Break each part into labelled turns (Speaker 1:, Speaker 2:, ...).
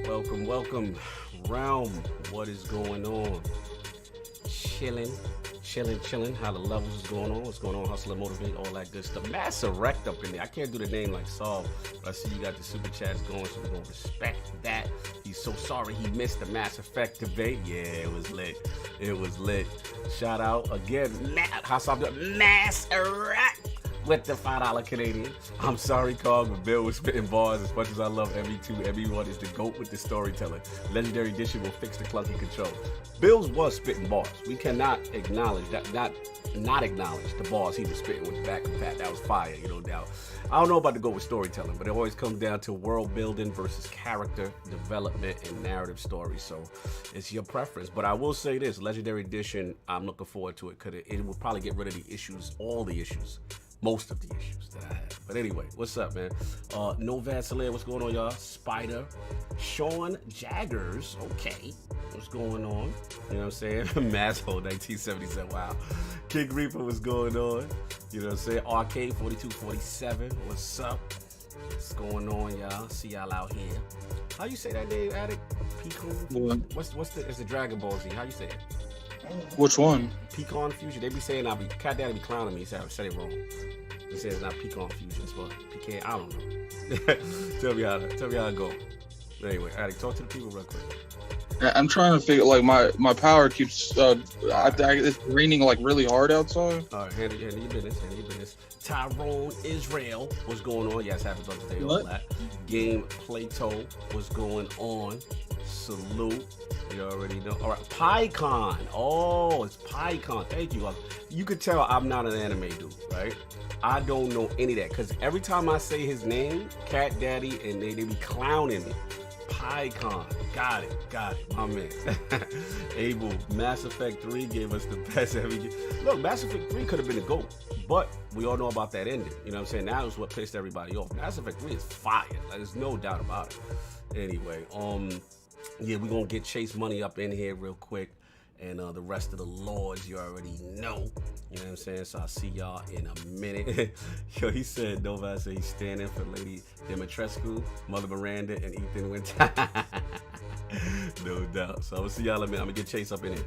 Speaker 1: Welcome. Realm, what is going on? Chilling. How the levels is going on? What's going on? Hustler, motivate, all that good stuff. Mass Erect up in there. I can't do the name like Saul, but I see you got the super chats going, so we're gonna respect that. He's so sorry he missed the Mass Effect debate. Yeah, it was lit. Shout out again, Mass Erect with the $5 Canadian. I'm sorry, Cog, but Bill was spitting bars. As much as I love ME2, everyone is the GOAT with the storytelling. Legendary Edition will fix the clunky control. Bill's was spitting bars. We cannot acknowledge that, not acknowledge the bars he was spitting with the back and pat. That was fire, no doubt. I don't know about the GOAT with storytelling, but it always comes down to world building versus character development and narrative story. So it's your preference. But I will say this, Legendary Edition, I'm looking forward to it because it will probably get rid of the issues, all the issues. Most of the issues that I have. But anyway, what's up, man? No Vaseline, what's going on, y'all? Spider. Sean Jaggers, okay. What's going on? You know what I'm saying? Masshole 1977, wow. King Reaper, what's going on? You know what I'm saying? Arcade 4247, what's up? What's going on, y'all? See y'all out here. How you say that name, Addict? Pecan? It's the Dragon Ball Z. How you say it?
Speaker 2: Which one?
Speaker 1: Pecan Fusion. They be saying Cat Daddy be clowning me. He said I said it wrong. He said it's not Pecan Fusion, it's called Pecan. I don't know. tell me how it go. Anyway, Addict, talk to the people real quick.
Speaker 2: I'm trying to figure, like, my power keeps it's raining like really hard outside.
Speaker 1: All right, handle your business. Tyrone Israel, what's going on? Yes, happy birthday, all that. Game Plato, what's going on? Salute. You already know. All right, PyCon. Oh, it's PyCon. Thank you. You could tell I'm not an anime dude, right? I don't know any of that because every time I say his name, Cat Daddy, and they be clowning me. PyCon. Got it. My man. Abel, Mass Effect 3 gave us the best ever. Look, Mass Effect 3 could have been a GOAT, but we all know about that ending. You know what I'm saying? That was what pissed everybody off. Mass Effect 3 is fire. Like, there's no doubt about it. Anyway, yeah, we're gonna get Chase Money up in here real quick, and the rest of the lords you already know. You know what I'm saying? So I'll see y'all in a minute. Yo, he said Nova said he's standing for Lady Dimitrescu, Mother Miranda, and Ethan Winter. No doubt. So I'll see y'all in a minute. I'm gonna get Chase up in here.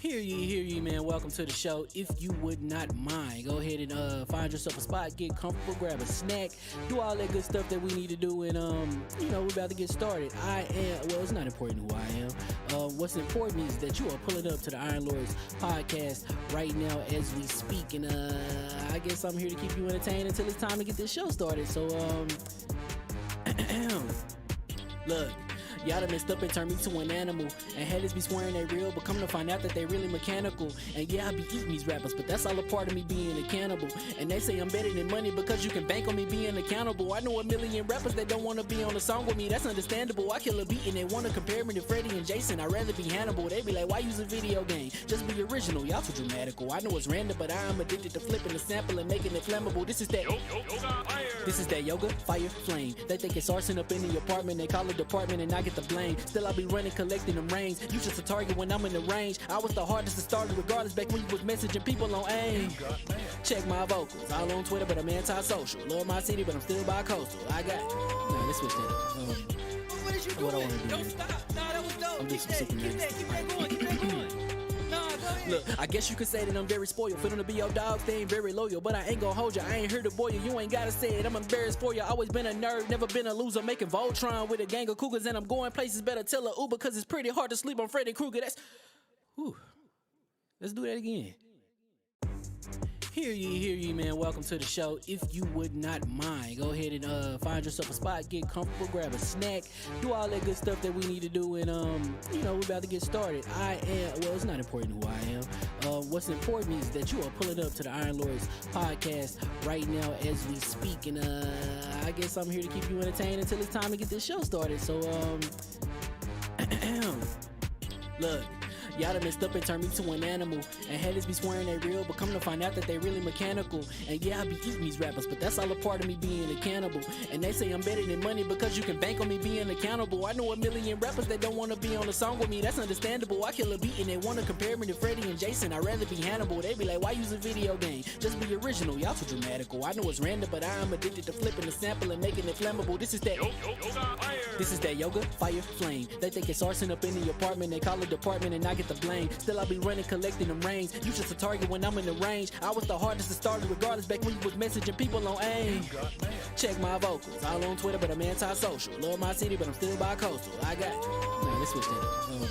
Speaker 3: Hear ye, man. Welcome to the show. If you would not mind, go ahead and find yourself a spot, get comfortable, grab a snack, do all that good stuff that we need to do, and we're about to get started. It's not important who I am. What's important is that you are pulling up to the Iron Lords podcast right now as we speak, and I guess I'm here to keep you entertained until it's time to get this show started. So look. Y'all done messed up and turned me to an animal. And haters be swearing they real, but come to find out that they really mechanical. And yeah, I be eating these rappers, but that's all a part of me being a cannibal. And they say I'm better than money because you can bank on me being accountable. I know a million rappers that don't want to be on a song with me, that's understandable. I kill a beat and they want to compare me to Freddie and Jason. I'd rather be Hannibal. They be like, why use a video game? Just be original, y'all too dramatical. I know it's random, but I am addicted to flipping the sample and making it flammable. This is that yoga, fire, flame. They think it's arson up in the apartment, they call it department and I get the blame. Still I be running, collecting them rings. You just a target when I'm in the range. I was the hardest to start regardless back when you was messaging people on AIM. Check my vocals, all on Twitter but I'm anti-social. Love my city but I'm still bi-coastal. Let's switch that up.
Speaker 4: What is you doing?
Speaker 3: What I wanna do,
Speaker 4: Don't
Speaker 3: man.
Speaker 4: stop. Nah, that was dope.
Speaker 3: I'm
Speaker 4: Keep
Speaker 3: just super
Speaker 4: that going. Keep that going. Nah, go ahead.
Speaker 3: Look, I guess you could say that I'm very spoiled. For them to be your dog, they ain't very loyal. But I ain't gon' hold ya, I ain't here to boil you. You ain't gotta say it, I'm embarrassed for ya. Always been a nerd, never been a loser. Making Voltron with a gang of cougars. And I'm going places, better tell a Uber. Cause it's pretty hard to sleep on Freddy Krueger. Let's do that again. Hear ye, man. Welcome to the show. If you would not mind, go ahead and find yourself a spot, get comfortable, grab a snack, do all that good stuff that we need to do, and we're about to get started. It's not important who I am. What's important is that you are pulling up to the Iron Lords podcast right now as we speak, and I guess I'm here to keep you entertained until it's time to get this show started. So look. Y'all done messed up and turned me to an animal. And haters be swearing they real, but come to find out that they really mechanical. And yeah, I be eating these rappers, but that's all a part of me being a cannibal. And they say I'm better than money because you can bank on me being accountable. I know a million rappers that don't want to be on a song with me, that's understandable. I kill a beat and they want to compare me to Freddie and Jason. I'd rather be Hannibal. They be like, why use a video game? Just be original, y'all too dramatical. I know it's random, but I am addicted to flipping the sample and making it flammable. This is that yoga, fire, flame. They think it's arson up in the apartment, they call it department and I get the blame. Still I be running, collecting them rings. You just a target when I'm in the range. I was the hardest to start regardless back when you was messaging people on AIM. Check my vocals, all on Twitter but I'm anti-social. Love my city but I'm still bi-coastal. Let's switch that up.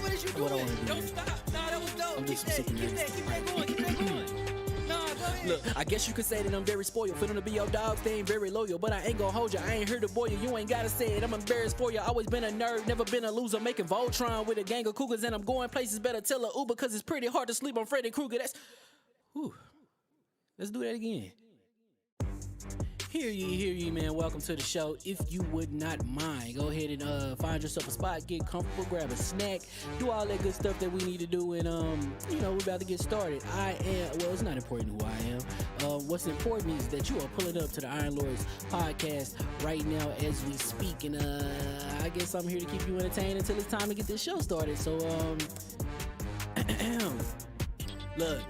Speaker 4: What is you doing?
Speaker 3: What I wanna do,
Speaker 4: Don't
Speaker 3: man.
Speaker 4: stop. Nah, that was dope.
Speaker 3: I'm
Speaker 4: Keep
Speaker 3: just
Speaker 4: that
Speaker 3: super
Speaker 4: going. Keep that going. Nah, go ahead.
Speaker 3: Look, I guess you could say that I'm very spoiled. For them to be your dogs, they ain't very loyal. But I ain't gon' hold ya, I ain't here to boil you. You ain't gotta say it, I'm embarrassed for ya. Always been a nerd, never been a loser. Making Voltron with a gang of cougars. And I'm going places, better tell a Uber. Cause it's pretty hard to sleep on Freddy Krueger. Let's do that again. Hear ye, man. Welcome to the show. If you would not mind, go ahead and find yourself a spot, get comfortable, grab a snack, do all that good stuff that we need to do, and we're about to get started. It's not important who I am. What's important is that you are pulling up to the Iron Lords podcast right now as we speak, and I guess I'm here to keep you entertained until it's time to get this show started. So look.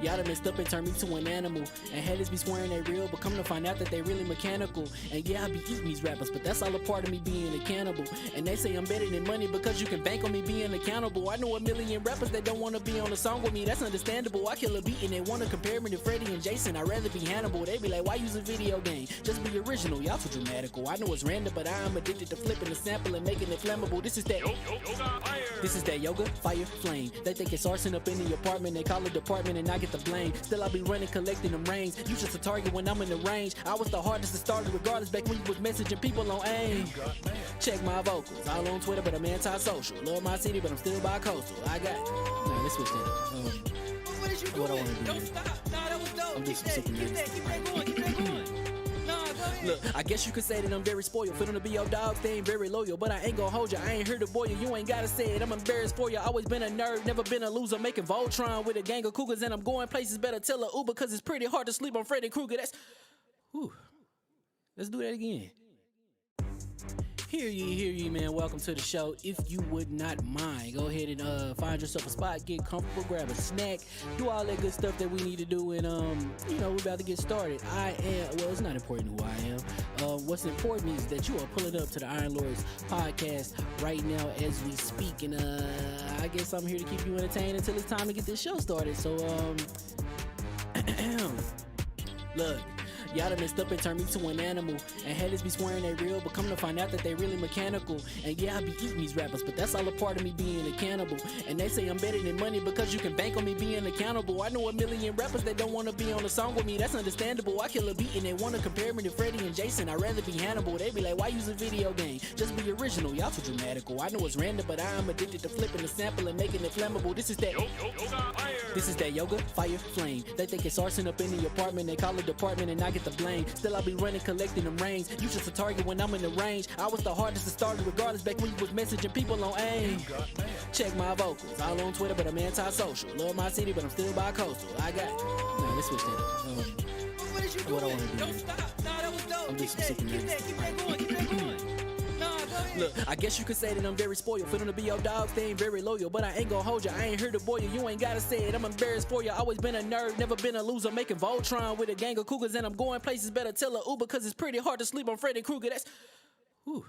Speaker 3: Y'all done messed up and turned me to an animal. And haters be swearing they real, but come to find out that they really mechanical. And yeah, I be eating these rappers, but that's all a part of me being a cannibal. And they say I'm better than money because you can bank on me being accountable. I know a million rappers that don't want to be on a song with me, that's understandable. I kill a beat and they want to compare me to Freddie and Jason. I'd rather be Hannibal. They be like, why use a video game? Just be original, y'all too dramatical. I know it's random, but I am addicted to flipping the sample and making it flammable. This is that yoga, fire, flame. They think it's arson up in the apartment, they call it department and I get the blame. Still I be running, collecting them rings. You just a target when I'm in the range. I was the hardest to start regardless back when you was messaging people on AIM. Check my vocals, all on Twitter but I'm anti-social. Love my city but I'm still bi-coastal. Let's switch that up.
Speaker 4: What is you doing?
Speaker 3: What I wanna do,
Speaker 4: Don't
Speaker 3: man.
Speaker 4: stop. Nah, that was dope.
Speaker 3: I'm just
Speaker 4: Keep
Speaker 3: super
Speaker 4: that going. Nah, go ahead.
Speaker 3: Look, I guess you could say that I'm very spoiled. For them to be your dogs, they ain't very loyal. But I ain't gon' hold ya, I ain't here to boil you. You ain't gotta say it, I'm embarrassed for ya. Always been a nerd, never been a loser. Making Voltron with a gang of cougars. And I'm going places, better tell a Uber. Cause it's pretty hard to sleep on Freddy Krueger. Let's do that again. Hear ye, man. Welcome to the show. If you would not mind, go ahead and find yourself a spot, get comfortable, grab a snack, do all that good stuff that we need to do, and we're about to get started. It's not important who I am. What's important is that you are pulling up to the Iron Lords podcast right now as we speak, and I guess I'm here to keep you entertained until it's time to get this show started. So, look. Y'all done messed up and turned me to an animal. And haters be swearing they real, but come to find out that they really mechanical. And yeah, I be eating these rappers, but that's all a part of me being a cannibal. And they say I'm better than money because you can bank on me being accountable. I know a million rappers that don't want to be on a song with me, that's understandable. I kill a beat and they want to compare me to Freddie and Jason. I'd rather be Hannibal. They be like, why use a video game? Just be original, y'all too dramatical. I know it's random, but I am addicted to flipping the sample and making it flammable. This is that yoga, fire, flame. They think it's arson up in the apartment, they call it department and I get the blame. Still I be running, collecting them rains. You just a target when I'm in the range. I was the hardest to start regardless back when you was messaging people on AIM. Check my vocals, all on Twitter, but I'm anti-social. Love my city, but I'm still bi-coastal. No, let's switch that up.
Speaker 4: What is you doing?
Speaker 3: What I wanna do?
Speaker 4: Don't stop. Nah, that was dope.
Speaker 3: I'm just
Speaker 4: Keep that going. Keep that going. Nah, go ahead.
Speaker 3: Look, I guess you could say that I'm very spoiled. For them to be your dogs, they ain't very loyal. But I ain't gonna hold you, I ain't here to boil you. You ain't gotta say it, I'm embarrassed for you. Always been a nerd, never been a loser. Making Voltron with a gang of cougars. And I'm going places, better tell a Uber. Cause it's pretty hard to sleep on Freddy Krueger. That's... Whew.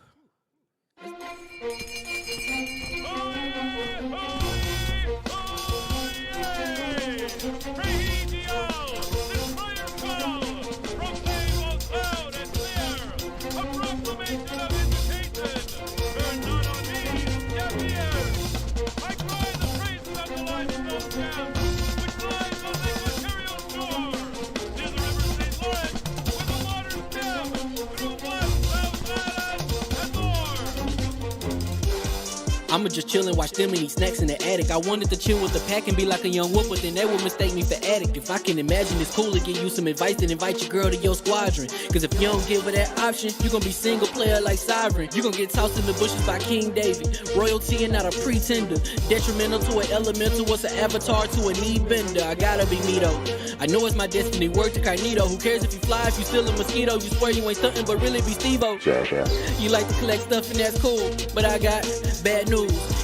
Speaker 3: I'ma just chill and watch them and eat snacks in the attic. I wanted to chill with the pack and be like a young whoop, but then they would mistake me for addict. If I can imagine it's cool to give you some advice, then invite your girl to your squadron. Cause if you don't give her that option, you gon' be single player like Sovereign. You gon' get tossed in the bushes by King David. Royalty and not a pretender. Detrimental to an elemental, what's an avatar to a knee bender? I gotta be me though. I know it's my destiny, work to Cognito. Who cares if you fly, if you still a mosquito? You swear you ain't stuntin', but really be Steve-O. You like to collect stuff and that's cool, but I got bad news.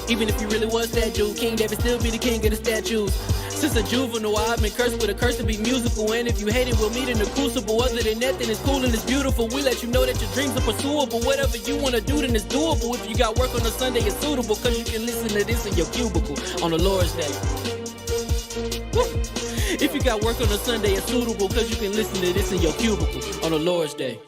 Speaker 3: Even if you really was that dude, King David still be the king of the statues. Since a juvenile, I've been cursed with a curse to be musical. And if you hate it, we'll meet in the crucible. Other than that, then it's cool and it's beautiful. We let you know that your dreams are pursuable. Whatever you wanna do, then it's doable. If you got work on a Sunday, it's suitable. Cause you can listen to this in your cubicle on the Lord's Day. Woo. If you got work on a Sunday, it's suitable. Cause you can listen to this in your cubicle on the Lord's Day.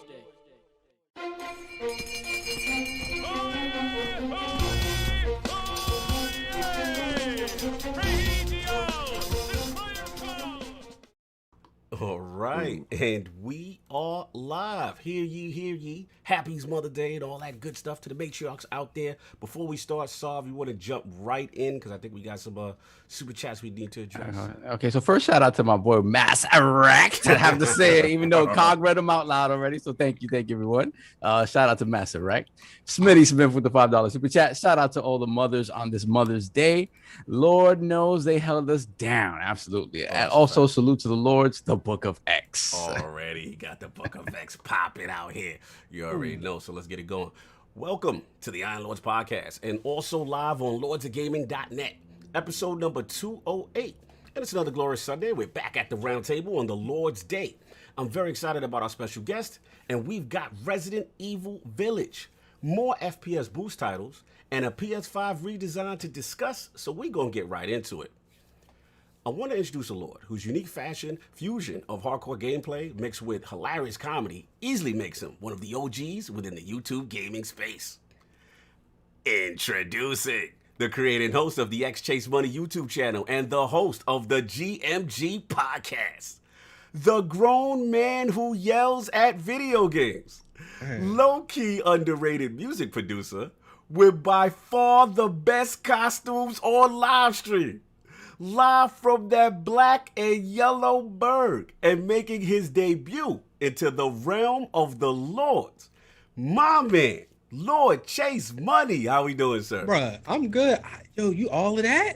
Speaker 1: All right, and we are live. Hear ye. Happy's Mother Day and all that good stuff to the matriarchs out there. Before we start, Sav, you want to jump right in because I think we got some super chats we need to address.
Speaker 5: Okay, so first shout out to my boy Mass Erect. I have to say it, even though Cog read them out loud already. So thank you everyone. Shout out to Mass Erect. Smitty Smith with the $5 super chat. Shout out to all the mothers on this Mother's Day. Lord knows they held us down. Absolutely. And also salute to the Lords, the Book of X.
Speaker 1: Already got the Book of X popping out here. You already know, so let's get it going. Welcome to the Iron Lords podcast and also live on lordsofgaming.net, episode number 208. And it's another glorious Sunday. We're back at the round table on the Lord's Day. I'm very excited about our special guest, and we've got Resident Evil Village, more FPS boost titles, and a PS5 redesign to discuss, so we're going to get right into it. I want to introduce a Lord whose unique fusion of hardcore gameplay mixed with hilarious comedy easily makes him one of the OGs within the YouTube gaming space. Introducing the creator and host of the xChaseMoney YouTube channel and the host of the GMGPodcast, the grown man who yells at video games, low-key underrated music producer with by far the best costumes on live stream. Live from that black and yellow berg and making his debut into the realm of the Lords. My man, Lord Chase Money. How we doing, sir?
Speaker 6: Bruh, I'm good. yo, you all of that?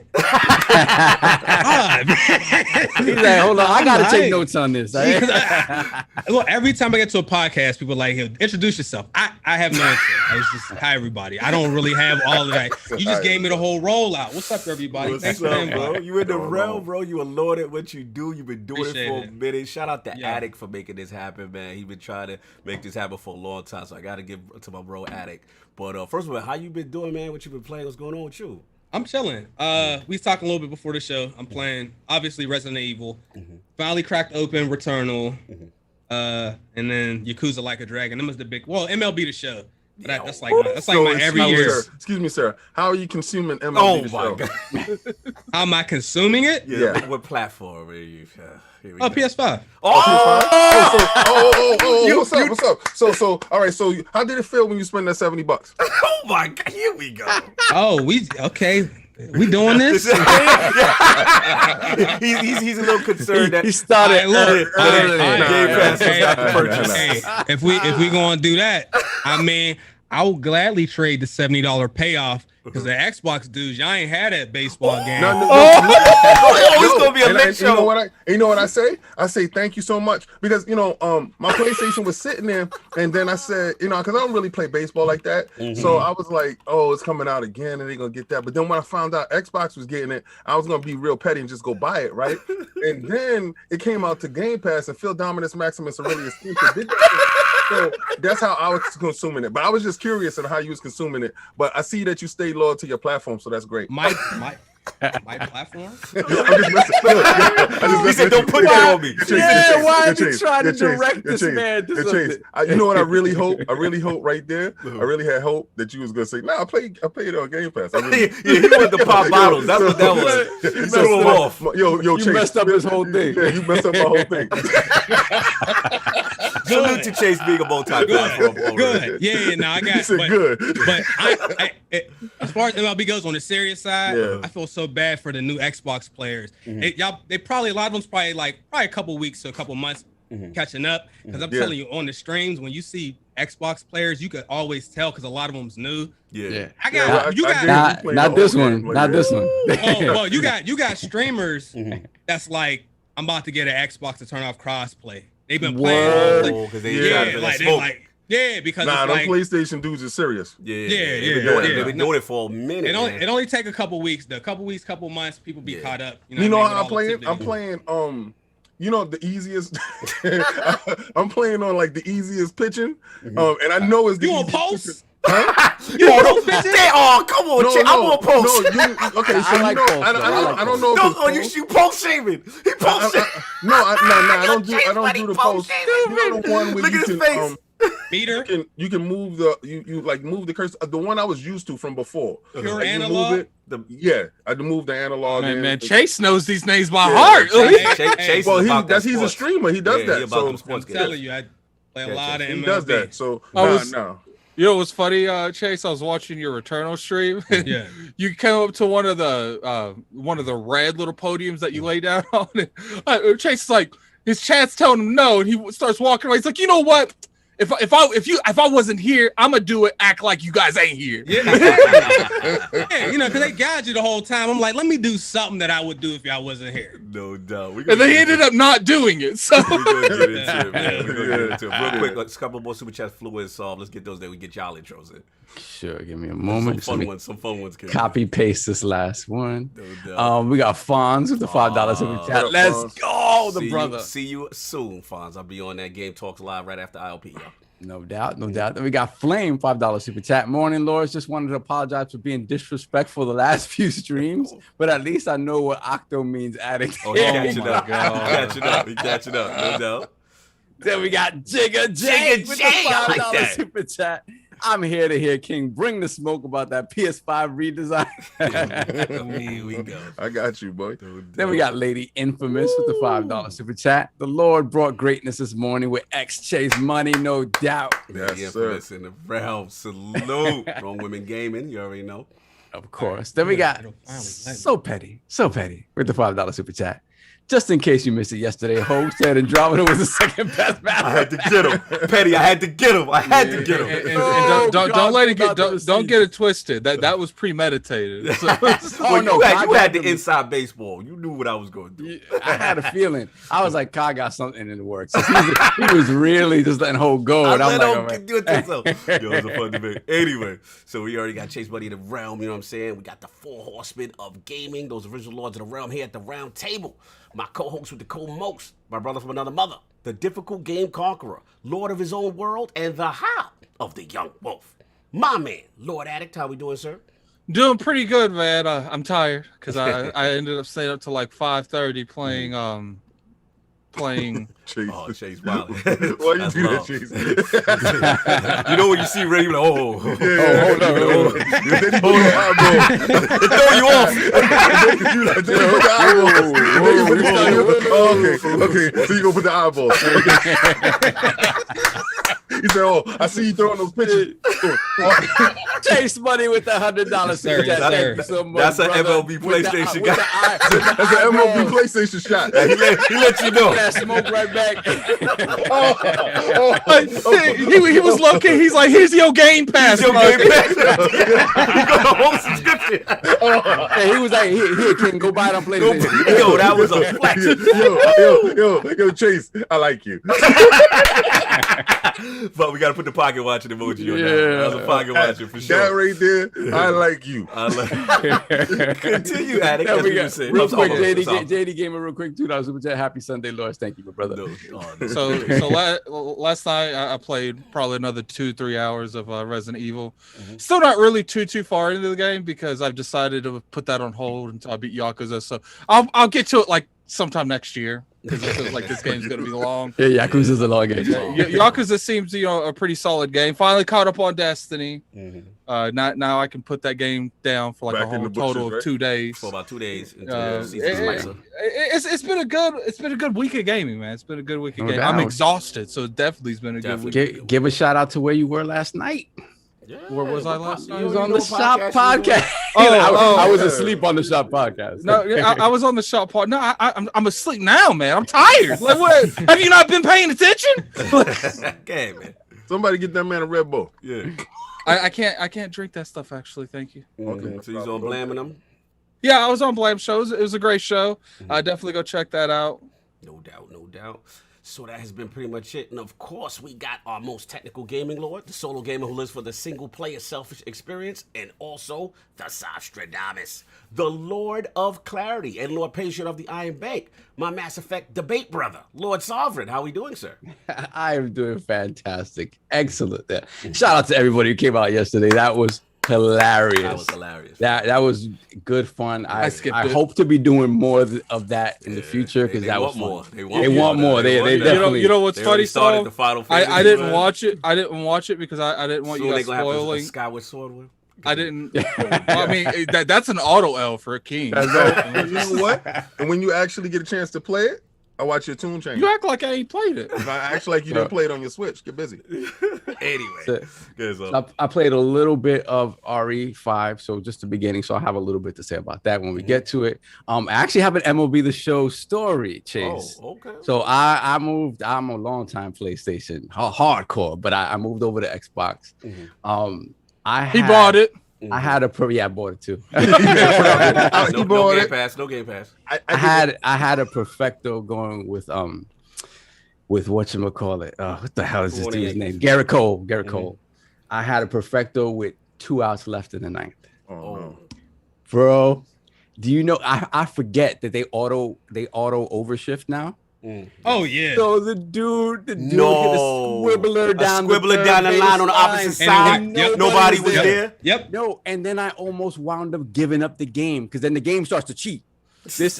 Speaker 5: He's like, hold on, I gotta take notes on this.
Speaker 6: Look, every time I get to a podcast, people are like, hey, introduce yourself. I have no intro. It's just hi everybody. I don't really have all of that. You just gave me the whole rollout. What's up, everybody?
Speaker 1: What's
Speaker 6: Thanks
Speaker 1: up,
Speaker 6: for the invite.
Speaker 1: bro? You in the realm, bro. You a lord at what you do. You've been doing
Speaker 6: Appreciate
Speaker 1: it for a
Speaker 6: it.
Speaker 1: minute. Shout out to
Speaker 6: Yeah.
Speaker 1: Attic for making this happen, man. He been trying to make this happen for a long time, so I got to give it to my bro Attic. But first of all, how you been doing, man? What you been playing? What's going on with you?
Speaker 6: I'm chilling. We was talking a little bit before the show. I'm playing, obviously, Resident Evil. Finally cracked open Returnal. And then Yakuza Like a Dragon. Them was the big, well, MLB the show. But that's like my every year.
Speaker 7: Excuse me, sir. How are you consuming MLB
Speaker 1: Oh
Speaker 7: the
Speaker 1: my
Speaker 7: show?
Speaker 1: god!
Speaker 6: How am I consuming it?
Speaker 7: Yeah.
Speaker 1: What platform are you? Here we
Speaker 6: Oh,
Speaker 1: go.
Speaker 6: PS5.
Speaker 7: What's up? So, all right. So, how did it feel when you spent that $70?
Speaker 1: Oh my god! Here we go.
Speaker 6: Oh, okay. We doing this?
Speaker 1: he's a little concerned that
Speaker 5: He started
Speaker 6: Look,
Speaker 5: early.
Speaker 1: Game Pass was not the purchase.
Speaker 6: Hey, if we gonna do that, I mean, I will gladly trade the $70 payoff because the Xbox dudes, y'all ain't had that baseball game.
Speaker 1: It's gonna be a lit
Speaker 7: You know
Speaker 1: show.
Speaker 7: what I say? I say thank you so much because my PlayStation was sitting there, and then I said, because I don't really play baseball like that, so I was like, oh, it's coming out again, and they're gonna get that. But then when I found out Xbox was getting it, I was gonna be real petty and just go buy it, right? And then it came out to Game Pass, and Phil Dominus Maximus Aurelius Pinto did that. So that's how I was consuming it. But I was just curious on how you was consuming it. But I see that you stay loyal to your platform, so that's great.
Speaker 6: My platform?
Speaker 1: He said, "Don't put that on me."
Speaker 5: Why are you trying to direct this man to something?
Speaker 7: You know what I really hope? I really hope right there. I really had hope that you was gonna say, "Nah, I played it on Game Pass." I really,
Speaker 1: Yeah, he wanted to pop bottles. That's what that was. You threw him off.
Speaker 7: Yo,
Speaker 5: You
Speaker 7: Chase,
Speaker 5: messed up his whole thing.
Speaker 7: Yeah, you messed up my whole thing.
Speaker 1: Salute to Chase being a multi-platform owner.
Speaker 6: Good. Yeah, no, I got
Speaker 7: He said
Speaker 6: but,
Speaker 7: good.
Speaker 6: But as far as MLB goes on the serious side,
Speaker 7: Yeah.
Speaker 6: I feel so bad for the new Xbox players. They probably a lot of them's probably a couple weeks to a couple months catching up. Because I'm telling you, on the streams, when you see Xbox players, you could always tell because a lot of them's new.
Speaker 1: Yeah.
Speaker 6: I got you got
Speaker 5: Not this one. Not this one.
Speaker 6: well, you got streamers that's like, I'm about to get an Xbox to turn off crossplay. They've been playing.
Speaker 1: Oh, because they
Speaker 6: because
Speaker 7: Nah,
Speaker 6: it's
Speaker 7: them
Speaker 6: like,
Speaker 7: PlayStation dudes are serious.
Speaker 1: They've
Speaker 6: yeah.
Speaker 1: been doing it for a minute.
Speaker 6: it only take a couple weeks, couple months, people be caught up.
Speaker 7: You know
Speaker 6: what I mean,
Speaker 7: how I'm
Speaker 6: with all the
Speaker 7: playing? I'm
Speaker 6: activity.
Speaker 7: playing the easiest. I'm playing on like the easiest pitching. And I know it's the
Speaker 6: You on
Speaker 7: easiest
Speaker 6: post?
Speaker 7: pitching. Huh?
Speaker 6: You on post, bitches?
Speaker 1: Oh, come on, Chase. I'm on post.
Speaker 7: Okay, so
Speaker 5: I like post, though.
Speaker 7: I don't know.
Speaker 1: No, you shoot post shaming. He post shaming.
Speaker 7: I don't do the post. You know the one where
Speaker 1: Look
Speaker 7: you
Speaker 1: at his
Speaker 7: can
Speaker 1: face.
Speaker 6: Meter?
Speaker 7: you can move move the cursor. The one I was used to from before.
Speaker 6: Pure
Speaker 7: Like, you
Speaker 6: analog?
Speaker 7: move it. I had to move the analog.
Speaker 8: Man, Chase knows these names by
Speaker 7: Yeah.
Speaker 8: heart.
Speaker 1: Chase
Speaker 7: Well,
Speaker 1: is about that
Speaker 7: he's a
Speaker 1: sports.
Speaker 7: streamer. He does that.
Speaker 1: He about them
Speaker 7: So
Speaker 1: sports
Speaker 6: I'm
Speaker 1: games.
Speaker 6: telling you, I play a lot of MLB.
Speaker 7: he does that. So
Speaker 8: was-
Speaker 7: no.
Speaker 8: You know what's funny, Chase? I was watching your Returnal stream.
Speaker 6: Yeah.
Speaker 8: You came up to one of the red little podiums that you lay down on. And, Chase is like, his chat's telling him no, and he starts walking away. He's like, you know what? If I wasn't here, I'm gonna do it. Act like you guys ain't here.
Speaker 6: Yeah, exactly. Because they guide you the whole time. I'm like, let me do something that I would do if y'all wasn't here.
Speaker 1: No doubt.
Speaker 8: And they ended up not doing it. So
Speaker 1: We're gonna get into it, man. We're gonna get into it. Real quick, let's a couple more super chats flew in solved. Let's get those there. We get y'all intros in.
Speaker 5: Sure, give me a
Speaker 1: Some
Speaker 5: moment.
Speaker 1: fun ones. Some fun ones. Kid.
Speaker 5: Copy paste this last one.
Speaker 1: No doubt.
Speaker 5: We got Fonz with the $5 super chat.
Speaker 7: What up,
Speaker 5: Let's
Speaker 7: Fonz?
Speaker 5: go, the
Speaker 1: See
Speaker 5: brother.
Speaker 1: see you soon, Fonz. I'll be on that Game Talks live right after ILP, y'all.
Speaker 5: No doubt. Then we got Flame, $5 super chat. Morning, Lords. Just wanted to apologize for being disrespectful the last few streams, but at least I know what Octo means addict.
Speaker 1: Oh, he
Speaker 8: Oh
Speaker 1: catching
Speaker 8: my
Speaker 1: up.
Speaker 8: God.
Speaker 1: He catching up. No doubt.
Speaker 5: Then we got Jigga J with the
Speaker 1: I like
Speaker 5: $5
Speaker 1: that.
Speaker 5: super chat. I'm here to hear King bring the smoke about that PS5 redesign.
Speaker 1: Here we go.
Speaker 7: I got you, boy.
Speaker 5: Then we got Lady Infamous with the $5 super chat. The Lord brought greatness this morning with xChaseMoney, no doubt.
Speaker 7: Yes,
Speaker 1: The
Speaker 7: sir.
Speaker 1: infamous in the realm. Salute. Wrong Women Gaming. You already know.
Speaker 5: Of course. Then we got
Speaker 6: It'll finally let me.
Speaker 5: so petty with the $5 super chat. Just in case you missed it yesterday, Ho said Andromeda was the second best map.
Speaker 1: I had to get him, Petty. I had to get him.
Speaker 8: And don't let it get don't get it twisted. That was premeditated. So,
Speaker 1: you had the inside baseball. You knew what I was going to do.
Speaker 5: I had a feeling. I was like, Kai got something in the works. He was really just letting Ho go. And I'm like, all right.
Speaker 1: Do it to yourself. Yo, it was a fun debate. Anyway, so we already got Chase Money in the realm. You know what I'm saying? We got the 4 horsemen of gaming, those original lords of the realm here at the round table. My co-host with the co-most, my brother from another mother, the difficult game conqueror, lord of his own world, and the howl of the young wolf. My man, Lord Addict, how we doing, sir?
Speaker 8: Doing pretty good, man. I'm tired because I ended up staying up till like 5:30 playing.
Speaker 7: Chase.
Speaker 1: Oh, Chase Wiley.
Speaker 7: Why you do that, Chase?
Speaker 1: You know when you see Ray, you're like, oh,
Speaker 7: hold on. Then he put your eyeball.
Speaker 1: It throw you off.
Speaker 7: Okay. So you gonna put the eyeball. He said, "Oh, I see you throwing those pitches."
Speaker 5: Chase Money with the $100 super chat. Thank you so much,
Speaker 1: That's an
Speaker 5: brother.
Speaker 1: MLB PlayStation guy.
Speaker 7: That's an MLB PlayStation shot.
Speaker 1: He let you know.
Speaker 5: That smoke right back.
Speaker 8: He was low key. He's like, "Here's your Game Pass."
Speaker 1: Your Game Pass. He got a whole subscription.
Speaker 5: Hey, he was like, "Here, King, go buy it on PlayStation."
Speaker 1: Yo, that was a flex.
Speaker 7: Yo, Chase, I like you.
Speaker 1: But we gotta put the pocket watching emoji on that. That was a pocket watching for sure.
Speaker 7: That right there, I like you.
Speaker 1: Continue, Addict. That's what you said.
Speaker 5: Real quick, JD Gamer, real quick, $2 super chat. Happy Sunday, Lords. Thank you, my brother.
Speaker 8: So last night I played probably another 2-3 hours of Resident Evil. Still not really too far into the game because I've decided to put that on hold until I beat Yakuza. So I'll get to it like sometime next year because it feels like this game's gonna be long.
Speaker 5: Yeah, Yakuza's a long game.
Speaker 8: Yakuza seems a pretty solid game. Finally caught up on Destiny. Now I can put that game down for like a whole total of 2 days.
Speaker 1: For about 2 days.
Speaker 8: It's been a good week of gaming, man. It's been a good week of gaming. I'm exhausted, so it definitely has been a good week.
Speaker 5: Give a shout out to where you were last night.
Speaker 1: Yeah,
Speaker 8: where was I last night?
Speaker 5: You was on the Shop podcast. I was asleep on the Shop podcast.
Speaker 8: No, I was on the Shop podcast. No, I'm asleep now, man. I'm tired. Like, what? Have you not been paying attention?
Speaker 1: Okay, man.
Speaker 7: Somebody get that man a Red Bull.
Speaker 1: Yeah.
Speaker 8: I can't drink that stuff. Actually, thank you.
Speaker 1: Okay. So he's on blaming them.
Speaker 8: Yeah, I was on Blam Shows. It was a great show. Definitely go check that out.
Speaker 1: No doubt. So that has been pretty much it. And of course, we got our most technical gaming lord, the solo gamer who lives for the single player selfish experience, and also the Sostradamus, the Lord of Clarity and Lord Patient of the Iron Bank, my Mass Effect debate brother, Lord Sovereign. How are we doing, sir?
Speaker 5: I am doing fantastic. Excellent. Shout out to everybody who came out yesterday. That was hilarious.
Speaker 1: That was hilarious.
Speaker 5: That was good fun. I hope to be doing more of that in the future because that was
Speaker 1: more.
Speaker 5: They want more. They definitely.
Speaker 8: You know what's funny?
Speaker 1: Started the final
Speaker 8: I didn't watch it. I didn't watch it because I didn't want you guys spoiling.
Speaker 1: Skyward Sword with.
Speaker 8: I didn't. I mean, that's an auto L for a king.
Speaker 7: You know what? And when you actually get a chance to play it, I watch your tune change.
Speaker 8: You act like I ain't played it.
Speaker 7: If I act like you didn't play it on your Switch, get busy.
Speaker 1: Anyway,
Speaker 5: I played a little bit of RE5, so just the beginning. So I have a little bit to say about that when we get to it. I actually have an MLB The Show story, Chase.
Speaker 1: Oh, okay.
Speaker 5: So I moved. I'm a long time PlayStation hardcore, but I moved over to Xbox.
Speaker 8: He bought it.
Speaker 5: I had I bought it too.
Speaker 1: No Game Pass.
Speaker 5: I had a perfecto going with whatchamacallit. What the hell is this dude's name? Garrett Cole. I had a perfecto with 2 outs left in the ninth.
Speaker 7: Oh.
Speaker 5: Bro, do you know I forget that they auto overshift now?
Speaker 6: Oh yeah.
Speaker 5: So the dude hit a squibbler down the
Speaker 1: line on the opposite side. Nobody was there.
Speaker 6: Yep.
Speaker 5: No, and then I almost wound up giving up the game because then the game starts to cheat.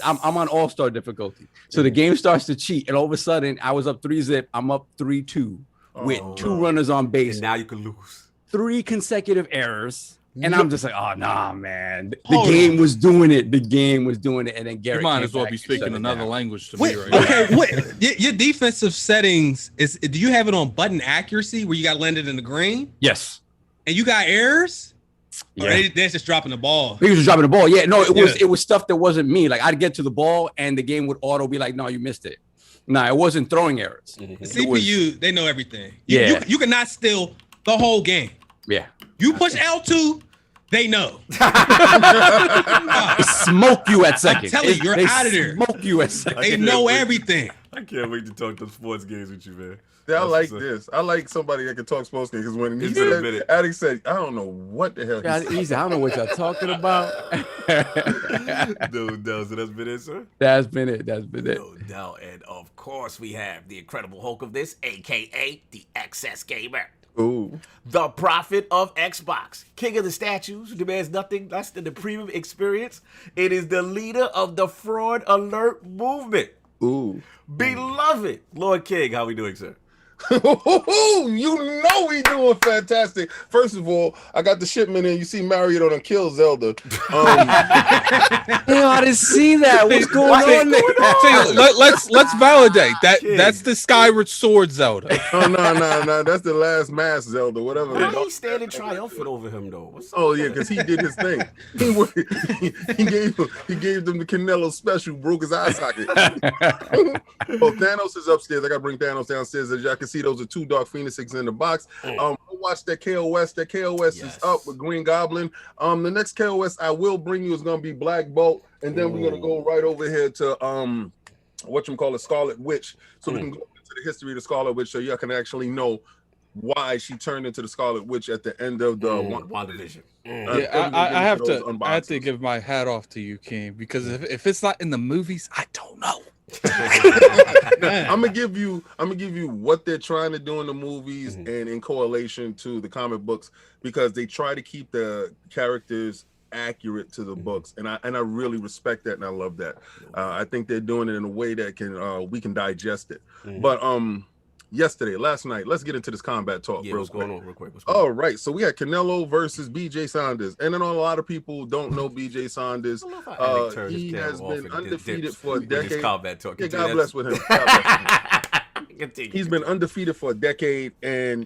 Speaker 5: I'm on all-star difficulty. So the game starts to cheat, and all of a sudden I was up 3-0. I'm up 3-2 with 2 runners on base.
Speaker 1: And now you can lose.
Speaker 5: 3 consecutive errors. And I'm just like, oh, nah, man. The game was doing it. And then Garrett.
Speaker 8: You might as well be speaking another language to me right now.
Speaker 6: Okay, wait. Your defensive settings do you have it on button accuracy where you got landed in the green?
Speaker 5: Yes.
Speaker 6: And you got errors? Or they're just dropping the ball.
Speaker 5: He was just dropping the ball. Yeah, no, it was stuff that wasn't me. Like I'd get to the ball and the game would auto be like, no, you missed it. Nah, it wasn't throwing errors.
Speaker 6: The CPU, they know everything.
Speaker 5: Yeah.
Speaker 6: You cannot steal the whole game.
Speaker 5: Yeah.
Speaker 6: You push L2, they know.
Speaker 5: They smoke you at second.
Speaker 6: I'm telling you, you're out of there.
Speaker 5: Smoke you at second.
Speaker 6: They know everything.
Speaker 1: I can't wait to talk those sports games with you, man.
Speaker 7: Yeah, I like this. I like somebody that can talk sports games because when he said, Addict said, I don't know what the hell he said.
Speaker 5: I don't know what y'all talking about.
Speaker 1: No doubt. So that's been it, sir?
Speaker 5: That's been it.
Speaker 1: No doubt. And of course, we have the Incredible Hulk of this, a.k.a. the XS Gamer.
Speaker 7: Ooh.
Speaker 1: The prophet of Xbox. King of the statues who demands nothing less than the premium experience. It is the leader of the fraud alert movement.
Speaker 7: Ooh.
Speaker 1: Beloved Lord King, how we doing, sir?
Speaker 7: You know we doing fantastic. First of all, I got the shipment in. You see Mario done kill Zelda.
Speaker 5: I didn't see that. What's going on there?
Speaker 8: Let's validate that. That's the Skyward Sword Zelda.
Speaker 7: No. That's the last mask Zelda. Whatever.
Speaker 1: Why he's standing triumphant over him though?
Speaker 7: Yeah, because he did his thing. He gave them the Canelo special. Broke his eye socket. Thanos is upstairs. I gotta bring Thanos downstairs. As y'all can see, those are 2 Dark Phoenixes in the box. Watch that KOS. That KOS is up with Green Goblin. The next KOS I will bring you is gonna be Black Bolt, and then we're gonna go right over here to Scarlet Witch, so we can go into the history of the Scarlet Witch, so y'all can actually know why she turned into the Scarlet Witch at the end of the WandaVision.
Speaker 8: I have to give my hat off to you, King, because if it's not in the movies, I don't know.
Speaker 7: I'm gonna give you what they're trying to do in the movies and in correlation to the comic books, because they try to keep the characters accurate to the books, and I really respect that and I love that. I think they're doing it in a way that we can digest it. But last night, let's get into this combat talk.
Speaker 1: What's going on real quick?
Speaker 7: All right, so we had Canelo versus BJ Saunders, and I know a lot of people don't know BJ Saunders. He has been undefeated for a decade.
Speaker 1: Combat talk.
Speaker 7: Yeah, God bless with him. He's been undefeated for a decade, and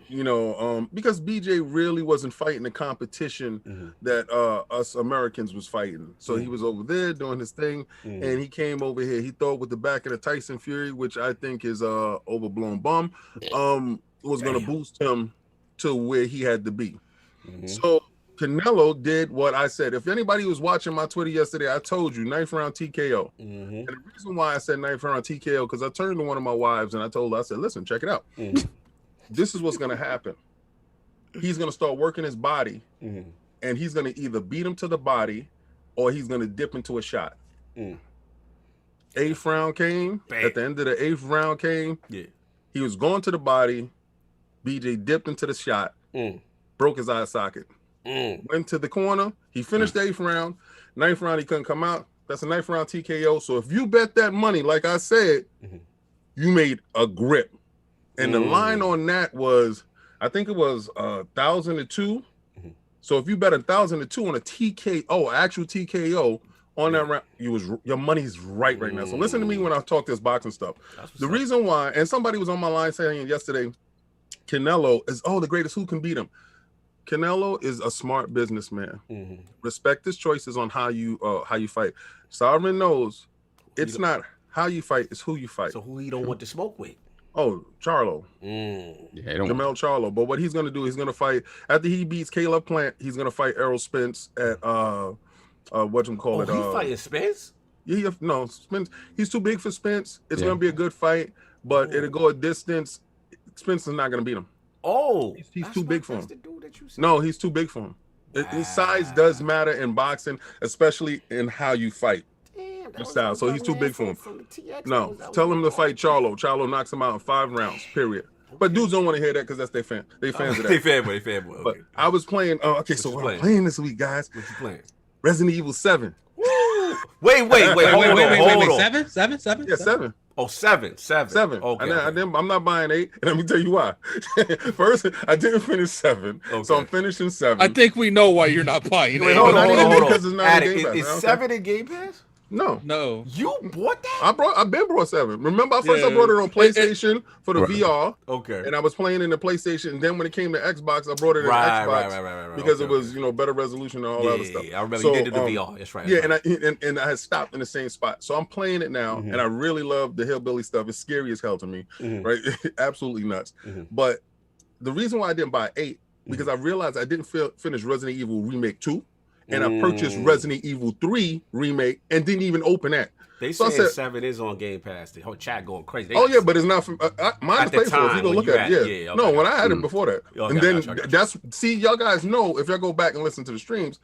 Speaker 7: because BJ really wasn't fighting the competition that us Americans was fighting, so he was over there doing his thing, and he came over here. He thought with the back of the Tyson Fury, which I think is overblown bum, was going to boost him to where he had to be. So Canelo did what I said. If anybody was watching my Twitter yesterday, I told you 9th round TKO. And the reason why I said 9th round TKO, because I turned to one of my wives and I told her, I said, listen, check it out. This is what's going to happen. He's going to start working his body, and he's going to either beat him to the body or he's going to dip into a shot. 8th round came. Bang. At the end of the 8th round came. He was going to the body. BJ dipped into the shot, broke his eye socket. Went to the corner. He finished the 8th round. 9th round, he couldn't come out. That's a 9th round TKO. So if you bet that money, like I said, you made a grip. And the line on that was, I think it was 1,002. So if you bet 1,002 on a TKO, actual TKO on that round, your money's right now. So listen to me when I talk this boxing stuff. The reason why, and somebody was on my line saying yesterday, Canelo is the greatest. Who can beat him? Canelo is a smart businessman. Respect his choices on how you fight. Sovereign knows it's not how you fight, it's who you fight.
Speaker 1: So who he don't want to smoke with?
Speaker 7: Oh, Charlo. Jamel Charlo. But what he's gonna do, he's gonna fight after he beats Caleb Plant. He's gonna fight Errol Spence at whatchamacallit.
Speaker 1: He fighting Spence?
Speaker 7: Yeah, no, Spence. He's too big for Spence. It's gonna be a good fight, but it'll go a distance. Spence is not gonna beat him. He's too big for him. No, he's too big for him. His size does matter in boxing, especially in how you fight. Style. So he's too big for him. No, tell him to fight Charlo. Charlo knocks him out in 5 rounds, period. But dudes don't want to hear that because that's their fan. They fans of that.
Speaker 1: They fanboy. Okay.
Speaker 7: But I was playing. So what I'm playing this week, guys?
Speaker 1: What you playing?
Speaker 7: Resident Evil 7.
Speaker 1: Wait. Hold on.
Speaker 6: 7?
Speaker 7: Yeah, 7.
Speaker 1: Oh, 7.
Speaker 7: Okay. I'm not buying 8, and let me tell you why. First, I didn't finish 7, so I'm finishing 7.
Speaker 8: I think we know why you're not buying 8.
Speaker 1: Hold on.
Speaker 7: Because it's not in Game Pass.
Speaker 1: Is 7 in Game Pass?
Speaker 7: No.
Speaker 8: No.
Speaker 1: You bought that?
Speaker 7: I've been brought 7. Remember, I
Speaker 8: Yeah.
Speaker 7: brought it on PlayStation for the
Speaker 5: Right.
Speaker 7: VR,
Speaker 1: Okay.
Speaker 7: and I was playing in the PlayStation. And then when it came to Xbox, I brought it in Xbox because it was better resolution and all that other stuff.
Speaker 1: Yeah, I remember
Speaker 7: So,
Speaker 1: you did the VR. That's right.
Speaker 7: Yeah,
Speaker 1: that's right.
Speaker 7: and I had stopped in the same spot. So I'm playing it now, and I really love the hillbilly stuff. It's scary as hell to me, right? Absolutely nuts. But the reason why I didn't buy 8 because I realized I didn't finish Resident Evil Remake 2, and I purchased Resident Evil 3 Remake and didn't even open that.
Speaker 1: They
Speaker 7: So I
Speaker 1: said
Speaker 7: said-
Speaker 1: 7 is on Game Pass. The whole chat going crazy.
Speaker 7: Oh yeah, but it's not from mine
Speaker 1: At
Speaker 7: is
Speaker 1: the
Speaker 7: paid for. If
Speaker 1: time
Speaker 7: you go
Speaker 1: when
Speaker 7: look
Speaker 1: you
Speaker 7: at it,
Speaker 1: had-
Speaker 7: yeah.
Speaker 1: yeah,
Speaker 7: No,
Speaker 1: okay.
Speaker 7: when I had it before that,
Speaker 1: Okay,
Speaker 7: and
Speaker 1: I
Speaker 7: then
Speaker 1: got you.
Speaker 7: that's see, y'all guys know if y'all go back and listen to the streams.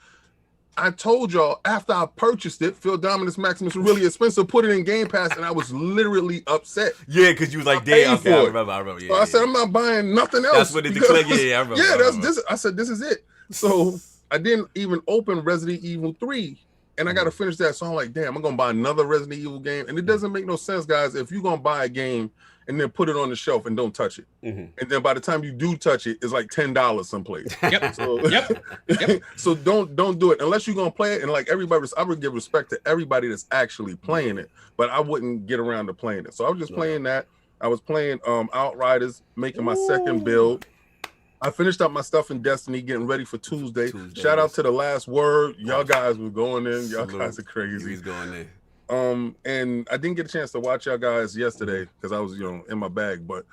Speaker 7: I told y'all after I purchased it, Phil Dominus Maximus was really expensive. Put it in Game Pass, and I was literally upset.
Speaker 1: Yeah, because you was like,
Speaker 7: I paid
Speaker 1: damn,
Speaker 7: for
Speaker 1: okay, I
Speaker 7: it.
Speaker 1: remember. Yeah,
Speaker 7: So I said, I'm not buying nothing else.
Speaker 1: That's what it
Speaker 7: because-
Speaker 1: declared. Yeah, I remember.
Speaker 7: Yeah,
Speaker 1: I
Speaker 7: that's
Speaker 1: remember.
Speaker 7: this. I said, this is it. So I didn't even open Resident Evil 3, and I got to finish that. So I'm like, damn, I'm gonna buy another Resident Evil game, and it doesn't make no sense, guys. If you're gonna buy a game and then put it on the shelf and don't touch it, and then by the time you do touch it, it's like $10 someplace.
Speaker 6: Yep.
Speaker 7: So,
Speaker 6: Yep.
Speaker 7: so don't do it unless you're gonna play it. And like everybody, I would give respect to everybody that's actually playing it, but I wouldn't get around to playing it. So I was just playing that. I was playing Outriders, making my second build. I finished up my stuff in Destiny, getting ready for Tuesday. Shout out to the Last Word. Y'all guys were going in. Y'all guys are crazy.
Speaker 1: He's going in.
Speaker 7: And I didn't get a chance to watch y'all guys yesterday because I was, in my bag. But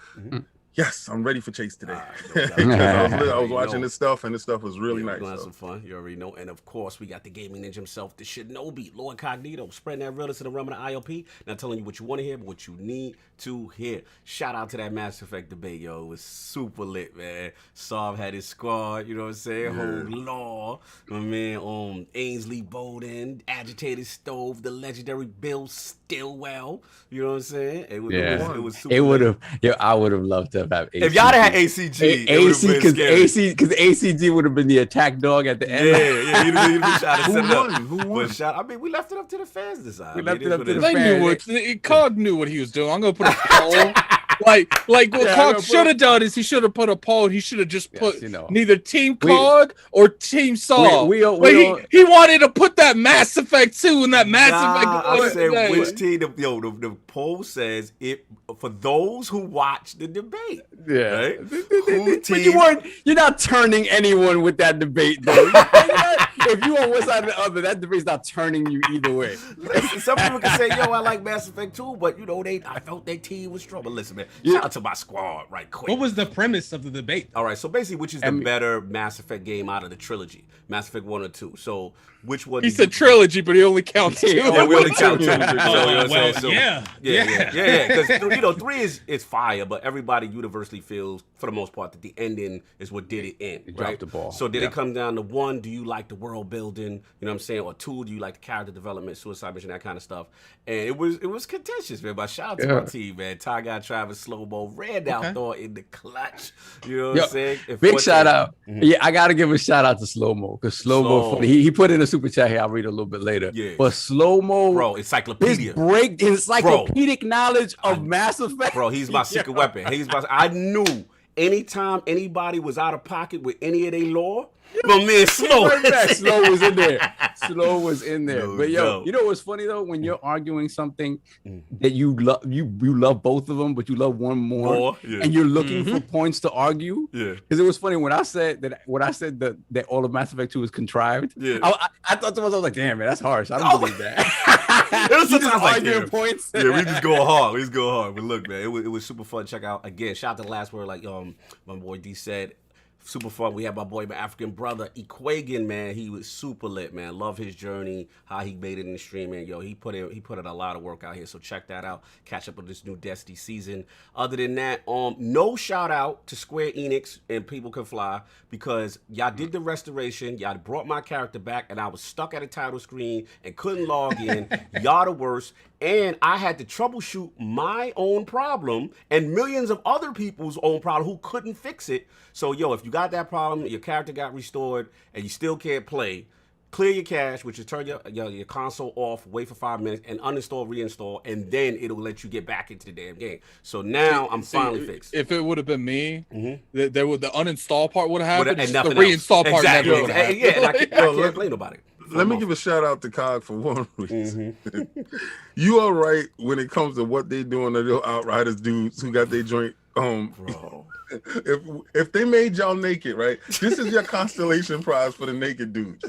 Speaker 7: yes, I'm ready for Chase today. I was watching this stuff, and this stuff was really
Speaker 1: We're
Speaker 7: nice.
Speaker 1: gonna have
Speaker 7: So.
Speaker 1: some fun. You already know. And of course, we got the gaming ninja himself, the Shinobi, LordCognito, spreading that realness in the realm of the ILP. Not telling you what you want to hear, but what you need to hear. Shout out to that Mass Effect debate, yo. It was super lit, man. Sav had his squad, you know what I'm saying? Whole law. My man, Ainsley Bowden, Agitated Stove, the legendary Bill Stillwell. You know what I'm saying? It was super
Speaker 5: It would
Speaker 1: lit.
Speaker 5: have. I would have loved to have ACG.
Speaker 1: If y'all had ACG, it would've been scary.
Speaker 5: because ACG would have been the attack dog at the end.
Speaker 1: Yeah, you'd have been trying to
Speaker 7: Who
Speaker 1: set it up.
Speaker 7: won? Who won?
Speaker 1: But we left it up to the fans to decide.
Speaker 5: We left
Speaker 1: It
Speaker 5: it
Speaker 1: is
Speaker 5: up
Speaker 1: what
Speaker 5: to
Speaker 1: it
Speaker 5: the
Speaker 1: is.
Speaker 8: They knew what Cog knew what he was doing. I'm gonna put a poll. like what
Speaker 5: Yeah,
Speaker 8: Cog should have done is he should have put a poll. He should have just
Speaker 5: Yes,
Speaker 8: put
Speaker 5: you know.
Speaker 8: neither Team Cog or Team Saw.
Speaker 5: We
Speaker 8: But
Speaker 5: don't-
Speaker 8: he wanted to put that Mass Effect 2 and that Mass Effect.
Speaker 1: I said
Speaker 8: Yeah.
Speaker 1: which team. The poll says it for those who watch the debate.
Speaker 5: Yeah.
Speaker 1: Right?
Speaker 5: But you're not turning anyone with that debate, though. If you on one side or the other, that debate's not turning you either way.
Speaker 1: Some people can say, "Yo, I like Mass Effect 2," but I felt their team was strong. But listen, man, shout out to my squad, right quick.
Speaker 6: What was the premise of the debate?
Speaker 1: All right, so basically, which is the better Mass Effect game out of the trilogy, Mass Effect 1 or 2? So which one?
Speaker 8: He said trilogy, but he only counts 2.
Speaker 1: Yeah, we only count 2. So, you know what I'm
Speaker 6: well,
Speaker 1: saying? So,
Speaker 6: yeah.
Speaker 1: Because 3 is fire, but everybody universally feels, for the most part, that the ending is what did it end.
Speaker 5: It
Speaker 1: right?
Speaker 5: dropped the ball.
Speaker 1: So did it come down to 1? Do you like the world building? You know what I'm saying? Or 2? Do you like the character development, suicide mission, that kind of stuff? And it was contentious, man. But shout out to my team, man. Ty Guy, Travis, Slow Mo, ran down Thor in the clutch. You know what I'm saying?
Speaker 5: Big shout out. Yeah, I gotta give a shout out to Slow Mo because Slow Mo, he put in a super chat here. I'll read a little bit later.
Speaker 1: Yeah.
Speaker 5: But Slow Mo,
Speaker 1: bro, encyclopedia.
Speaker 5: His encyclopedic knowledge of Mass Effect.
Speaker 1: Bro, he's my secret weapon. I knew anytime anybody was out of pocket with any of their lore, my man Slow.
Speaker 5: Slow was in there. Slow was in there.
Speaker 1: No
Speaker 5: But yo,
Speaker 1: doubt.
Speaker 5: you know what's funny though? When you're arguing something that you love, you love both of them, but you love one more, and you're looking for points to argue.
Speaker 1: Yeah.
Speaker 5: Because it was funny when I said that all of Mass Effect 2 is contrived.
Speaker 1: Yeah.
Speaker 5: I thought to myself, like, damn man, that's harsh. I don't believe that.
Speaker 1: It was
Speaker 5: You just
Speaker 1: sometimes like,
Speaker 5: arguing
Speaker 1: yeah.
Speaker 5: points.
Speaker 1: Yeah, we just go hard. We just go hard. But look, man, it was super fun. Check out again. Shout out to the last word, like my boy D said. Super fun. We had my boy, my African brother, Equagan, man. He was super lit, man. Love his journey, how he made it in the stream, man. Yo, he put in a lot of work out here. So check that out. Catch up with this new Destiny season. Other than that, no shout out to Square Enix and People Can Fly because y'all did the restoration. Y'all brought my character back, and I was stuck at a title screen and couldn't log in. Y'all the worst. And I had to troubleshoot my own problem and millions of other people's own problem who couldn't fix it. So, yo, if you got that problem, your character got restored, and you still can't play, clear your cache, which is turn your console off, wait for 5 minutes, and uninstall, reinstall, and then it'll let you get back into the damn game. So now I'm finally fixed.
Speaker 8: If it would have been me, the uninstall part would have happened.
Speaker 1: And
Speaker 8: The
Speaker 1: nothing
Speaker 8: reinstall
Speaker 1: else.
Speaker 8: part
Speaker 1: Exactly.
Speaker 8: never would have happened.
Speaker 1: Yeah, and I can't blame nobody.
Speaker 7: let me give a shout out to Cog for one reason. You are right when it comes to what they doing to the Outriders dudes who got their joint.
Speaker 1: Bro.
Speaker 7: If they made y'all naked, right? This is your constellation prize for the naked dudes.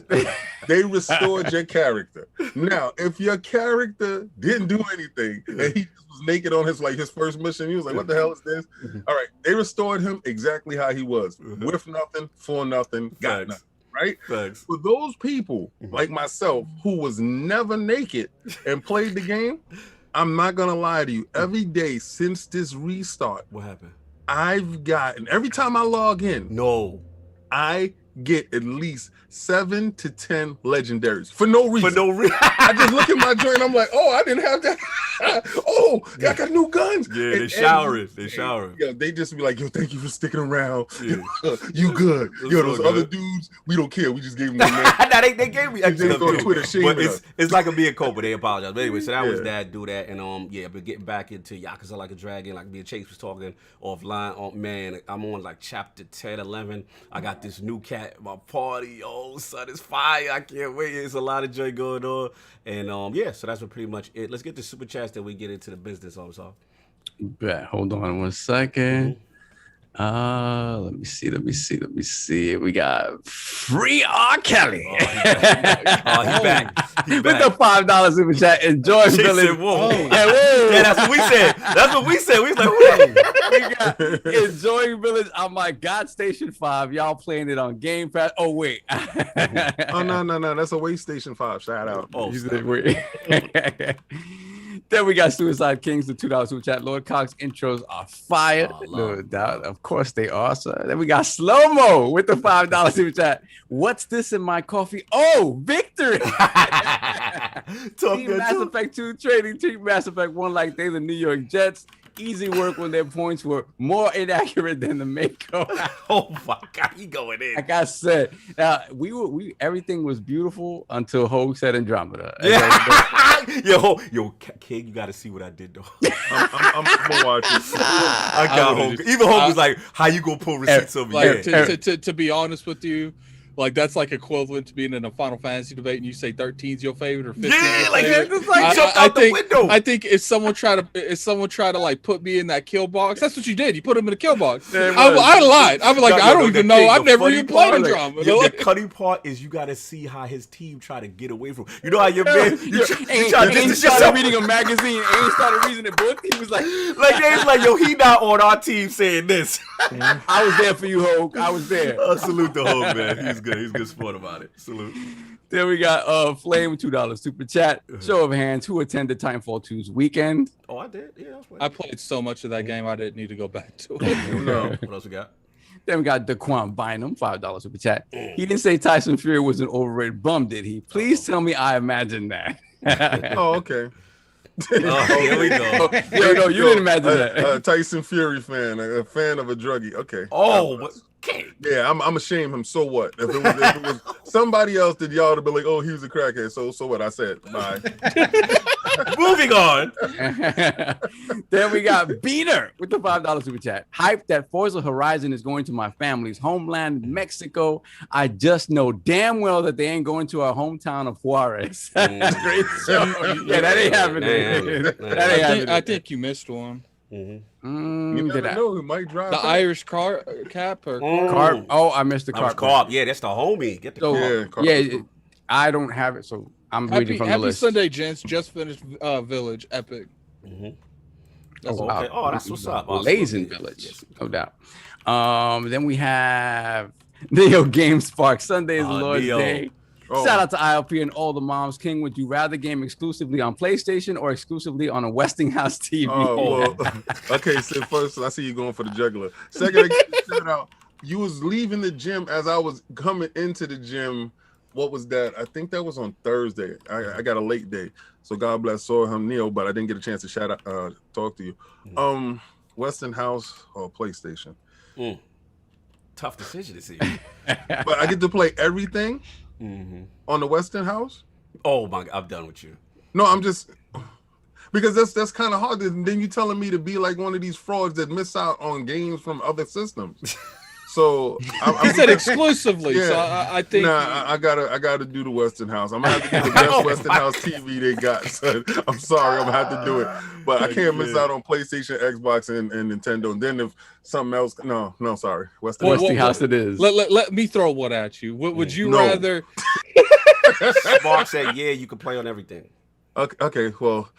Speaker 7: They restored your character. Now, if your character didn't do anything and he was naked on his first mission, he was like, "What the hell is this?" All right, they restored him exactly how he was, with nothing, for nothing, got nothing. Right?
Speaker 1: Thanks.
Speaker 7: For those people like myself who was never naked and played the game, I'm not gonna lie to you. Every day since this restart,
Speaker 1: What happened?
Speaker 7: I've gotten, every time I log in,
Speaker 1: No.
Speaker 7: I get at least 7 to 10 legendaries for no reason.
Speaker 1: For no reason.
Speaker 7: I just look at my joint. I'm like, oh, I didn't have that. Oh, I got new guns.
Speaker 1: Yeah,
Speaker 7: And
Speaker 1: they showering. They showering.
Speaker 7: Yeah, they just be like, yo, thank you for sticking around.
Speaker 1: Yeah.
Speaker 7: You good.
Speaker 1: That's
Speaker 7: Yo, those
Speaker 1: so
Speaker 7: other
Speaker 1: good.
Speaker 7: dudes, we don't care. We just gave them the name.
Speaker 1: Nah, they gave me extra
Speaker 7: They go on
Speaker 1: too.
Speaker 7: Twitter
Speaker 1: But
Speaker 7: shaming us.
Speaker 1: it's like a being Cobra. They apologize. But anyway, so that was
Speaker 7: Yeah.
Speaker 1: that. Do that, and yeah, but getting back into Yakuza Like a Dragon, like me and Chase was talking offline. Oh man, I'm on like chapter 10, 11. I got this new cat at my party. Oh, son, it's fire! I can't wait. It's a lot of joy going on, and yeah, so that's what pretty much it. Let's get the super chats that we get into the business also.
Speaker 5: Bet. Hold on 1 second. Let me see. We got free R. Kelly.
Speaker 1: Oh, he back. He
Speaker 5: With
Speaker 1: back.
Speaker 5: the $5 super chat. Enjoy
Speaker 1: Chase
Speaker 5: Village.
Speaker 1: said, whoa.
Speaker 5: Yeah, whoa.
Speaker 1: Yeah, that's what we said. That's what we said. We was like, whoa.
Speaker 5: We got Enjoying Village on my God Station 5. Y'all playing it on Game Pass. Oh, wait.
Speaker 7: Oh, no. That's a Waste Station 5. Shout out.
Speaker 1: Oh,
Speaker 5: You
Speaker 1: stop.
Speaker 5: said, wait. Then we got Suicide Kings, the $2 super chat. Lord Cox intros are fire.
Speaker 1: Oh,
Speaker 5: No
Speaker 1: love.
Speaker 5: doubt. Of course they are, sir. Then we got Slow Mo with the $5 super chat. What's this in my coffee? Oh, victory.
Speaker 1: Talk
Speaker 5: Team
Speaker 1: good
Speaker 5: Mass
Speaker 1: too.
Speaker 5: Effect 2 trading Team Mass Effect 1 like they the New York Jets. Easy work when their points were more inaccurate than the Mako.
Speaker 1: Oh my God, he going in.
Speaker 5: Like I said, we everything was beautiful until Hogue said Andromeda.
Speaker 1: Yeah. yo, King, you got to see what I did though.
Speaker 7: I'm gonna watch it.
Speaker 1: I got Hogue. Even Hogue was like, "How you gonna pull receipts over
Speaker 8: Like
Speaker 1: here?"
Speaker 8: to be honest with you, like that's like equivalent to being in a Final Fantasy debate and you say 13's your favorite or 15's
Speaker 1: Yeah,
Speaker 8: your
Speaker 1: like
Speaker 8: favorite.
Speaker 1: it's like jumped out the window.
Speaker 8: I think if someone try to like put me in that kill box, that's what you did. You put him in a kill box.
Speaker 5: Yeah, it
Speaker 8: I
Speaker 5: was.
Speaker 8: lied. I was like,
Speaker 1: No,
Speaker 8: I don't
Speaker 1: the
Speaker 8: even know.
Speaker 1: King,
Speaker 8: I've
Speaker 1: the
Speaker 8: never
Speaker 1: funny
Speaker 8: even played
Speaker 1: part,
Speaker 8: Andromeda.
Speaker 1: The cutting part is you got to see how his team try to get away from. You know how your man, you try to
Speaker 5: Ain't
Speaker 1: distance
Speaker 5: started
Speaker 1: yourself.
Speaker 5: reading a magazine. Ain't started reading a book. He was like,
Speaker 1: It's like, yo, he not on our team saying this.
Speaker 5: I was there for you, Hogue. I was there.
Speaker 1: Salute the Hogue, man. He's good. He's a good sport about it. Salute.
Speaker 5: Then we got Flame $2 super chat. Show of hands, who attended Titanfall 2's weekend?
Speaker 1: Oh, I did. Yeah, that's
Speaker 8: I played so much of that game, I didn't need to go back to it.
Speaker 1: No. What else we got?
Speaker 5: Then we got Daquan Bynum, $5 super chat. He didn't say Tyson Fury was an overrated bum, did he? Please tell me I imagined that.
Speaker 7: Oh, okay.
Speaker 1: Oh, here we go.
Speaker 5: No, you didn't imagine that.
Speaker 7: Tyson Fury fan, a fan of a druggie. Okay.
Speaker 1: Oh, but King.
Speaker 7: Yeah, I'm ashamed him. So what? If it was somebody else, did y'all to be like, oh, he was a crackhead. So what? I said bye.
Speaker 1: Moving on.
Speaker 5: Then we got Beater with the $5 super chat. Hype that Forza Horizon is going to my family's homeland, Mexico. I just know damn well that they ain't going to our hometown of Juarez. Great show. Yeah, that ain't happening. That ain't happening.
Speaker 8: I think you missed one.
Speaker 7: You
Speaker 5: did
Speaker 7: never
Speaker 5: I?
Speaker 7: know. He might drive.
Speaker 8: The
Speaker 7: back.
Speaker 8: Irish car cap or
Speaker 5: Carp. Oh, I missed the
Speaker 1: That was
Speaker 5: carp.
Speaker 1: Carp. Yeah, that's the homie. Get the
Speaker 5: So,
Speaker 1: Carp.
Speaker 5: yeah, I don't have it, so I'm reading from the
Speaker 8: happy
Speaker 5: list.
Speaker 8: Sunday, gents. Just finished Village Epic.
Speaker 5: Oh,
Speaker 1: Okay. Oh, that's what's up.
Speaker 5: Blazing
Speaker 1: Awesome.
Speaker 5: Village,
Speaker 1: Yes.
Speaker 5: no doubt. Then we have Neo Game Spark. Sunday is the Lord's
Speaker 1: Neo.
Speaker 5: Day.
Speaker 7: Oh.
Speaker 5: Shout out to ILP and all the moms. King, would you rather game exclusively on PlayStation or exclusively on a Westinghouse TV?
Speaker 7: Oh, well, okay. So first, I see you going for the juggler. Second, shout out. You was leaving the gym as I was coming into the gym. What was that? I think that was on Thursday. I got a late day, so God bless Sorham Neil, but I didn't get a chance to talk to you. Westinghouse or PlayStation?
Speaker 1: Tough decision to see.
Speaker 7: But I get to play everything on the Westinghouse.
Speaker 1: Oh my God, I'm done with you.
Speaker 7: No, I'm just because that's kind of hard. And then you telling me to be like one of these frauds that miss out on games from other systems. So
Speaker 8: He said exclusively. So
Speaker 7: Yeah.
Speaker 8: I think.
Speaker 7: Nah, I gotta do the Westinghouse. I'm gonna have to do the best Westinghouse TV they got. Son. I'm sorry, I'm gonna have to do it. But I can't miss out on PlayStation, Xbox, and Nintendo. And then if something else, no, sorry, Westinghouse.
Speaker 5: Westinghouse it is.
Speaker 8: Let me throw one at you. Would you
Speaker 7: No.
Speaker 8: rather?
Speaker 1: Mark said, "Yeah, you can play on everything."
Speaker 7: Okay, well,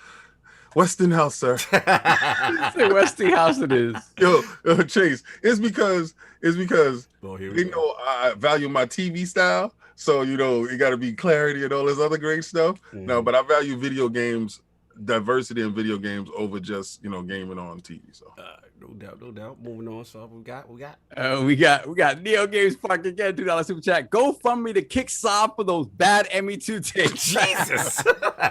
Speaker 7: Westinghouse, sir.
Speaker 5: Say Westinghouse it is.
Speaker 7: Yo, Chase, it's because
Speaker 1: Oh, here we
Speaker 7: you
Speaker 1: go.
Speaker 7: know I value my TV style, so you know it got to be clarity and all this other great stuff. No, but I value video games, diversity in video games over just gaming on TV. So
Speaker 1: No doubt. Moving on. So we got.
Speaker 5: We got Neo Games Park again, $2 super chat. Go fund me to kick Saab for those bad ME2 tapes.
Speaker 1: Jesus.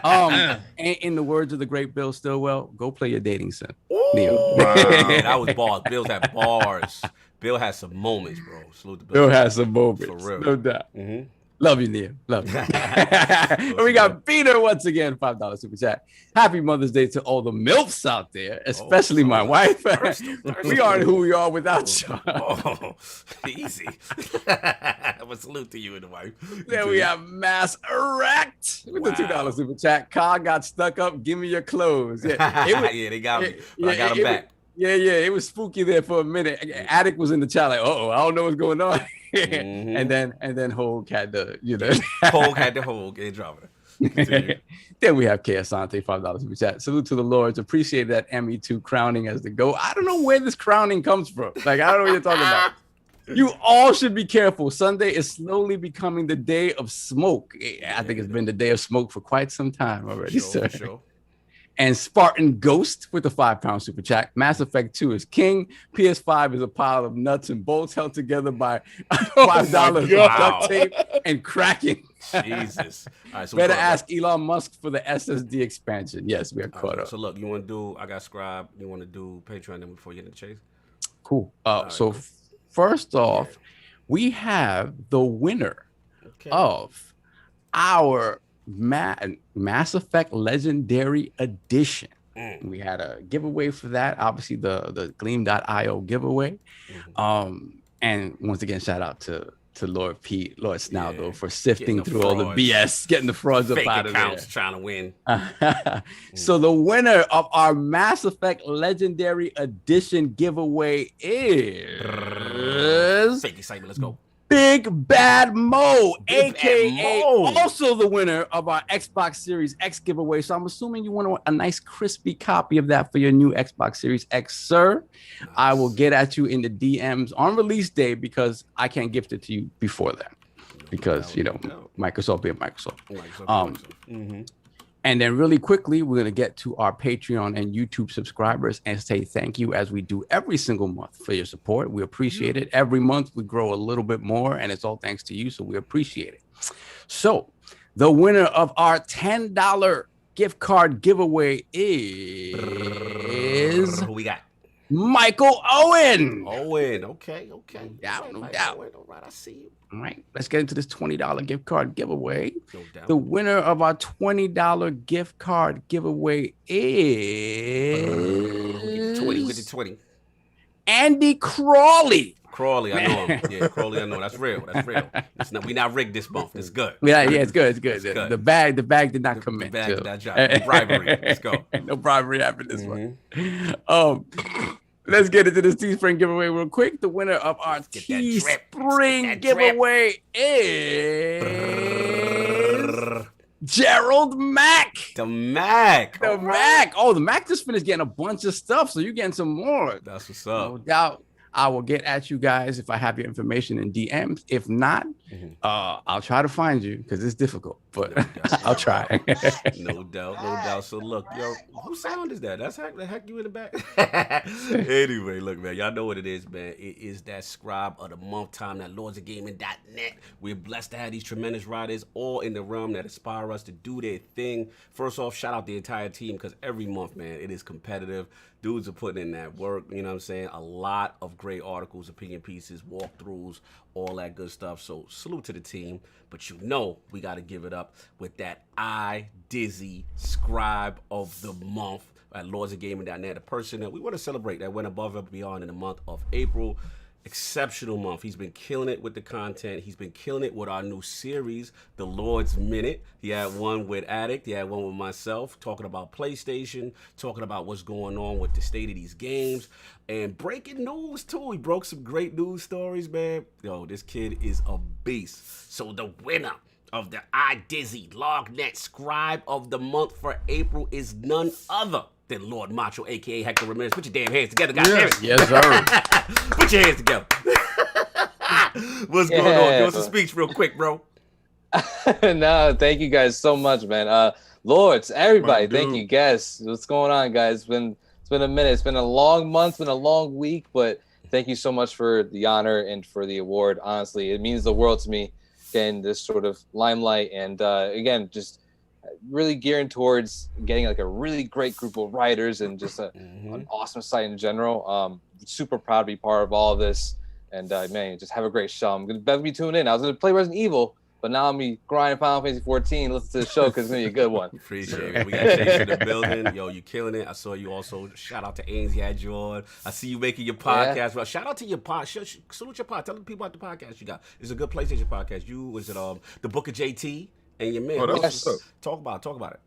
Speaker 5: And in the words of the great Bill Stillwell, go play your dating sim.
Speaker 1: Ooh,
Speaker 5: Neo.
Speaker 1: yeah, that was bars. Bill's had bars. Bill has some moments, bro. Salute to
Speaker 5: Bill has some moments,
Speaker 1: For real.
Speaker 5: no doubt.
Speaker 1: Mm-hmm.
Speaker 5: Love you, Neo. Love you. And we got Peter once again, $5 super chat. Happy Mother's Day to all the MILFs out there, especially my wife. We aren't who we are without you.
Speaker 1: Oh, easy. But salute to you and the wife.
Speaker 5: Then we have Mass Erect with the $2 super chat. Car got stuck up. Give me your clothes. Yeah,
Speaker 1: Yeah, they got me. But I got them back.
Speaker 5: Yeah, it was spooky there for a minute. Attic was in the chat like, I don't know what's going on.
Speaker 1: Mhm.
Speaker 5: and then Hogue had the,
Speaker 1: Hogue had the Hogue. They dropped it.
Speaker 5: Then we have Asante, $5 super chat. Salute to the Lords. Appreciate that ME2 crowning as the GOAT. I don't know where this crowning comes from. Like, I don't know what you're talking about. You all should be careful. Sunday is slowly becoming the day of smoke. I think it's been the day of smoke for quite some time already, sir.
Speaker 1: Sure.
Speaker 5: And Spartan Ghost with the £5 super chat. Mass Effect 2 is king. PS5 is a pile of nuts and bolts held together by $5 of duct tape and cracking.
Speaker 1: Jesus. All right, so we
Speaker 5: Better
Speaker 1: caught up.
Speaker 5: ask Elon Musk for the SSD expansion. Yes, we are caught up.
Speaker 1: So look, you want to do? I got Scribe. You want to do Patreon then before you get into Chase?
Speaker 5: Cool.
Speaker 1: right,
Speaker 5: So
Speaker 1: cool.
Speaker 5: first off, we have the winner of our Mass Effect Legendary Edition. We had a giveaway for that. Obviously, the Gleam.io giveaway. And once again, shout out to Lord Snaldo for sifting
Speaker 1: Getting the
Speaker 5: through all the
Speaker 1: frauds.
Speaker 5: BS, getting the frauds up
Speaker 1: Fake
Speaker 5: out of there.
Speaker 1: accounts trying to win.
Speaker 5: So the winner of our Mass Effect Legendary Edition giveaway is
Speaker 1: Fake excitement. Let's go.
Speaker 5: Big Bad Mo,
Speaker 1: Big Bad
Speaker 5: aka
Speaker 1: Mo.
Speaker 5: also the winner of our Xbox Series X giveaway. So I'm assuming you want a nice crispy copy of that for your new Xbox Series X, sir. Nice. I will get at you in the DMs on release day because I can't gift it to you before that. Because Microsoft being Microsoft. And then really quickly, we're going to get to our Patreon and YouTube subscribers and say thank you as we do every single month for your support. We appreciate it. Every month we grow a little bit more and it's all thanks to you. So we appreciate it. So the winner of our $10 gift card giveaway is
Speaker 1: Who we got?
Speaker 5: Michael Owen.
Speaker 1: Okay.
Speaker 5: No doubt.
Speaker 1: All right, I see you.
Speaker 5: All right, let's get into this $20 gift card giveaway.
Speaker 1: No doubt.
Speaker 5: The winner of our $20 gift card giveaway is
Speaker 1: 20.
Speaker 5: Andy Crawley.
Speaker 1: Crawley, I know him. Yeah, Crawley, I know. That's real. We not rigged this month. It's good.
Speaker 5: Yeah, it's good.
Speaker 1: good.
Speaker 5: The bag did not come in.
Speaker 1: The bag did not drop. No bribery. Let's go.
Speaker 5: No bribery happened this one. Let's get into this Teespring giveaway real quick. The winner of our Teespring giveaway is Gerald Mack.
Speaker 1: The Mac.
Speaker 5: Oh, the Mac just finished getting a bunch of stuff, so you're getting some more.
Speaker 1: That's what's up.
Speaker 5: No doubt. I will get at you guys if I have your information in DMs. If not, I'll try to find you because it's difficult, but I'll try.
Speaker 1: No doubt. So look, yo, whose sound is that? That's the heck you in the back. Anyway, look, man, y'all know what it is, man. It is that Scribe of the Month time, that LordsOfGaming.net. We're blessed to have these tremendous riders all in the realm that inspire us to do their thing. First off, shout out the entire team because every month, man, it is competitive. Dudes are putting in that work, you know what I'm saying? A lot of great articles, opinion pieces, walkthroughs, all that good stuff. So salute to the team. But we got to give it up with that Dizzy Scribe of the Month at LordsOfGaming.net, a person that we want to celebrate that went above and beyond in the month of April. exceptional month. He's been killing it with the content. He's been killing it with our new series, The Lord's Minute. He had one with Addict. He had one with myself, talking about PlayStation, talking about what's going on with the state of these games, and breaking news too. He broke some great news stories, man. Yo, this kid is a beast. So the winner of the iDizzy LogNet Scribe of the Month for April is none other than Lord Macho, aka Hector Ramirez. Put your damn hands together, guys.
Speaker 7: Yes.
Speaker 5: Yes, sir.
Speaker 1: Put your hands together. What's going on? Give us a speech real quick, bro.
Speaker 9: No, thank you guys so much, man. Lords, everybody,
Speaker 7: My
Speaker 9: thank
Speaker 7: dude.
Speaker 9: you, guys. What's going on, guys? It's been a minute. It's been a long month, been a long week, but thank you so much for the honor and for the award. Honestly, it means the world to me getting this sort of limelight, and again, just really gearing towards getting like a really great group of writers and just an awesome site in general. Super proud to be part of all of this, and man, just have a great show. I'm gonna better be tuned in. I was gonna play Resident Evil, but now I'm gonna be grinding Final Fantasy 14. Listen to the show because it's gonna be a good one.
Speaker 1: Appreciate it. We got Chase in the building. Yo, you killing it. I saw you also. Shout out to Ains, you had you on. I see you making your podcast. Well, shout out to your pod. Salute your pod. Tell the people about the podcast you got. It's a good PlayStation podcast. Was it the Book of JT and your man?
Speaker 7: Oh, that's
Speaker 9: Yes.
Speaker 7: what's up.
Speaker 1: Talk about it.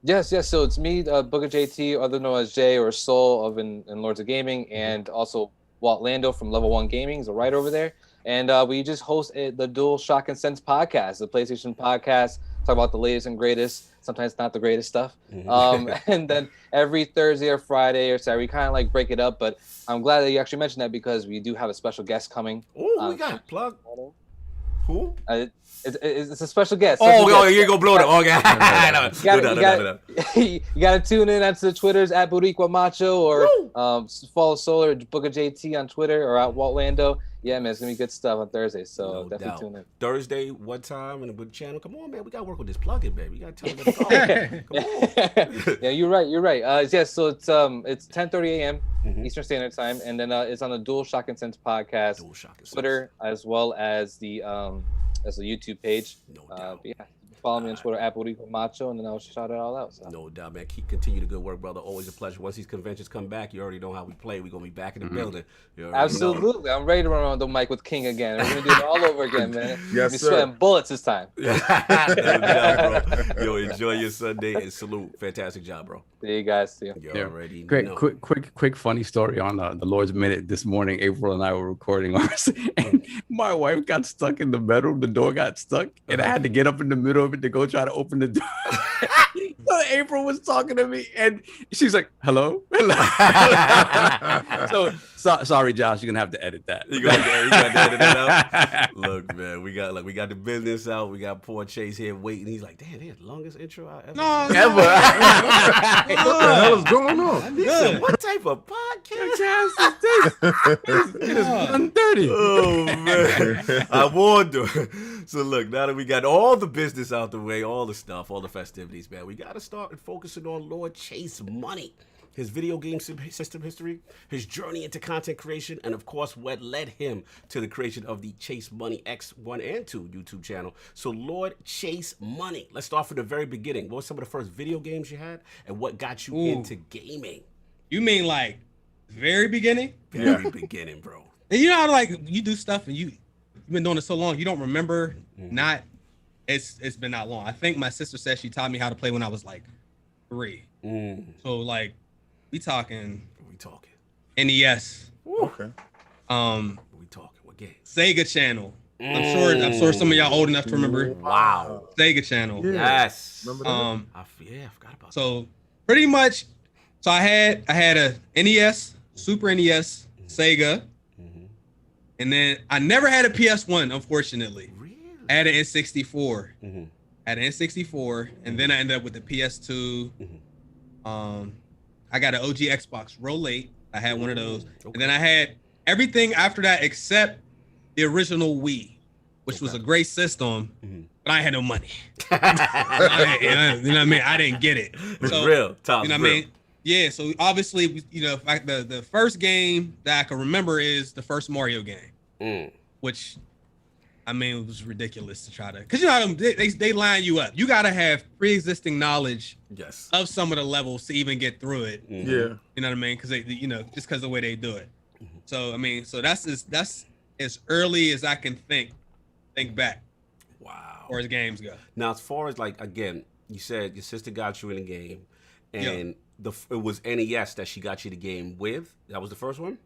Speaker 9: Yes. So it's me, Booker JT, other known as Jay or Soul of in Lords of Gaming, and also Walt Lando from Level 1 Gaming is a writer over there. And we just host the Dual Shock and Sense podcast, the PlayStation podcast, talk about the latest and greatest, sometimes not the greatest stuff. And then every Thursday or Friday or Saturday, we kind of like break it up. But I'm glad that you actually mentioned that because we do have a special guest coming.
Speaker 1: Oh, we got plug. Who?
Speaker 9: It's a special guest.
Speaker 1: You're going to blow it up. Okay.
Speaker 9: You gotta tune in onto the Twitters at Boricua Macho or follow Solar Booker JT on Twitter or at Walt Lando. Yeah, man, it's gonna be good stuff on Thursday. So
Speaker 1: No
Speaker 9: definitely
Speaker 1: doubt.
Speaker 9: tune in.
Speaker 1: Thursday, what time? And a good channel. Come on, man. We got to work with this plug-in, baby. We got to tell them to go. Come on.
Speaker 9: Yeah, you're right. Yeah, so it's 10:30 a.m. Eastern Standard Time, and then it's on the Dual Shock and Sense podcast,
Speaker 1: Dual Shock and Sense.
Speaker 9: Twitter, as well as the YouTube page.
Speaker 1: No doubt.
Speaker 9: But yeah, follow me on Twitter at Boricua Macho, and then I'll shout it all out. So.
Speaker 1: No doubt, man. Continue the good work, brother. Always a pleasure. Once these conventions come back, you already know how we play. We're going to be back in the building. You already know.
Speaker 9: Absolutely. I'm ready to run on the mic with King again. We're going to do it all over again, man.
Speaker 7: Yes,
Speaker 9: We're
Speaker 7: sir.
Speaker 9: sweating bullets this time.
Speaker 1: No doubt, bro. Yo, enjoy your Sunday and salute. Fantastic job, bro.
Speaker 9: See you guys. See you.
Speaker 1: You
Speaker 5: Yeah.
Speaker 1: already
Speaker 5: Great,
Speaker 1: know.
Speaker 5: quick, funny story on the Lord's Minute this morning. April and I were recording ours, and my wife got stuck in the bedroom. The door got stuck, and I had to get up in the middle of it to go try to open the door. So April was talking to me, and she's like, "Hello." So sorry, Josh, you're gonna have to edit that.
Speaker 1: You got to edit that out. Look, man, we got the business out. We got poor Chase here waiting. He's like, damn, they had the longest intro I ever.
Speaker 6: No,
Speaker 1: seen."
Speaker 5: Ever.
Speaker 7: What the hell is going on?
Speaker 1: He said, what type of podcast?
Speaker 5: It is 1:30.
Speaker 1: Oh man, I warned her. So look, now that we got all the business out the way, all the stuff, all the festivities, man, we got to start focusing on Lord Chase Money, his video game system history, his journey into content creation, and of course, what led him to the creation of the Chase Money X1 and 2 YouTube channel. So Lord Chase Money, let's start from the very beginning. What were some of the first video games you had, and what got you into gaming?
Speaker 6: You mean like very beginning?
Speaker 1: Very beginning, bro.
Speaker 6: And you know how like you do stuff and you've been doing it so long you don't remember. Not it's been that long. I think my sister said she taught me how to play when I was like 3. So like we talking NES.
Speaker 7: Okay.
Speaker 1: We talking what game?
Speaker 6: Sega Channel. I'm sure some of y'all old enough to remember.
Speaker 1: Wow.
Speaker 6: Sega Channel.
Speaker 7: Yeah.
Speaker 1: Yes.
Speaker 7: Remember that?
Speaker 1: I forgot about that.
Speaker 6: So pretty much, so I had a NES, Super NES, Sega, and then I never had a PS1, unfortunately.
Speaker 1: Really?
Speaker 6: I had an N64. Had an N64, and then I ended up with the PS2. I got an OG Xbox real late. I had one of those, and then I had everything after that except the original Wii, which was a great system, but I had no money. You know what I mean? I didn't get it.
Speaker 1: It's
Speaker 6: So,
Speaker 1: real. Tom's
Speaker 6: you know what I
Speaker 1: real.
Speaker 6: mean? Yeah. So obviously, you know, the first game that I can remember is the first Mario game, which, I mean, it was ridiculous to try to, because you know how they line you up. You got to have pre-existing knowledge
Speaker 1: Yes.
Speaker 6: of some of the levels to even get through it.
Speaker 7: Yeah.
Speaker 6: You know what I mean? Because they, you know, just because of the way they do it. So I mean, so that's as early as I can think back.
Speaker 1: Wow.
Speaker 6: Or as games go.
Speaker 1: Now, as far as like again, you said your sister got you in the game, and it was NES that she got you the game with. That was the first one.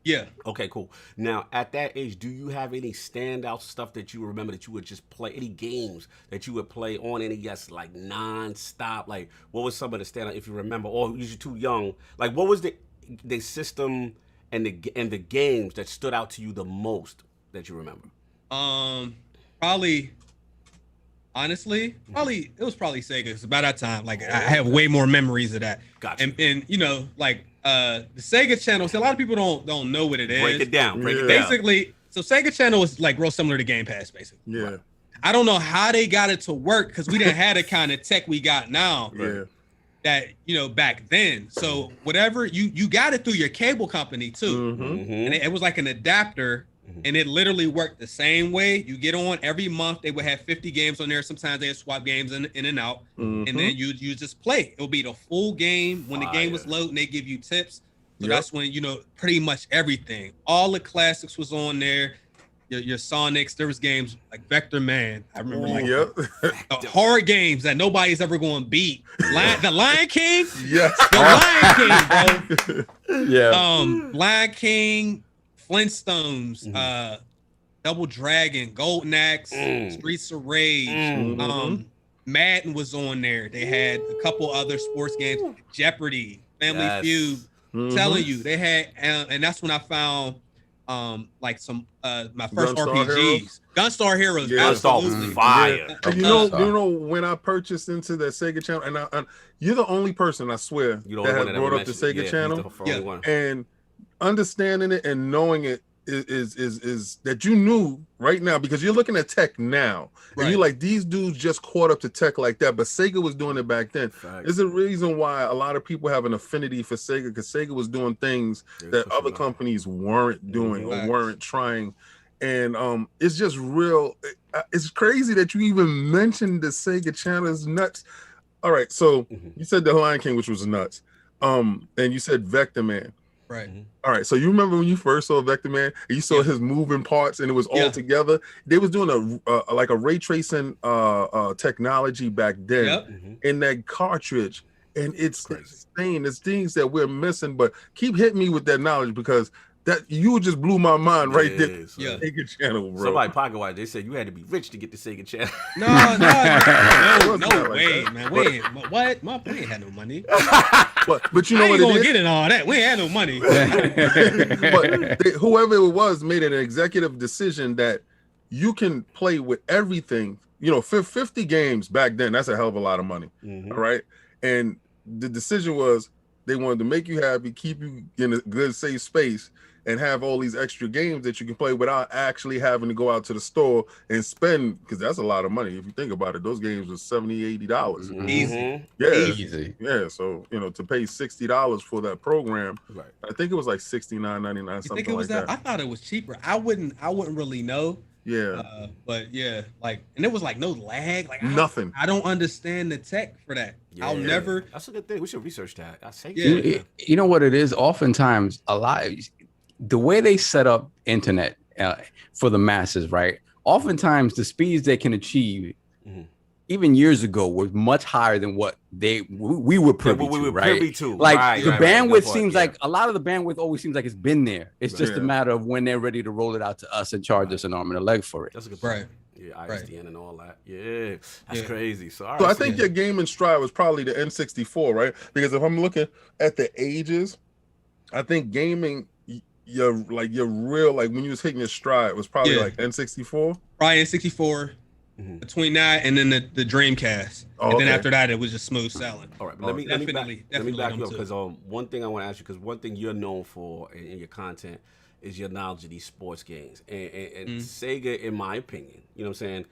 Speaker 6: Yeah.
Speaker 1: Okay, cool. Now, at that age, do you have any standout stuff that you remember that you would just play? Any games that you would play on NES like non-stop? Like, what was some of the standout if you remember? Or you're too young. Like, what was the system and the games that stood out to you the most that you remember?
Speaker 6: Probably. Honestly, it was probably Sega. Because by that time, like I have way more memories of that.
Speaker 1: Gotcha.
Speaker 6: And you know, like the Sega Channel. So a lot of people don't know what it is.
Speaker 1: Break it down.
Speaker 6: Basically, so Sega Channel is like real similar to Game Pass, basically.
Speaker 7: Yeah.
Speaker 6: Right. I don't know how they got it to work because we didn't have the kind of tech we got now.
Speaker 7: Yeah.
Speaker 6: That back then. So whatever you got it through your cable company too, and it was like an adapter. And it literally worked the same way. You get on every month, they would have 50 games on there. Sometimes they would swap games in and out. And then you just play. It would be the full game. When the game was loading, they give you tips. So that's when, pretty much everything. All the classics was on there. Your Sonics, there was games like Vector Man. I remember hard games that nobody's ever going to beat. The Lion King?
Speaker 7: Yes.
Speaker 6: The Lion King, bro.
Speaker 5: Yeah.
Speaker 6: Lion King, Flintstones, Double Dragon, Golden Axe, Streets of Rage, Madden was on there. They had a couple other sports games, Jeopardy, Family Feud. Telling you, they had, and that's when I found like some my first RPGs. Gunstar Heroes,
Speaker 1: Gunstar was fire.
Speaker 7: Yeah. And you know when I purchased into the Sega Channel, and you're the only person I swear that has brought up the Sega Channel, and understanding it and knowing it is that you knew right now, because you're looking at tech now and you're like, these dudes just caught up to tech like that, but Sega was doing it back then. There's a reason why a lot of people have an affinity for Sega, because Sega was doing things that other companies weren't doing or weren't trying. And it's just real. It's crazy that you even mentioned the Sega Channel. Is nuts. All right, so you said the Lion King, which was nuts, and you said Vector Man.
Speaker 6: Right.
Speaker 7: All right. So you remember when you first saw Vector Man and you saw his moving parts and it was all together? They was doing a ray tracing technology back then in that cartridge, and it's insane. It's things that we're missing, but keep hitting me with that knowledge, because that you just blew my mind right there. Sega Channel, bro.
Speaker 1: Somebody pocket watch. They said you had to be rich to get the Sega Channel.
Speaker 6: No way, man. We ain't had no money.
Speaker 7: But you know what it is?
Speaker 6: Gonna get in all that. We ain't had no money.
Speaker 7: But whoever it was made an executive decision that you can play with everything. 50 games back then, that's a hell of a lot of money. All right. And the decision was they wanted to make you happy, keep you in a good, safe space, and have all these extra games that you can play without actually having to go out to the store and spend, because that's a lot of money. If you think about it, those games were $70-$80.
Speaker 6: Easy.
Speaker 5: Easy.
Speaker 7: Yeah. So, to pay $60 for that program, I think it was like $69.99, something like that.
Speaker 6: I thought it was cheaper. I wouldn't really know.
Speaker 7: Yeah.
Speaker 6: But yeah, like, and it was like no lag, like
Speaker 7: nothing.
Speaker 6: I don't understand the tech for that. I'll never.
Speaker 1: That's a good thing. We should research that. I say.
Speaker 5: You know what it is? Oftentimes, the way they set up internet for the masses, right? Oftentimes, the speeds they can achieve, even years ago, were much higher than what we were privy to, right? Like the bandwidth seems like a lot of the bandwidth always seems like it's been there. It's just a matter of when they're ready to roll it out to us and charge us an arm and a leg for it.
Speaker 1: That's a good point. Yeah, ISDN and all that. Yeah, that's crazy. So,
Speaker 7: I think your gaming stride was probably the N64, right? Because if I'm looking at the ages, I think gaming, your real, like when you was hitting your stride, was probably like N64.
Speaker 6: Probably N64. Between that and then the Dreamcast, and then after that it was just smooth sailing.
Speaker 1: All right, but let me back you up, because one thing I want to ask you, because one thing you're known for in your content is your knowledge of these sports games, and Sega, in my opinion, you know what I'm saying,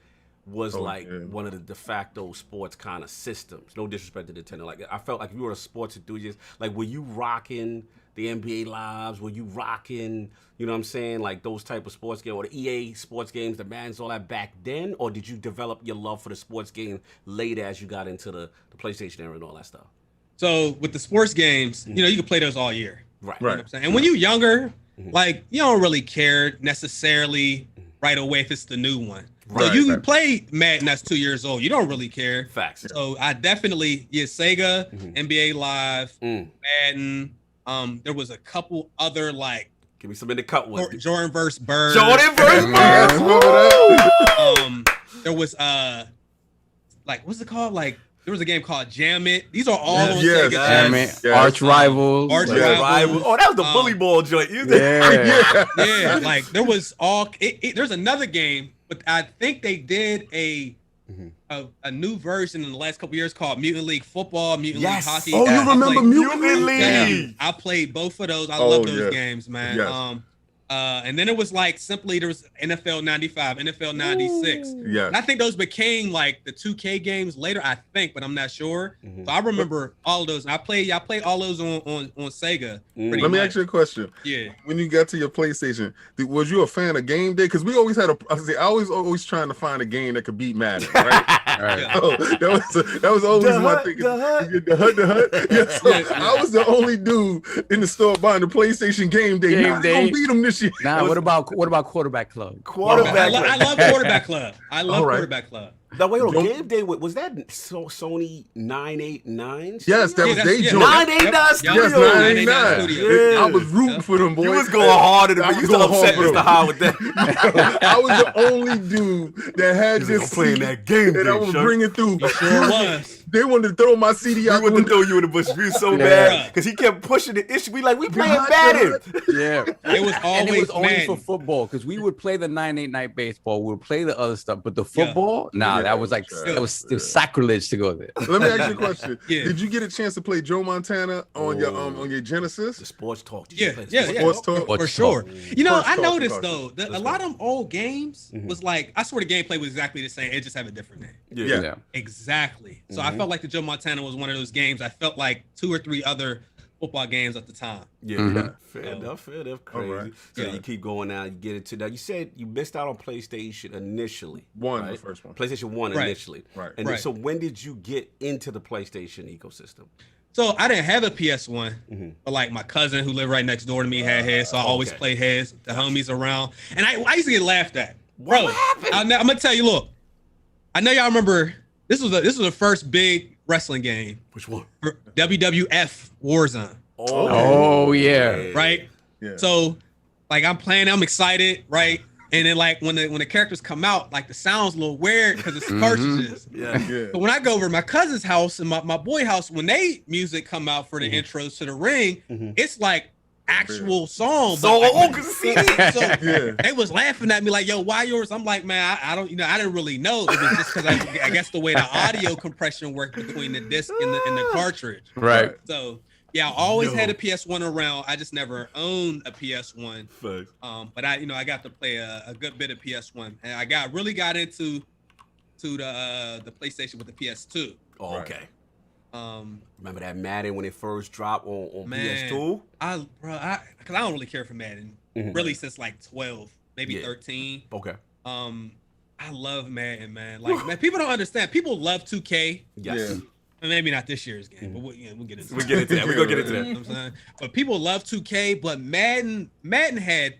Speaker 1: was one of the de facto sports kind of systems. No disrespect to Nintendo, like I felt like if you were a sports enthusiast, like were you rocking the NBA Lives? Were you rocking, you know what I'm saying, like those type of sports games, or the EA sports games, the Maddens, all that back then? Or did you develop your love for the sports game later as you got into the PlayStation era and all that stuff?
Speaker 6: So with the sports games, you can play those all year.
Speaker 1: Right.
Speaker 6: You know what I'm saying? And when you're younger, like you don't really care necessarily right away if it's the new one. So
Speaker 7: Right,
Speaker 6: you
Speaker 7: right.
Speaker 6: play Madden that's 2 years old. You don't really care.
Speaker 1: Facts.
Speaker 6: So I definitely Sega, NBA Live, Madden. There was a couple other like
Speaker 1: Give me some in the cut one.
Speaker 6: Jordan versus Bird.
Speaker 1: Jordan versus
Speaker 7: Yes,
Speaker 1: Bird.
Speaker 7: remember that?
Speaker 6: There was like what's it called? Like there was a game called Jam It. These are all on
Speaker 7: Yes.
Speaker 6: Sega.
Speaker 5: Damn it.
Speaker 7: Yes.
Speaker 5: Arch rivals.
Speaker 6: Arch
Speaker 5: Like,
Speaker 6: rivals.
Speaker 1: Oh, that was the bully ball joint. You did.
Speaker 5: yeah.
Speaker 6: Yeah, like there was there's another game, but I think they did a new version in the last couple years called Mutant League Football, Mutant
Speaker 1: Yes.
Speaker 6: League Hockey.
Speaker 7: Oh, you
Speaker 6: I
Speaker 7: remember
Speaker 6: played-
Speaker 7: Mutant League?
Speaker 1: League?
Speaker 6: Yeah, I played both of those. I
Speaker 7: Oh,
Speaker 6: love those
Speaker 7: yes.
Speaker 6: games, man.
Speaker 7: Yes.
Speaker 6: And then it was like simply there was NFL 95, NFL 96.
Speaker 7: Yes.
Speaker 6: And I think those became like the 2K games later, I think, but I'm not sure. So I remember all of those. I played all those on Sega. Pretty
Speaker 7: Let me
Speaker 6: much.
Speaker 7: ask you a question.
Speaker 6: Yeah.
Speaker 7: When you got to your PlayStation, was you a fan of Game Day? Because we always had I was always trying to find a game that could beat Madden, right?
Speaker 6: Yeah.
Speaker 7: Oh, that was always my thing. The hut. Yes, so I was the only dude in the store buying the PlayStation Game Day.
Speaker 5: Game
Speaker 7: Nah, they
Speaker 5: Day.
Speaker 7: gonna beat them this year.
Speaker 5: Nah, what about Quarterback Club?
Speaker 1: Quarterback.
Speaker 6: I love Quarterback Club. I love
Speaker 7: All right.
Speaker 6: Quarterback Club.
Speaker 1: Now wait,
Speaker 7: Don't-
Speaker 1: Game Day was that Sony 989?
Speaker 7: Yes, that was
Speaker 6: that's-
Speaker 7: they
Speaker 6: yeah.
Speaker 7: joint.
Speaker 1: 989
Speaker 6: Yep.
Speaker 1: Studios.
Speaker 7: Yes, 989.
Speaker 6: Studios.
Speaker 7: I was rooting for them boys.
Speaker 1: You was going harder than
Speaker 7: I
Speaker 1: me.
Speaker 7: was
Speaker 1: You still
Speaker 7: going
Speaker 1: upset
Speaker 7: hard for
Speaker 1: Mr.
Speaker 7: them.
Speaker 1: Howard with that.
Speaker 7: I was the only dude that had
Speaker 1: He's like,
Speaker 7: this
Speaker 1: I'm playing
Speaker 7: CD
Speaker 1: that Game
Speaker 7: that I
Speaker 1: Day,
Speaker 7: was
Speaker 1: Chuck.
Speaker 7: bringing through.
Speaker 6: Sure was.
Speaker 7: They wanted to throw my CD
Speaker 1: We
Speaker 7: out.
Speaker 1: went to throw you in the bush. We was so bad because he kept pushing the issue. We playing Madden.
Speaker 5: Yeah.
Speaker 6: It was
Speaker 5: And it
Speaker 6: always
Speaker 5: was only
Speaker 6: Madden.
Speaker 5: for football because we would play the 9-8 baseball, we would play the other stuff, but the football,
Speaker 7: Yeah,
Speaker 5: that was like
Speaker 7: yeah.
Speaker 5: it was sacrilege to go there.
Speaker 7: Let me ask you a question.
Speaker 6: Yeah.
Speaker 7: Did you get a chance to play Joe Montana on your
Speaker 1: The
Speaker 7: Genesis?
Speaker 1: sports talk. Did you
Speaker 6: Yeah,
Speaker 1: play the
Speaker 6: yeah,
Speaker 1: sports
Speaker 6: yeah.
Speaker 7: Sports talk?
Speaker 6: For
Speaker 5: Sports
Speaker 6: sure.
Speaker 5: talk.
Speaker 6: You know,
Speaker 7: Sports
Speaker 6: I
Speaker 7: talk,
Speaker 6: noticed
Speaker 7: sports
Speaker 6: though
Speaker 7: talk.
Speaker 6: that a lot of them old games was like I swear the gameplay was exactly the same. It just had a different name.
Speaker 1: Yeah.
Speaker 7: Yeah.
Speaker 6: Exactly. So I felt like the Joe Montana was one of those games. I felt like 2 or 3 other football games at the time.
Speaker 1: Yeah,
Speaker 5: Mhm.
Speaker 1: fair enough. Crazy.
Speaker 7: Alright.
Speaker 1: So
Speaker 6: Yeah.
Speaker 1: you keep going now. You get into now. You said you missed out on PlayStation initially.
Speaker 7: One,
Speaker 1: right?
Speaker 7: the first one.
Speaker 1: PlayStation 1
Speaker 6: Right.
Speaker 1: initially.
Speaker 7: Right.
Speaker 1: And
Speaker 6: Right.
Speaker 1: so when did you get into the PlayStation ecosystem?
Speaker 6: So I didn't have a PS1, but like my cousin who lived right next door to me had his, so I always
Speaker 1: Okay.
Speaker 6: played his. The homies around, and I used to get laughed at. Bro,
Speaker 1: What happened?
Speaker 6: I'm gonna tell you. Look, I know y'all remember this was the first big wrestling game,
Speaker 1: Which one?
Speaker 6: WWF Warzone,
Speaker 5: Oh yeah.
Speaker 6: right?
Speaker 7: Yeah.
Speaker 6: So like I'm playing, I'm excited, right? And then like when the characters come out, like the sound's a little weird because it's cartridges.
Speaker 1: Yeah.
Speaker 7: Yeah.
Speaker 6: But when I go over to my cousin's house and my boy house, when they music come out for the intros to the ring, it's like actual song.
Speaker 1: So,
Speaker 6: but like,
Speaker 1: see,
Speaker 6: so
Speaker 7: Yeah.
Speaker 6: they was laughing at me like, "Yo, why yours?" I'm like, "Man, I don't, I didn't really know. It was just because I guess the way the audio compression worked between the disc and the cartridge."
Speaker 5: Right.
Speaker 6: So yeah, I always had a PS1 around. I just never owned a PS1.
Speaker 1: Facts.
Speaker 6: But I got to play a good bit of PS1, and I really got into the PlayStation with the PS2.
Speaker 1: Oh, okay.
Speaker 6: Um,
Speaker 1: Remember that Madden when it first dropped on
Speaker 6: Man.
Speaker 1: PS2?
Speaker 6: because I don't really care for Madden, really since like 12, maybe
Speaker 1: Yeah.
Speaker 6: 13.
Speaker 1: Okay.
Speaker 6: I love Madden, man. Like, man, people don't understand. People love 2K.
Speaker 1: Yes.
Speaker 7: Yeah.
Speaker 6: And maybe not this year's game, but we'll get into
Speaker 1: We
Speaker 6: it.
Speaker 1: get into that. We're gonna get into
Speaker 6: You
Speaker 1: that.
Speaker 6: know what I'm saying? But people love 2K, but Madden had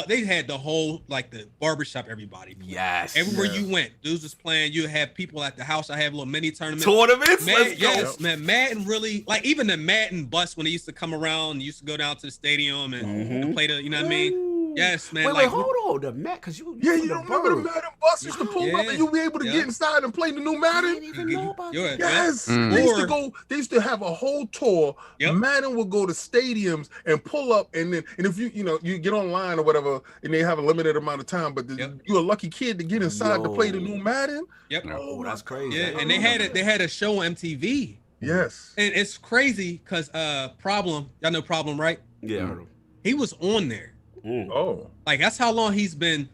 Speaker 6: they had the whole like the barbershop everybody.
Speaker 1: Yes.
Speaker 6: Everywhere
Speaker 7: Yeah.
Speaker 6: you went, dudes was playing. You had people at the house. I have little mini tournaments.
Speaker 1: Tournaments?
Speaker 6: Man,
Speaker 1: Let's go.
Speaker 6: yes, man. Madden really like even the Madden bus when they used to come around and used to go down to the stadium and play the, you know what I mean? Yes, man.
Speaker 1: Wait,
Speaker 6: like,
Speaker 1: hold on. The Mac, because you
Speaker 7: Yeah,
Speaker 1: from
Speaker 7: you
Speaker 1: the
Speaker 7: don't remember the
Speaker 1: bird.
Speaker 7: Madden bus used to pull up
Speaker 6: Yeah.
Speaker 7: and you'll be able to
Speaker 6: Yeah.
Speaker 7: get inside and play the new
Speaker 1: I
Speaker 7: Madden?
Speaker 1: didn't even know about
Speaker 6: You're-
Speaker 1: that.
Speaker 7: Yes.
Speaker 5: Mm.
Speaker 7: They used to
Speaker 6: Or-
Speaker 7: go, they used to have a whole tour.
Speaker 6: Yep.
Speaker 7: Madden would go to stadiums and pull up and if you you get online or whatever and they have a limited amount of time, but
Speaker 6: Yep.
Speaker 7: you're a lucky kid to get inside to play the new Madden.
Speaker 6: Yep.
Speaker 1: Oh, that's crazy.
Speaker 6: Yeah, and they had a show on MTV.
Speaker 7: Yes.
Speaker 6: And it's crazy because Problem, y'all know Problem, right?
Speaker 1: Yeah. I heard him.
Speaker 6: He was on there.
Speaker 7: Oh.
Speaker 6: Like that's how long he's been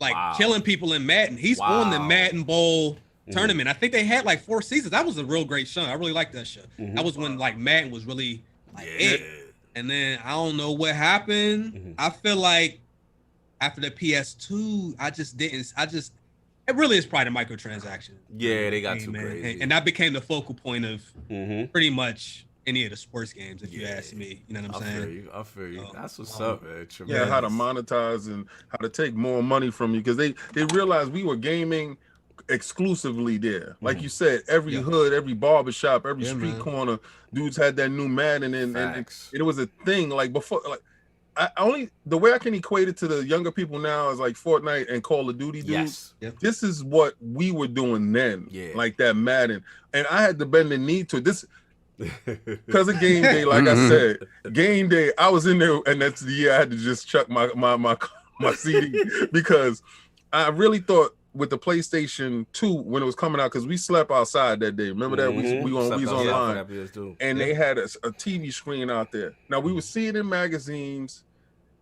Speaker 6: like
Speaker 1: Wow.
Speaker 6: killing people in Madden. He's on the
Speaker 1: Wow.
Speaker 6: Madden Bowl tournament. I think they had like 4 seasons. That was a real great show. I really liked that show. That was when like Madden was really like it. And then I don't know what happened. I feel like after the PS2, it really is probably the microtransaction.
Speaker 1: Yeah, they got
Speaker 6: Hey,
Speaker 1: too
Speaker 6: man.
Speaker 1: crazy.
Speaker 6: And that became the focal point of pretty much any of the sports games, if you ask me. You know what I'm saying?
Speaker 1: I feel you. That's what's up, man.
Speaker 7: Yeah, how to monetize and how to take more money from you, because they realized we were gaming exclusively there. Like you said, every hood, every barbershop, every street corner, dudes had that new Madden, and it was a thing. Like before, like the way I can equate it to the younger people now is like Fortnite and Call of Duty, dudes.
Speaker 1: Yes.
Speaker 7: This is what we were doing then. Yeah. Like that Madden. And I had to bend the knee to this because of game day. Like I said, game day, I was in there, and that's the year I had to just chuck my CD because I really thought with the PlayStation 2 when it was coming out, because we slept outside that day. Remember that we was online, and they had a TV screen out there. Now we would see it in magazines,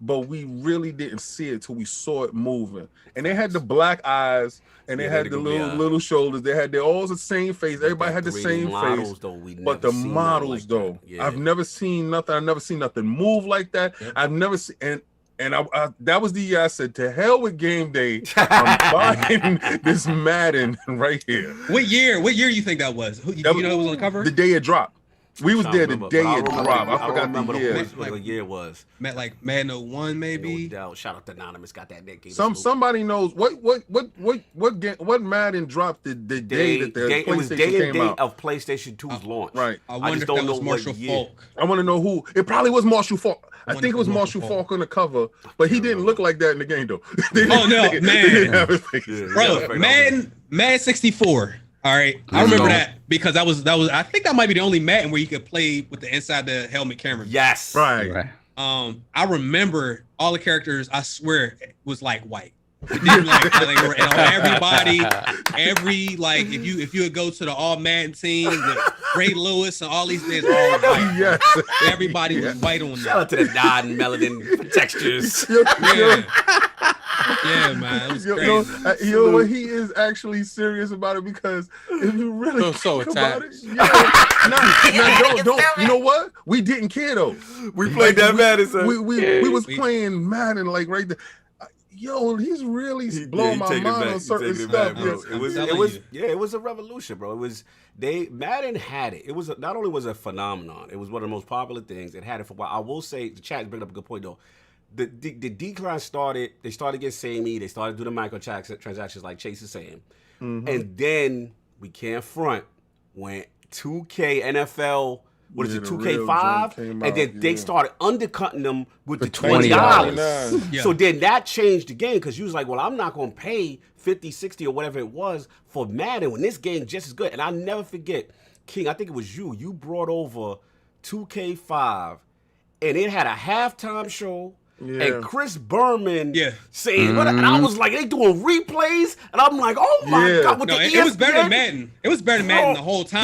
Speaker 7: but we really didn't see it till we saw it moving. And they had the black eyes, and they had the little shoulders. They had all the same face. Everybody had the same face. But the models, though, I've never seen nothing. I've never seen nothing move like that. I've never seen and I that was the year I said, to hell with game day. I'm buying this Madden right here.
Speaker 6: What year you think that was? You know it was on the cover?
Speaker 7: The day it dropped. We was there the day it dropped. I forgot the year.
Speaker 1: What year it was.
Speaker 6: Like Madden 01 maybe.
Speaker 1: No doubt. Shout out to Anonymous. Got that Nick.
Speaker 7: Somebody knows what Madden dropped the day that the PlayStation
Speaker 1: it was day and
Speaker 7: came
Speaker 1: date
Speaker 7: out
Speaker 1: of PlayStation 2's launch.
Speaker 7: Right.
Speaker 6: I wonder if that was Marshall Falk.
Speaker 7: I want to know who. It probably was Marshall Falk. I think it was Marshall Falk on the cover, but he didn't look like that in the game though.
Speaker 6: Oh no, man! Bro, Madden 64. All right, I remember that because that was. I think that might be the only Madden where you could play with the inside the helmet camera.
Speaker 1: Yes,
Speaker 7: right.
Speaker 6: I remember all the characters. I swear it was like white. It didn't everybody, like if you would go to the all Madden team with Ray Lewis and all these things, all white. Yes. Everybody was white on that.
Speaker 1: Shout out to the non-melanin textures.
Speaker 6: Yeah, man. It was crazy.
Speaker 7: You know what? He is actually serious about it, because if you really
Speaker 8: so
Speaker 7: think about it, don't. You know what? We didn't care though.
Speaker 1: We played that Madden.
Speaker 7: We was playing Madden like right there. Yo, he's really blowing my mind on certain stuff.
Speaker 1: It was a revolution, bro. Madden had it. It was not only was it a phenomenon, it was one of the most popular things. It had it for a while. I will say, the chat bring up a good point though. The decline started. They started getting samey. They started doing the microtransactions like Chase is saying, and then we can't front when 2K NFL. What is it, 2K5? And then they started undercutting them with the $20.
Speaker 7: Yeah.
Speaker 1: So then that changed the game, because you was like, well, I'm not going to pay 50, 60 or whatever it was for Madden when this game just as good. And I'll never forget, King, I think it was you. You brought over 2K5, and it had a halftime show. Yeah. And Chris Berman saying, and I was like, they doing replays, and I'm like, oh my god, with
Speaker 6: it was better than Madden. It was better than Madden the whole time.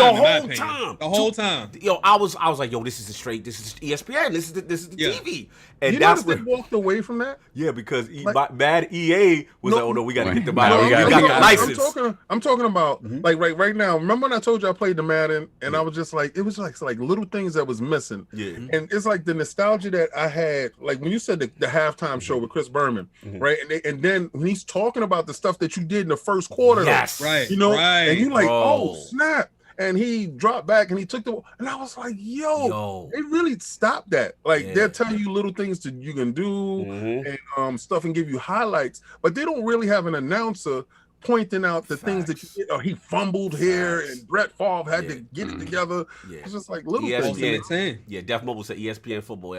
Speaker 6: The whole time.
Speaker 1: Yo, I was like, yo, this is ESPN. This is the TV. And
Speaker 7: that's when they walked away from that.
Speaker 1: Yeah, because EA was like, oh no, we got to get the body. We got the license.
Speaker 7: I'm talking about like right now. Remember when I told you I played the Madden, and I was just like, it was like little things that was missing. Yeah, and it's like the nostalgia that I had, like when you said the halftime show with Chris Berman, right? And then when he's talking about the stuff that you did in the first quarter,
Speaker 6: right?
Speaker 7: You know,
Speaker 6: right.
Speaker 7: And you like, oh snap. And he dropped back and he took and I was like, yo, they really stopped that. Like they'll tell you little things that you can do and stuff and give you highlights, but they don't really have an announcer pointing out the things that you did. Or he fumbled here and Brett Favre had to get it together. Yeah. It's just like little things.
Speaker 1: Yeah, Def Mobile said ESPN football.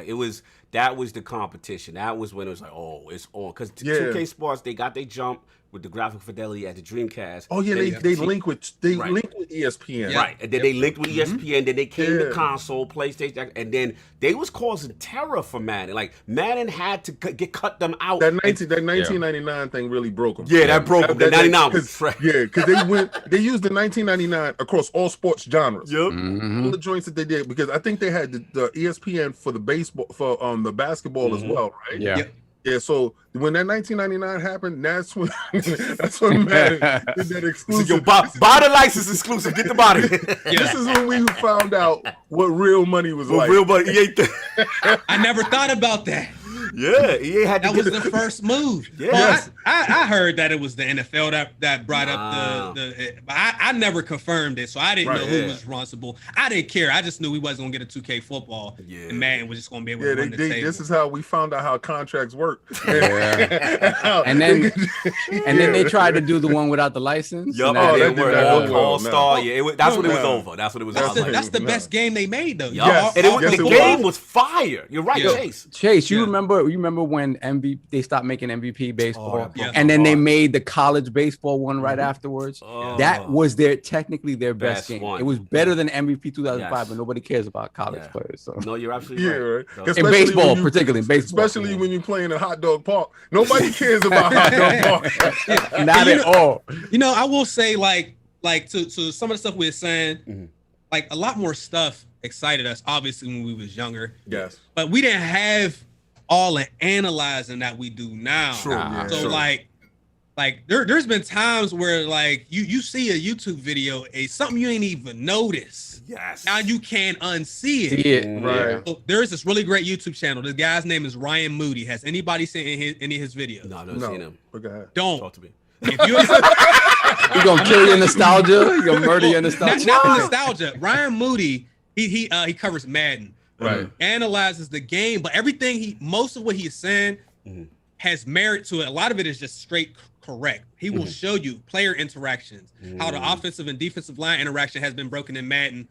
Speaker 1: That was the competition. That was when it was like, oh, it's on. Because 2K Sports, they got their jump with the graphic fidelity at the Dreamcast.
Speaker 7: Oh yeah, they link with ESPN.
Speaker 1: Right. And then they linked with ESPN, then they came to console, PlayStation, and then they was causing terror for Madden. Like Madden had to cut them out.
Speaker 7: That 1999 thing really broke them.
Speaker 1: Yeah, that broke them. The 99 was
Speaker 7: because they used the 1999 across all sports genres. Yep. All the joints that they did, because I think they had the ESPN for the baseball, for the basketball as well, right?
Speaker 5: Yeah.
Speaker 7: Yeah, so when that 1999 happened, that's when Madden did that exclusive.
Speaker 1: So buy the license exclusive. Get the body.
Speaker 7: This is when we found out what real money was like.
Speaker 1: Real money.
Speaker 6: I never thought about that.
Speaker 1: Yeah, he had to
Speaker 6: That
Speaker 1: get
Speaker 6: was the first move.
Speaker 1: Yeah.
Speaker 6: Well,
Speaker 1: Yes.
Speaker 6: I heard that it was the NFL that brought up the but I never confirmed it, so I didn't know who was responsible. I didn't care. I just knew we wasn't gonna get a 2K football.
Speaker 1: Yeah.
Speaker 6: And Madden was just gonna be able to run the table.
Speaker 7: This is how we found out how contracts work.
Speaker 5: And then they tried to do the one without the license.
Speaker 1: Yup,
Speaker 5: and that
Speaker 1: that
Speaker 5: didn't work.
Speaker 1: All-Star. Yeah, that's when it was over. That's when it was over.
Speaker 6: That's the best game they made though.
Speaker 1: Yup. And the game was fire. You're right, Chase.
Speaker 5: Chase, you remember when they stopped making MVP baseball,
Speaker 1: yeah.
Speaker 5: and then they made the college baseball one right afterwards.
Speaker 1: Oh.
Speaker 5: That was technically their best game.
Speaker 1: one.
Speaker 5: It was better than MVP 2005, but nobody cares about college players. So.
Speaker 1: No, you're absolutely right.
Speaker 7: Right.
Speaker 5: In baseball, particularly in baseball.
Speaker 7: Especially when you're playing in Hot Dog Park. Nobody cares about Hot Dog Park.
Speaker 5: Not at all.
Speaker 6: You know, I will say like to some of the stuff we were saying, like a lot more stuff excited us, obviously, when we was younger.
Speaker 7: Yes.
Speaker 6: But we didn't have all the analyzing that we do now.
Speaker 1: True.
Speaker 6: So like there's been times where like you see a YouTube video, something you ain't even notice.
Speaker 1: Yes.
Speaker 6: Now you can't unsee it.
Speaker 7: Right.
Speaker 6: So there's this really great YouTube channel. This guy's name is Ryan Moody. Has anybody seen any of his videos?
Speaker 1: No, I've never seen him.
Speaker 7: Okay.
Speaker 6: Don't.
Speaker 1: Talk to me.
Speaker 6: If you
Speaker 5: He gonna kill your nostalgia. He gonna murder your nostalgia.
Speaker 6: not nostalgia. Ryan Moody, he covers Madden.
Speaker 7: Right.
Speaker 6: Analyzes the game, but most of what he's saying has merit to it. A lot of it is just straight correct. He will show you player interactions, how the offensive and defensive line interaction has been broken in Madden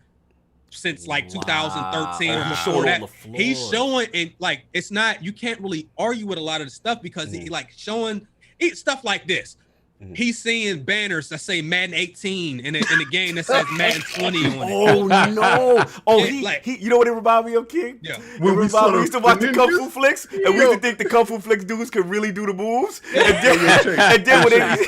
Speaker 6: since like 2013 or before that. He's showing, and like it's not, you can't really argue with a lot of the stuff because he like showing stuff like this. He's seeing banners that say Madden 18 in a game that says Madden 20 on it.
Speaker 1: Oh no! Oh,
Speaker 6: Yeah,
Speaker 1: you know what it reminded me of, King?
Speaker 6: Yeah.
Speaker 1: We used to watch the Kung Fu flicks, and we used to think the Kung Fu flicks dudes could really do the moves. And then when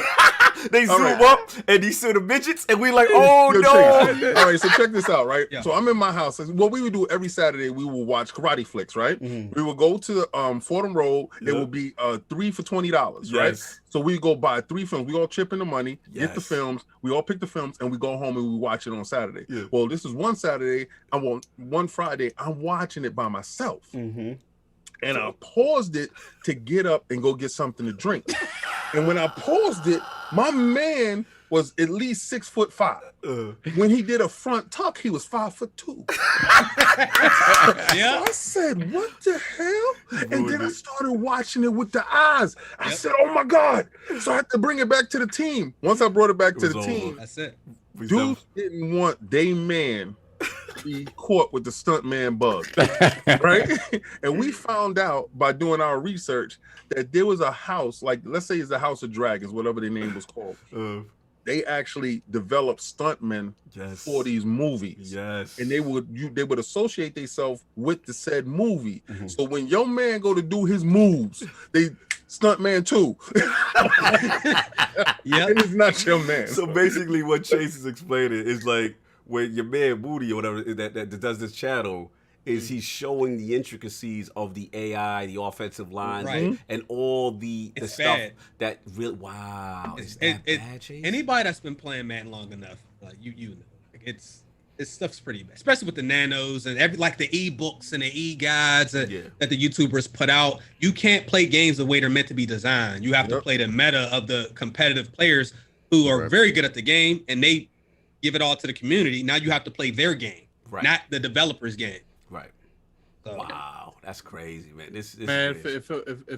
Speaker 1: they zoom up and you see the midgets, and we like, oh no!
Speaker 7: All right, so check this out, right?
Speaker 6: Yeah.
Speaker 7: So I'm in my house. What we would do every Saturday, we will watch karate flicks, right? We will go to Fordham Road. It will be 3 for $20, right? So we go buy 3 films. We all chip in the money, get the films. We all pick the films, and we go home and we watch it on Saturday. Yeah. Well, this is one Saturday. One Friday. I'm watching it by myself, and I paused it to get up and go get something to drink. And when I paused it, my man was at least 6'5". When he did a front tuck, he was 5'2".
Speaker 6: Yeah.
Speaker 7: So I said, "What the hell?" And then I started watching it with the eyes. I said, "Oh my God!" So I had to bring it back to the team. Once I brought it back to the team,
Speaker 6: That's it.
Speaker 7: dudes didn't want they man to be caught with the stuntman bug, right? And we found out by doing our research that there was a house, like let's say it's the House of Dragons, whatever the name was called. They actually developed stuntmen for these movies.
Speaker 1: Yes.
Speaker 7: And they would associate themselves with the said movie. So when your man go to do his moves, they stuntman too.
Speaker 6: Yeah.
Speaker 7: And it's not your man.
Speaker 1: So basically, what Chase is explaining is like when your man Moody or whatever that does this channel is he's showing the intricacies of the AI, the offensive lines, and all the stuff
Speaker 6: bad.
Speaker 1: that really is that bad, Chase?
Speaker 6: Anybody that's been playing Madden long enough, like you know, like it's stuff's pretty bad, especially with the nanos and like the ebooks and the e-guides that the YouTubers put out. You can't play games the way they're meant to be designed. You have to play the meta of the competitive players who are very good at the game, and they give it all to the community. Now you have to play their game, not the developer's game.
Speaker 1: Right.
Speaker 6: So,
Speaker 1: wow, that's crazy, man. This
Speaker 8: man, it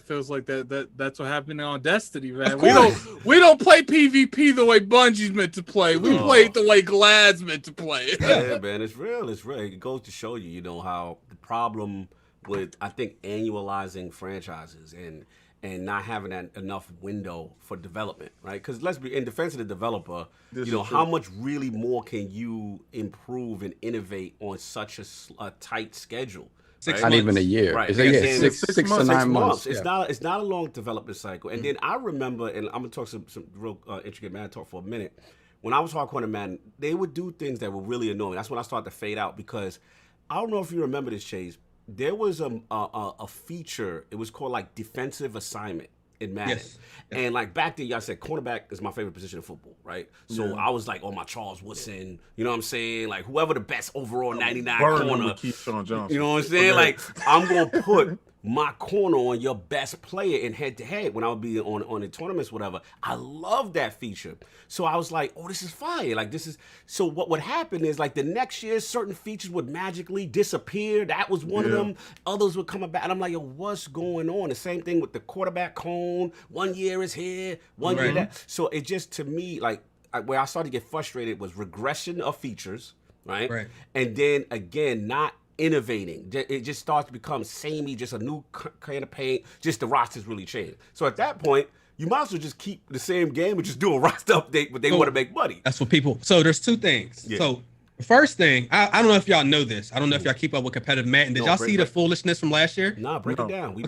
Speaker 8: feels like that's what happened on Destiny, man. We don't play PvP the way Bungie's meant to play. We play it the way Glad's meant to play.
Speaker 1: Yeah, man, it's real. It's real. It goes to show you, how the problem with I think annualizing franchises and not having enough window for development, right? Because let's be in defense of the developer, how much really more can you improve and innovate on such a tight schedule?
Speaker 5: 6 months. Not even a year.
Speaker 1: Right.
Speaker 5: It's a year. Six to 9 months.
Speaker 1: It's not a long development cycle. And then I remember, and I'm gonna talk some real intricate Madden talk for a minute. When I was hardcore Madden, they would do things that were really annoying. That's when I started to fade out because I don't know if you remember this, Chase. There was a feature. It was called like defensive assignment in Madden. Yes. And like back then, y'all said cornerback is my favorite position in football, right? So I was like on my Charles Woodson, you know what I'm saying? Like whoever the best overall 99 corner.
Speaker 7: Keith Sean Johnson.
Speaker 1: You know what I'm saying? Like I'm gonna put my corner on your best player in head-to-head when I would be on the tournaments, whatever. I love that feature. So I was like, oh, this is fire. Like, this is... So what would happen is, like, the next year, certain features would magically disappear. That was one of them. Others would come back. And I'm like, yo, what's going on? The same thing with the quarterback cone. 1 year is here, 1 year that. So it just, to me, like, where I started to get frustrated was regression of features, right? And then, again, not innovating. It just starts to become samey, just a new can of paint, just the rosters really change. So at that point, you might as well just keep the same game and just do a roster update, but they want to make money.
Speaker 6: That's what people... So there's two things. So the first thing, I don't know if y'all know this. I don't know if y'all keep up with competitive Madden. Did y'all see the foolishness from last year?
Speaker 1: Nah, break it down.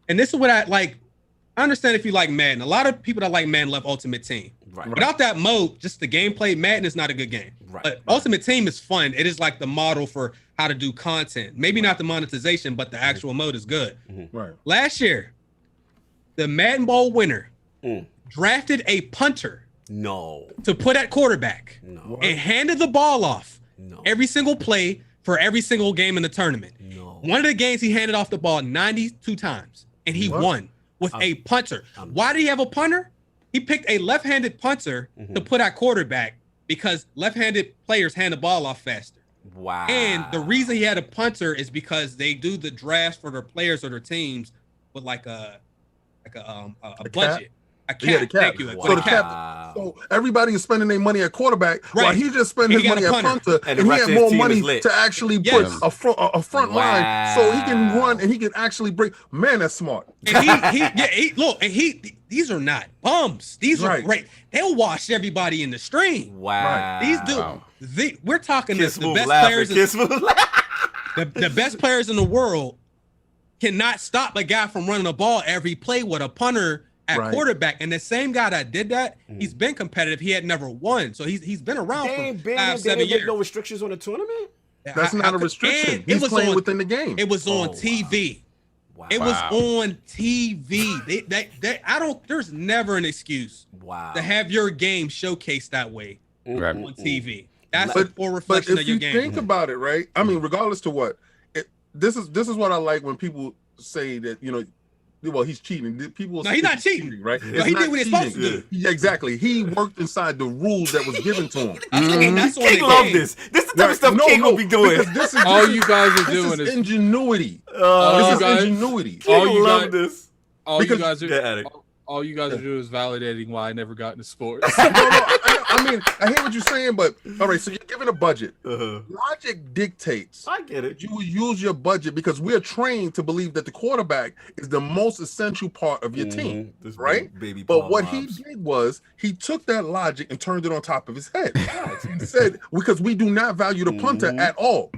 Speaker 6: And this is what I like. I understand if you like Madden. A lot of people that like Madden love Ultimate Team. Without that mode, just the gameplay, Madden is not a good game. But Ultimate Team is fun. It is like the model for how to do content. Maybe not the monetization, but the actual mode is good. Last year, the Madden Bowl winner drafted a punter to put at quarterback and handed the ball off every single play for every single game in the tournament. One of the games he handed off the ball 92 times, and he won with a punter. Why did he have a punter? He picked a left-handed punter to put at quarterback because left-handed players hand the ball off faster.
Speaker 1: Wow.
Speaker 6: And the reason he had a punter is because they do the drafts for their players or their teams with like a budget. A cap.
Speaker 7: The cap.
Speaker 6: Thank you.
Speaker 7: So the cap. So everybody is spending their money at quarterback while he just spent his money at punter, and he had more money to actually put a front line so he can run and he can actually break. Man, that's smart.
Speaker 6: And these are not bums. These are great. They'll wash everybody in the stream.
Speaker 1: Wow.
Speaker 6: These dudes, we're talking the best players. The best players in the world cannot stop a guy from running a ball every play with a punter at quarterback. And the same guy that did that, he's been competitive. He had never won. So he's been around for 5-7 years.
Speaker 1: No restrictions on the tournament?
Speaker 7: That's not a restriction. He's playing within the game.
Speaker 6: It was on TV.
Speaker 1: Wow.
Speaker 6: It was on TV. There's never an excuse to have your game showcased that way on TV. That's a poor reflection of your game.
Speaker 7: But if you think about it, right? I mean, regardless to what, this is what I like when people say that, well, he's cheating. People
Speaker 6: he's not cheating,
Speaker 7: right?
Speaker 6: No, he did what he's supposed to do.
Speaker 7: Yeah, exactly. He worked inside the rules that was given to him.
Speaker 1: King love this. This is the type of stuff King will be doing.
Speaker 7: This is
Speaker 8: all you guys are doing is
Speaker 7: ingenuity. This is ingenuity.
Speaker 1: King love this.
Speaker 8: All you guys are doing is validating why I never got into sports.
Speaker 7: I mean, I hear what you're saying, but all right, so you're given a budget. Logic dictates.
Speaker 1: I get it.
Speaker 7: You will use your budget because we're trained to believe that the quarterback is the most essential part of your team, right? But what he did was he took that logic and turned it on top of his head. He said, because we do not value the punter at all.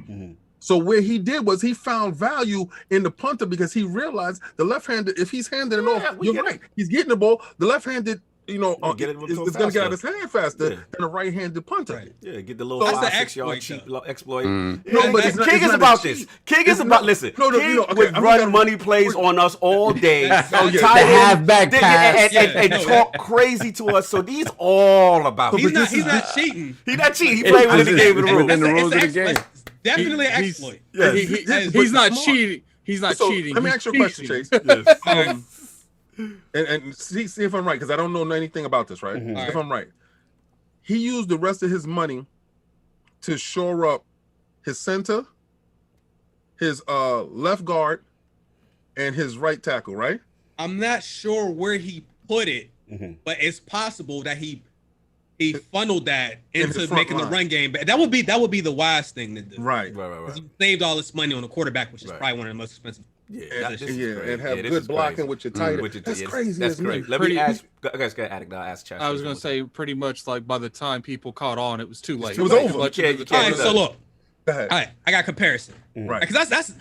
Speaker 7: So where he did was he found value in the punter because he realized the left-handed, if he's handing it off, you're right. He's getting the ball. The left-handed, is going to get out his hand faster than a right-handed punter.
Speaker 1: Right. Yeah, get the little 5-6 yard cheap exploit.
Speaker 7: No, but
Speaker 1: King is about this. King is about, listen, King would run money plays on us all day.
Speaker 5: The halfback pass.
Speaker 1: And talk crazy to us. So these all about
Speaker 6: He's not cheating.
Speaker 1: He's not cheating. He played within the game of the rules.
Speaker 5: Within the rules of the game.
Speaker 6: Definitely an exploit.
Speaker 8: He's not cheating. He's not cheating.
Speaker 7: Let me ask you a question, Chase. And see if I'm right, because I don't know anything about this, right? If I'm right. He used the rest of his money to shore up his center, his left guard, and his right tackle, right?
Speaker 6: I'm not sure where he put it, but it's possible that he funneled that into making the run game. But that would be the wise thing to do.
Speaker 7: Right.
Speaker 6: He saved all this money on the quarterback, which is probably one of the most expensive.
Speaker 7: And have good blocking with your tight end. That's crazy.
Speaker 1: That's great. Let me ask. Guys, go ahead. I'll ask Chad.
Speaker 8: I was going to say pretty much like by the time people caught on, it was too late.
Speaker 7: It was over.
Speaker 6: All right, so look.
Speaker 7: Go ahead.
Speaker 6: All right, I got a comparison.
Speaker 7: Right.
Speaker 6: Because it's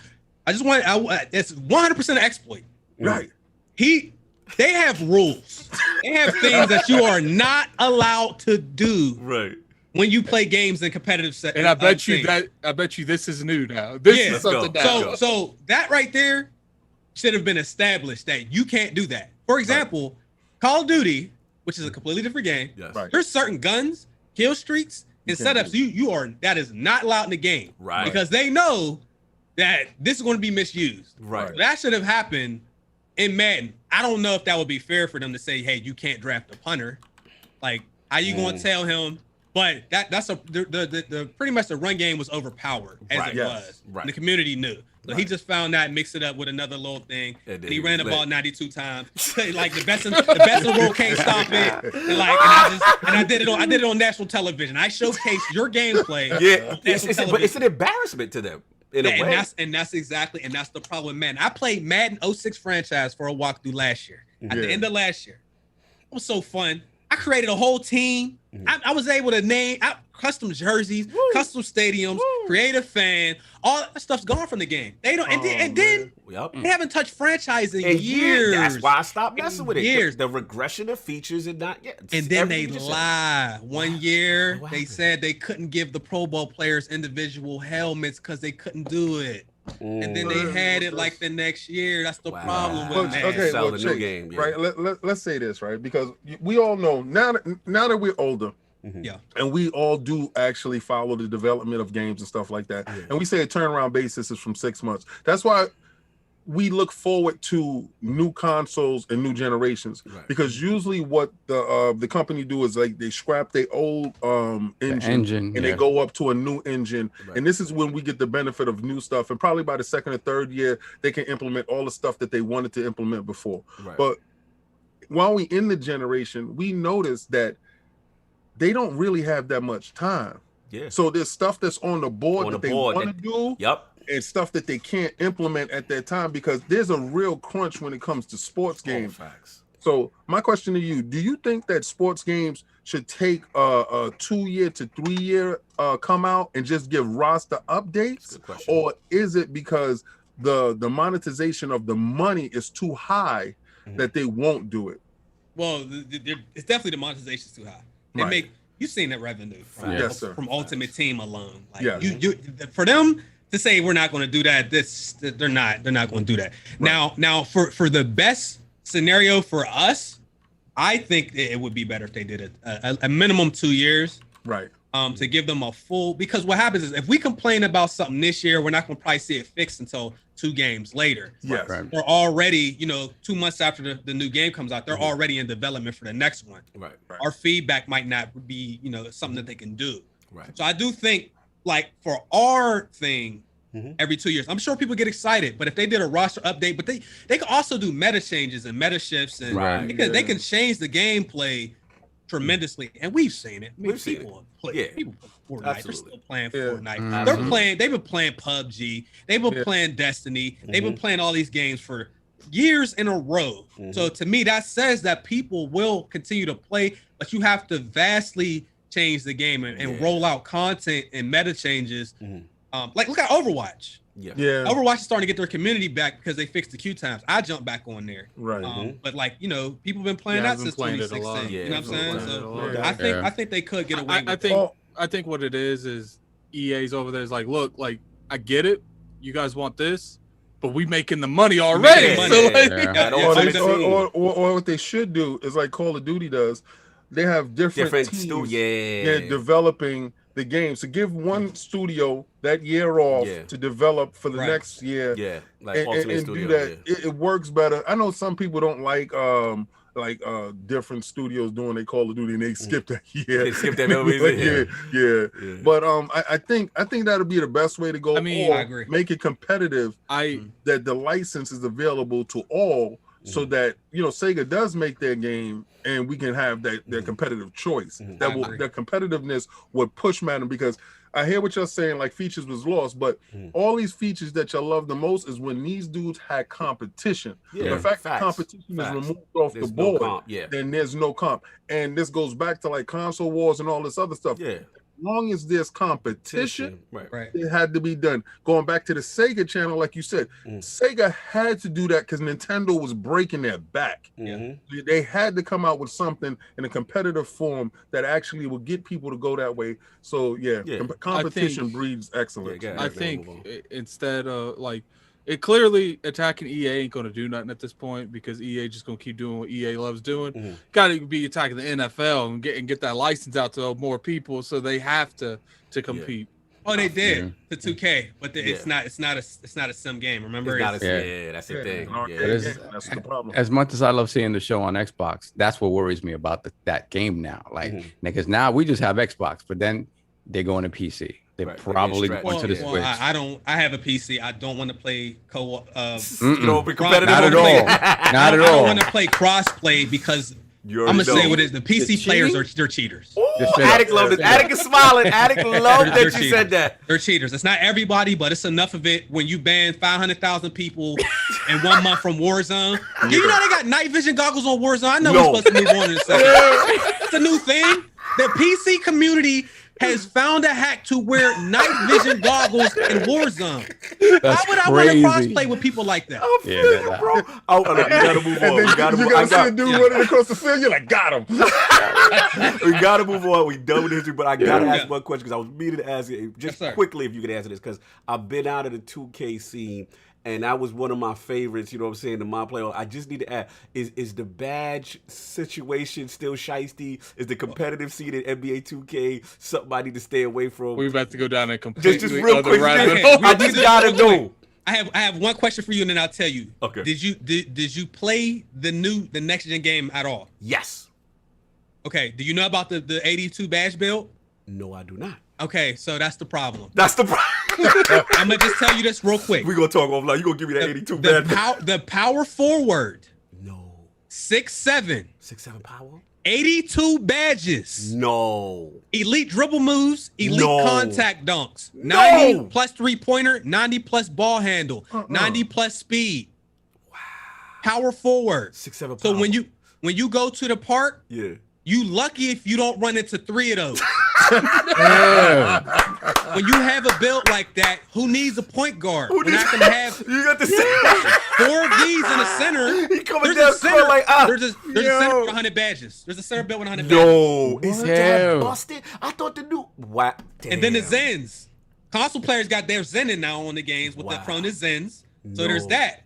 Speaker 6: 100% an exploit.
Speaker 7: Right.
Speaker 6: They have rules. They have things that you are not allowed to do.
Speaker 1: Right.
Speaker 6: When you play games in competitive settings.
Speaker 8: And I bet you this is new now. This is something that.
Speaker 6: So that right there should have been established that you can't do that. For example, Call of Duty, which is a completely different game.
Speaker 1: Yes.
Speaker 6: There's certain guns, kill streaks, and setups that is not allowed in the game.
Speaker 1: Right.
Speaker 6: Because they know that this is going to be misused.
Speaker 1: Right.
Speaker 6: That should have happened in Madden. I don't know if that would be fair for them to say, hey, you can't draft a punter. Like, how you going to tell him? But that's the pretty much the run game was overpowered as it was. Right. And the community knew. So he just found that, mixed it up with another little thing, and he ran the ball 92 times. Like the best in the world can't stop it. And I did it on national television. I showcased your gameplay.
Speaker 1: Yeah, but it's an embarrassment to them in a way.
Speaker 6: And that's the problem, man. I played Madden 06 franchise for a walkthrough last year. At the end of last year, it was so fun. I created a whole team. I was able to name custom jerseys, custom stadiums, create a fan. All that stuff's gone from the game. They don't, and then they haven't touched franchise in years.
Speaker 1: That's why I stopped messing with it. The regression of features and not yet.
Speaker 6: And then they lie. One year they said they couldn't give the Pro Bowl players individual helmets because they couldn't do it. And then they had it like the next year. That's the problem with that.
Speaker 7: Okay, well, Chase, right? Let's say this, right? Because we all know now that we're older, and we all do actually follow the development of games and stuff like that. And we say a turnaround basis is from 6 months. That's why we look forward to new consoles and new generations, because usually what the company do is like they scrap their old engine and they go up to a new engine, and this is when we get the benefit of new stuff, and probably by the second or third year they can implement all the stuff that they wanted to implement before. But while we in the generation, we notice that they don't really have that much time. So there's stuff that's on the board that they want to do. And stuff that they can't implement at that time, because there's a real crunch when it comes to sports games. So my question to you, do you think that sports games should take a 2 year to 3 year come out and just give roster updates? Or is it because the monetization of the money is too high that they won't do it?
Speaker 6: Well, it's definitely the monetization's too high. They make, you've seen that revenue from Ultimate Team alone. Like you for them to say we're not going to do that, they're not going to do that. Now for the best scenario for us, I think it would be better if they did a minimum 2 years, to give them a full, because what happens is if we complain about something this year, we're not going to probably see it fixed until 2 games later. They're already, 2 months after the new game comes out, they're already in development for the next one. Our feedback might not be, something that they can do. So I do think, like, for our thing, every 2 years, I'm sure people get excited, but if they did a roster update, but they can also do meta changes and meta shifts, and they can change the gameplay tremendously, and we've seen it. People play Fortnite. They're still playing Fortnite. They've been playing PUBG. They've been playing Destiny. They've been playing all these games for years in a row. So to me, that says that people will continue to play, but you have to vastly change the game and roll out content and meta changes. Like, look at Overwatch. Overwatch is starting to get their community back because they fixed the queue times. I jumped back on there. But like, people have been playing that since 2016. You know what I'm saying? So I think they could get away with it.
Speaker 8: I think what it is EA's over there is like, look, like, I get it. You guys want this, but we making the money already.
Speaker 7: Or what they should do is like Call of Duty does. They have different teams developing the game. So give one studio that year off to develop for the next year.
Speaker 1: Like
Speaker 7: and do that. It works better. I know some people don't like different studios doing they Call of Duty and they skip that year.
Speaker 1: They skip that
Speaker 7: But I think that'll be the best way to go.
Speaker 8: I mean, I agree.
Speaker 7: Make it competitive. That the license is available to all, so that Sega does make their game and we can have their competitive choice. That competitiveness would push Madden, because I hear what you're saying, like features was lost, but all these features that you love the most is when these dudes had competition. The fact that competition is removed off the board, then there's no comp. And this goes back to like console wars and all this other stuff. As long as there's competition, it had to be done. Going back to the Sega channel, like you said, Sega had to do that because Nintendo was breaking their back. They had to come out with something in a competitive form that actually would get people to go that way. So competition breeds excellence.
Speaker 8: I think instead of like, it clearly attacking EA ain't going to do nothing at this point, because EA just going to keep doing what EA loves doing. Got to be attacking the NFL and get that license out to more people, so they have to compete.
Speaker 6: Oh, they
Speaker 5: Yeah.
Speaker 6: did the 2K, but it's not a sim game. Remember,
Speaker 1: It's not a,
Speaker 5: Yeah.
Speaker 1: yeah, that's the thing.
Speaker 7: no,
Speaker 1: Yeah.
Speaker 5: But it's-
Speaker 7: that's the problem.
Speaker 5: As much as I love seeing the show on Xbox, that's what worries me about that game now. Like,
Speaker 1: Mhm.
Speaker 5: because now we just have Xbox, but then they're going to PC. They're
Speaker 1: Right,
Speaker 5: probably
Speaker 1: they're
Speaker 5: going to the
Speaker 6: well,
Speaker 5: Switch.
Speaker 6: I don't. I have a PC. I don't want to play co-op.
Speaker 5: Mm-mm.
Speaker 1: You know, be competitive.
Speaker 5: Not at
Speaker 1: on
Speaker 5: all.
Speaker 1: it.
Speaker 5: Not at
Speaker 6: I don't
Speaker 5: all.
Speaker 6: want to play cross-play because
Speaker 1: You
Speaker 6: I'm
Speaker 1: already
Speaker 6: gonna say
Speaker 1: know.
Speaker 6: what it is. The PC
Speaker 5: It's
Speaker 6: players
Speaker 5: cheating?
Speaker 6: they're cheaters.
Speaker 1: Ooh,
Speaker 5: Just straight up.
Speaker 1: Attic loved it. Attic is smiling. Attic loved
Speaker 6: They're
Speaker 1: that you said that.
Speaker 6: They're cheaters. It's not everybody, but it's enough of it when you ban 500,000 people in 1 month from Warzone. Yeah, you know they got night vision goggles on Warzone. I know
Speaker 1: No.
Speaker 6: we're supposed to move on in a second. It's a new thing. The PC community has found a hack to wear night vision goggles in Warzone.
Speaker 5: That's
Speaker 6: Why would I want to
Speaker 5: crazy.
Speaker 6: crossplay with people like that?
Speaker 1: I'm
Speaker 5: Yeah,
Speaker 1: feeling
Speaker 5: that-
Speaker 1: bro. Oh, look, we gotta move on.
Speaker 7: And then
Speaker 1: We gotta
Speaker 7: you
Speaker 1: move.
Speaker 7: gotta see a dude running across the field. You're like, got him.
Speaker 1: We gotta move on. We done with history, but I gotta ask
Speaker 6: Yeah.
Speaker 1: one question because I was meaning to ask you just
Speaker 6: Yes, sir.
Speaker 1: quickly if you could answer this because I've been out of the 2K scene and that was one of my favorites. You know what I'm saying? The my player. I just need to ask: is the badge situation still shiesty? Is the competitive scene in NBA 2K something I need to stay away from?
Speaker 8: We're about to go down a completely
Speaker 1: Just real
Speaker 8: other
Speaker 1: quick.
Speaker 8: rabbit
Speaker 6: Okay,
Speaker 8: hole.
Speaker 6: we-
Speaker 1: I just gotta
Speaker 6: real quick.
Speaker 1: know.
Speaker 6: I have one question for you, and then I'll tell you.
Speaker 1: Okay.
Speaker 6: Did you play the next gen game at all?
Speaker 1: Yes.
Speaker 6: Okay. Do you know about the 82 badge build?
Speaker 1: No, I do not.
Speaker 6: Okay, so that's the problem.
Speaker 1: That's the problem.
Speaker 6: I'm gonna just tell you this real quick.
Speaker 1: We gonna talk offline. You gonna give me that 82
Speaker 6: The
Speaker 1: bad?
Speaker 6: power forward,
Speaker 1: No.
Speaker 6: 6'7",
Speaker 1: 6'7" power?
Speaker 6: 82 badges,
Speaker 1: No.
Speaker 6: elite dribble moves, elite
Speaker 1: No.
Speaker 6: contact dunks,
Speaker 1: No.
Speaker 6: 90 plus 3-pointer, 90 plus ball handle, 90 plus speed. Wow. Power forward.
Speaker 1: 6'7" power.
Speaker 6: So when you go to the park,
Speaker 1: Yeah.
Speaker 6: you lucky if you don't run into 3 of those.
Speaker 5: Yeah.
Speaker 6: When you have a build like that, who needs a point guard?
Speaker 1: Who
Speaker 6: When I
Speaker 1: needs-
Speaker 6: can have
Speaker 1: You got the
Speaker 6: 4 of these in the center.
Speaker 1: He coming
Speaker 6: There's
Speaker 1: down
Speaker 6: a center.
Speaker 1: court like, ah.
Speaker 6: There's a center with 100 badges. There's a center built with 100 badges.
Speaker 1: No. Is
Speaker 5: What?
Speaker 1: that busted? I thought the new. Wow.
Speaker 6: And then the
Speaker 1: Damn.
Speaker 6: Zens. Console players got their Zenin now on the games with
Speaker 1: Wow.
Speaker 6: the Cronus Zens. So
Speaker 1: No.
Speaker 6: there's that.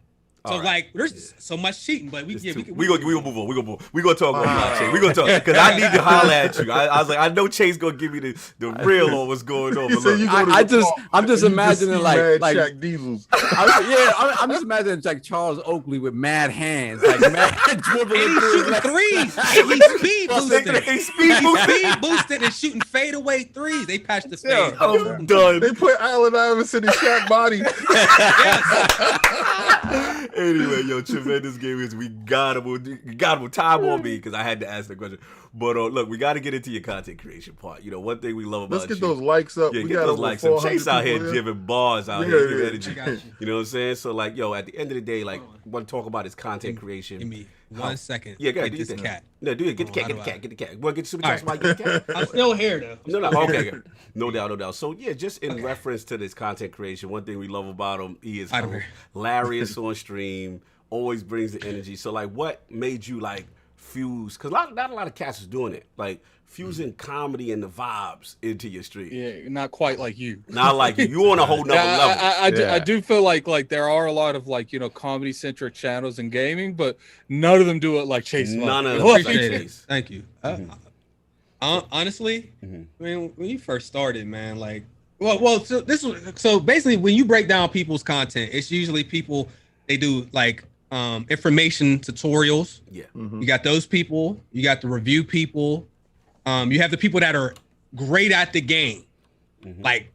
Speaker 6: So
Speaker 1: All right.
Speaker 6: like there's so much cheating, but we
Speaker 1: It's
Speaker 6: yeah,
Speaker 1: too-
Speaker 6: we can
Speaker 1: we gonna move on. We gonna move. We gonna talk about blockchain. We gonna talk because I need to holler at you. I was like, I know Chase gonna give me the real on what's going on.
Speaker 7: You
Speaker 1: But
Speaker 7: say
Speaker 1: look,
Speaker 7: you go to
Speaker 5: I
Speaker 7: the
Speaker 5: just-
Speaker 7: park
Speaker 5: I'm just
Speaker 7: and you
Speaker 5: imagining
Speaker 7: see
Speaker 5: like
Speaker 7: Mad Shaq Diesels.
Speaker 5: I'm just imagining like Charles Oakley with mad hands, like mad dribbling
Speaker 6: and he's
Speaker 5: through,
Speaker 6: shooting
Speaker 5: like,
Speaker 6: threes. And he's speed boosting.
Speaker 1: They speed
Speaker 6: He's
Speaker 1: boosting.
Speaker 6: speed boosting and shooting fadeaway threes. They patched the
Speaker 7: Yeah.
Speaker 6: fade.
Speaker 1: I'm done.
Speaker 7: They put Allen Iverson in Shaq body.
Speaker 1: Anyway, yo, tremendous game is we got him time on me because I had to ask the question. But look, we got to get into your content creation part. You know, one thing we love about
Speaker 7: Let's get
Speaker 1: you.
Speaker 7: those likes up.
Speaker 1: Yeah,
Speaker 7: We
Speaker 1: get
Speaker 7: got
Speaker 1: those
Speaker 7: over
Speaker 1: likes up.
Speaker 7: 400
Speaker 1: Chase out here
Speaker 7: people here.
Speaker 1: giving bars out
Speaker 7: Yeah,
Speaker 1: here, giving
Speaker 7: yeah.
Speaker 1: energy.
Speaker 6: I got you.
Speaker 1: You know what I'm saying? So like, yo, at the end of the day, like, want to talk about his content creation.
Speaker 6: Give me 1 second.
Speaker 1: Yeah, go ahead.
Speaker 6: Get
Speaker 1: Do
Speaker 6: this
Speaker 1: your thing.
Speaker 6: cat.
Speaker 1: No, do it. Get the cat.
Speaker 6: How
Speaker 1: Get
Speaker 6: do
Speaker 1: the
Speaker 6: I-
Speaker 1: cat. Get the cat. Want to get super
Speaker 6: All
Speaker 1: chats? Mike? Get the cat.
Speaker 6: I'm still here though.
Speaker 1: No, okay. No doubt, no doubt. So yeah, just in reference to this content creation, one thing we love about him, he is
Speaker 6: I don't know.
Speaker 1: hilarious on stream, always brings the energy. So like, what made you like fuse? Because not a lot of cats is doing it, like fusing comedy and the vibes into your stream.
Speaker 8: Yeah, not quite like you.
Speaker 1: Not like you. You on a whole nother
Speaker 8: Yeah,
Speaker 1: level.
Speaker 8: I do feel like there are a lot of like comedy centric channels in gaming, but none of them do it like Chase.
Speaker 1: None of
Speaker 8: Money.
Speaker 1: them.
Speaker 8: Like,
Speaker 6: Appreciate it.
Speaker 1: Chase.
Speaker 6: Thank you. Honestly, I mean, when you first started, man, like, so basically, when you break down people's content, it's usually people they do like information tutorials.
Speaker 1: Yeah.
Speaker 6: You got those people. You got the review people. You have the people that are great at the game. Like,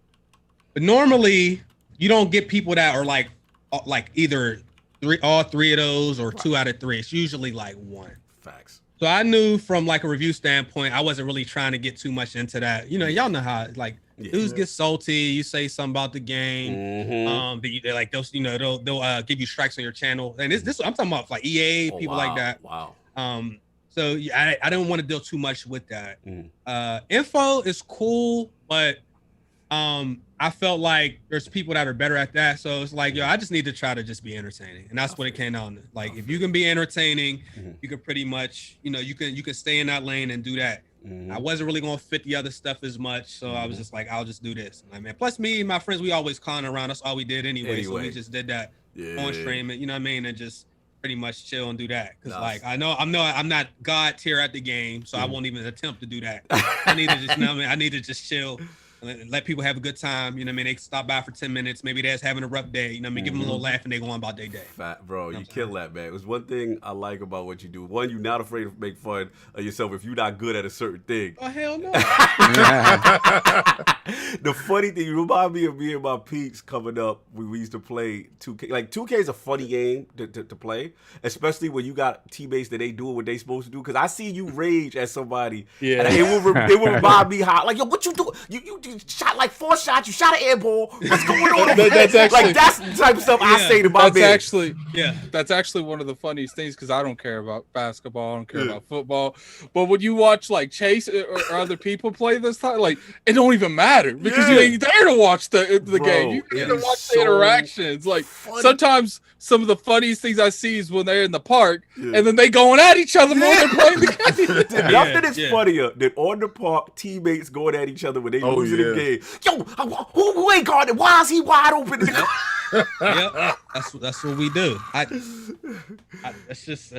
Speaker 6: but normally you don't get people that are like either all three of those or 2 out of 3. It's usually like 1.
Speaker 1: Facts.
Speaker 6: So I knew from like a review standpoint, I wasn't really trying to get too much into that. You know, y'all know how like dudes get salty. You say something about the game, they're like those. You know, they'll give you strikes on your channel. And this I'm talking about like EA people like that.
Speaker 1: Wow.
Speaker 6: So yeah, I didn't want to deal too much with that. Info is cool, but I felt like there's people that are better at that. So it's like, yo, I just need to try to just be entertaining. And that's what it came down to. Like, if you can be entertaining, you can pretty much, you can stay in that lane and do that. I wasn't really going to fit the other stuff as much. So I was just like, I'll just do this. Like, man, plus me and my friends, we always con around. That's all we did anyway. So we just did that on stream and, you know what I mean? And just pretty much chill and do that. Cause like, I'm not God tier at the game. So I won't even attempt to do that. I need to just, I need to just chill let people have a good time. You know what I mean? They stop by for 10 minutes. Maybe they're just having a rough day. You know what I mean? Give them a little laugh and they go on about their day.
Speaker 1: Fat, bro, you kill that, man. It was one thing I like about what you do. One, you're not afraid to make fun of yourself if you're not good at a certain thing.
Speaker 6: Oh, hell no.
Speaker 1: The funny thing, you remind me of me and my peeps coming up. We used to play 2K. Like, 2K is a funny game to play, especially when you got teammates that ain't doing what they supposed to do. Because I see you rage at somebody.
Speaker 8: Yeah.
Speaker 1: And it will remind me how, like, yo, what you do? You shot like 4 shots. You shot an air ball. What's going on?
Speaker 8: That's actually,
Speaker 1: like, that's the type of stuff I say to my
Speaker 8: that's
Speaker 1: man.
Speaker 8: actually, that's actually one of the funniest things because I don't care about basketball. I don't care about football. But when you watch like Chase or other people play this time, like it don't even matter because you ain't there to watch the game. You need to watch the interactions. Like sometimes some of the funniest things I see is when they're in the park and then they going at each other while they're playing the game.
Speaker 1: Nothing is funnier than on the park teammates going at each other when they losing the game. Yo, who ain't guarding? Why is he wide open?
Speaker 6: Yep, that's what we do. That's just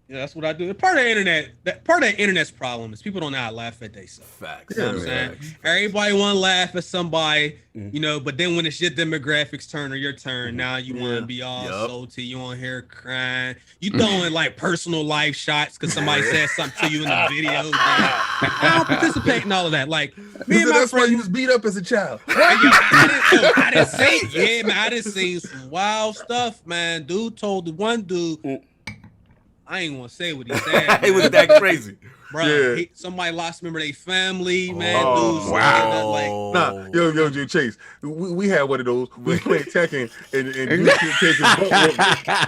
Speaker 6: that's what I do. Part of the internet, part of the internet's problem is people don't know how to laugh at themselves.
Speaker 1: Facts.
Speaker 6: You know what I'm saying? Everybody want to laugh at somebody, you know, but then when it's your demographics turn or your turn, now you want to be all salty. You want to hear crying. You throwing like personal life shots because somebody said something to you in the video. I don't participate in all of that. Like me and my
Speaker 7: that's why
Speaker 6: friend,
Speaker 7: you was beat up as a child.
Speaker 6: I didn't say man. I didn't see some wild stuff, man. Dude told the one dude. I ain't want to say what he said.
Speaker 1: It was that crazy.
Speaker 6: Bro, somebody lost a member of their family, man. Dudes,
Speaker 7: Nah, yo, Chase. We had one of those. We played Tekken, and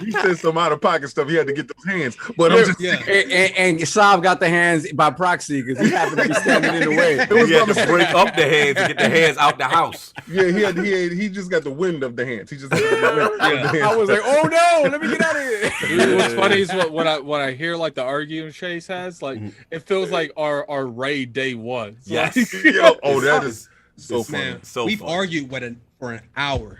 Speaker 7: he said some out of pocket stuff. He had to get those hands, but I'm just
Speaker 5: and Saab got the hands by proxy because he happened to be standing in the way.
Speaker 1: He had to break up the hands to get the hands out the house.
Speaker 7: Yeah, he just got the wind of the hands. He just got the wind of the hands.
Speaker 5: I was like, oh no, let me get out of here.
Speaker 8: What's funny is when I hear like the arguing Chase has, like it feels like our raid day one.
Speaker 1: Yes.
Speaker 8: Like,
Speaker 7: that is so funny.
Speaker 6: Man,
Speaker 1: so
Speaker 6: we've
Speaker 1: funny.
Speaker 6: argued for an hour.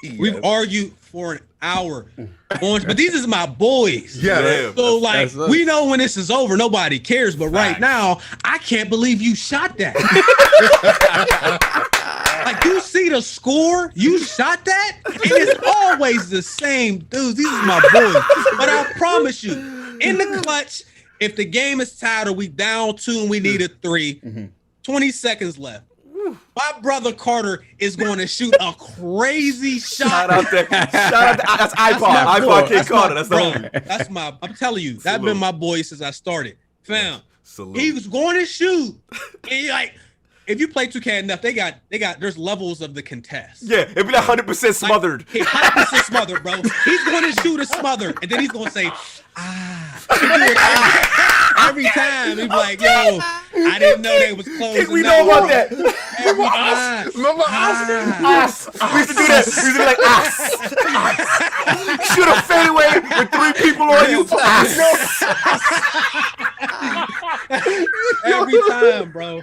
Speaker 6: We've argued for an hour. But these is my boys.
Speaker 7: Yeah.
Speaker 6: So like we know when this is over, nobody cares. But right now, I can't believe you shot that. Like you see the score, you shot that, and it's always the same dudes. These are my boys. But I promise you, in the clutch, if the game is tied or we down 2 and we need a 3, 20 seconds left. My brother Carter is going to shoot a crazy shot.
Speaker 1: Shout out to that's iPod Kid Carter. That's the homie.
Speaker 6: I'm telling you, that's been my boy since I started. Fam,
Speaker 1: Salute.
Speaker 6: he was going to shoot. And like, if you play 2K enough, there's levels of the contest.
Speaker 1: Yeah, it'd be like 100% smothered.
Speaker 6: Like, 100% smothered, bro. He's going to shoot a smother, and then he's going to say, every time. He's like, yo, I didn't know they was closing.
Speaker 1: We know about that.
Speaker 6: Every time.
Speaker 7: Remember us?
Speaker 1: We used to do that. We used to be like, shoot a fadeaway with 3 people on you.
Speaker 6: Every time, bro.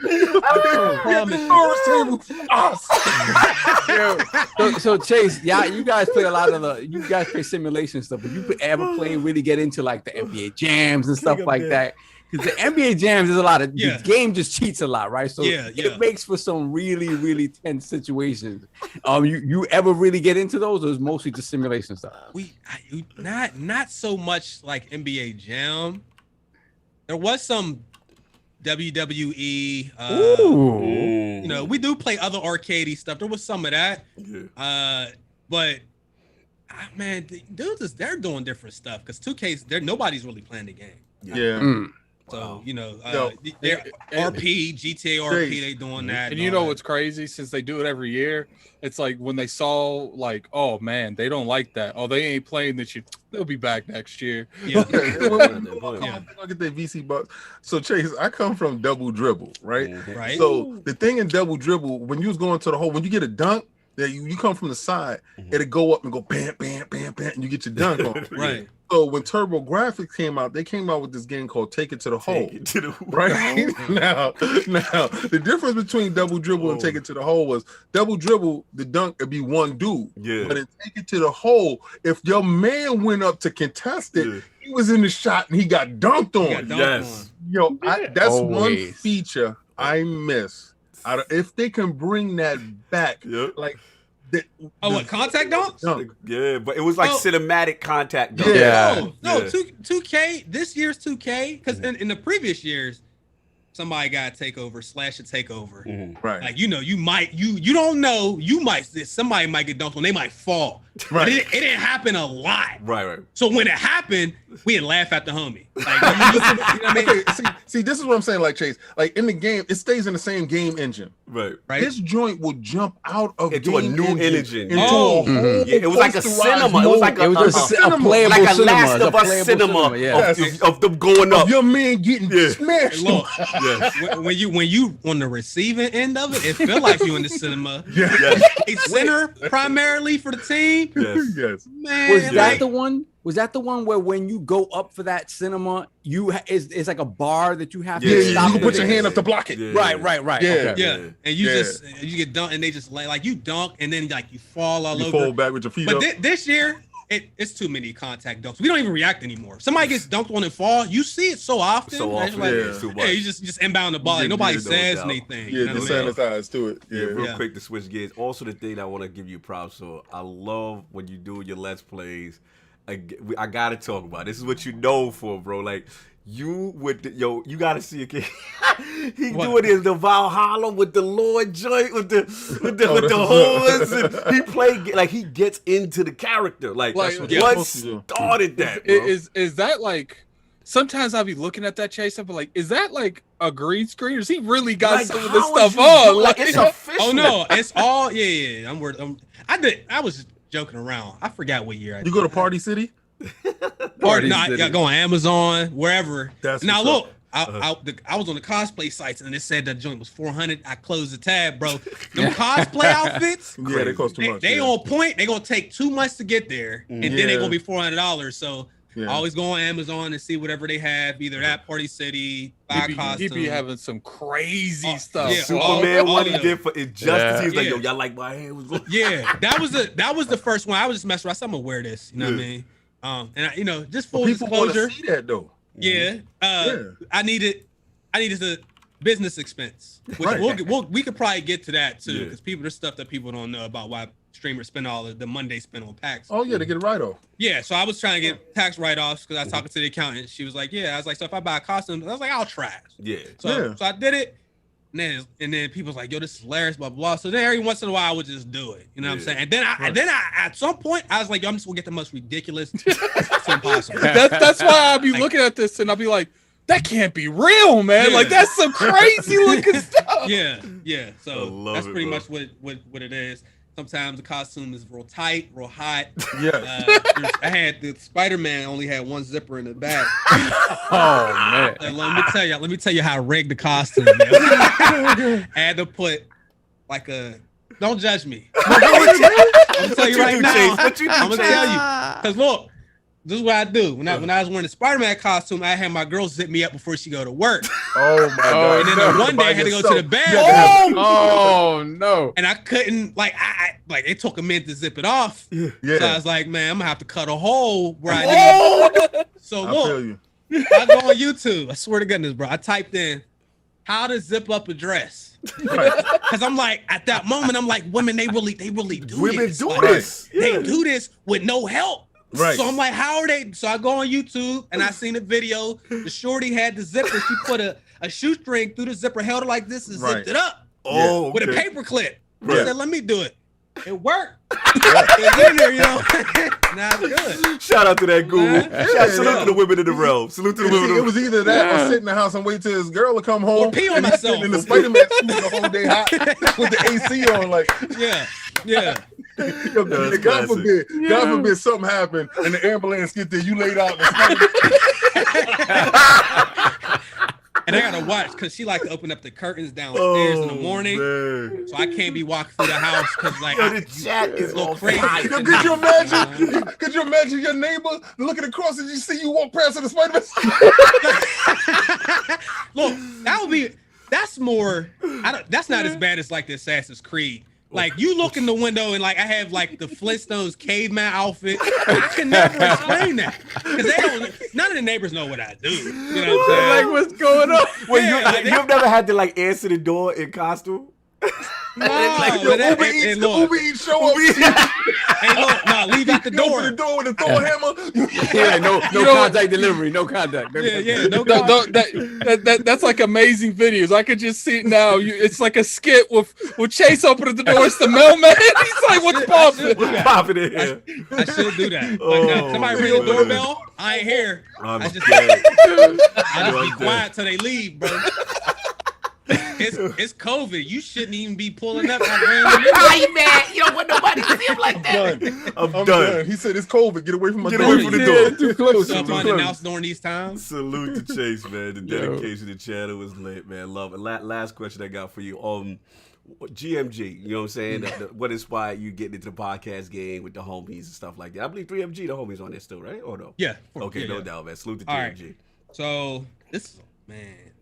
Speaker 5: So Chase, you guys play a lot of you guys play simulation stuff, but you ever really get into like the NBA jams and stuff like that? Because the NBA jams is a lot of the game just cheats a lot, right? So it makes for some really, really tense situations. You ever really get into those, or is mostly just simulation stuff?
Speaker 6: Not so much like NBA Jam. There was some WWE. You know, we do play other arcadey stuff. There was some of that. But man, dudes, they're doing different stuff because 2K's nobody's really playing the game. So, you know, they're RP, GTA RP, they doing that.
Speaker 8: And you know what's crazy? Since they do it every year, it's like when they saw, like, oh, man, they don't like that. Oh, they ain't playing this year. They'll be back next year.
Speaker 7: I'll get the VC bucks. So, Chase, I come from double dribble, right?
Speaker 6: Right.
Speaker 7: So, the thing in double dribble, when you was going to the hole, when you get a dunk, that you come from the side, it'll go up and go bam, bam, bam, bam, and you get your dunk on.
Speaker 6: Right.
Speaker 7: So when Turbo Graphics came out, they came out with this game called Take It to the Hole. Right? now, the difference between double dribble and Take It to the Hole was double dribble, the dunk would be one dude. Yeah. But in Take It to the Hole, if your man went up to contest it, he was in the shot and he got dunked on.
Speaker 1: Yes.
Speaker 7: Yo, that's one feature I miss If they can bring that back,
Speaker 1: Yep.
Speaker 7: like
Speaker 6: what contact dunks?
Speaker 7: dunk.
Speaker 1: Yeah, but it was like cinematic contact. Dunk.
Speaker 5: Yeah.
Speaker 6: No,
Speaker 1: Yeah.
Speaker 6: 2K. This year's 2K, because in the previous years, somebody got a takeover, slash a takeover.
Speaker 7: Right.
Speaker 6: Like you don't know, somebody might get dunked on, they might fall.
Speaker 7: Right.
Speaker 6: But it didn't happen a lot.
Speaker 1: Right.
Speaker 6: So when it happened, we'd laugh at the homie. Like, you know what I mean?
Speaker 7: Okay, see, this is what I'm saying. Like Chase, like in the game, it stays in the same game engine.
Speaker 1: Right.
Speaker 7: This joint will jump out of
Speaker 1: Into a
Speaker 7: game
Speaker 1: new
Speaker 7: engine
Speaker 1: engine.
Speaker 7: into a
Speaker 6: Oh.
Speaker 7: whole
Speaker 1: Yeah, it was like a
Speaker 7: posterized
Speaker 1: cinema. It was like a
Speaker 5: playable
Speaker 1: like a
Speaker 5: cinema.
Speaker 1: Last
Speaker 5: It's a
Speaker 1: of Us
Speaker 5: playable
Speaker 1: cinema
Speaker 5: yeah.
Speaker 1: of them going up.
Speaker 7: of your man getting
Speaker 1: Yeah.
Speaker 7: smashed.
Speaker 6: Look,
Speaker 1: Yes.
Speaker 6: when you on the receiving end of it, it feel like you in the cinema.
Speaker 7: Yes.
Speaker 6: A center primarily for the team.
Speaker 1: Yes.
Speaker 7: Yes.
Speaker 6: Man,
Speaker 5: Was that
Speaker 6: like,
Speaker 5: the one? Was that the one where when you go up for that cinema, it's like a bar that you have
Speaker 7: Yeah,
Speaker 5: to
Speaker 7: you
Speaker 5: stop?
Speaker 7: can put your
Speaker 1: Yeah.
Speaker 7: hand up to block it.
Speaker 1: Yeah.
Speaker 5: Right.
Speaker 7: Yeah.
Speaker 5: Okay.
Speaker 6: yeah, and you
Speaker 7: Yeah.
Speaker 6: just you get dunked, and they just like you dunk, and then like you fall all
Speaker 7: You
Speaker 6: over.
Speaker 7: fall back with your feet
Speaker 6: But
Speaker 7: up.
Speaker 6: this year, it's too many contact dunks. We don't even react anymore. Somebody gets dunked on and fall. You see it so often.
Speaker 1: So
Speaker 6: It's
Speaker 1: often,
Speaker 6: like,
Speaker 1: yeah, it's too much.
Speaker 6: you just inbound the ball. Like,
Speaker 7: Yeah,
Speaker 6: nobody
Speaker 1: yeah, no
Speaker 6: says
Speaker 1: doubt.
Speaker 6: anything.
Speaker 7: Yeah,
Speaker 6: you know
Speaker 7: the
Speaker 6: what I mean?
Speaker 7: sanitize to it.
Speaker 1: Yeah,
Speaker 7: Yeah.
Speaker 1: real
Speaker 6: Yeah.
Speaker 1: quick to switch gears. Also, the thing I want to give you props for, I love when you do your Let's Plays. I gotta talk about it. This is what you know for, bro. Like you gotta see a kid. He
Speaker 6: What?
Speaker 1: doing the Valhalla with the Lord joint with the horns, and he played like he gets into the character. Like
Speaker 8: Like,
Speaker 1: what
Speaker 7: you're supposed to do.
Speaker 1: started that? Bro?
Speaker 8: Is that like? Sometimes I'll be looking at that Chase and be like, is that like a green screen? Or has he really got
Speaker 1: Like,
Speaker 8: some of this
Speaker 1: how is
Speaker 8: stuff
Speaker 1: you
Speaker 8: on?
Speaker 1: doing- like it's official.
Speaker 6: Oh no, it's all yeah. I was joking around. I forgot what year.
Speaker 7: You go to Party City?
Speaker 6: Party
Speaker 5: City.
Speaker 6: night. Go on Amazon, wherever.
Speaker 7: That's
Speaker 6: Now
Speaker 7: what's
Speaker 6: look, I was on the cosplay sites and it said that joint was $400. I closed the tab, bro. Them cosplay outfits,
Speaker 7: Yeah, they cost too much.
Speaker 6: they
Speaker 7: yeah.
Speaker 6: on point. They gonna take 2 months to get there, and then they
Speaker 7: Yeah.
Speaker 6: gonna be $400. So
Speaker 7: Yeah.
Speaker 6: I always go on Amazon and see whatever they have, either that Party City, buy a
Speaker 8: He
Speaker 6: costume.
Speaker 8: be having some crazy
Speaker 6: Oh,
Speaker 8: stuff.
Speaker 6: yeah.
Speaker 1: Superman
Speaker 6: all
Speaker 1: one he
Speaker 6: of
Speaker 1: did for Injustice. He was like,
Speaker 6: Yeah.
Speaker 1: yo, y'all like my hand was going.
Speaker 6: Yeah, that was the first one. I was just messing around. I said, I'm gonna wear this. You know what I mean? And just full
Speaker 7: But people want
Speaker 6: disclosure.
Speaker 7: to see that though.
Speaker 6: Yeah. I needed the business expense, which
Speaker 7: Right.
Speaker 6: we could probably get to that too,
Speaker 1: Yeah.
Speaker 6: because there's stuff that people don't know about why streamers spend all the Monday spend on packs.
Speaker 7: Oh yeah, to get it right off.
Speaker 6: Yeah, so I was trying to get tax write-offs because I was talking to the accountant. She was like, "Yeah," I was like, "So if I buy a costume," I was like, "I'll try it."
Speaker 1: Yeah.
Speaker 6: So I did it. And then people's like, "Yo, this is hilarious," blah blah. So then every once in a while, I would just do it. You know what I'm
Speaker 1: Yeah.
Speaker 6: saying? And then I at some point, I was like, "Yo, I'm just gonna get the most ridiculous thing possible."
Speaker 8: That's why I'll be
Speaker 6: Like-
Speaker 8: looking at this and I'll be like, that can't be real, man.
Speaker 6: Yeah.
Speaker 8: Like that's some crazy looking stuff.
Speaker 6: Yeah.
Speaker 1: I
Speaker 6: So
Speaker 1: love
Speaker 6: that's
Speaker 1: it,
Speaker 6: pretty
Speaker 1: bro.
Speaker 6: much what it is. Sometimes the costume is real tight, real hot.
Speaker 7: Yeah.
Speaker 6: I had the Spider-Man only had one zipper in the back.
Speaker 5: Oh man.
Speaker 6: And let me tell you how I rigged the costume. Man. I had to put like don't judge me. I'm gonna tell you right now.
Speaker 1: What you do,
Speaker 6: I'm gonna
Speaker 1: Chase?
Speaker 6: tell you. Because look, this is what I do. When I was wearing the Spider-Man costume, I had my girl zip me up before she go to work.
Speaker 7: Oh my god.
Speaker 6: And then one day I had to go to the
Speaker 7: By
Speaker 6: bathroom.
Speaker 7: yourself.
Speaker 5: Oh no.
Speaker 6: And I couldn't I it took a minute to zip it off.
Speaker 7: Yeah.
Speaker 6: So I was like, man, I'm gonna have to cut a hole where I need. So
Speaker 7: I feel
Speaker 6: look,
Speaker 7: you.
Speaker 6: I go on YouTube. I swear to goodness, bro. I typed in how to zip up a dress.
Speaker 7: Right.
Speaker 6: Cause I'm like, at that moment, I'm like, women, they really do
Speaker 1: Women
Speaker 6: this.
Speaker 1: do
Speaker 6: Like,
Speaker 1: this.
Speaker 6: They
Speaker 1: Yeah.
Speaker 6: do this with no help.
Speaker 7: Right.
Speaker 6: So I'm like, how are they? So I go on YouTube and I seen a video. The shorty had the zipper. She put a shoestring through the zipper, held it like this, and zipped
Speaker 7: Right.
Speaker 6: it up
Speaker 1: Oh,
Speaker 6: with a
Speaker 1: okay.
Speaker 6: paper clip.
Speaker 7: Right.
Speaker 6: I said, let me do it. It worked. It's in there, you know. Now it's good.
Speaker 1: Shout out to that Google.
Speaker 6: Yeah.
Speaker 1: Salute to the women in the realm. Salute to the women in
Speaker 7: It
Speaker 1: the
Speaker 7: was either that or sit in the house and wait till his girl to come home.
Speaker 6: Or pee on
Speaker 7: and he's
Speaker 6: myself.
Speaker 7: sitting in the Spider-Man suit the whole day hot with the AC on. Like,
Speaker 6: Yeah.
Speaker 7: yo,
Speaker 1: That's
Speaker 7: God
Speaker 1: classic.
Speaker 7: forbid something happened and the ambulance get there, you laid out in the Spider-Man.
Speaker 6: And I gotta watch because she like to open up the curtains downstairs in the morning.
Speaker 1: Man.
Speaker 6: So I can't be walking through the house because like
Speaker 1: Yo, the chat is
Speaker 6: go
Speaker 1: on
Speaker 6: crazy.
Speaker 1: fire.
Speaker 7: Yo, could you imagine? Could you imagine your neighbor looking across and you see you walk past in the Spider-Man?
Speaker 6: Look, that's more. That's not as bad as like the Assassin's Creed Like you look in the window and like I have like the Flintstones caveman outfit. I can never explain that because they don't. None of the neighbors know what I do. You know what I'm saying?
Speaker 5: Like, what's going on?
Speaker 1: Wait,
Speaker 6: Yeah,
Speaker 1: you've never had to like answer the door in costume?
Speaker 6: No,
Speaker 1: like,
Speaker 6: but
Speaker 7: Uber Eats, the Uber Eats show up.
Speaker 6: Hey, look, no, leave out the
Speaker 7: You open the
Speaker 6: door.
Speaker 7: door with a Thor hammer.
Speaker 5: Yeah, no contact delivery, no contact.
Speaker 6: Yeah, no
Speaker 8: That's like amazing videos. I could just see it now. It's like a skit with Chase opening the door. It's the mailman. He's like, "What's poppin'?"
Speaker 1: What's popping in here?
Speaker 6: I should do that. Like,
Speaker 1: Oh,
Speaker 6: somebody ring the
Speaker 1: man.
Speaker 6: doorbell. I ain't here.
Speaker 1: I'm
Speaker 6: I just
Speaker 1: dead.
Speaker 6: be quiet till they leave, bro. It's COVID. You shouldn't even be pulling up.
Speaker 1: How you mad? You don't want nobody to see him like that. I'm done.
Speaker 7: He said it's COVID. Get away from my
Speaker 1: Get
Speaker 7: door.
Speaker 1: away from the door.
Speaker 5: Too close.
Speaker 6: So finding house during these times.
Speaker 1: Salute to Chase, man. The dedication to the channel was lit, man. Love it. Last question I got for you. GMG, you know what I'm saying? What inspired you getting into the podcast game with the homies and stuff like that? I believe 3MG, the homies on there still, right? Or no?
Speaker 6: Yeah.
Speaker 1: Okay,
Speaker 6: yeah,
Speaker 1: no
Speaker 6: yeah.
Speaker 1: doubt, man. Salute to
Speaker 6: All
Speaker 1: 3MG.
Speaker 6: right. So this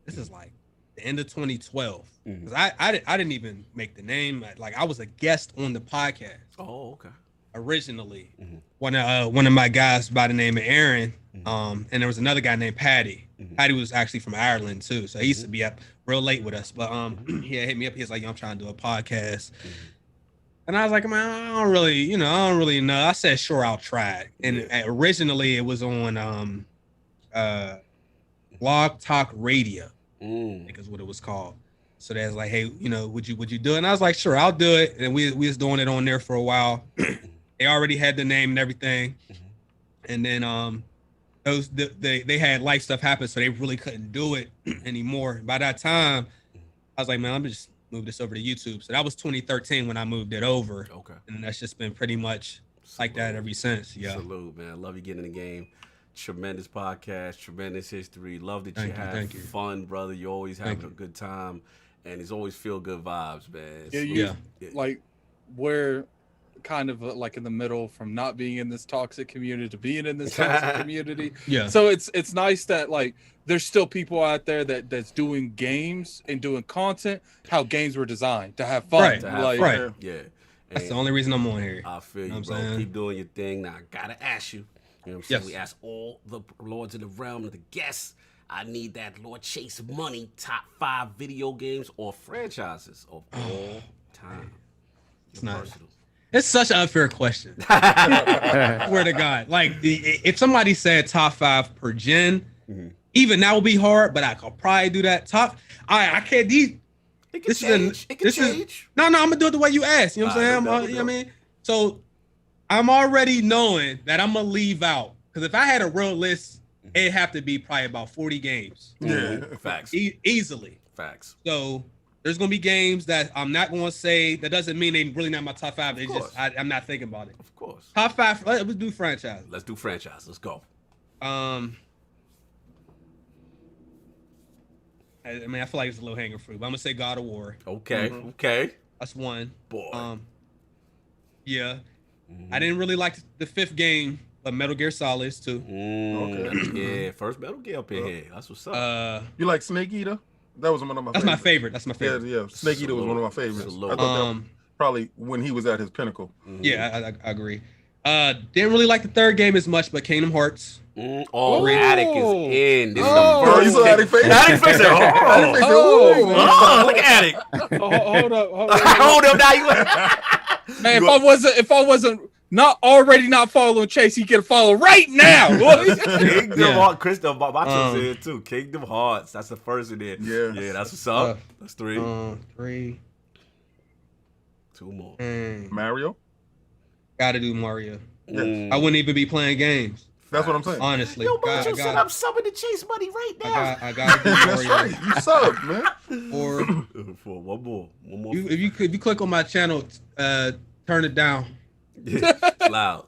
Speaker 6: is like the end of 2012.
Speaker 1: Mm-hmm.
Speaker 6: Because I didn't even make the name. Like I was a guest on the podcast.
Speaker 1: Oh, okay.
Speaker 6: Originally,
Speaker 1: Mm-hmm.
Speaker 6: one of my guys by the name of Aaron, and there was another guy named Patty.
Speaker 1: Mm-hmm.
Speaker 6: Patty was actually from Ireland too, so he used to be up real late with us. But he had hit me up. He was like, "Yo, I'm trying to do a podcast," and I was like, "Man, I don't really know." I said, "Sure, I'll try it." And originally, it was on Blog Talk Radio, I think is what it was called. So that's like, hey, would you do it? And I was like, sure, I'll do it. And we was doing it on there for a while. They already had the name and everything. And then they had life stuff happen, so they really couldn't do it anymore. By that time, I was like, man, I'm just move this over to YouTube. So that was 2013 when I moved it over.
Speaker 1: Okay.
Speaker 6: And that's just been pretty much like that ever since. Yeah.
Speaker 1: Salute, man. Love you getting in the game. Tremendous podcast, tremendous history. Love that you have
Speaker 6: thank you.
Speaker 1: fun, brother. You're always having a good time. And it's always feel good vibes, man.
Speaker 8: Yeah, like we're kind of like in the middle from not being in this toxic community to being in this toxic community.
Speaker 6: Yeah.
Speaker 8: So it's nice that like there's still people out there that's doing games and doing content how games were designed to have fun.
Speaker 6: Right.
Speaker 1: To have
Speaker 8: Like,
Speaker 1: fun. Yeah.
Speaker 6: That's the only reason I'm on here.
Speaker 1: I feel you,
Speaker 6: Know what
Speaker 1: bro.
Speaker 6: I'm saying?
Speaker 1: Keep doing your thing. Now, I gotta ask you. You know what I'm saying?
Speaker 6: Yes.
Speaker 1: We ask all the lords of the realm and the guests. I need that Lord Chase Money top 5 video games or franchises of all time.
Speaker 6: It's not.
Speaker 1: Personal.
Speaker 6: It's such an unfair question. Swear to God. Like, if somebody said top 5 per gen, even that would be hard, but I could probably do that. I can't.
Speaker 1: It can change. It can change.
Speaker 6: No, I'm gonna do it the way you asked. You know what I'm saying?
Speaker 1: no doubt,
Speaker 6: You know what I mean? So I'm already knowing that I'm gonna leave out, because if I had a real list, it'd have to be probably about 40 games.
Speaker 1: Yeah. Facts.
Speaker 6: Easily.
Speaker 1: Facts.
Speaker 6: So there's gonna be games that I'm not gonna say. That doesn't mean they really not my top 5. They just I'm not thinking about it.
Speaker 1: Of course.
Speaker 6: Top 5. Let's do franchise.
Speaker 1: Let's do franchise. Let's go.
Speaker 6: I mean, I feel like it's a low hanging fruit, but I'm gonna say God of War.
Speaker 1: Okay. Okay.
Speaker 6: That's one.
Speaker 1: Boy.
Speaker 6: Yeah. I didn't really like the 5th game, but Metal Gear Solid 2.
Speaker 1: Yeah. First Metal Gear up in here. That's what's up.
Speaker 7: You like Snake Eater? That was one of my
Speaker 6: That's
Speaker 7: favorites.
Speaker 6: my favorite. That's my favorite.
Speaker 7: Yeah. Snake Eater was one of my favorites.
Speaker 1: Salute.
Speaker 7: I thought that was probably when he was at his pinnacle.
Speaker 6: Yeah, I agree. Didn't really like the 3rd game as much, but Kingdom Hearts.
Speaker 1: Oh, Attic is in. This is the
Speaker 7: Oh,
Speaker 1: first
Speaker 7: you saw Attic face?
Speaker 1: Attic face.
Speaker 7: Attic face.
Speaker 1: Oh, look at Attic.
Speaker 8: Hold up.
Speaker 1: Hold up now. You
Speaker 8: Man, if I wasn't not following Chase, he get a follow right now.
Speaker 1: Kingdom Hearts. Christoph Macho said too. Kingdom Hearts. That's the first in there. Yeah, that's what's up. That's 3.
Speaker 6: 3.
Speaker 1: 2 more.
Speaker 7: Mario.
Speaker 6: Gotta do Mario.
Speaker 7: Yes.
Speaker 6: I wouldn't even be playing games.
Speaker 7: That's what I'm saying.
Speaker 6: Honestly.
Speaker 1: Yo, Macho said I'm subbing to Chase Money right now.
Speaker 6: I gotta do
Speaker 7: That's
Speaker 6: Mario.
Speaker 7: right. You sub, man.
Speaker 6: Or
Speaker 1: For one more.
Speaker 6: if you click on my channel, turn it down.
Speaker 1: It's loud.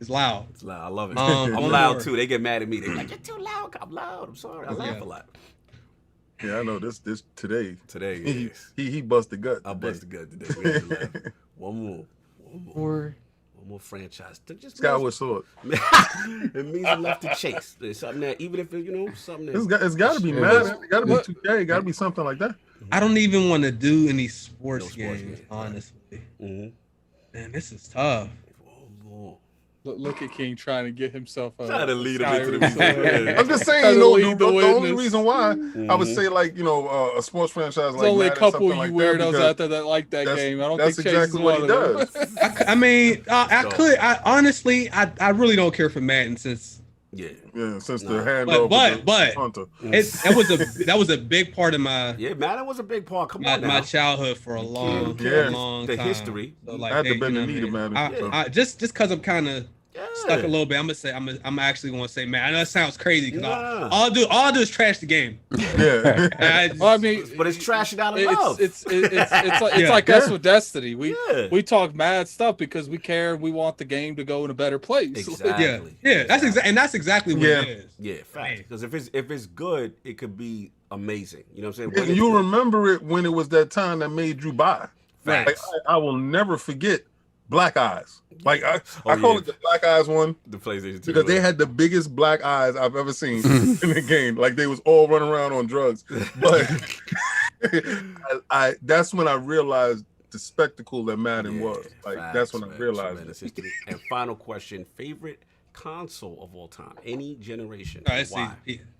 Speaker 6: It's loud.
Speaker 1: It's loud. I love it.
Speaker 6: One
Speaker 1: I'm loud
Speaker 6: more.
Speaker 1: too. They get mad at me. They're like, "You're too loud." I'm loud. I'm sorry. I laugh a lot.
Speaker 7: Yeah, I know this today.
Speaker 1: Today,
Speaker 7: He busted gut.
Speaker 1: I
Speaker 7: today.
Speaker 1: busted good today. We had to laugh. One more franchise. Just
Speaker 7: Skyward Sword.
Speaker 1: it means enough to chase. There's something that even if it's something that
Speaker 7: It's got to be Madden. It got to be 2K. It got to be something like that.
Speaker 6: I don't even want to do any sports,
Speaker 1: sports
Speaker 6: games,
Speaker 1: games,
Speaker 6: honestly.
Speaker 1: Mhm.
Speaker 6: Man, this is tough.
Speaker 8: Look at King trying to get himself
Speaker 1: Trying to lead him into the
Speaker 8: Skyrim.
Speaker 1: music.
Speaker 7: I'm just saying,
Speaker 8: Trying
Speaker 7: you
Speaker 8: to
Speaker 7: know,
Speaker 8: lead
Speaker 7: the only
Speaker 8: witness.
Speaker 7: reason why I would
Speaker 1: Mhm.
Speaker 7: say like, you know, a sports franchise
Speaker 8: There's
Speaker 7: like
Speaker 8: only a
Speaker 7: Madden,
Speaker 8: couple
Speaker 7: something
Speaker 8: of you
Speaker 7: like that,
Speaker 8: weirdos
Speaker 7: because
Speaker 8: out there that like that
Speaker 7: that's-
Speaker 8: game. I don't
Speaker 7: that's
Speaker 8: think Chase
Speaker 7: exactly
Speaker 8: is
Speaker 7: what
Speaker 8: one
Speaker 7: he
Speaker 8: of them.
Speaker 7: does.
Speaker 6: I mean, I honestly, I really don't care for Madden since
Speaker 1: Yeah.
Speaker 7: Yeah, since
Speaker 1: Nah.
Speaker 7: the handoff
Speaker 6: But-
Speaker 7: Hunter.
Speaker 6: that was a big part of my
Speaker 1: Yeah, Madden was a big part. Come on now.
Speaker 6: my childhood for a long,
Speaker 7: Yeah.
Speaker 6: long
Speaker 1: The
Speaker 6: time.
Speaker 1: history.
Speaker 6: So, like,
Speaker 7: Had to
Speaker 6: they-
Speaker 7: been
Speaker 6: you
Speaker 7: the
Speaker 6: know
Speaker 7: need of
Speaker 6: what I mean?
Speaker 7: Madden, so.
Speaker 6: I just because I'm kind of
Speaker 1: Yeah.
Speaker 6: stuck a little bit. I'm gonna say I'm actually gonna say man. I know that sounds crazy because
Speaker 1: Nah.
Speaker 6: all I do is trash the game.
Speaker 7: Yeah.
Speaker 6: And I just-
Speaker 8: Well, I mean,
Speaker 1: But it's trashing out of love.
Speaker 8: it's like,
Speaker 6: Yeah.
Speaker 8: like us with Destiny.
Speaker 1: Yeah.
Speaker 8: We talk mad stuff because we care. We want the game to go in a better place.
Speaker 1: Exactly.
Speaker 6: yeah. That's exactly what it is.
Speaker 1: Yeah, facts. Because if it's good, it could be amazing. You know what I'm saying?
Speaker 7: And
Speaker 1: When
Speaker 7: you
Speaker 1: it's-
Speaker 7: remember it when it was that time that made you buy. Like,
Speaker 1: Facts.
Speaker 7: I will never forget Black Eyes. Like I
Speaker 1: Oh,
Speaker 7: call
Speaker 1: yeah.
Speaker 7: it the Black Eyes one
Speaker 1: the PlayStation 2.
Speaker 7: because they had the biggest black eyes I've ever seen in the game. Like they was all running around on drugs. But I that's when I realized the spectacle that Madden was. Like that's when I realized
Speaker 1: Tremendous
Speaker 7: it.
Speaker 1: history. And final question: favorite console of all time, any generation?
Speaker 6: I
Speaker 1: and
Speaker 6: see
Speaker 1: why?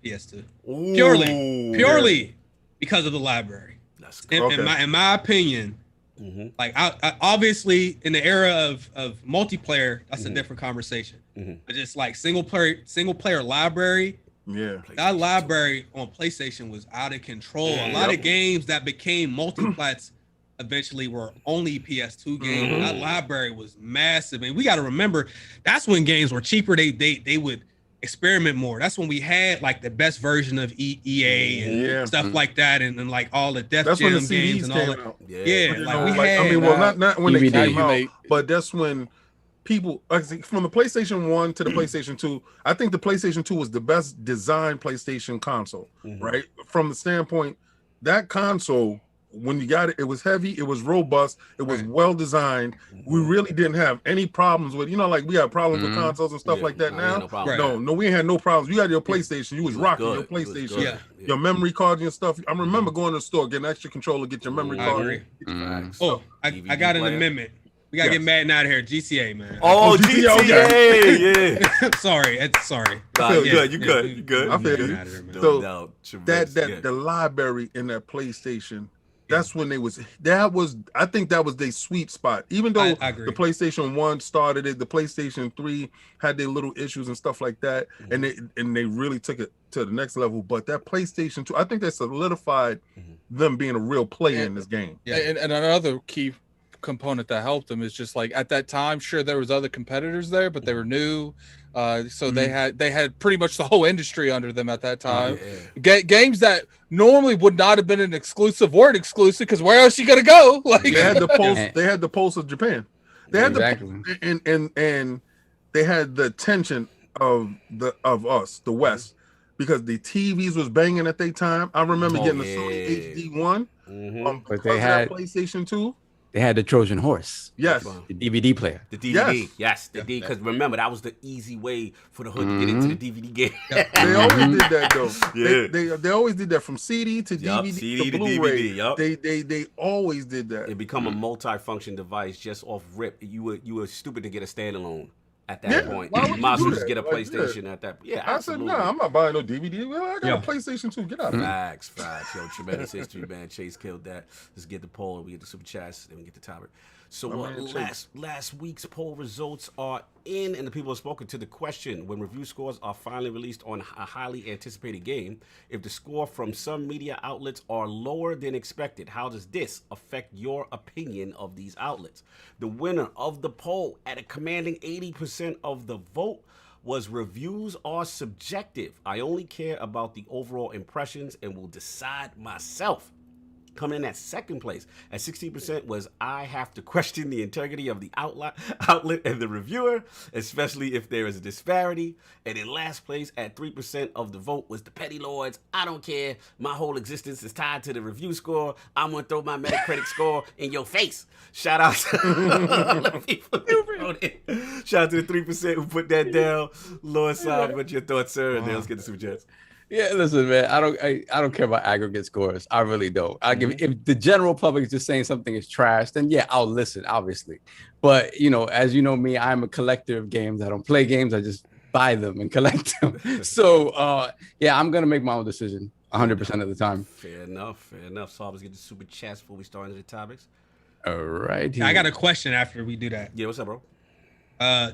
Speaker 6: PS2
Speaker 1: Ooh.
Speaker 6: purely because of the library.
Speaker 1: Let's
Speaker 6: In,
Speaker 1: go.
Speaker 6: in my opinion,
Speaker 1: Mhm.
Speaker 6: like I obviously in the era of multiplayer, that's a different conversation.
Speaker 1: Mhm.
Speaker 6: But just like single player library,
Speaker 7: Yeah.
Speaker 6: that library on PlayStation was out of control. A lot of games that became multiplats eventually were only PS2 games. That library was massive, and we got to remember that's when games were cheaper. They would experiment more. That's when we had like the best version of EA and stuff like that, and like all the Def
Speaker 7: That's when
Speaker 6: Jam
Speaker 7: the
Speaker 6: games
Speaker 7: CDs
Speaker 6: and all
Speaker 7: came
Speaker 6: that.
Speaker 7: out.
Speaker 1: Yeah,
Speaker 6: Yeah,
Speaker 7: You
Speaker 6: like
Speaker 7: know,
Speaker 6: we
Speaker 7: like,
Speaker 6: had.
Speaker 7: I mean, well, not when they
Speaker 5: DVD.
Speaker 7: came out,
Speaker 8: Mate.
Speaker 7: but that's when people from the PlayStation 1 to the PlayStation 2. I think the PlayStation 2 was the best designed PlayStation console, right? From the standpoint that console, when you got it, it was heavy, it was robust, it was well designed. We really didn't have any problems with, like we have problems with consoles and stuff like that
Speaker 1: Nah, we ain't
Speaker 7: now.
Speaker 1: no problem.
Speaker 6: Right.
Speaker 7: No, we ain't had no problems. You had your PlayStation, you was
Speaker 1: It was
Speaker 7: rocking
Speaker 1: good.
Speaker 7: your
Speaker 1: It was
Speaker 7: PlayStation,
Speaker 1: good.
Speaker 6: Yeah.
Speaker 7: your memory cards and stuff. I remember going to the store, getting an extra controller, get your memory
Speaker 6: I
Speaker 7: card.
Speaker 6: agree.
Speaker 1: Facts.
Speaker 6: Oh, I
Speaker 1: DVD
Speaker 6: got an
Speaker 1: player.
Speaker 6: amendment. We gotta
Speaker 7: Yes.
Speaker 6: get Madden out of here. GTA, man.
Speaker 1: Oh,
Speaker 7: GTA,
Speaker 1: GTA, yeah.
Speaker 6: sorry. Sorry.
Speaker 1: Nah,
Speaker 7: feel
Speaker 1: you
Speaker 7: you.
Speaker 1: good, you good, you good.
Speaker 7: I feel
Speaker 6: Get
Speaker 7: you.
Speaker 6: out of here, man.
Speaker 1: No
Speaker 7: So,
Speaker 1: doubt. Tremendous.
Speaker 7: that
Speaker 1: Yeah.
Speaker 7: the library in that PlayStation, that's when I think that was their sweet spot. Even though
Speaker 6: I agree.
Speaker 7: the PlayStation 1 started it, the PlayStation 3 had their little issues and stuff like that, and they really took it to the next level. But that PlayStation 2, I think that solidified them being a real player in this game.
Speaker 6: Yeah.
Speaker 8: And another key component that helped them is just like at that time, sure there was other competitors there, but they were new. So they had pretty much the whole industry under them at that time. Games that normally would not have been an exclusive weren't exclusive because where else you gonna go? Like
Speaker 7: They had the pulse. They had the pulse of Japan. They had
Speaker 5: Exactly.
Speaker 7: and they had the attention of us, the West, because the TVs was banging at their time. I remember getting the Sony HD one,
Speaker 5: But they had
Speaker 7: PlayStation 2.
Speaker 5: they had the Trojan horse,
Speaker 7: Yes,
Speaker 5: the DVD player.
Speaker 1: The DVD,
Speaker 7: Yes.
Speaker 1: yes, the DVD. Because remember, that was the easy way for the hood to get into the DVD game.
Speaker 7: they always did that though.
Speaker 1: Yeah.
Speaker 7: They always did that from CD to
Speaker 1: Yup,
Speaker 7: DVD
Speaker 1: CD to
Speaker 7: Blu-ray.
Speaker 1: DVD, yup.
Speaker 7: They always did that.
Speaker 1: It become a multi-function device just off rip. You were stupid to get a standalone at that
Speaker 7: Yeah,
Speaker 1: point.
Speaker 7: why would
Speaker 1: You
Speaker 7: you
Speaker 1: might as
Speaker 7: do
Speaker 1: well just
Speaker 7: that?
Speaker 1: get a
Speaker 7: Like,
Speaker 1: PlayStation at that. Yeah,
Speaker 7: I said,
Speaker 1: absolutely.
Speaker 7: nah, I'm not buying no DVD. Well, I got a PlayStation 2. Get out of here.
Speaker 1: Facts. Yo, tremendous history, man. Chase killed that. Let's get the poll. We get the super chats. Then we get the topic. So last week's poll results are in, and the people have spoken to the question: when review scores are finally released on a highly anticipated game, if the score from some media outlets are lower than expected, how does this affect your opinion of these outlets? The winner of the poll at a commanding 80% of the vote was reviews are subjective. I only care about the overall impressions and will decide myself. Coming in at second place at 16% was I have to question the integrity of the outlet and the reviewer, especially if there is a disparity. And in last place at 3% of the vote was the petty lords. I don't care. My whole existence is tied to the review score. I'm going to throw my Metacritic score in your face. Shout out to the people who wrote it. Shout out to the 3% who put that down. Lord Saab, what's your thoughts, sir? And then let's get the super chats.
Speaker 5: Yeah, listen, man. I don't care about aggregate scores. I really don't. I give if the general public is just saying something is trash, then yeah, I'll listen, obviously. But as you know me, I'm a collector of games. I don't play games. I just buy them and collect them. So yeah, I'm gonna make my own decision 100% of the time.
Speaker 1: Fair enough. So let's get the super chats before we start into the topics.
Speaker 5: All right.
Speaker 6: I got a question after we do that.
Speaker 1: Yeah, what's up, bro?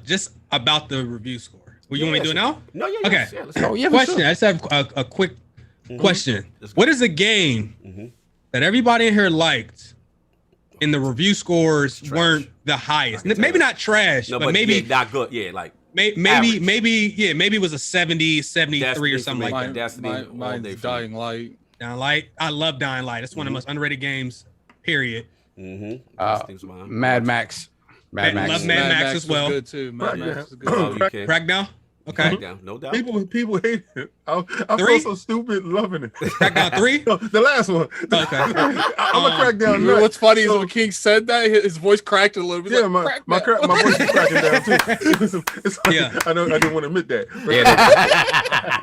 Speaker 6: Just about the review score. Well, you want me to do it now?
Speaker 1: No, yeah.
Speaker 6: Okay.
Speaker 1: Yeah, let's go.
Speaker 5: Yeah,
Speaker 6: Question.
Speaker 5: sure.
Speaker 6: I just have a quick question. What is a game that everybody in here liked and the review scores weren't the highest? Maybe not trash,
Speaker 1: No,
Speaker 6: but maybe
Speaker 1: not good. Yeah, like
Speaker 6: maybe it was a 70, 73 or something like that.
Speaker 1: That's the game all day
Speaker 8: Mine's
Speaker 1: for
Speaker 8: Dying
Speaker 1: me.
Speaker 8: Light.
Speaker 6: Dying Light. I love Dying Light. It's one of the most underrated games, period.
Speaker 5: Mad Max.
Speaker 6: Love Mad Max as well.
Speaker 8: Was good too. Mad Max was good.
Speaker 1: Oh, you can.
Speaker 6: Crackdown? Okay.
Speaker 1: Crackdown, no doubt.
Speaker 7: People hate it. I
Speaker 6: Three?
Speaker 7: feel so stupid loving it.
Speaker 6: Crackdown 3?
Speaker 7: No, the last one.
Speaker 6: Okay.
Speaker 7: I'm a crackdown nut.
Speaker 8: What's funny is when King said that, his voice cracked a little bit.
Speaker 7: Yeah,
Speaker 8: Like,
Speaker 7: my voice is cracking down too. It's like,
Speaker 6: Yeah.
Speaker 7: I didn't want to admit that.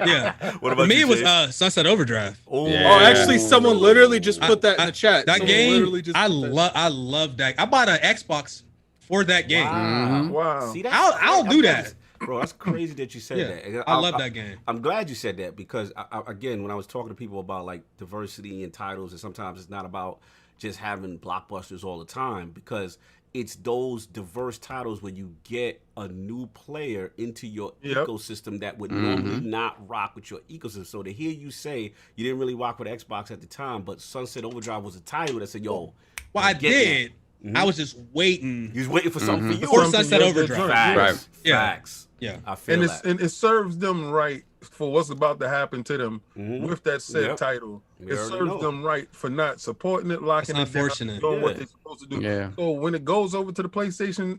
Speaker 6: Yeah.
Speaker 1: What
Speaker 6: For
Speaker 1: about
Speaker 6: me,
Speaker 1: you,
Speaker 6: it was
Speaker 1: Jay?
Speaker 6: Sunset Overdrive.
Speaker 1: Oh,
Speaker 8: Oh, actually, someone literally just put that in the chat.
Speaker 6: That
Speaker 8: Someone
Speaker 6: game,
Speaker 8: literally just
Speaker 6: I
Speaker 8: put that.
Speaker 6: love that. I bought an Xbox for that game.
Speaker 7: Wow.
Speaker 1: See, that's
Speaker 6: I'll do that.
Speaker 1: Bro, that's crazy that you said
Speaker 6: Yeah,
Speaker 1: that.
Speaker 6: I love that game.
Speaker 1: I'm glad you said that because, again, when I was talking to people about like diversity in titles, and sometimes it's not about just having blockbusters all the time, because it's those diverse titles where you get a new player into your ecosystem that would normally not rock with your ecosystem. So to hear you say you didn't really rock with Xbox at the time, but Sunset Overdrive was a title that said, yo,
Speaker 6: Well, I did. I was just waiting.
Speaker 1: You was waiting for something for you.
Speaker 6: For Sunset Overdrive.
Speaker 1: Facts.
Speaker 6: Yeah.
Speaker 1: Facts.
Speaker 6: Yeah.
Speaker 1: I feel
Speaker 7: And
Speaker 1: that.
Speaker 7: and it serves them right for what's about to happen to them with that said title.
Speaker 1: We
Speaker 7: It
Speaker 1: already
Speaker 7: serves
Speaker 1: know.
Speaker 7: them right for not supporting it, locking
Speaker 6: That's
Speaker 7: it down,
Speaker 6: unfortunate.
Speaker 7: doing what
Speaker 1: Yeah.
Speaker 7: they're supposed to do.
Speaker 5: Yeah.
Speaker 7: So when it goes over to the PlayStation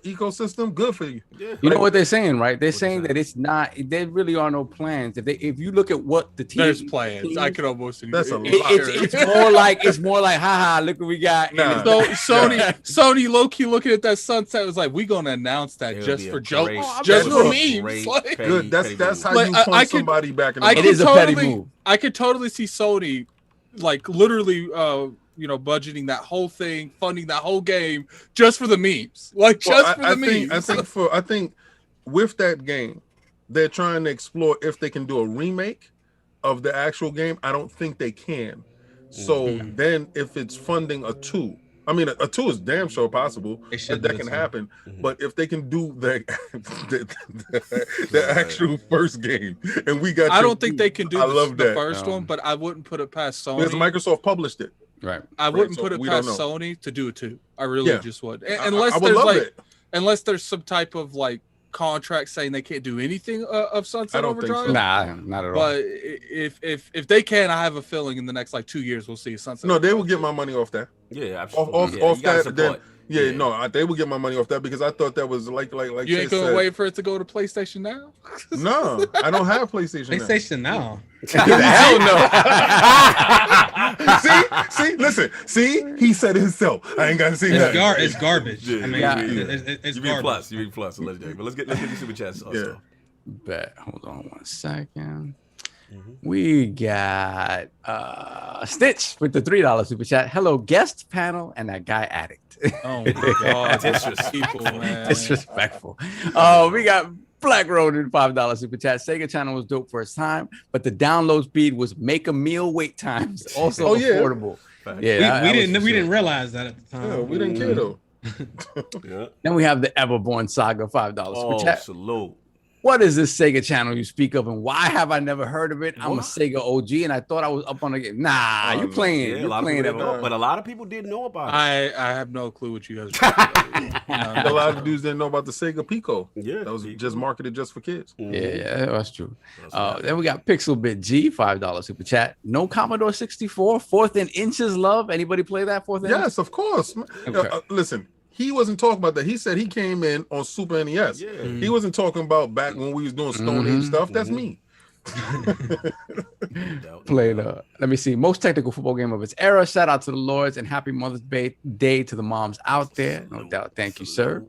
Speaker 7: ecosystem, good for you.
Speaker 1: Yeah.
Speaker 5: You know what they're saying, right? They're saying
Speaker 1: they
Speaker 5: that it's not. There really are no plans. If you look at what the team,
Speaker 8: There's plans. I could almost.
Speaker 7: That's a lot.
Speaker 5: it's more like haha, look what we got.
Speaker 7: Nah.
Speaker 8: So Sony low key looking at that sunset was like, we gonna announce that
Speaker 1: It'll
Speaker 8: just
Speaker 1: be
Speaker 8: for
Speaker 1: a
Speaker 8: jokes,
Speaker 1: great-
Speaker 8: just
Speaker 7: that's
Speaker 8: for
Speaker 7: a
Speaker 8: memes.
Speaker 1: great
Speaker 8: Like,
Speaker 1: petty-
Speaker 7: Good. That's
Speaker 1: petty
Speaker 7: how
Speaker 1: move.
Speaker 7: you
Speaker 8: Like,
Speaker 7: punch
Speaker 8: I could-
Speaker 7: somebody back in the
Speaker 8: I
Speaker 5: It
Speaker 7: mouth.
Speaker 8: could
Speaker 5: is a petty
Speaker 8: totally,
Speaker 5: move.
Speaker 8: I could totally see Sony, like literally, budgeting that whole thing, funding that whole game just for the memes, like just for the memes.
Speaker 7: I think with that game, they're trying to explore if they can do a remake of the actual game. I don't think they can. So then, if it's funding a 2, I mean, a 2 is damn sure possible
Speaker 6: They should
Speaker 7: that
Speaker 6: do
Speaker 7: can
Speaker 6: it,
Speaker 7: happen. But if they can do the actual first game, and we got,
Speaker 8: I don't think they can do
Speaker 7: I
Speaker 8: the
Speaker 7: love that.
Speaker 8: first one, but I wouldn't put it past Sony.
Speaker 7: Because Microsoft published it.
Speaker 5: Right.
Speaker 8: I wouldn't
Speaker 7: so
Speaker 8: put it
Speaker 7: we don't
Speaker 8: past
Speaker 7: know.
Speaker 8: Sony to do it too. I really
Speaker 7: Yeah.
Speaker 8: just would.
Speaker 7: I
Speaker 8: Unless
Speaker 7: would
Speaker 8: there's
Speaker 7: love
Speaker 8: like,
Speaker 7: it.
Speaker 8: unless there's some type of like contract saying they can't do anything of Sunset
Speaker 7: I don't think
Speaker 8: Overdrive.
Speaker 7: so.
Speaker 5: Nah, not at all.
Speaker 8: But if they can, I have a feeling in the next like 2 years we'll see Sunset.
Speaker 7: No, they will get my money off that.
Speaker 1: Yeah, absolutely.
Speaker 7: Off
Speaker 1: Yeah, you gotta
Speaker 7: that. Then,
Speaker 1: support.
Speaker 7: yeah, no, they will get my money off that because I thought that was like
Speaker 8: You ain't
Speaker 7: Chase
Speaker 8: gonna
Speaker 7: said.
Speaker 8: wait for it to go to PlayStation now?
Speaker 7: No, I don't have PlayStation. now.
Speaker 6: PlayStation now.
Speaker 5: Hell no.
Speaker 7: see, listen, he said it himself. I ain't gotta say that.
Speaker 6: It's garbage.
Speaker 1: Yeah,
Speaker 6: I mean,
Speaker 5: yeah.
Speaker 6: it's
Speaker 1: You mean
Speaker 6: garbage.
Speaker 1: plus. You mean plus. Legendary. But let's get the super chats. Also.
Speaker 5: Bet. Hold on 1 second. We got Stitch with the $3 super chat. Hello, guest panel and that guy addict.
Speaker 8: Oh my god,
Speaker 1: Disrespectful.
Speaker 8: people, man.
Speaker 5: Disrespectful. We got Black Road in $5 super chat. Sega channel was dope for its time, but the download speed was make a meal wait times. Also affordable. Yeah,
Speaker 6: we didn't realize that at the time.
Speaker 7: Yeah, we didn't care though.
Speaker 1: Yeah.
Speaker 5: Then we have the Everborn Saga $5 super
Speaker 1: Oh,
Speaker 5: chat.
Speaker 1: salute.
Speaker 5: What is this Sega channel you speak of, and why have I never heard of it? I'm a Sega OG, and I thought I was up on the game. Nah, you playing?
Speaker 1: Yeah, a
Speaker 5: You're
Speaker 1: lot of
Speaker 5: playing
Speaker 1: people didn't know,
Speaker 5: Everborn.
Speaker 1: but a lot of people didn't know about it.
Speaker 8: I have no clue what you guys are talking about.
Speaker 7: A lot of dudes didn't know about the Sega Pico.
Speaker 1: Yeah,
Speaker 7: That was just marketed just for kids.
Speaker 5: Yeah, that's true. Then we got Pixelbit G, $5 super chat. No Commodore 64, 4th and Inches love. Anybody play that 4th and
Speaker 7: Yes, of course.
Speaker 5: Okay.
Speaker 7: Listen, he wasn't talking about that. He said he came in on Super NES.
Speaker 1: Yeah.
Speaker 7: He wasn't talking about back when we was doing Stone Age stuff. That's me.
Speaker 5: Played. Let me see. Most technical football game of its era. Shout out to the Lords and happy Mother's Day to the moms out there. No doubt. Thank you, sir.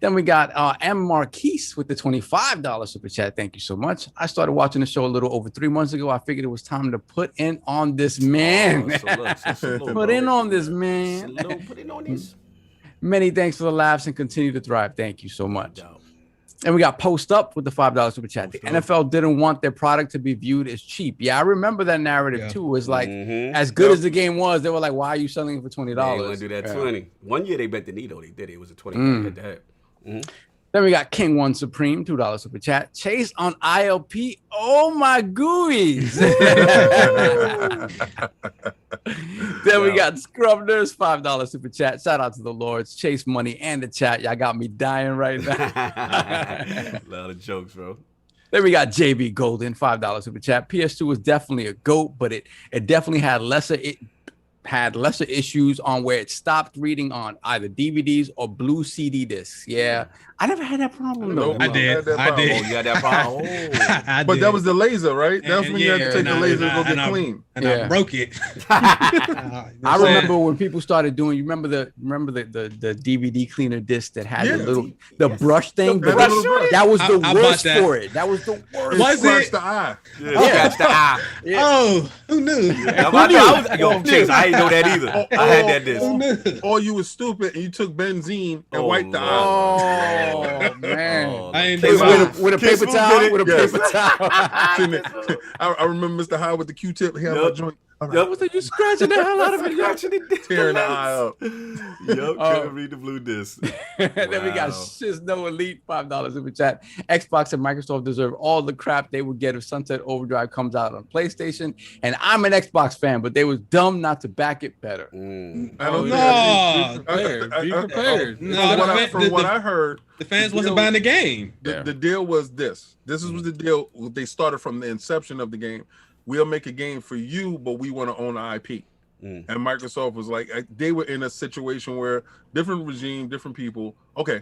Speaker 5: Then we got M. Marquise with the $25 super chat. Thank you so much. I started watching the show a little over 3 months ago. I figured it was time to put in on this man. Put in on this man.
Speaker 1: Put in on this.
Speaker 5: Many thanks for the laughs and continue to thrive. Thank you so much. And we got Post Up with the $5 super chat. The NFL didn't want their product to be viewed as cheap. Yeah, I remember that narrative too. It was like, as good as the game was, they were like, why are you selling it for $20?
Speaker 1: They want to do that 20. 1 year they bet the Nito. They did it. It was a 20.
Speaker 5: Then we got King One Supreme, $2 super chat. Chase on ILP. Oh my gooeyes. Then we got Scrubners, $5 super chat. Shout out to the Lords, Chase Money, and the chat. Y'all got me dying right now.
Speaker 1: A lot of jokes, bro.
Speaker 5: Then we got JB Golden, $5 super chat. PS2 was definitely a GOAT, but it definitely had lesser issues on where it stopped reading on either DVDs or blue CD discs. Yeah, I never had that problem though.
Speaker 6: I did.
Speaker 1: Oh, you had that problem.
Speaker 7: But that was the laser, right? That's when you had to take the laser and go get clean.
Speaker 6: And I broke it.
Speaker 5: I remember when people started doing. You remember the DVD cleaner disc that had the brush thing. That was the worst for it. That was the worst.
Speaker 7: Was it? The eye.
Speaker 1: Scratch the eye.
Speaker 6: Oh, who knew?
Speaker 1: Yo, Chase, I didn't know that either. I had that disc.
Speaker 7: Or you was stupid and you took benzene and wiped the eye.
Speaker 5: Oh man!
Speaker 6: I ain't
Speaker 5: with a paper towel. With a paper towel.
Speaker 7: I remember Mr. High with the Q-tip. He had my joint.
Speaker 5: You scratching the hell out of it,
Speaker 7: tearing the eye up.
Speaker 1: Couldn't read the blue disc.
Speaker 5: Then we got Shizno Elite, $5 super chat. Xbox and Microsoft deserve all the crap they would get if Sunset Overdrive comes out on PlayStation. And I'm an Xbox fan, but they was dumb not to back it better.
Speaker 7: I don't know.
Speaker 8: Be prepared.
Speaker 7: From what I heard,
Speaker 6: the fans wasn't buying the game.
Speaker 7: The deal was this. This was the deal. They started from the inception of the game. We'll make a game for you, but we want to own the IP. And Microsoft was like, they were in a situation where different regime, different people. Okay,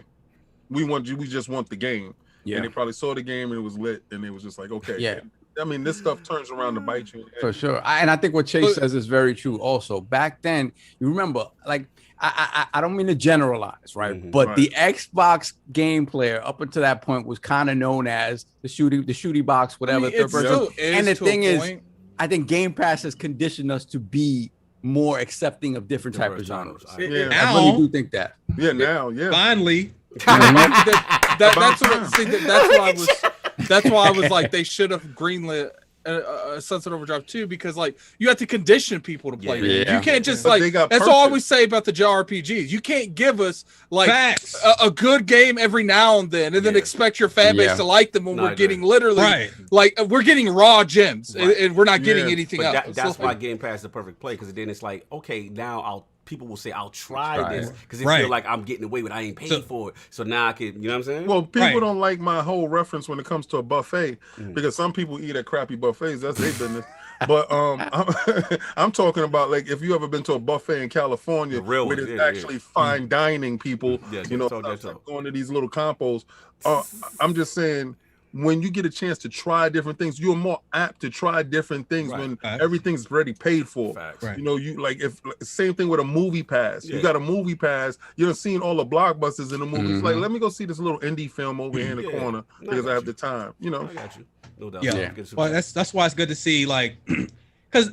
Speaker 7: we want you. We just want the game. Yeah. And they probably saw the game and it was lit, and it was just like, okay.
Speaker 5: Yeah.
Speaker 7: I mean, this stuff turns around to bite you.
Speaker 5: For sure. And I think what Chase says is very true also. Back then, you remember, like, I don't mean to generalize, right? But the Xbox game player up until that point was kind of known as the shooty box, whatever. And the thing is, I think Game Pass has conditioned us to be more accepting of different type of genres. I really do think that.
Speaker 7: Yeah, now,
Speaker 6: finally.
Speaker 8: That's why I was like, they should have greenlit Sunset Overdrive 2, because like you have to condition people to play it. You can't just that's all I always say about the JRPGs. You can't give us like a good game every now and then expect your fan base to like them when we're getting literally like we're getting raw gems and we're not getting anything else.
Speaker 1: That's why Game Pass is the perfect play, because then it's like, okay, now people will say, I'll try this because they feel like I'm getting away with it. I ain't paying for it. So now I can, you know what I'm saying?
Speaker 7: Well, people don't like my whole reference when it comes to a buffet because some people eat at crappy buffets. That's their business. But I'm talking about, like, if you ever been to a buffet in California where there's actually fine dining people, you know, going to these little compos. I'm just saying, when you get a chance to try different things, you're more apt to try different things when everything's already paid for. You know, you like same thing with a movie pass. You got a movie pass. You've seen all the blockbusters in the movies. Like, let me go see this little indie film over here in the corner because I have the time. You know,
Speaker 1: I got you. No doubt.
Speaker 6: Well, that's why it's good to see, like, because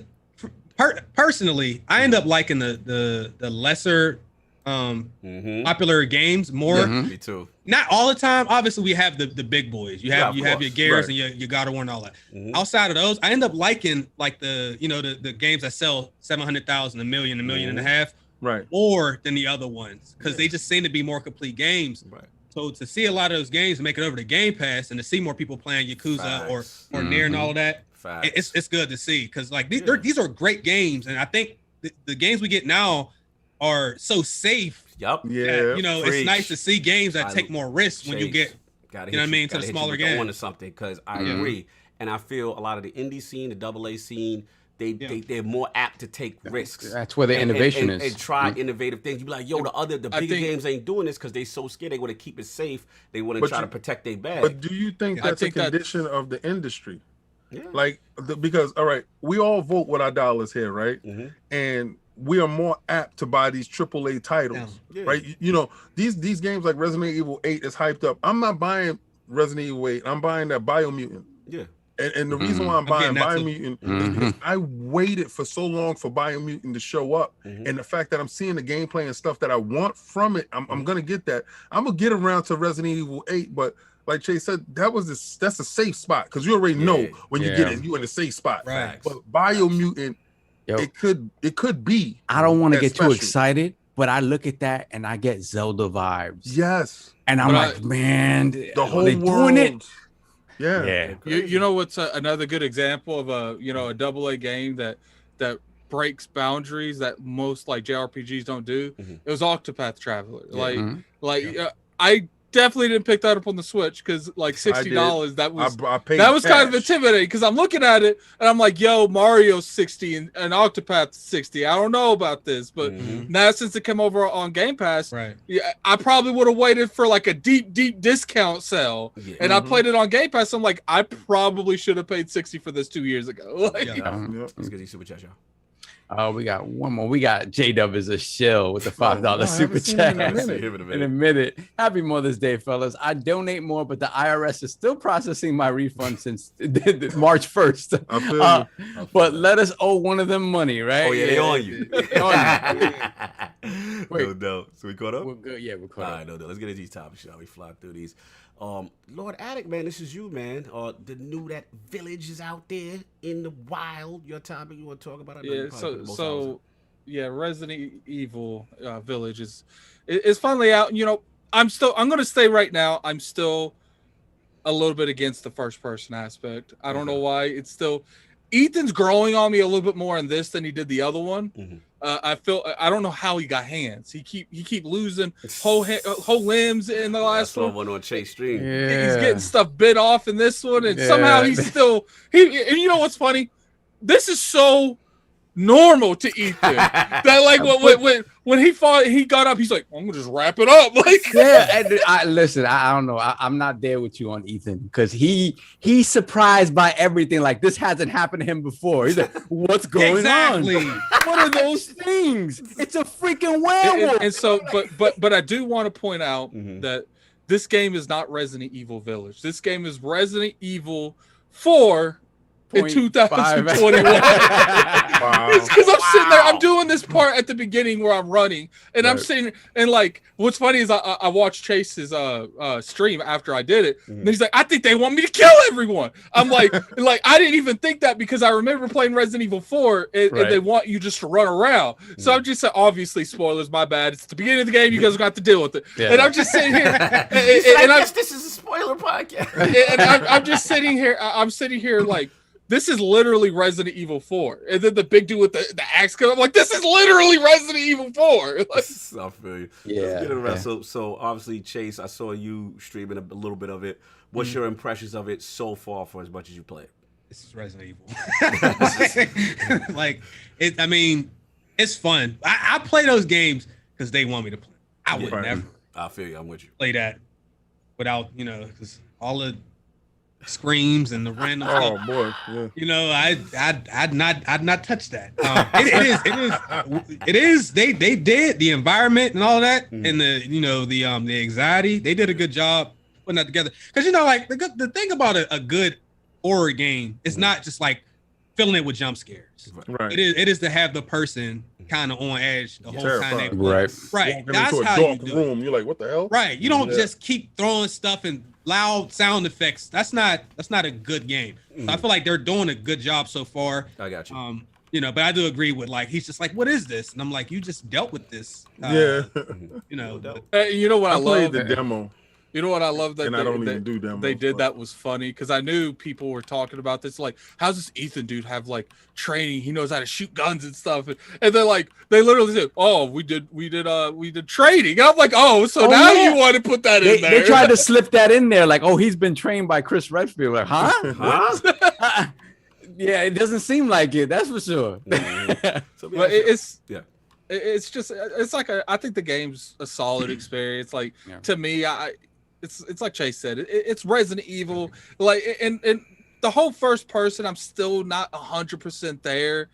Speaker 6: personally, I end up liking the lesser popular games more.
Speaker 1: Me too.
Speaker 6: Not all the time. Obviously, we have the big boys. You have your Gears and your God of War and all that. Outside of those, I end up liking like the games that sell 700,000, a million and a half, more than the other ones, because they just seem to be more complete games. So to see a lot of those games and make it over to Game Pass, and to see more people playing Yakuza or Nier and all of that, it's good to see, because like these are great games, and I think the games we get now are so safe. That, you know, it's nice to see games that take more risks when you get, you know what I mean, to the smaller games.
Speaker 1: Or something, because I agree, and I feel a lot of the indie scene, the AA scene, they're more apt to take risks.
Speaker 5: That's where the innovation is.
Speaker 1: And try innovative things. You be like, yo, the bigger games ain't doing this because they so scared. They want to keep it safe. They want to try to protect their bag.
Speaker 7: But do you think that's a condition of the industry? Like, because all right, we all vote with our dollars here, right? And we are more apt to buy these AAA titles,
Speaker 1: Yeah.
Speaker 7: right? You know, these games like Resident Evil 8 is hyped up. I'm not buying Resident Evil 8. I'm buying that Biomutant.
Speaker 1: Yeah.
Speaker 7: And the reason why I'm buying
Speaker 6: getting that too.
Speaker 7: Biomutant is because I waited for so long for Biomutant to show up. And the fact that I'm seeing the gameplay and stuff that I want from it, I'm going to get that. I'm going to get around to Resident Evil 8, but like Chase said, that's a safe spot because you already know when you get it, you in a safe spot.
Speaker 6: Right.
Speaker 7: But Biomutant, it could be.
Speaker 5: I don't want to get
Speaker 7: special.
Speaker 5: too excited, but I look at that and I get Zelda vibes.
Speaker 7: Yes.
Speaker 5: And I'm like, man,
Speaker 7: the whole
Speaker 5: they
Speaker 7: world.
Speaker 5: doing it.
Speaker 7: Yeah.
Speaker 8: You know what's another good example of a AA game that breaks boundaries that most like JRPGs don't do? It was Octopath Traveler. I definitely didn't pick that up on the Switch because like $60 that was kind of intimidating because I'm looking at it and I'm like, yo, Mario's 60 and Octopath 60. I don't know about this, but now since it came over on Game Pass, I probably would have waited for like a deep discount sale, and I played it on Game Pass. So I'm like, I probably should have paid 60 for this 2 years ago.
Speaker 1: Let's get these super chats, y'all.
Speaker 5: Oh, we got one more. We got J-Dub is a shill with the $5 super chat. In a minute. Happy Mother's Day, fellas. I donate more, but the IRS is still processing my refund since March 1st. But let us owe one of them money, right?
Speaker 1: Oh, yeah, they on you.
Speaker 5: Wait.
Speaker 1: No. So we caught up?
Speaker 5: We're good. Yeah, we're caught up.
Speaker 1: All right, no. Let's get into these topics, shall we? Fly through these. Lord Attic, man, this is you, man. The new that village is out there in the wild. Your topic you want to talk about?
Speaker 8: Resident Evil Village is finally out. You know, I'm going to say right now, I'm still a little bit against the first person aspect. I don't know why. It's still Ethan's growing on me a little bit more in this than he did the other one. I don't know how he got hands. He keep losing whole limbs in the last one.
Speaker 1: One on Chase Stream.
Speaker 8: He's getting stuff bit off in this one, and somehow he's still And you know what's funny? This is so normal to Ethan that like when he fought, he got up. He's like, I'm gonna just wrap it up. Like,
Speaker 5: listen, I don't know. I'm not there with you on Ethan because he's surprised by everything. Like this hasn't happened to him before. He's like, what's going on? What are those things? It's a freaking werewolf.
Speaker 8: And so, but I do want to point out that this game is not Resident Evil Village. This game is Resident Evil 4. In 2021. Because I'm sitting there, I'm doing this part at the beginning where I'm running, and I'm sitting, and like, what's funny is I watched Chase's stream after I did it, and he's like, I think they want me to kill everyone. I'm like, I didn't even think that because I remember playing Resident Evil 4, and they want you just to run around. So I'm just obviously spoilers, my bad. It's the beginning of the game, you guys got to deal with it. And I'm just sitting here, and
Speaker 1: this is a spoiler podcast.
Speaker 8: And I'm just sitting here, I'm sitting here like, this is literally Resident Evil 4. And then the big dude with the axe comes. I'm like, this is literally Resident Evil 4. Like,
Speaker 1: I feel you.
Speaker 5: Yeah.
Speaker 1: Let's get around. So obviously, Chase, I saw you streaming a little bit of it. What's your impressions of it so far for as much as you play it?
Speaker 6: This is Resident Evil. Like, I mean, it's fun. I play those games because they want me to play. I would never.
Speaker 1: I feel you. I'm with you.
Speaker 6: Play that without, because all the screams and the random stuff.
Speaker 7: Boy, yeah.
Speaker 6: You know, I'd not touch that. It is. They did the environment and all that, and the anxiety. They did a good job putting that together. Because like the thing about a good horror game is not just like filling it with jump scares.
Speaker 7: Right.
Speaker 6: It is to have the person kind of on edge the whole time they play. Right. That's
Speaker 7: into a
Speaker 6: how
Speaker 7: dark
Speaker 6: you do
Speaker 7: room. You're like, what the hell?
Speaker 6: Right. You don't just keep throwing stuff and loud sound effects. That's not a good game. So I feel like they're doing a good job so far.
Speaker 1: I got you.
Speaker 6: But I do agree with like he's just like, what is this? And I'm like, you just dealt with this.
Speaker 8: You know what I love?
Speaker 7: Played the demo.
Speaker 8: You know what I love that
Speaker 7: I don't even do demos.
Speaker 8: They did that was funny because I knew people were talking about this. Like, how's this Ethan dude have like training? He knows how to shoot guns and stuff. And they're like, they literally said, "Oh, we did training." And I'm like, "Oh, so now you want to put that in there?"
Speaker 5: They tried to slip that in there, like, "Oh, he's been trained by Chris Redfield." Like, huh? Yeah, it doesn't seem like it. That's for sure.
Speaker 8: But it's just I think the game's a solid experience. Like to me, it's like Chase said, it's Resident Evil. Like and the whole first person, I'm still not 100% there.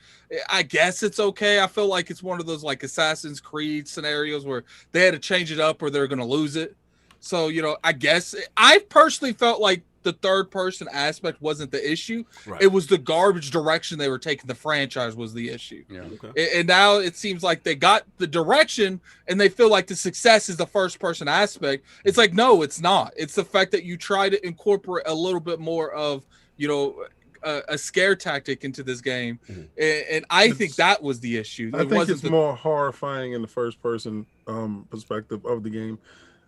Speaker 8: I guess it's okay. I feel like it's one of those like Assassin's Creed scenarios where they had to change it up or they're going to lose it. So, you know, I guess I personally felt like the third person aspect wasn't the issue.
Speaker 1: Right.
Speaker 8: It was the garbage direction they were taking the franchise was the issue.
Speaker 5: Yeah.
Speaker 1: Okay.
Speaker 8: And now it seems like they got the direction and they feel like the success is the first person aspect. It's like, no, it's not. It's the fact that you try to incorporate a little bit more of, you know, a scare tactic into this game. And I think that was the issue.
Speaker 7: I think it's more horrifying in the first person perspective of the game.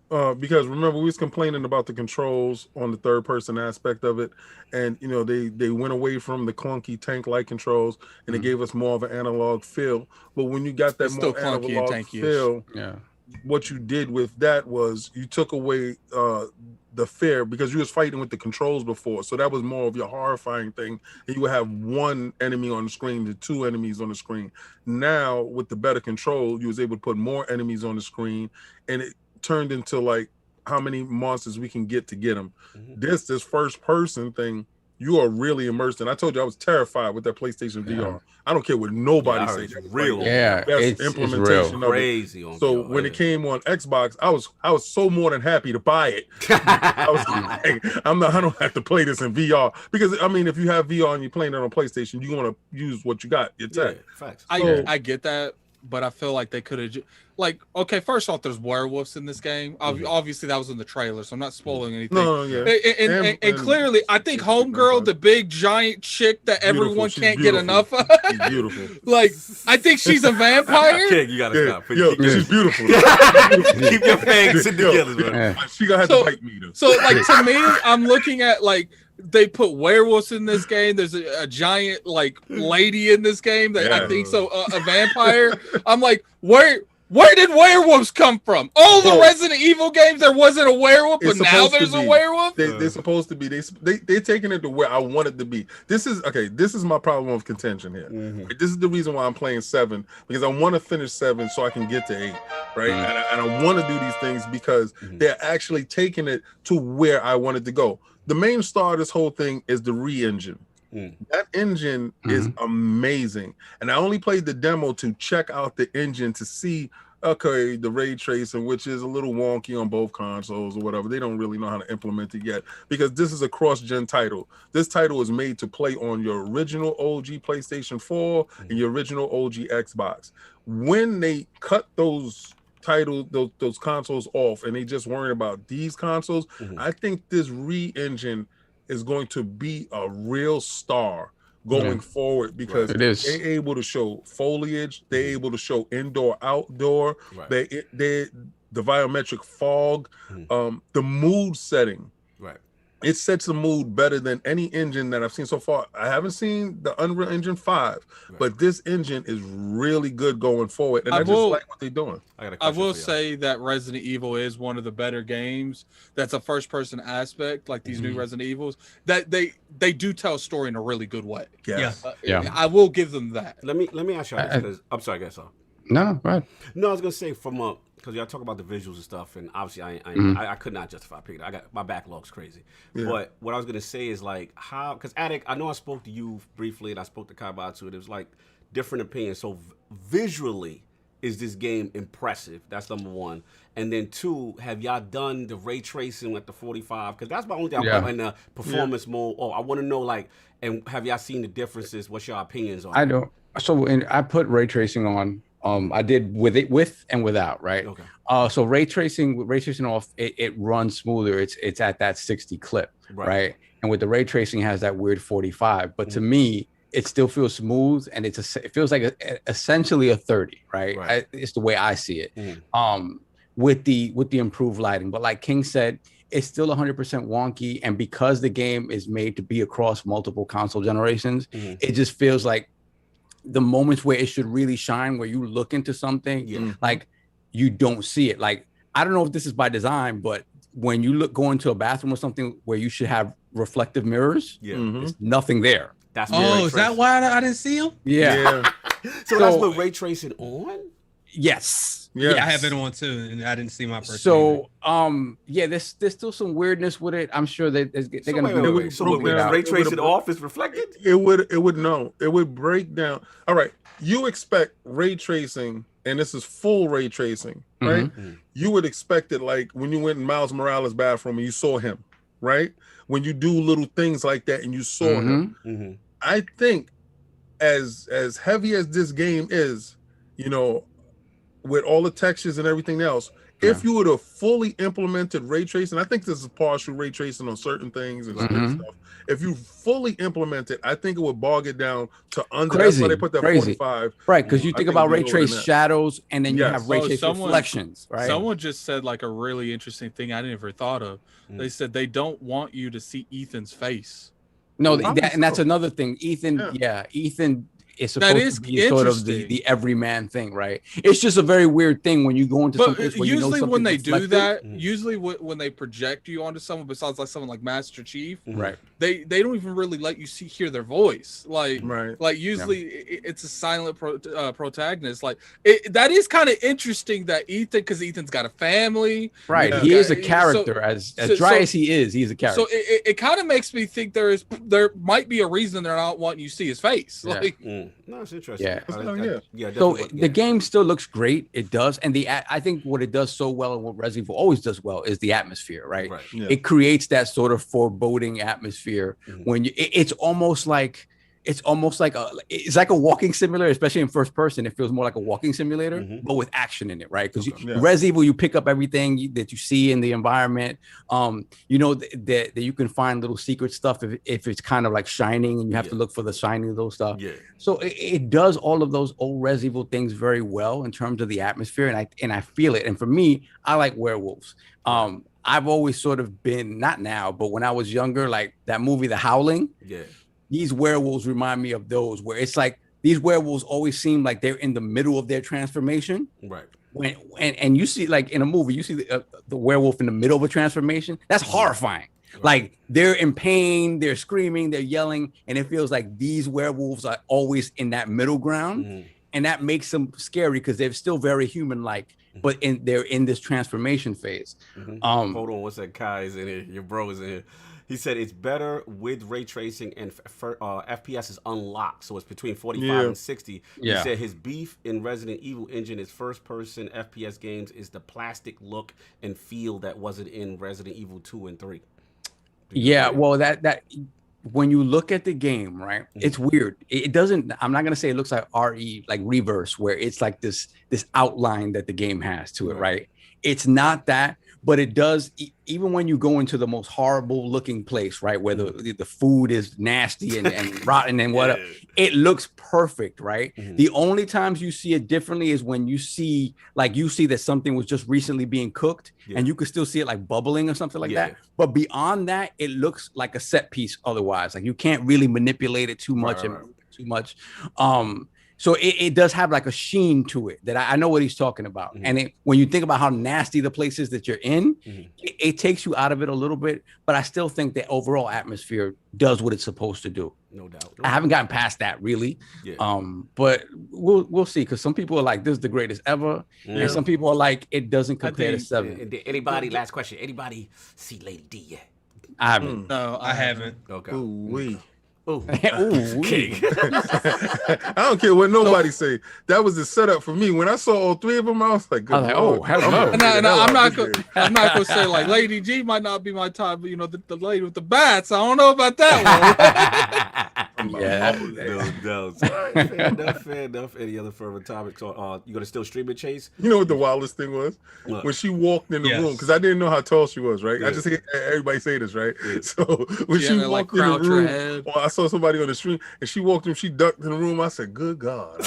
Speaker 7: Because remember, we was complaining about the controls on the third person aspect of it, and you know they went away from the clunky tank like controls and they gave us more of an analog feel. But when you got that
Speaker 8: It's
Speaker 7: more
Speaker 8: still clunky and
Speaker 7: analog
Speaker 8: tanky-ish.
Speaker 7: feel,
Speaker 5: Yeah.
Speaker 7: what you did with that was you took away the fear, because you was fighting with the controls before, so that was more of your horrifying thing. And you would have one enemy on the screen to two enemies on the screen. Now with the better control, you was able to put more enemies on the screen, and it turned into like how many monsters we can get them. This first person thing, you are really immersed in. I told you I was terrified with that PlayStation VR. I don't care what nobody says.
Speaker 1: It's real.
Speaker 5: Yeah,
Speaker 7: Best
Speaker 5: it's
Speaker 7: implementation
Speaker 5: real.
Speaker 7: of
Speaker 1: Crazy.
Speaker 7: it.
Speaker 1: On
Speaker 7: So
Speaker 1: VR,
Speaker 7: when
Speaker 1: yeah.
Speaker 7: it came on Xbox, I was so more than happy to buy it. I was like, I don't have to play this in VR, because I mean, if you have VR and you're playing it on PlayStation, you want to use what you got. Your tech.
Speaker 1: Facts.
Speaker 8: I get that, but I feel like they could have like, okay, first off, there's werewolves in this game. Obviously that was in the trailer, so I'm not spoiling anything.
Speaker 7: No, yeah.
Speaker 8: And clearly I think Homegirl, the big giant chick that everyone
Speaker 7: She's
Speaker 8: can't get
Speaker 7: beautiful.
Speaker 8: enough of,
Speaker 7: She's beautiful.
Speaker 8: like, I think she's a vampire.
Speaker 1: Okay, you gotta stop.
Speaker 7: Yo,
Speaker 1: Keep,
Speaker 7: she's beautiful.
Speaker 1: keep your fangs together, man.
Speaker 5: Yeah.
Speaker 7: She gonna have
Speaker 8: So-
Speaker 7: to bite me though.
Speaker 8: So like, to me, I'm looking at like, they put werewolves in this game. There's a giant like lady in this game that I think so a vampire. I'm like, where did werewolves come from? All the Resident Evil games, there wasn't a werewolf, but
Speaker 7: It's
Speaker 8: now
Speaker 7: supposed to
Speaker 8: there's a
Speaker 7: be.
Speaker 8: werewolf.
Speaker 7: They're supposed to be. They're taking it to where I want it to be. This is my problem of contention here. This is the reason why I'm playing 7, because I want to finish 7 so I can get to 8, right? And I want to do these things because they're actually taking it to where I want it to go. The main star of this whole thing is the re-engine. That engine is amazing, and I only played the demo to check out the engine to see, okay, the ray tracing, which is a little wonky on both consoles or whatever. They don't really know how to implement it yet, because this is a cross-gen title. This title is made to play on your original OG PlayStation 4 and your original OG Xbox. When they cut those those consoles off and they just worrying about these consoles, I think this re-engine is going to be a real star going forward, because
Speaker 5: It is.
Speaker 7: they're able to show foliage, they're able to show indoor, outdoor,
Speaker 1: Right.
Speaker 7: the volumetric fog, the mood setting.
Speaker 1: Right.
Speaker 7: It sets the mood better than any engine that I've seen so far. I haven't seen the Unreal Engine 5, but this engine is really good going forward, and I just like what they're doing.
Speaker 8: I will say that Resident Evil is one of the better games. That's a first-person aspect, like these new Resident Evils. That they do tell a story in a really good way.
Speaker 7: Yes.
Speaker 8: I will give them that.
Speaker 1: Let me ask you this, because I'm sorry, guys.
Speaker 5: No, go ahead.
Speaker 1: No, I was gonna say because y'all talk about the visuals and stuff, and obviously I could not justify picking it. I got my backlog's crazy. But what I was gonna say is like how, because Attic, I know I spoke to you briefly and I spoke to Kaibatsu. It was like different opinions. So visually, is this game impressive? That's number one. And then 2, have y'all done the ray tracing with the 45? Because that's my only thing. I'm in the performance mode. Oh, I want to know, like, and have y'all seen the differences? What's your opinions on it?
Speaker 5: I don't. So I put ray tracing on. I did with and without, right?
Speaker 1: Okay.
Speaker 5: So ray tracing off, it runs smoother. It's at that 60 clip, right? And with the ray tracing, it has that weird 45. But to me, it still feels smooth, and it feels like essentially a 30, right? It's the way I see it. With the improved lighting, but like King said, it's still 100% wonky, and because the game is made to be across multiple console generations, it just feels like the moments where it should really shine, where you look into something, like you don't see it. Like, I don't know if this is by design, but when you go into a bathroom or something where you should have reflective mirrors, there's nothing there.
Speaker 1: That's
Speaker 6: is that why I didn't see him?
Speaker 5: Yeah.
Speaker 1: So that's what ray tracing on?
Speaker 5: Yes.
Speaker 6: Yeah, I have it on too, and I didn't see my first.
Speaker 5: So, yeah, there's still some weirdness with it. I'm sure that they're gonna
Speaker 1: wait. So when ray tracing off is reflected,
Speaker 7: it would break down. All right, you expect ray tracing, and this is full ray tracing, right?
Speaker 5: Mm-hmm.
Speaker 7: You would expect it like when you went in Miles Morales' bathroom and you saw him, right? When you do little things like that and you saw him.
Speaker 1: Mm-hmm.
Speaker 7: I think as heavy as this game is, you know, with all the textures and everything else, if you would have fully implemented ray tracing, I think this is partial ray tracing on certain things and stuff. If you fully implement it, I think it would bog it down to under.
Speaker 5: Crazy,
Speaker 7: that's why they put that
Speaker 5: crazy.
Speaker 7: 45.
Speaker 5: Right, because you think about ray trace
Speaker 7: that.
Speaker 5: shadows, and then you
Speaker 7: Yes.
Speaker 5: have ray
Speaker 8: So
Speaker 5: trace reflections, right?
Speaker 8: Someone just said like a really interesting thing I never thought of. They said they don't want you to see Ethan's face.
Speaker 5: No,
Speaker 7: Probably
Speaker 5: and that's
Speaker 7: so.
Speaker 5: another thing. Ethan, Ethan is
Speaker 8: That
Speaker 5: supposed
Speaker 8: is
Speaker 5: to be sort of
Speaker 8: interesting.
Speaker 5: the everyman thing, right? It's just a very weird thing when you go into some
Speaker 8: But
Speaker 5: place where you know
Speaker 8: usually when
Speaker 5: something's
Speaker 8: they do
Speaker 5: reflected.
Speaker 8: that, usually when they project you onto someone, besides like someone like Master Chief,
Speaker 5: right?
Speaker 8: They don't even really let you hear their voice. Like usually it's a silent protagonist. Like that is kind of interesting that Ethan, because Ethan's got a family,
Speaker 5: Right, he is a character. As dry as he is, he's a character.
Speaker 8: So it kind of makes me think there might be a reason they're not wanting you to see his face.
Speaker 5: Yeah.
Speaker 8: Like,
Speaker 1: no, it's interesting.
Speaker 5: Yeah.
Speaker 1: So
Speaker 5: the game still looks great. It does, and I think what it does so well, and what Resident Evil always does well, is the atmosphere. Right.
Speaker 1: Yeah.
Speaker 5: It creates that sort of foreboding atmosphere when it's almost like it's like a walking simulator, especially in first person. It feels more like a walking simulator, but with action in it, right? Because Resident Evil, you pick up everything that you see in the environment. You know that you can find little secret stuff if it's kind of like Shining, and you have to look for the Shining of those stuff.
Speaker 1: Yeah.
Speaker 5: So it does all of those old Resident Evil things very well in terms of the atmosphere, and I feel it. And for me, I like werewolves. I've always sort of been, not now, but when I was younger, like that movie, The Howling.
Speaker 1: Yeah.
Speaker 5: These werewolves remind me of those, where it's like these werewolves always seem like they're in the middle of their transformation.
Speaker 1: Right.
Speaker 5: And you see, like in a movie, you see the werewolf in the middle of a transformation. That's horrifying. Right. Like they're in pain, they're screaming, they're yelling, and it feels like these werewolves are always in that middle ground, and that makes them scary because they're still very human-like, but they're in this transformation phase.
Speaker 1: Hold on, what's that? Kai is in here. Your bro is in here. He said it's better with ray tracing and FPS is unlocked, so it's between 45 and 60. He said his beef in Resident Evil engine is first-person FPS games is the plastic look and feel that wasn't in Resident Evil 2 and 3.
Speaker 5: Yeah, well, that when you look at the game, right, it's weird. It doesn't. I'm not gonna say it looks like RE, like Reverse, where it's like this outline that the game has to it, right? It's not that. But it does, even when you go into the most horrible looking place, right, where the food is nasty and rotten and whatever, it looks perfect, right? The only times you see it differently is when you see that something was just recently being cooked, and you could still see it like bubbling or something like that. But beyond that, it looks like a set piece otherwise. Like you can't really manipulate it too much too much. So it does have like a sheen to it that I know what he's talking about. And when you think about how nasty the place is that you're in, it takes you out of it a little bit. But I still think the overall atmosphere does what it's supposed to do.
Speaker 1: No doubt.
Speaker 5: I haven't gotten past that really. But we'll see, because some people are like, this is the greatest ever. And some people are like, it doesn't compare to 7.
Speaker 1: Anybody, last question, anybody see Lady D yet?
Speaker 5: I haven't.
Speaker 6: No, I haven't.
Speaker 1: Okay.
Speaker 7: Ooh-wee.
Speaker 5: Ooh,
Speaker 7: I don't care what nobody say. That was the setup for me. When I saw all three of them, I was like, good Lord.
Speaker 5: hello.
Speaker 8: No, I'm not gonna say like Lady G might not be my type, but you know, the lady with the bats. I don't know about that one.
Speaker 1: No. Fair enough. Any other further topics? You gonna still stream it, Chase?
Speaker 7: You know what the wildest thing was?
Speaker 1: What?
Speaker 7: When she walked in the room, because I didn't know how tall she was, right? I just hear everybody say this, right? So when she walked in the room, I saw somebody on the stream, and she walked in, she ducked in the room. I said, good God.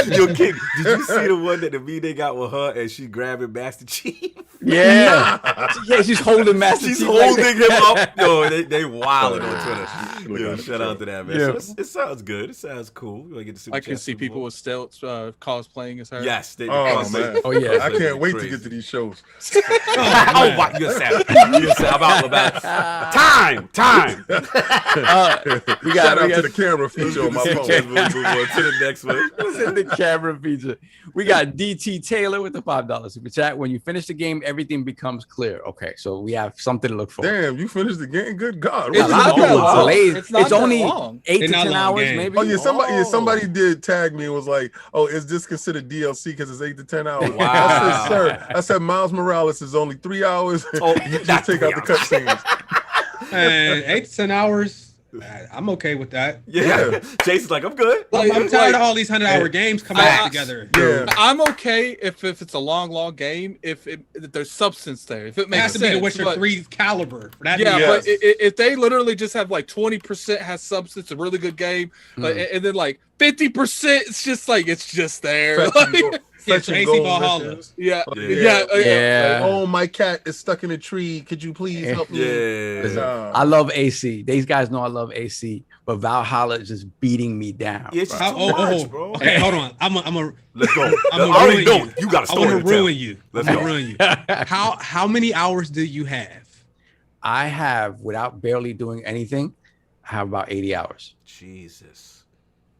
Speaker 1: Yo, kid, did you see the one that the V they got with her and she grabbing Master Chief?
Speaker 5: Yeah. She's holding Master Chief.
Speaker 1: She's holding him up. Yo, they wilding on Twitter. Yo, shout out to that, man.
Speaker 5: Yeah.
Speaker 1: So it sounds good. It sounds cool. You get the super
Speaker 8: I can
Speaker 1: chat
Speaker 8: see
Speaker 1: Super
Speaker 8: people
Speaker 1: Bowl.
Speaker 8: with stealth cosplaying as her.
Speaker 1: Yes.
Speaker 7: Oh man.
Speaker 5: Oh, yeah.
Speaker 7: I can't wait to get to these shows.
Speaker 1: Oh my, you're sad. You're sad. about time.
Speaker 5: We
Speaker 7: Shout
Speaker 5: got
Speaker 7: out to the camera feature on my phone.
Speaker 1: Let's move on to the next one.
Speaker 5: What's in the camera feature? We got DT Taylor with the $5 super chat. When you finish the game, everything becomes clear. Okay, so we have something to look for.
Speaker 7: Damn, you finished the game. Good God.
Speaker 5: Yeah, a
Speaker 8: It's
Speaker 5: lot of
Speaker 8: not that
Speaker 5: people
Speaker 8: long.
Speaker 5: delayed.
Speaker 8: It's not
Speaker 5: It's
Speaker 8: that
Speaker 5: only
Speaker 8: long.
Speaker 5: 8
Speaker 6: They're
Speaker 5: to
Speaker 6: not
Speaker 5: 10
Speaker 6: long
Speaker 5: hours,
Speaker 6: games.
Speaker 5: maybe.
Speaker 7: Oh yeah, somebody did tag me and was like, "Oh, is this considered DLC because it's 8 to 10 hours?"
Speaker 1: Wow.
Speaker 7: I said, "Sir," I said, "Miles Morales is only 3 hours.
Speaker 1: Oh,
Speaker 7: You just
Speaker 1: that's
Speaker 7: take out the
Speaker 1: 3 hours.
Speaker 7: cutscenes."
Speaker 6: And 8 to 10 hours. I'm okay with that.
Speaker 1: Yeah. Jason's like, I'm good.
Speaker 6: I'm tired of all these 100-hour games coming out together.
Speaker 7: Yeah.
Speaker 8: I'm okay if it's a long game. If there's substance there, if it
Speaker 6: It
Speaker 8: makes
Speaker 6: has to
Speaker 8: sense.
Speaker 6: be the Witcher
Speaker 8: but-
Speaker 6: 3 caliber. For that to
Speaker 8: Yeah,
Speaker 6: be-
Speaker 7: Yes.
Speaker 8: but if they literally just have like 20% has substance, a really good game, like, and then like 50%, it's just like it's just there.
Speaker 7: Fetch and
Speaker 8: Like,
Speaker 7: go-
Speaker 6: Yeah,
Speaker 7: fetch
Speaker 6: so
Speaker 7: and
Speaker 6: AC
Speaker 7: go
Speaker 6: Valhalla.
Speaker 7: missions.
Speaker 8: yeah,
Speaker 1: Yeah.
Speaker 5: Yeah.
Speaker 7: Like, oh, my cat is stuck in a tree. Could you please help me?
Speaker 1: Yeah.
Speaker 5: I love AC. These guys know I love AC, but Valhalla is just beating me down.
Speaker 1: Yeah, it's
Speaker 5: bro.
Speaker 1: too much, bro.
Speaker 6: Okay, hold on. I'm a
Speaker 1: Let's go.
Speaker 6: I'm
Speaker 1: I
Speaker 6: gonna
Speaker 1: already know
Speaker 6: ruin
Speaker 1: you got a
Speaker 6: I'm
Speaker 1: story
Speaker 6: gonna
Speaker 1: to tell.
Speaker 6: ruin you.
Speaker 1: Let's
Speaker 6: I'm gonna
Speaker 1: go.
Speaker 6: ruin you. How many hours do you have?
Speaker 5: I have, without barely doing anything, I have about 80 hours.
Speaker 1: Jesus.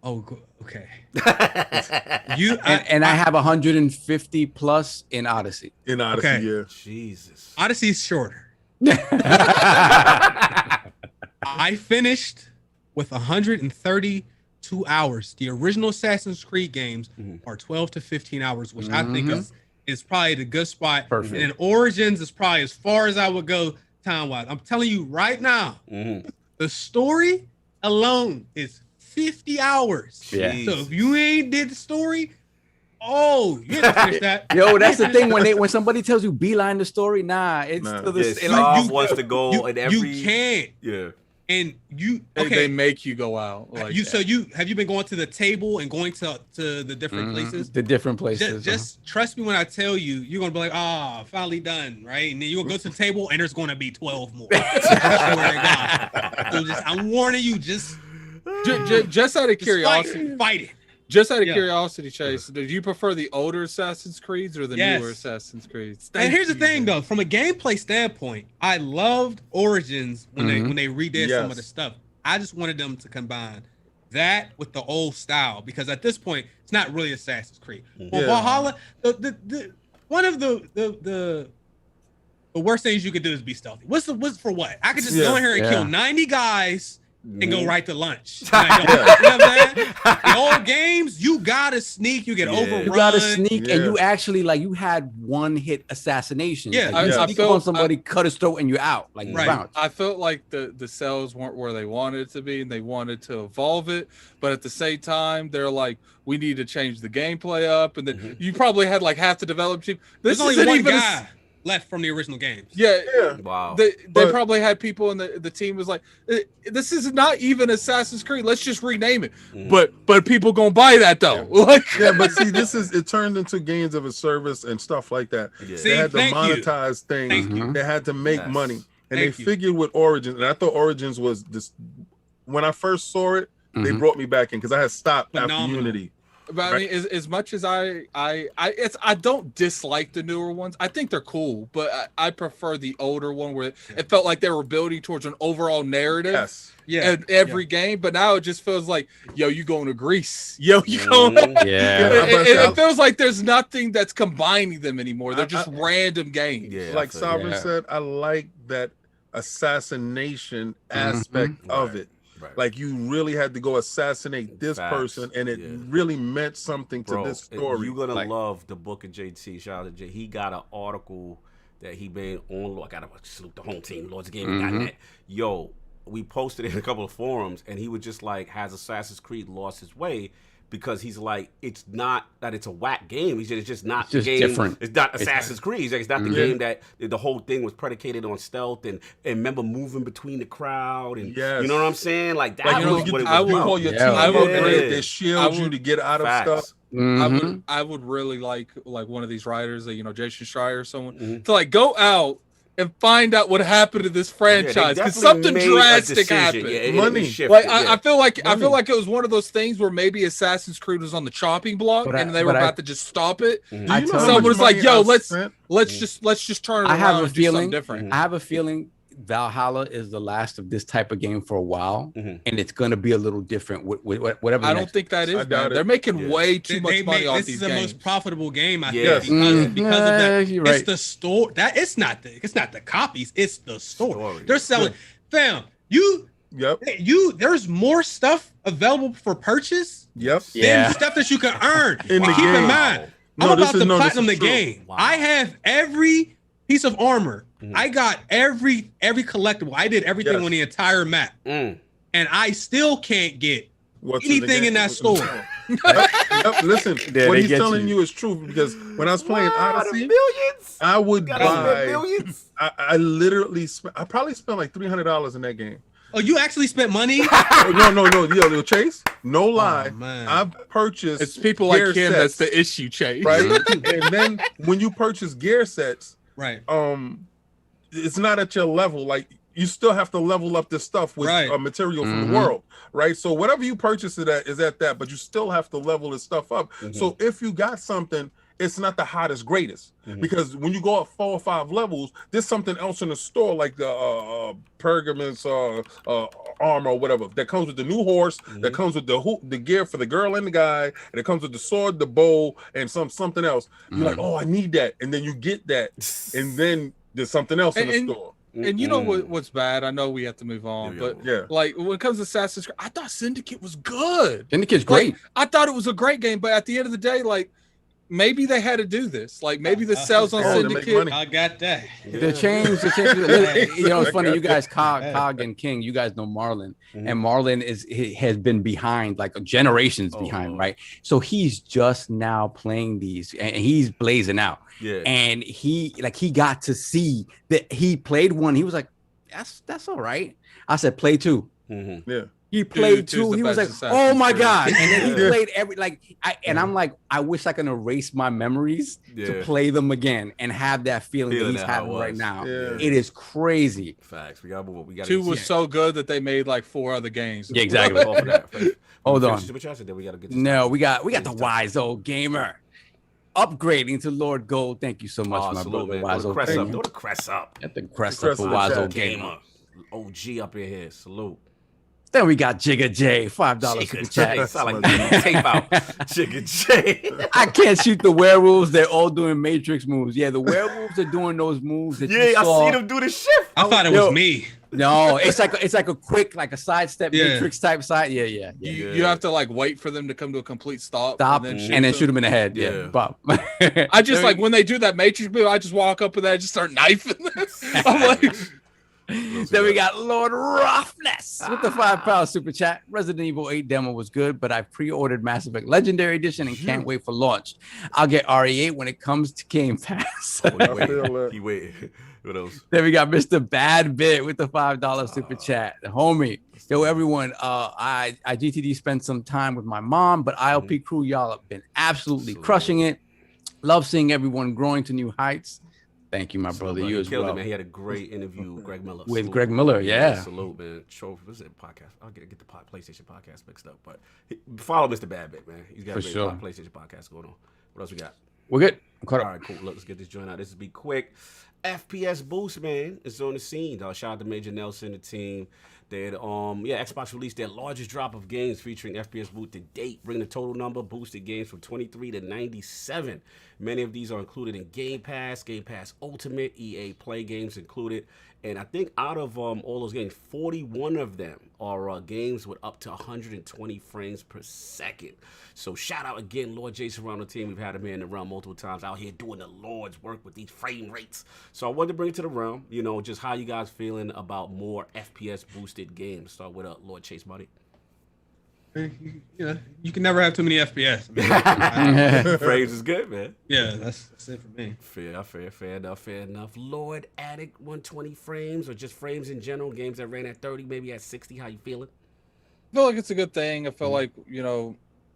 Speaker 6: Oh, okay.
Speaker 5: And I have 150 plus in Odyssey.
Speaker 7: In Odyssey,
Speaker 6: Okay.
Speaker 7: yeah.
Speaker 1: Jesus.
Speaker 6: Odyssey's shorter. I finished with 132 hours. The original Assassin's Creed games are 12 to 15 hours, which I think is probably the good spot.
Speaker 5: Perfect.
Speaker 6: And then Origins is probably as far as I would go time-wise. I'm telling you right now, the story alone is 50 hours.
Speaker 5: Yeah.
Speaker 6: So if you ain't did the story, oh, you ain't finish that.
Speaker 5: Yo, that's the thing when somebody tells you beeline the story, nah, it's
Speaker 7: Nah.
Speaker 5: to the
Speaker 1: Yeah,
Speaker 5: like,
Speaker 1: Sav wants to go in every.
Speaker 6: You can't.
Speaker 1: Yeah.
Speaker 6: And you
Speaker 8: they
Speaker 6: okay?
Speaker 8: make you go out. Like
Speaker 6: You
Speaker 8: that.
Speaker 6: so you have you been going to the table and going to the different places?
Speaker 5: the different places.
Speaker 6: Just trust me when I tell you, you're gonna be like, finally done, right? And then you're gonna go to the table and there's gonna be 12 more. I swear to God. So I'm warning you, just
Speaker 8: just out of curiosity,
Speaker 6: fight it.
Speaker 8: just out of
Speaker 6: Yeah.
Speaker 8: curiosity, Chase, do you prefer the older Assassin's Creeds or the
Speaker 6: Yes.
Speaker 8: newer Assassin's Creeds?
Speaker 6: And here's the thing, though, from a gameplay standpoint, I loved Origins when they redid some of the
Speaker 7: Yes.
Speaker 6: stuff. I just wanted them to combine that with the old style because at this point, it's not really Assassin's Creed. Well,
Speaker 7: Yeah.
Speaker 6: Valhalla, the one of the worst things you could do is be stealthy. What's for what? I could just go in here and kill 90 guys and go right to lunch. Like, you know what I'm saying? The old games, you gotta sneak, you get overrun.
Speaker 5: you gotta sneak,
Speaker 7: Yeah.
Speaker 5: and you actually you had one hit assassination.
Speaker 6: Yeah,
Speaker 5: like, you
Speaker 8: I
Speaker 5: sneak
Speaker 8: felt-
Speaker 5: up on somebody, cut his throat, and you're out. Like
Speaker 6: Right.
Speaker 5: bounce.
Speaker 8: I felt like the cells weren't where they wanted it to be, and they wanted to evolve it. But at the same time, they're like, we need to change the gameplay up, and then you probably had like half the development team. This
Speaker 6: There's only
Speaker 8: isn't
Speaker 6: one
Speaker 8: even
Speaker 6: guy left from the original games.
Speaker 8: Yeah,
Speaker 1: Wow.
Speaker 8: They
Speaker 7: But-
Speaker 8: probably had people in the team was like, this is not even Assassin's Creed. Let's just rename it. But people gonna buy that though. Like,
Speaker 7: Yeah, but see, it turned into games of a service and stuff like that.
Speaker 1: Yeah.
Speaker 6: See,
Speaker 7: They had to
Speaker 6: thank you.
Speaker 7: monetize things.
Speaker 6: Thank you.
Speaker 7: They had to make
Speaker 1: Yes.
Speaker 7: money. And
Speaker 6: Thank
Speaker 7: they
Speaker 6: you.
Speaker 7: figured with Origins, and I thought Origins was this when I first saw it, they brought me back in because I had stopped after
Speaker 6: Phenomenal.
Speaker 7: Unity.
Speaker 8: but I mean, as much as I don't dislike the newer ones. I think they're cool, but I prefer the older one where it felt like they were building towards an overall narrative.
Speaker 7: Yes.
Speaker 6: Yeah.
Speaker 8: in every game, but now it just feels like, yo, you going to Greece? Yo, you going?
Speaker 5: Yeah.
Speaker 8: It feels like there's nothing that's combining them anymore. They're just random games.
Speaker 1: Yeah.
Speaker 7: Like
Speaker 1: I feel
Speaker 7: Sovereign
Speaker 5: yeah.
Speaker 7: said, I like that assassination aspect of it.
Speaker 1: Right.
Speaker 7: Like you really had to go assassinate this
Speaker 1: Facts.
Speaker 7: person, and it
Speaker 1: Yeah.
Speaker 7: really meant something to
Speaker 1: Bro,
Speaker 7: this story.
Speaker 1: you're gonna
Speaker 7: Like,
Speaker 1: love the book of JT. Shout out to Jay. He got an article that he made on. I gotta salute the home team, Lord's Game. Got that. Yo, we posted it in a couple of forums, and he was just like, "Has Assassin's Creed lost his way?" Because he's like, it's not that it's a whack game. It's just not
Speaker 5: It's just
Speaker 1: the game.
Speaker 5: different.
Speaker 1: It's not Assassin's Creed. It's, like, it's not the
Speaker 7: Yeah.
Speaker 1: game that the whole thing was predicated on stealth and remember moving between the crowd and
Speaker 7: Yes.
Speaker 1: you know what I'm saying? Like that
Speaker 7: like, you know,
Speaker 1: was what it
Speaker 7: I
Speaker 1: was
Speaker 7: would
Speaker 1: about.
Speaker 7: call your
Speaker 5: Yeah.
Speaker 7: team
Speaker 5: I
Speaker 7: up,
Speaker 5: would-
Speaker 7: and
Speaker 1: yeah.
Speaker 7: they shield you to get out of
Speaker 1: Facts.
Speaker 7: stuff.
Speaker 8: I would really like one of these writers, like Jason Schreier or someone, to like go out and find out what happened to this franchise because something drastic happened. I feel like it was one of those things where maybe Assassin's Creed was on the chopping block and they were about to just stop it. Someone was like, "Yo, let's just turn it around and do something different."
Speaker 5: I have a feeling Valhalla is the last of this type of game for a while, and it's going to be a little different with whatever.
Speaker 8: I don't think that is. They're making way too much money off these games.
Speaker 6: This is the most profitable game I think because of that.
Speaker 5: You're right.
Speaker 6: It's the store. It's not the copies. It's the store. They're selling. Fam, there's more stuff available for purchase. Than stuff that you can earn. Keep in mind, I'm about to platinum the game. Wow. I have every piece of armor. I got every collectible. I did everything on the entire map, and I still can't get anything in that store.
Speaker 7: Listen, what he's telling you is true because when I was playing Odyssey, I would buy millions. I literally I probably spent like $300 in that game.
Speaker 6: Oh, you actually spent money?
Speaker 7: No, yo, Chase. No lie, I've purchased.
Speaker 8: It's people like him that's the issue, Chase.
Speaker 7: Right, and then when you purchase gear sets,
Speaker 6: right,
Speaker 7: it's not at your level. Like you still have to level up this stuff with material from the world, right? So whatever you purchase it at is at that, but you still have to level this stuff up. So if you got something, it's not the hottest, greatest, because when you go up 4 or 5 levels, there's something else in the store like the Pergament's armor or whatever that comes with the new horse, that comes with the gear for the girl and the guy, and it comes with the sword, the bow, and something else. You're like, oh, I need that, and then you get that, and then there's something else in the store.
Speaker 8: And you know what's bad? I know we have to move on, but like when it comes to Assassin's Creed, I thought Syndicate was good.
Speaker 5: Syndicate's great.
Speaker 8: I thought it was a great game, but at the end of the day, like maybe they had to do this. Like maybe the sales on Syndicate.
Speaker 6: I got that.
Speaker 5: The change. You know, it's funny. You guys, Cog and King, you guys know Marlon, and Marlon has been behind, like generations behind, right? So he's just now playing these, and he's blazing out.
Speaker 1: Yeah.
Speaker 5: And he got to see that he played one. He was like, that's all right. I said, play 2.
Speaker 7: Yeah.
Speaker 5: He played 2. He was like, oh my God. And then he played I'm like, I wish I could erase my memories to play them again and have that feeling that he's having right now. Yeah. It is crazy.
Speaker 1: Facts. We got
Speaker 8: 2 was so good that they made like 4 other games.
Speaker 5: Yeah, exactly. Hold on.
Speaker 1: No,
Speaker 5: we got the wise old gamer upgrading to Lord Gold. Thank you so much, my brother. Wise old gamer.
Speaker 1: Throw the crest up.
Speaker 5: Get the crest up for wise old gamer.
Speaker 1: OG up in here. Salute.
Speaker 5: Then we got Jigga J, $5 super chat.
Speaker 1: Sound like tape out. Jigga J.
Speaker 5: I can't shoot the werewolves. They're all doing Matrix moves. Yeah, the werewolves are doing those moves that you saw.
Speaker 1: I see them do the shift.
Speaker 6: I thought it was me.
Speaker 5: No, it's like a quick, like a sidestep Matrix type side. Yeah.
Speaker 8: You have to like wait for them to come to a complete stop
Speaker 5: and then shoot them in the head. Yeah. Bop.
Speaker 8: I just like when they do that Matrix move, I just walk up with that and just start knifing them. I'm like.
Speaker 5: Then we got Lord Roughness with the £5 super chat. Resident Evil 8 demo was good, but I pre-ordered Mass Effect Legendary Edition and can't wait for launch. I'll get RE8 when it comes to Game Pass.
Speaker 1: He waited. What else?
Speaker 5: Then we got Mr. Bad Bit with the $5 super chat. Homie, yo, everyone. I GTD spent some time with my mom, but ILP crew, y'all have been absolutely crushing it. Love seeing everyone growing to new heights. Thank you, my brother. You as well.
Speaker 1: It, man. He had a great interview with Greg Miller.
Speaker 5: Greg Miller, yeah.
Speaker 1: Salute, man. What's it? Podcast. I'll get the PlayStation podcast mixed up, but follow Mr. Badbit, man. He's got a great PlayStation podcast going on. What else we got?
Speaker 5: We're good.
Speaker 1: All right, cool. Look, let's get this joint out. This will be quick. FPSBoost, man, is on the scene. Shout out to Major Nelson, the team. They had, Xbox released their largest drop of games featuring FPSBoost to date, bringing the total number of boosted games from 23 to 97. Many of these are included in Game Pass Ultimate, EA Play games included. And I think out of all those games, 41 of them are games with up to 120 frames per second. So shout out again, Lord Jason around the team. We've had him here in the realm multiple times out here doing the Lord's work with these frame rates. So I wanted to bring it to the realm, just how you guys feeling about more FPS boosted games. Start with Lord ChaseMoney.
Speaker 6: You can never have too many FPS.
Speaker 1: Frames is good, man.
Speaker 6: Yeah, that's it for me.
Speaker 1: Fair enough. Lord Addict, 120 frames, or just frames in general. Games that ran at 30, maybe at 60. How you feeling?
Speaker 8: I feel like it's a good thing. I feel like,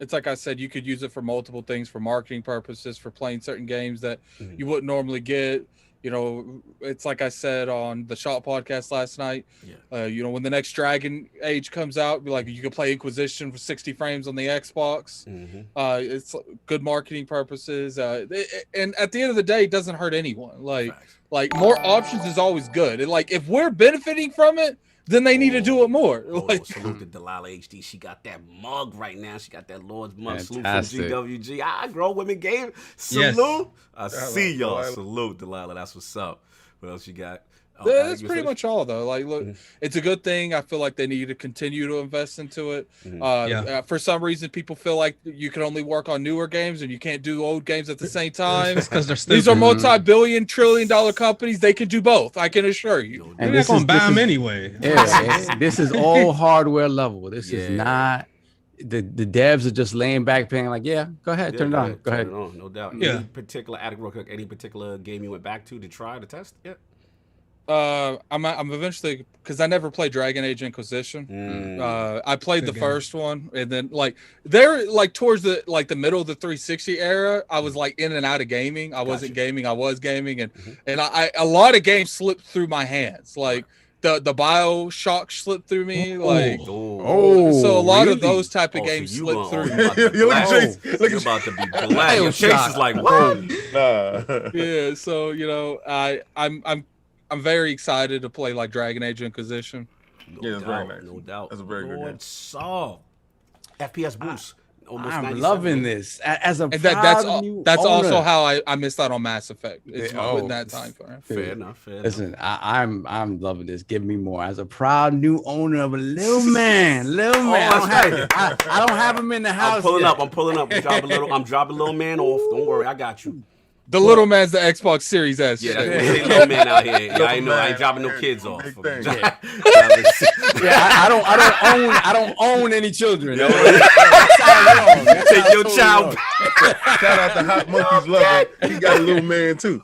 Speaker 8: it's like I said, you could use it for multiple things, for marketing purposes, for playing certain games that you wouldn't normally get. You know, it's like I said on the Shot podcast last night.
Speaker 1: Yeah.
Speaker 8: You know, when the next Dragon Age comes out, like you can play Inquisition for 60 frames on the Xbox. It's good marketing purposes. And at the end of the day, it doesn't hurt anyone. Like more options is always good. And like if we're benefiting from it, then they need to do it more. Like,
Speaker 1: salute to Delilah HD. She got that mug right now. She got that Lord's mug.
Speaker 5: Fantastic.
Speaker 1: Salute from GWG. I grow women game. Salute.
Speaker 6: Yes.
Speaker 1: I see y'all. Salute, Delilah. That's what's up. What else you got?
Speaker 8: That's pretty much all, though. Like, look, it's a good thing. I feel like they need to continue to invest into it. For some reason, people feel like you can only work on newer games and you can't do old games at the same time.
Speaker 6: Because they're stupid.
Speaker 8: These are multi-billion, trillion-dollar companies. They can do both. I can assure you.
Speaker 6: And they're not going to buy them anyway.
Speaker 5: Yeah, this is all hardware level. This is not. The devs are just laying back, paying like, go ahead, turn it on. Go ahead.
Speaker 1: Turn it on, no doubt.
Speaker 6: Yeah.
Speaker 1: Any particular any particular game you went back to try to test? Yeah.
Speaker 8: I'm eventually, because I never played Dragon Age Inquisition. I played the first one, and then like they're like towards the middle of the 360 era, I was like in and out of gaming. I wasn't gaming, I was gaming, and I a lot of games slipped through my hands. Like the BioShock slipped through me. Like so a lot of those type of games slipped through.
Speaker 1: You're about to be black. Your Chase is like, what?
Speaker 8: Yeah, so you know, I'm very excited to play like Dragon Age Inquisition.
Speaker 7: It's very nice.
Speaker 1: No doubt.
Speaker 7: That's a very good game.
Speaker 1: Saul, FPS boost.
Speaker 5: I'm loving this. As a
Speaker 8: that's
Speaker 5: owner.
Speaker 8: also how I missed out on Mass Effect. It's with that time frame.
Speaker 1: Fair enough.
Speaker 5: Listen, I'm loving this. Give me more. As a proud new owner of a little man, I don't have him in the house.
Speaker 1: I'm pulling up. I'm dropping little man off. Don't worry, I got you.
Speaker 8: The little man's the Xbox Series S.
Speaker 1: Yeah, that's little man out here. Yeah, I know. I ain't dropping no kids off.
Speaker 5: I don't own any children.
Speaker 1: Take your child.
Speaker 7: Shout out to Hot Monkeys Love It. He got a little man too.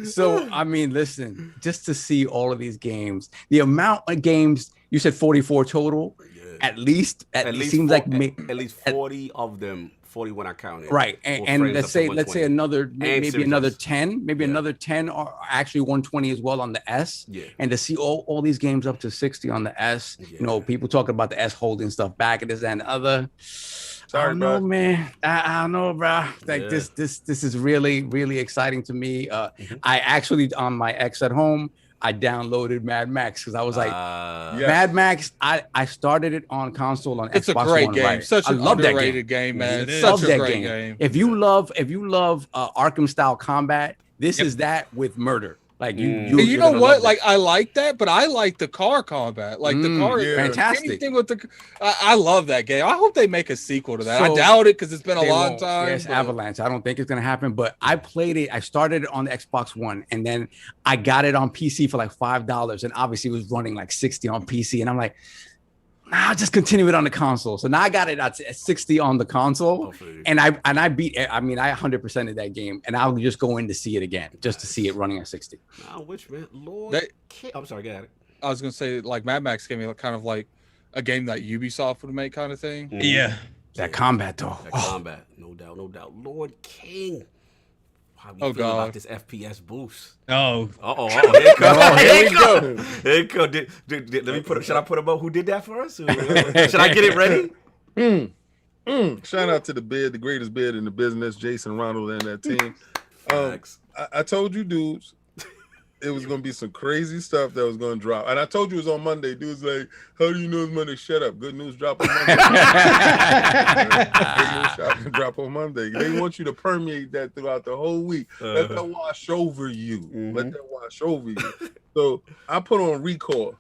Speaker 5: So I mean, listen, just to see all of these games, the amount of games you said 44 total, at least seems like
Speaker 1: at least 40 of them. 40 when I counted.
Speaker 5: Right. And let's say another maybe another 10, another 10 are actually 120 as well on the S.
Speaker 1: Yeah.
Speaker 5: And to see all these games up to 60 on the S, you know, people talking about the S holding stuff back and this and the other.
Speaker 7: Sorry,
Speaker 5: I don't know, man. I don't know, bro. Like this is really, really exciting to me. I actually on my X at home, I downloaded Mad Max because I was like, Mad Max. I started it on console on Xbox.
Speaker 8: It's a great
Speaker 5: One,
Speaker 8: game.
Speaker 5: right?
Speaker 8: Such an underrated game, man. Such a great game.
Speaker 5: If you love Arkham style combat, this is that with murder. Like you
Speaker 8: know what? Like I like that, but I like the car combat. Like the car,
Speaker 5: fantastic.
Speaker 8: Anything with the, I love that game. I hope they make a sequel to that. So, I doubt it because it's been a long time.
Speaker 5: Yes, Avalanche. I don't think it's gonna happen. But I played it. I started it on the Xbox One, and then I got it on PC for like $5, and obviously it was running like 60 on PC, and I'm like, I'll just continue it on the console. So now I got it at 60 on the console, and I beat. I mean, I 100%ed that game, and I'll just go in to see it again, just to see it running at 60.
Speaker 1: Which man, I'm sorry, got it.
Speaker 8: I was gonna say like Mad Max gave me kind of like a game that Ubisoft would make kind of thing.
Speaker 6: Yeah,
Speaker 5: that combat though.
Speaker 1: That combat, no doubt. Lord King. How you feel about this FPS boost?
Speaker 6: Here
Speaker 1: we go. Let me put. Should I put about who did that for us? Should I get it ready?
Speaker 7: Shout out to the greatest beard in the business, Jason Ronald and that team. I told you, dudes, it was gonna be some crazy stuff that was gonna drop, and I told you it was on Monday. Dudes like, how do you know it's Monday? Shut up. Good news drop on Monday. Good news drop on Monday. They want you to permeate that throughout the whole week. Let that wash over you. Let that wash over you. So I put on Recall.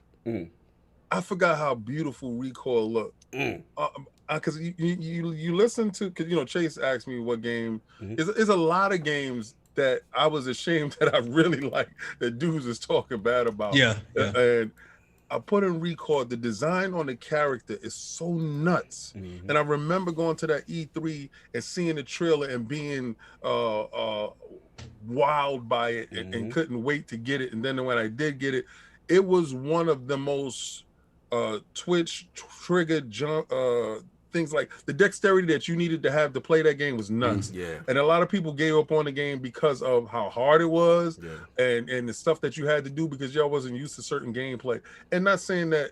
Speaker 7: I forgot how beautiful Recall looked. Because you listen to, because you know Chase asked me what game. There's a lot of games that I was ashamed that I really like that dudes is talking bad about.
Speaker 6: Yeah.
Speaker 7: And I put in Recall. The design on the character is so nuts. And I remember going to that E3 and seeing the trailer and being wowed by it and couldn't wait to get it. And then when I did get it, it was one of the most Twitch triggered things like the dexterity that you needed to have to play that game was nuts.
Speaker 1: Yeah.
Speaker 7: And a lot of people gave up on the game because of how hard it was and the stuff that you had to do because y'all wasn't used to certain gameplay. And not saying that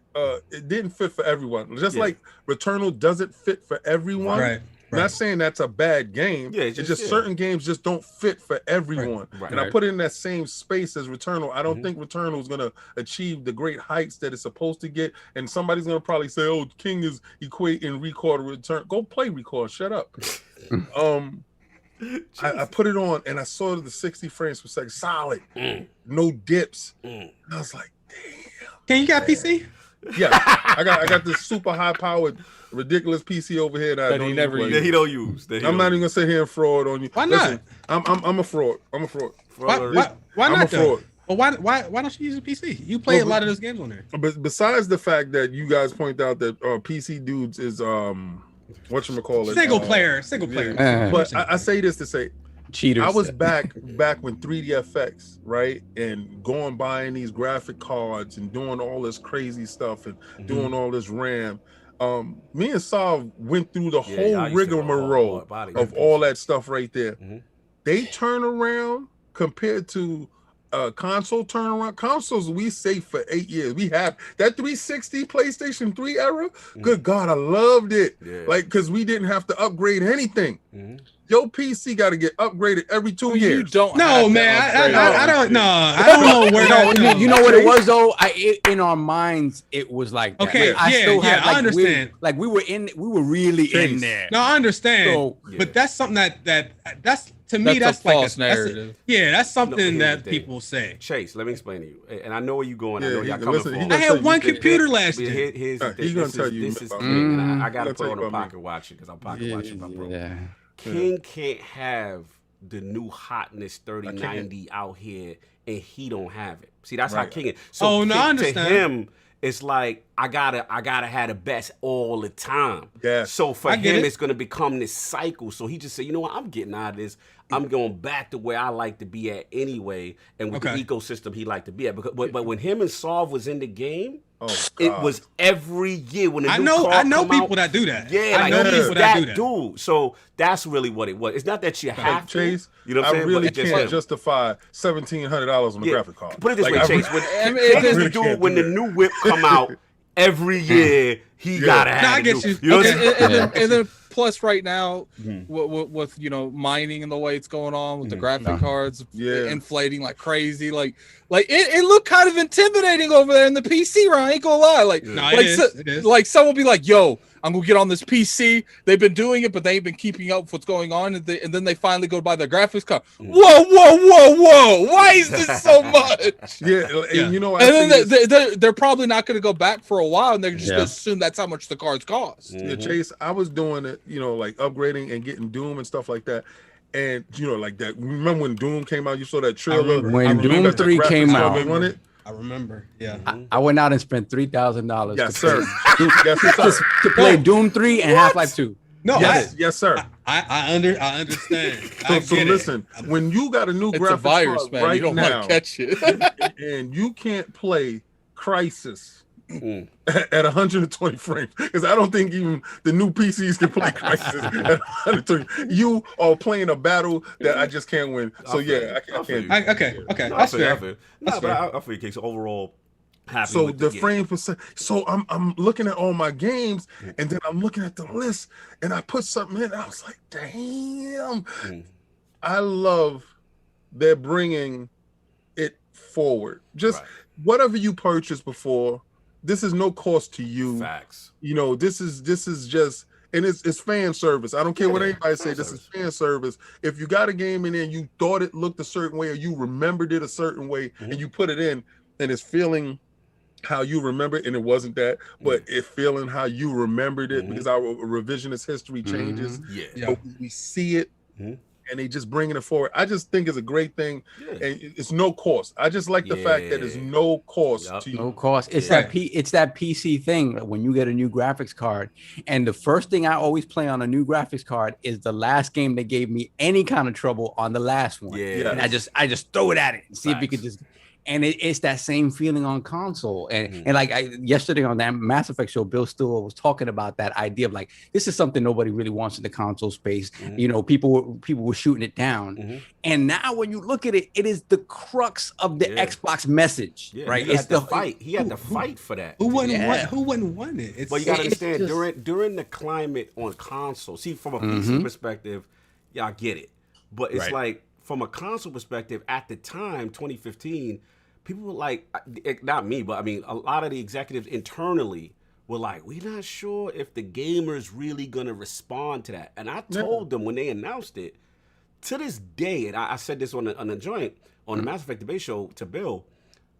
Speaker 7: it didn't fit for everyone. Just like Returnal doesn't fit for everyone.
Speaker 6: Right.
Speaker 7: Not saying that's a bad game.
Speaker 1: Yeah,
Speaker 7: it's just certain games just don't fit for everyone.
Speaker 1: Right.
Speaker 7: And I put it in that same space as Returnal. I don't think Returnal is going to achieve the great heights that it's supposed to get. And somebody's going to probably say, "Oh, King is equating Record to Return." Go play Record. Shut up. I put it on and I saw the 60 frames per second, solid, no dips. And I was like, "Damn."
Speaker 6: Can you got PC?
Speaker 7: Yeah, I got this super high powered, ridiculous PC over here that
Speaker 8: he never
Speaker 1: That he don't use.
Speaker 7: I'm not even gonna sit here and fraud on you.
Speaker 6: Why not?
Speaker 7: Listen, I'm a fraud. I'm a fraud.
Speaker 6: Why
Speaker 7: I'm
Speaker 6: not
Speaker 7: a fraud.
Speaker 6: Well, why don't you use a PC? You play a lot of those games on there.
Speaker 7: But besides the fact that you guys point out that PC dudes is whatchamacallit,
Speaker 6: Single player.
Speaker 7: But I say this to say,
Speaker 5: Cheaters.
Speaker 7: I was back when 3DFX, right, and going buying these graphic cards and doing all this crazy stuff and doing all this RAM. Me and Saul went through the whole rigmarole of all that stuff right there. They turn around compared to console turnaround. Consoles we safe for 8 years. We have that 360 PlayStation 3 era. Good God, I loved it. Like, because we didn't have to upgrade anything. Your PC got to get upgraded every 2 years.
Speaker 8: You don't.
Speaker 6: No, man. I don't know. I don't know where.
Speaker 5: You know what it was though. In our minds, it was like that.
Speaker 6: Okay,
Speaker 5: like,
Speaker 6: I understand.
Speaker 5: We were really in there.
Speaker 6: No, I understand.
Speaker 5: So,
Speaker 6: but that's something that's to me
Speaker 8: That's a
Speaker 6: like
Speaker 8: false narrative.
Speaker 6: That's something
Speaker 1: here's
Speaker 6: that
Speaker 1: the thing.
Speaker 6: people say.
Speaker 1: Chase, let me explain to you. And I know where you're going. I
Speaker 7: Yeah,
Speaker 1: know y'all
Speaker 7: he-
Speaker 1: coming
Speaker 7: listen, he
Speaker 1: from.
Speaker 7: gonna
Speaker 6: I had one computer last year.
Speaker 1: Here's the thing.
Speaker 7: He's gonna
Speaker 1: This
Speaker 7: tell
Speaker 1: is-
Speaker 7: you
Speaker 1: This is
Speaker 7: about
Speaker 1: King,
Speaker 7: me.
Speaker 1: and I gotta
Speaker 7: He'll
Speaker 1: put
Speaker 7: tell
Speaker 1: on
Speaker 7: you
Speaker 1: a
Speaker 7: about me.
Speaker 1: pocket watching because I'm pocket watching my bro.
Speaker 5: Yeah.
Speaker 1: King can't have the new hotness 3090 out here and he don't have it. See, that's how
Speaker 7: Right.
Speaker 1: King is. So
Speaker 6: Oh, no, I
Speaker 1: to
Speaker 6: understand.
Speaker 1: him, it's like I gotta have the best all the time.
Speaker 7: Yeah.
Speaker 1: So for
Speaker 6: I get
Speaker 1: him,
Speaker 6: it.
Speaker 1: it's gonna become this cycle. So he just said, you know what, I'm getting out of this. I'm going back to where I like to be at anyway, and with
Speaker 6: Okay.
Speaker 1: the ecosystem he liked to be at. But when him and Solve was in the game, it
Speaker 7: God.
Speaker 1: was every year when the
Speaker 6: I
Speaker 1: new
Speaker 6: know
Speaker 1: car come
Speaker 6: people
Speaker 1: out,
Speaker 6: that do that.
Speaker 1: yeah,
Speaker 6: I
Speaker 1: like
Speaker 6: know
Speaker 1: he's
Speaker 6: people that do
Speaker 1: that
Speaker 6: that.
Speaker 1: dude. So that's really what it was. It's not that you have to,
Speaker 7: Chase,
Speaker 1: you know what
Speaker 7: I
Speaker 1: I'm saying?
Speaker 7: really
Speaker 1: But it's
Speaker 7: can't
Speaker 1: just
Speaker 7: justify $1,700 on the graphic card.
Speaker 1: Put it this
Speaker 7: Like,
Speaker 1: way,
Speaker 7: I
Speaker 1: Chase.
Speaker 7: really-
Speaker 1: When,
Speaker 8: I mean,
Speaker 1: Chase is
Speaker 8: it
Speaker 1: the
Speaker 7: just-
Speaker 1: dude when the new whip come out every year, he gotta have.
Speaker 6: No, I
Speaker 1: it
Speaker 6: get
Speaker 1: new.
Speaker 6: you.
Speaker 1: know what
Speaker 6: Okay.
Speaker 1: I'm saying?
Speaker 8: And then plus right now with mining and the way it's going on with the graphic cards inflating like crazy, like it looked kind of intimidating over there in the PC round. I ain't gonna lie,
Speaker 6: It is.
Speaker 8: like someone will be like, yo, I'm gonna get on this PC. They've been doing it, but they ain't been keeping up with what's going on, and then they finally go buy their graphics card. Whoa! Why is this so much?
Speaker 7: And you know, I
Speaker 8: And
Speaker 7: think
Speaker 8: then they're probably not going to go back for a while, and they're just going to assume that's how much the cards cost.
Speaker 7: yeah, Chase, I was doing it, like upgrading and getting Doom and stuff like that. And like that. Remember when Doom came out? You saw that trailer.
Speaker 5: When
Speaker 7: I remember
Speaker 5: Doom
Speaker 7: that the
Speaker 5: 3 came
Speaker 7: graphics
Speaker 5: out.
Speaker 7: were on it.
Speaker 6: I remember. Yeah.
Speaker 5: I went out and spent $3,000.
Speaker 7: Yes,
Speaker 5: to
Speaker 7: sir.
Speaker 5: play-
Speaker 7: Yes, sir.
Speaker 5: to play Doom 3 and Half-Life 2.
Speaker 6: No,
Speaker 7: Yes, sir.
Speaker 6: I understand.
Speaker 7: So listen, when you got a new
Speaker 8: It's a
Speaker 7: graphics
Speaker 8: virus,
Speaker 7: card
Speaker 8: man.
Speaker 7: right
Speaker 8: You don't
Speaker 7: now,
Speaker 8: want to catch it.
Speaker 7: and you can't play Crisis at 120 frames, because I don't think even the new PCs can play Crisis at 120. You are playing a battle that I just can't win. So I can't.
Speaker 6: Okay.
Speaker 1: No,
Speaker 6: That's
Speaker 1: I
Speaker 6: fair.
Speaker 1: feel. No, but I feel okay. So overall, happy
Speaker 7: So
Speaker 1: with
Speaker 7: the
Speaker 1: yeah.
Speaker 7: frame percent. So I'm looking at all my games, and then I'm looking at the list, and I put something in. And I was like, damn. I love they're bringing it forward. Just whatever you purchased before. This is no cost to you.
Speaker 1: Facts.
Speaker 7: This is just, and it's fan service. I don't care what anybody say. This is fan service. If you got a game in there and you thought it looked a certain way, or you remembered it a certain way, and you put it in, and it's feeling how you remember it, and it wasn't that, but it feeling how you remembered it, because our revisionist history changes.
Speaker 1: Yeah.
Speaker 7: But we see it, and they just bringing it forward. I just think it's a great thing, and it's no cost. I just like the fact that it's no cost to you.
Speaker 5: No cost. It's that PC thing. When you get a new graphics card, and the first thing I always play on a new graphics card is the last game that gave me any kind of trouble on the last one.
Speaker 1: Yeah.
Speaker 5: And I just throw it at it and see if it could just. And it's that same feeling on console. And like yesterday on that Mass Effect show, Bill Stewart was talking about that idea of like, this is something nobody really wants in the console space. You know, people were shooting it down. And now when you look at it, it is the crux of the Xbox message, right?
Speaker 1: It's the fight. He had to fight for that.
Speaker 6: Who wouldn't want it?
Speaker 1: But you gotta understand, during the climate on console, see, from a PC perspective, I get it. But it's like, from a console perspective, at the time, 2015, people were like, not me, but I mean, a lot of the executives internally were like, we're not sure if the gamers really gonna respond to that. And I told them when they announced it, to this day, and I said this on the joint, on the Mass Effect debate show to Bill,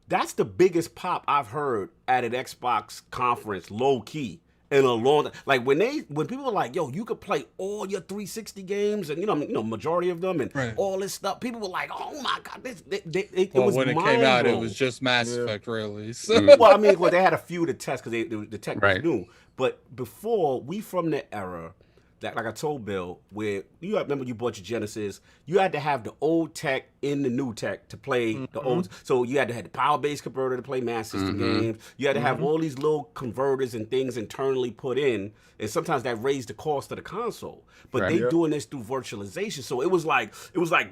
Speaker 1: that's the biggest pop I've heard at an Xbox conference, low key, in a long time. Like when people were like, yo, you could play all your 360 games and you know majority of them and all this stuff, people were like, oh my god, it was
Speaker 8: when it came out, it was just Mass Effect really. So.
Speaker 1: Well, I mean, they had a few to test because the tech was new. But before, we from the era that, like I told Bill, where you remember you bought your Genesis, you had to have the old tech in the new tech to play the old. So you had to have the power base converter to play Master System games. You had to have all these little converters and things internally put in, and sometimes that raised the cost of the console. But they doing this through virtualization, so it was like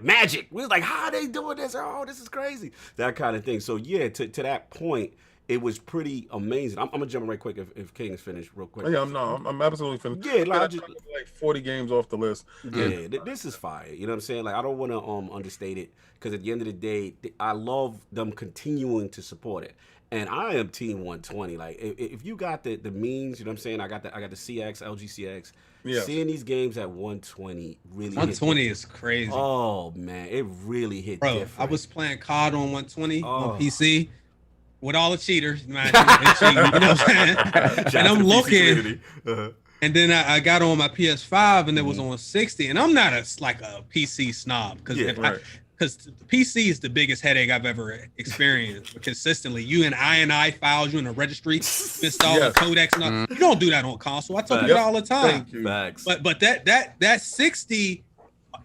Speaker 1: magic. We was like, how are they doing this? Oh, this is crazy. That kind of thing. So yeah, to that point, it was pretty amazing. I'm gonna jump right quick if King is finished real quick.
Speaker 7: Yeah, I'm absolutely finished.
Speaker 1: Yeah, like,
Speaker 7: like 40 games off the list.
Speaker 1: Yeah, this is fire. You know what I'm saying? Like, I don't want to understate it, because at the end of the day, I love them continuing to support it. And I am Team 120. Like, if you got the means, you know what I'm saying? I got the CX, LG CX. Yeah. Seeing these games at 120 really
Speaker 6: 120 is crazy.
Speaker 1: Oh man, it really hit different.
Speaker 6: I was playing COD on 120 on PC. With all the cheaters, man, you know what I'm saying? And I'm looking, and then I got on my PS5 and it was on 60. And I'm not a PC snob, because PC is the biggest headache I've ever experienced consistently. You and I files, you in a registry, install a codecs, and all. You don't do that on console. I tell people all the time. But that 60.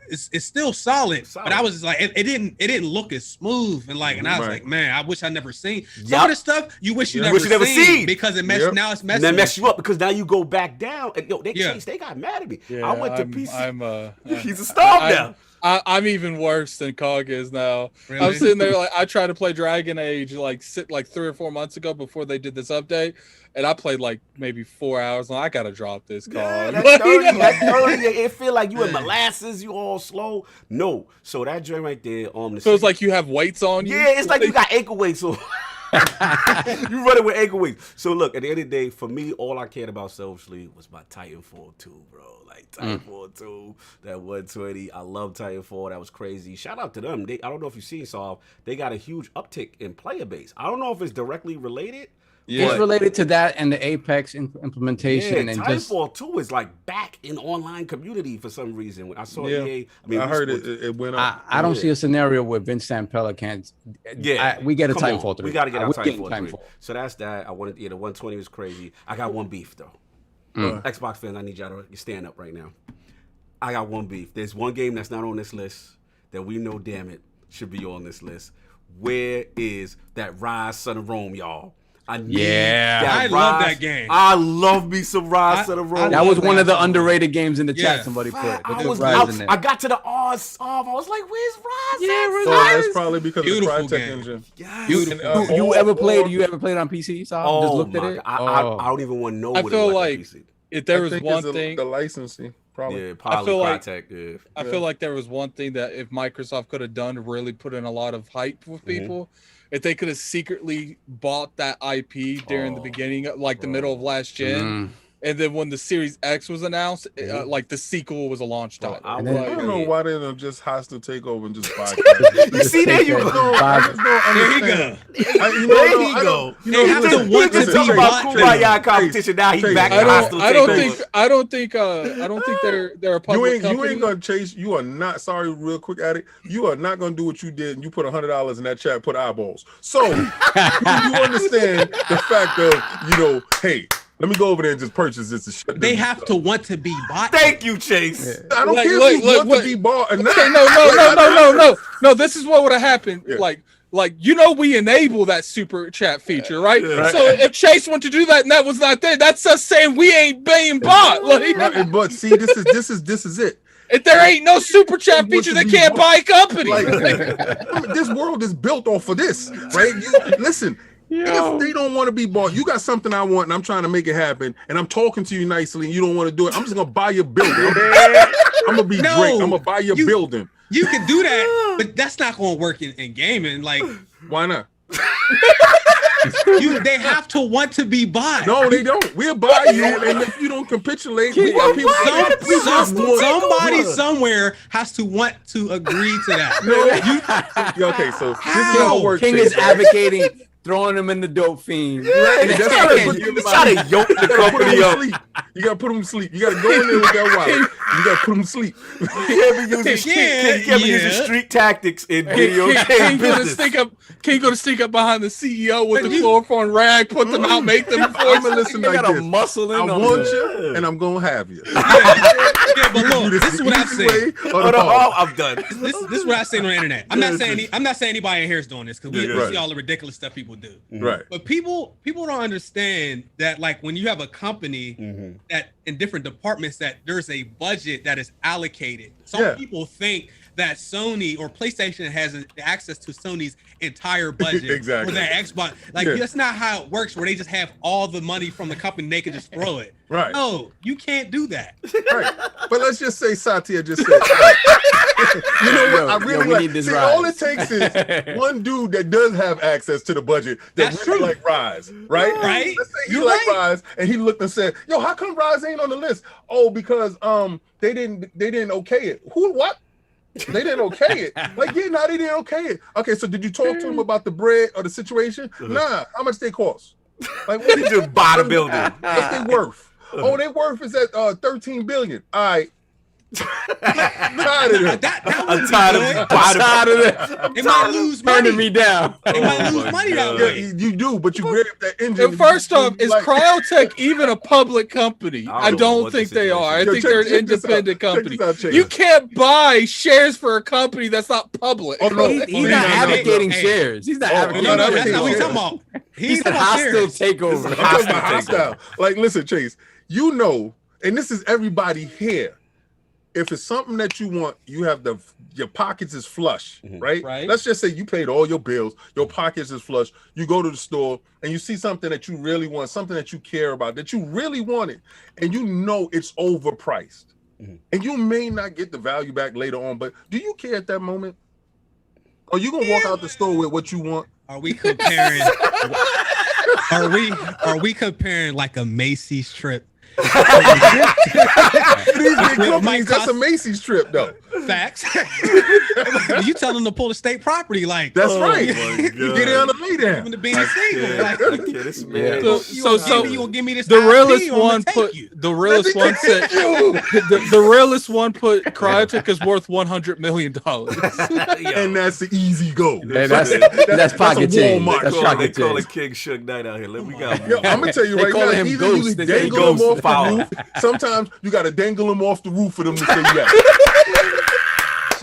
Speaker 6: It's still solid, but I was just like, it didn't look as smooth, and I was like, man, I wish I never seen some of the stuff you wish you never seen, because it messed. Now it's messing.
Speaker 1: That messed you up, because now you go back down, and they changed. They got mad at me.
Speaker 8: Yeah,
Speaker 1: I went to PC. He's a
Speaker 8: star
Speaker 1: now.
Speaker 8: I'm even worse than Cog is now. Really? I'm sitting there I tried to play Dragon Age 3 or 4 months ago before they did this update, and I played maybe 4 hours. I gotta drop this Cog.
Speaker 1: Yeah, that's 30. That's 30. It feel like you in molasses. You all slow. No, so that joint right there on the.
Speaker 8: So it's like you have weights on you.
Speaker 1: Yeah, it's like you got ankle weights on. You running with ankle weights. So look, at the end of the day, for me, all I cared about selfishly was my Titanfall 2, bro. Like Titanfall 2, that 120. I love Titanfall. That was crazy. Shout out to them. I don't know if you've seen, Saul, they got a huge uptick in player base. I don't know if it's directly related.
Speaker 5: Yeah, it's related to that and the Apex implementation.
Speaker 1: Yeah,
Speaker 5: and
Speaker 1: Titanfall 2 is back in online community for some reason. I saw EA.
Speaker 7: I heard it went up.
Speaker 5: I don't see a scenario where Vince Sampella can't. We get a Titanfall 3.
Speaker 1: We got to get our Titanfall 3. So that's that. I wanted. The 120 was crazy. I got one beef though. Xbox fans, I need y'all to stand up right now. I got one beef. There's one game that's not on this list that we know, damn it, should be on this list. Where is that Rise Son of Rome, y'all? I love that game. I love me some Rise Son of Rome.
Speaker 5: That was one of the underrated games in the chat. Somebody put.
Speaker 1: I got to the R's. I was like, "Where's Rise?"
Speaker 7: Yeah, that's probably because of the Crytek engine.
Speaker 1: Yes.
Speaker 5: You ever played it on PC? So
Speaker 1: I
Speaker 5: just looked at it.
Speaker 1: I don't even want to know.
Speaker 8: I feel like if there was one thing,
Speaker 7: the licensing. Probably.
Speaker 1: Yeah, probably Crytek.
Speaker 8: I feel like there was one thing that if Microsoft could have done to really put in a lot of hype with people. If they could have secretly bought that IP during the beginning, the middle of last gen, and then when the Series X was announced, the sequel was a launch title.
Speaker 7: I don't know why they don't just hostile take over and just buy.
Speaker 1: You see, there you go.
Speaker 6: There you go.
Speaker 1: There you go.
Speaker 6: They have to want to be
Speaker 1: Kumbaya competition. Now he's back to hostile takeover.
Speaker 8: I don't think they're a public company.
Speaker 7: You ain't gonna chase. You are not. Sorry, real quick, Addict. You are not gonna do what you did, and you put $100 in that chat, put eyeballs. So you understand the fact of hey. Let me go over there and just purchase this.
Speaker 6: They have to want to be bought.
Speaker 1: Thank you, Chase.
Speaker 7: Yeah. I don't care if you want to be bought or not.
Speaker 8: Okay, no. This is what would have happened. Yeah. like, you know, we enable that super chat feature, right?
Speaker 1: Yeah.
Speaker 8: So if Chase went to do that and that was not there, that's us saying we ain't being bought. Like,
Speaker 7: Right, but see, this is it.
Speaker 8: if there ain't no super chat feature, they can't buy a company.
Speaker 7: Like, this world is built off of this, right? Listen, if they don't want to be bought, you got something I want, and I'm trying to make it happen, and I'm talking to you nicely, and you don't want to do it. I'm just gonna buy your building. I'm gonna be Drake. I'm gonna buy your building.
Speaker 6: You can do that, but that's not gonna work in gaming. Like,
Speaker 7: why not?
Speaker 6: They have to want to be bought.
Speaker 7: No, they don't. We'll buy you, and if you don't capitulate, we got people.
Speaker 6: Somebody somewhere has to want to agree to that.
Speaker 7: Okay, so this is how it works.
Speaker 5: King is advocating throwing him in the dope fiend.
Speaker 7: Right.
Speaker 5: That's
Speaker 1: trying to yoke the company up.
Speaker 7: You gotta put him to sleep. You gotta go in there with that wallet. You gotta put him to sleep.
Speaker 1: You can't be using street tactics in video game business.
Speaker 8: King gonna sneak up behind the CEO with the chloroform rag, put them out, make them
Speaker 7: I'm gonna listen like this.
Speaker 5: Muscle in
Speaker 7: I want you, and I'm gonna have you.
Speaker 6: Yeah, but look, this is what I'm saying.
Speaker 1: I'm done.
Speaker 6: This is what I say on the internet. I'm not saying anybody in here is doing this, because we see all the ridiculous stuff people do.
Speaker 7: Right.
Speaker 6: But people don't understand that, like, when you have a company that in different departments, that there's a budget that is allocated. Some people think that Sony or PlayStation has access to Sony's entire budget
Speaker 7: Exactly.
Speaker 6: for their Xbox. Like, that's not how it works, where they just have all the money from the company, they can just throw it.
Speaker 7: Right.
Speaker 6: No, you can't do that.
Speaker 7: Right. But let's just say Satya just said, you know what? I really like. See, all it takes is one dude that does have access to the budget that
Speaker 6: That's
Speaker 7: really
Speaker 6: true.
Speaker 7: like Rise, right?
Speaker 6: Right.
Speaker 7: Let's say he
Speaker 6: You're
Speaker 7: like
Speaker 6: right.
Speaker 7: Rise, and he looked and said, "Yo, how come Rise ain't on the list?" Oh, because they didn't okay it. Who? What? They didn't okay it. Like, yeah, no, they didn't okay it. Okay, so did you talk to him about the bread or the situation? Nah. How much they cost? Like, what
Speaker 1: He just bought a building.
Speaker 7: What's they worth? Oh, their worth is at 13 billion. All right. Tired of that.
Speaker 1: I'm tired of it.
Speaker 6: They might lose money.
Speaker 5: Turning me down.
Speaker 6: They might lose money that way.
Speaker 7: Yeah, you do, but you grab that engine.
Speaker 8: And first off, is
Speaker 7: like,
Speaker 8: Cryotech even a public company?
Speaker 1: I
Speaker 8: I
Speaker 1: don't know
Speaker 8: don't
Speaker 1: what
Speaker 8: think
Speaker 1: the
Speaker 8: they
Speaker 1: situation
Speaker 8: are. I
Speaker 1: is.
Speaker 8: think
Speaker 7: Yo,
Speaker 8: they're
Speaker 7: check
Speaker 8: an
Speaker 7: this out.
Speaker 8: independent
Speaker 7: Check
Speaker 8: company.
Speaker 7: this out, Chase.
Speaker 8: You can't buy shares for a company that's not public.
Speaker 7: Oh, no.
Speaker 5: He's not advocating shares. He's not advocating
Speaker 7: no,
Speaker 6: That's not what he's
Speaker 7: shares.
Speaker 6: talking about.
Speaker 5: He said
Speaker 6: talking about
Speaker 5: hostile
Speaker 6: shares.
Speaker 5: takeover.
Speaker 7: I'm talking about hostile. Like, listen, Chase, you know, and this is everybody here. If it's something that you want, you have your pockets is flush, right?
Speaker 6: Right.
Speaker 7: Let's just say you paid all your bills, your pockets is flush. You go to the store and you see something that you really want, something that you care about, that you really wanted, and you know it's overpriced. And you may not get the value back later on, but do you care at that moment? Or you gonna walk out the store with what you want?
Speaker 6: Are we comparing? Are we comparing like a Macy's trip?
Speaker 7: These big companies, that's a Macy's trip, though.
Speaker 6: Facts. You tell them to pull the state property, like
Speaker 7: That's right.
Speaker 1: my
Speaker 7: You get on the lay down.
Speaker 6: Even the beanie single. Like,
Speaker 1: This man.
Speaker 6: you gonna give me this?
Speaker 8: The
Speaker 6: IP,
Speaker 8: realest
Speaker 6: or I'ma
Speaker 8: one
Speaker 6: take
Speaker 8: put
Speaker 6: you?
Speaker 8: the realest one said the realest one put Cryotech is worth $100 million.
Speaker 7: And that's the easy go.
Speaker 5: Hey, that's pocket
Speaker 7: a
Speaker 5: change.
Speaker 7: Walmart.
Speaker 5: That's
Speaker 1: They
Speaker 5: pocket
Speaker 1: call it
Speaker 5: change.
Speaker 1: King Suge Knight out here. We got
Speaker 7: Yo, I'm gonna tell you
Speaker 5: They
Speaker 7: right
Speaker 5: call
Speaker 7: now,
Speaker 5: him
Speaker 7: either
Speaker 5: Ghost.
Speaker 7: you
Speaker 5: They say
Speaker 7: dangle them
Speaker 1: Ghost
Speaker 7: off the
Speaker 1: power.
Speaker 7: roof. Sometimes you gotta dangle them off the roof for them to say yes.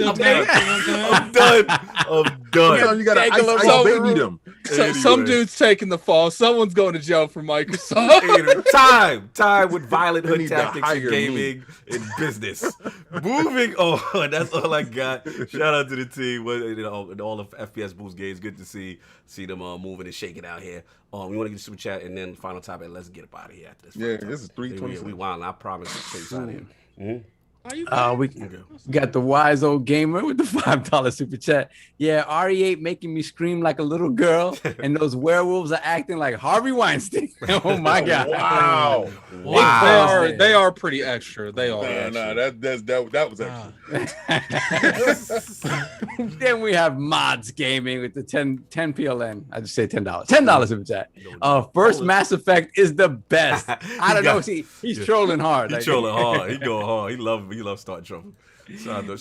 Speaker 6: I'm
Speaker 1: I'm done.
Speaker 7: Sometimes you gotta ice
Speaker 8: Dangle them
Speaker 7: ice
Speaker 8: off the
Speaker 7: baby
Speaker 8: roof.
Speaker 7: them.
Speaker 8: Some dude's taking the fall. Someone's going to jail for Microsoft.
Speaker 1: Time with violent
Speaker 7: They
Speaker 1: hood
Speaker 7: need to
Speaker 1: tactics
Speaker 7: hire
Speaker 1: in
Speaker 7: me.
Speaker 1: gaming and business. Moving on. That's all I got. Shout out to the team. In all of FPSBoost games. Good to see them moving and shaking out here. We want to get super chat and then final topic. Let's get up out of here after this.
Speaker 7: Yeah, this is 3:26.
Speaker 1: We wild. I promise to chase out here.
Speaker 5: We got the wise old gamer with the $5 super chat. Yeah, RE8 making me scream like a little girl, and those werewolves are acting like Harvey Weinstein. Oh my god!
Speaker 7: Wow.
Speaker 8: They are pretty extra. They are.
Speaker 7: Nah, that was actually.
Speaker 5: Then we have Mods Gaming with the 10 PLN. I just say $10 super chat. First Mass Effect is the best. I don't know. He's trolling hard.
Speaker 1: He's trolling hard. He going hard. He loves starting trouble.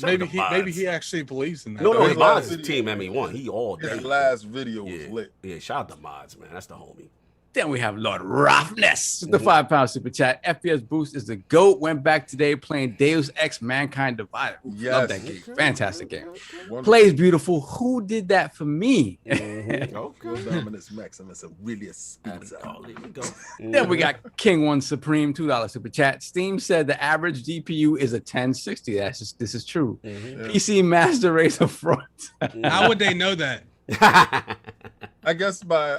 Speaker 8: Maybe he actually believes in that.
Speaker 1: No, his
Speaker 7: last
Speaker 1: mods is team ME1. He all day.
Speaker 7: His last video was lit.
Speaker 1: Yeah, shout out to Mods, man. That's the homie.
Speaker 5: Then we have Lord Roughness with the £5 super chat. FPS Boost is the GOAT. Went back today playing Deus Ex Mankind Divided. Love that game. Fantastic game. Plays beautiful. Who did that for me?
Speaker 7: Okay. Dominus Maximus Aurelius.
Speaker 5: Then we got King One Supreme, $2 super chat. Steam said the average GPU is a 1060. This is true. PC Master Race of fraud.
Speaker 6: How would they know that?
Speaker 7: I guess by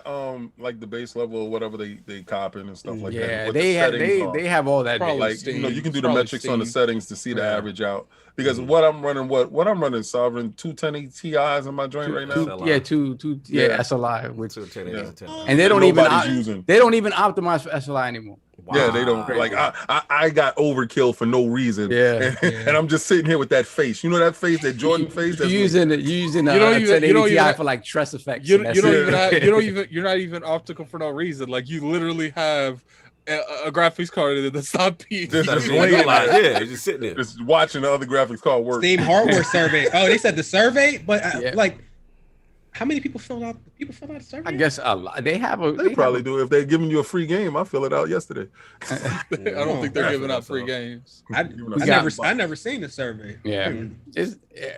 Speaker 7: like the base level or whatever they copy and stuff like that.
Speaker 5: Yeah,
Speaker 7: They
Speaker 5: they have all that.
Speaker 7: probably like
Speaker 8: Steam.
Speaker 7: you know you can do the
Speaker 8: Probably
Speaker 7: metrics on the
Speaker 8: Steam.
Speaker 7: settings to see the average out because what I'm running Sovereign 210 Ti's in my joint right now.
Speaker 5: Two SLI, which
Speaker 1: Yeah.
Speaker 5: and they don't
Speaker 7: Nobody's using.
Speaker 5: they don't even optimize for SLI anymore.
Speaker 7: Yeah, they don't. Like I got overkill for no reason.
Speaker 5: Yeah.
Speaker 7: And I'm just sitting here with that face. You know that face, that Jordan face.
Speaker 5: You're using a
Speaker 8: You don't even-
Speaker 5: 1080 Ti
Speaker 8: even-
Speaker 5: for like tress effects.
Speaker 8: You
Speaker 5: and
Speaker 8: don't
Speaker 5: that's it.
Speaker 8: even have, you're not even optical for no reason. Like you literally have a graphics card that's not being
Speaker 7: Just
Speaker 1: That's
Speaker 7: laying
Speaker 1: laying
Speaker 7: like-
Speaker 1: yeah, you're just sitting there.
Speaker 7: Just watching the other graphics card work.
Speaker 6: Steam hardware survey. Oh, they said the survey, but
Speaker 5: Yeah.
Speaker 6: like, how many people filled out? People filled out a survey.
Speaker 5: I guess a lot. They have a.
Speaker 7: They probably do. If they're giving you a free game, I fill it out yesterday.
Speaker 8: I don't think they're giving out free games.
Speaker 6: I never seen the survey.
Speaker 5: Yeah.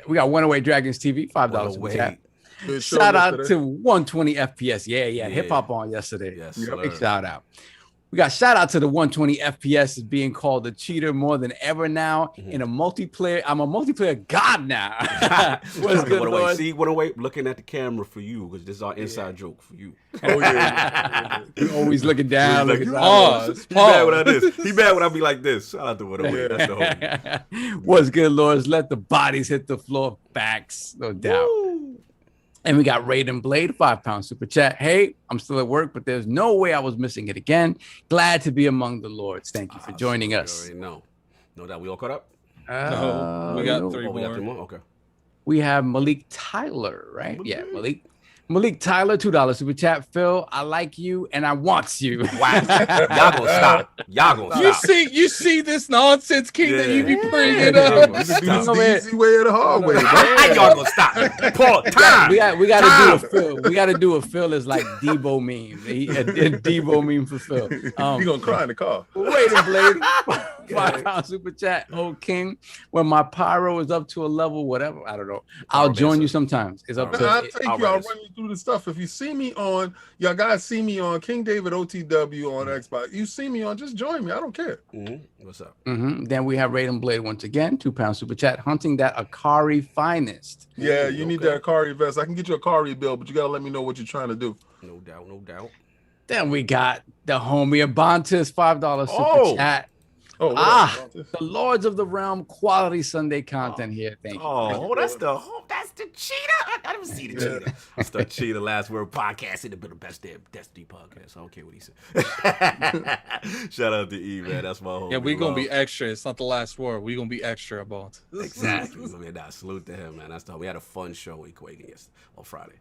Speaker 5: We got One Away Dragons TV, $5 super chat.
Speaker 7: Good show
Speaker 5: Shout out
Speaker 7: yesterday.
Speaker 5: to 120 FPS. Yeah. Hip hop on yesterday.
Speaker 1: Yes,
Speaker 5: Big
Speaker 1: sir.
Speaker 5: shout out. We got shout out to the 120 FPS is being called a cheater more than ever now in a multiplayer. I'm a multiplayer god now. What's good, Lord?
Speaker 1: See, what away looking at the camera for you because this is our inside joke for you.
Speaker 7: Oh yeah.
Speaker 5: You're always looking down.
Speaker 1: Like,
Speaker 5: looking
Speaker 8: Pause.
Speaker 1: He mad when I this. He mad when I be like this. Shout out to what away. That's the whole.
Speaker 5: What's good, Lords? Let the bodies hit the floor. Facts, no doubt. And we got Raiden Blade, £5 super chat. Hey, I'm still at work, but there's no way I was missing it again. Glad to be among the Lords. Thank you for joining us.
Speaker 1: No doubt. We all caught up.
Speaker 8: No, we got three
Speaker 1: We got three
Speaker 8: more.
Speaker 1: more. Okay.
Speaker 5: We have Malik Tyler, right? Yeah, Malik Tyler, $2 super chat. Phil, I like you and I want you.
Speaker 1: Wow. Y'all gonna stop. Y'all gonna stop.
Speaker 8: You see this nonsense, King, that you be bringing
Speaker 1: Yeah.
Speaker 8: up.
Speaker 7: You can do this the easy way or the hard way, bro.
Speaker 1: Y'all gonna stop. Paul, time.
Speaker 5: We gotta do a Phil. We gotta do a Phil is like Debo meme. A Debo meme for Phil.
Speaker 7: You gonna cry in the car.
Speaker 5: Raiden Blade, £5 super chat. Oh King, when my pyro is up to a level, whatever, I don't know. I'll join you sometimes. It's up to.
Speaker 7: I'll take you. I'll run you through the stuff. If you see me on, y'all guys see me on King David OTW on Xbox. You see me on, just join me. I don't care.
Speaker 1: What's up?
Speaker 5: Then we have Raiden Blade once again, £2 super chat. Hunting that Akari finest.
Speaker 7: Yeah, you need that Akari vest. I can get you a Akari bill, but you gotta let me know what you're trying to do.
Speaker 1: No doubt.
Speaker 5: Then we got the homie Abantis, $5 super chat.
Speaker 7: Oh,
Speaker 5: the Lords of the Realm quality Sunday content here. Thank you.
Speaker 1: Oh, that's the cheater. I didn't see the cheater. That's the cheater. Last Word Podcast. It'd have been the best damn Destiny podcast. I don't care what he said. Shout out to E, man. That's my whole.
Speaker 8: Yeah, we're gonna be extra. It's not the last word. We're gonna be extra about it.
Speaker 1: Exactly. Salute to him, man. That's the. We had a fun show yesterday on Friday.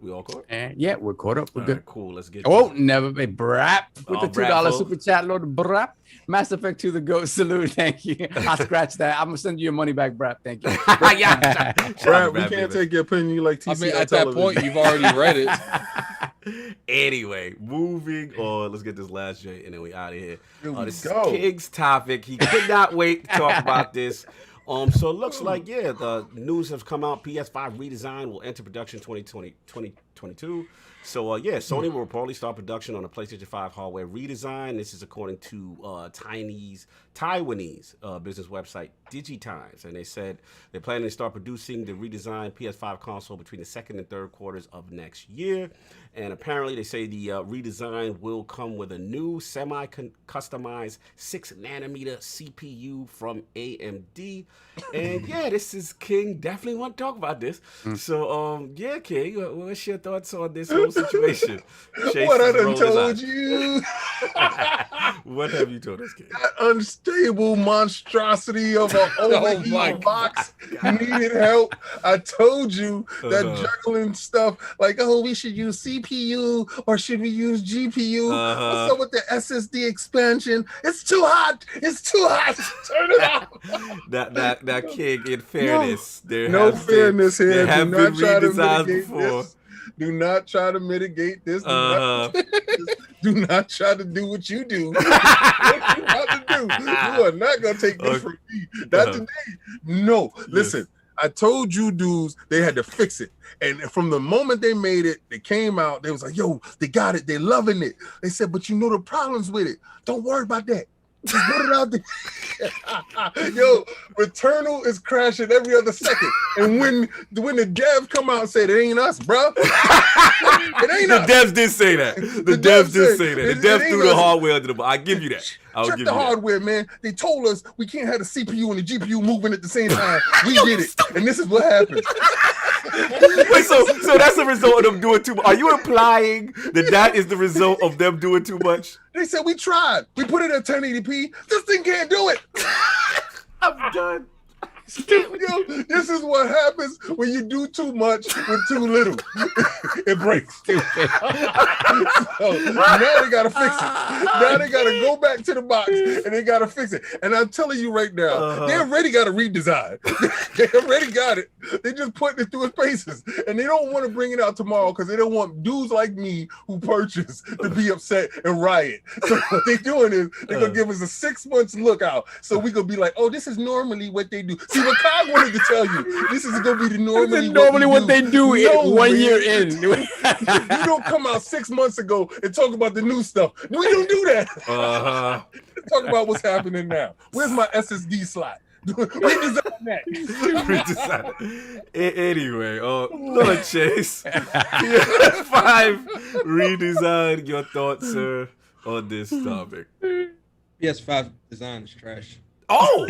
Speaker 1: We all caught?
Speaker 5: And yeah, we're caught up. We're
Speaker 1: All
Speaker 5: good.
Speaker 1: right, cool. Let's get.
Speaker 5: Oh, never be Brap with the
Speaker 1: Brap,
Speaker 5: $2
Speaker 1: folks.
Speaker 5: super chat, Lord Brap. Mass Effect to the GOAT. Salute. Thank you. I scratched that. I'm gonna send you your money back, Brap. Thank you.
Speaker 1: Yeah.
Speaker 7: Brad, we can't take your opinion. You like TCL
Speaker 8: I mean, at
Speaker 7: television.
Speaker 8: that point, you've already read it.
Speaker 1: Anyway, moving on. Let's get this last J and then we out of here. This
Speaker 7: go.
Speaker 1: is King's topic. He could not wait to talk about this. So it looks like, the news has come out. PS5 Redesign will enter production 2022. So, Sony will reportedly start production on the PlayStation 5 hardware redesign. This is according to Taiwanese business website Digitimes. And they said they're planning to start producing the redesigned PS5 console between the second and third quarters of next year. And apparently they say the redesign will come with a new semi-customized 6nm CPU from AMD. And this is King. Definitely want to talk about this. So, King, what's your thoughts on this whole situation?
Speaker 7: What I done told you.
Speaker 1: What have you told us, King?
Speaker 7: That unstable monstrosity of an overheating box needed help. I told you that juggling stuff like, we should use CPU or should we use GPU? What's up with the SSD expansion? It's too hot. It's too hot. Turn it off.
Speaker 1: That King, in fairness,
Speaker 7: no fairness here.
Speaker 1: There have
Speaker 7: Do
Speaker 1: been
Speaker 7: not try to
Speaker 1: redesigns
Speaker 7: mitigate
Speaker 1: before.
Speaker 7: this. Do not try to mitigate this. Do not try to do what you do. What you about to do? You are not gonna take this from me. Not today. No, listen. I told you dudes they had to fix it. And from the moment they made it, they came out, they was like, yo, they got it, they loving it. They said, but you know the problems with it. Don't worry about that. Just put it out there. Yo, Returnal is crashing every other second. And when the devs come out and say, it ain't us, bro. It ain't us.
Speaker 1: The devs did say that. The devs did say that. The devs threw the hardware under the ball. I give you that.
Speaker 7: Check the hardware, man. They told us we can't have the CPU and the GPU moving at the same time. We did it. And this is what happened.
Speaker 1: Wait, so that's the result of them doing too much. Are you implying that is the result of them doing too much?
Speaker 7: They said we tried. We put it at 1080p. This thing can't do it.
Speaker 1: I'm done.
Speaker 7: Yo, this is what happens when you do too much with too little. It breaks. So now they gotta fix it. Now they gotta go back to the box and they gotta fix it. And I'm telling you right now, they already got a redesign. They already got it. They just putting it through its paces, and they don't want to bring it out tomorrow because they don't want dudes like me who purchase to be upset and riot. So what they're doing is they're gonna give us a 6 months look out, so we gonna be like, oh, this is normally what they do. See, what Cog wanted to tell you, this is gonna be the normally
Speaker 5: what they do
Speaker 7: No,
Speaker 5: 1 year in.
Speaker 7: You don't come out 6 months ago and talk about the new stuff. We don't do that. Talk about what's happening now. Where's my SSD slot? Redesign that.
Speaker 1: Redesign. Anyway, Lord Chase, PS5 redesign. Your thoughts, sir, on this topic?
Speaker 6: PS5 design is trash.
Speaker 1: Oh.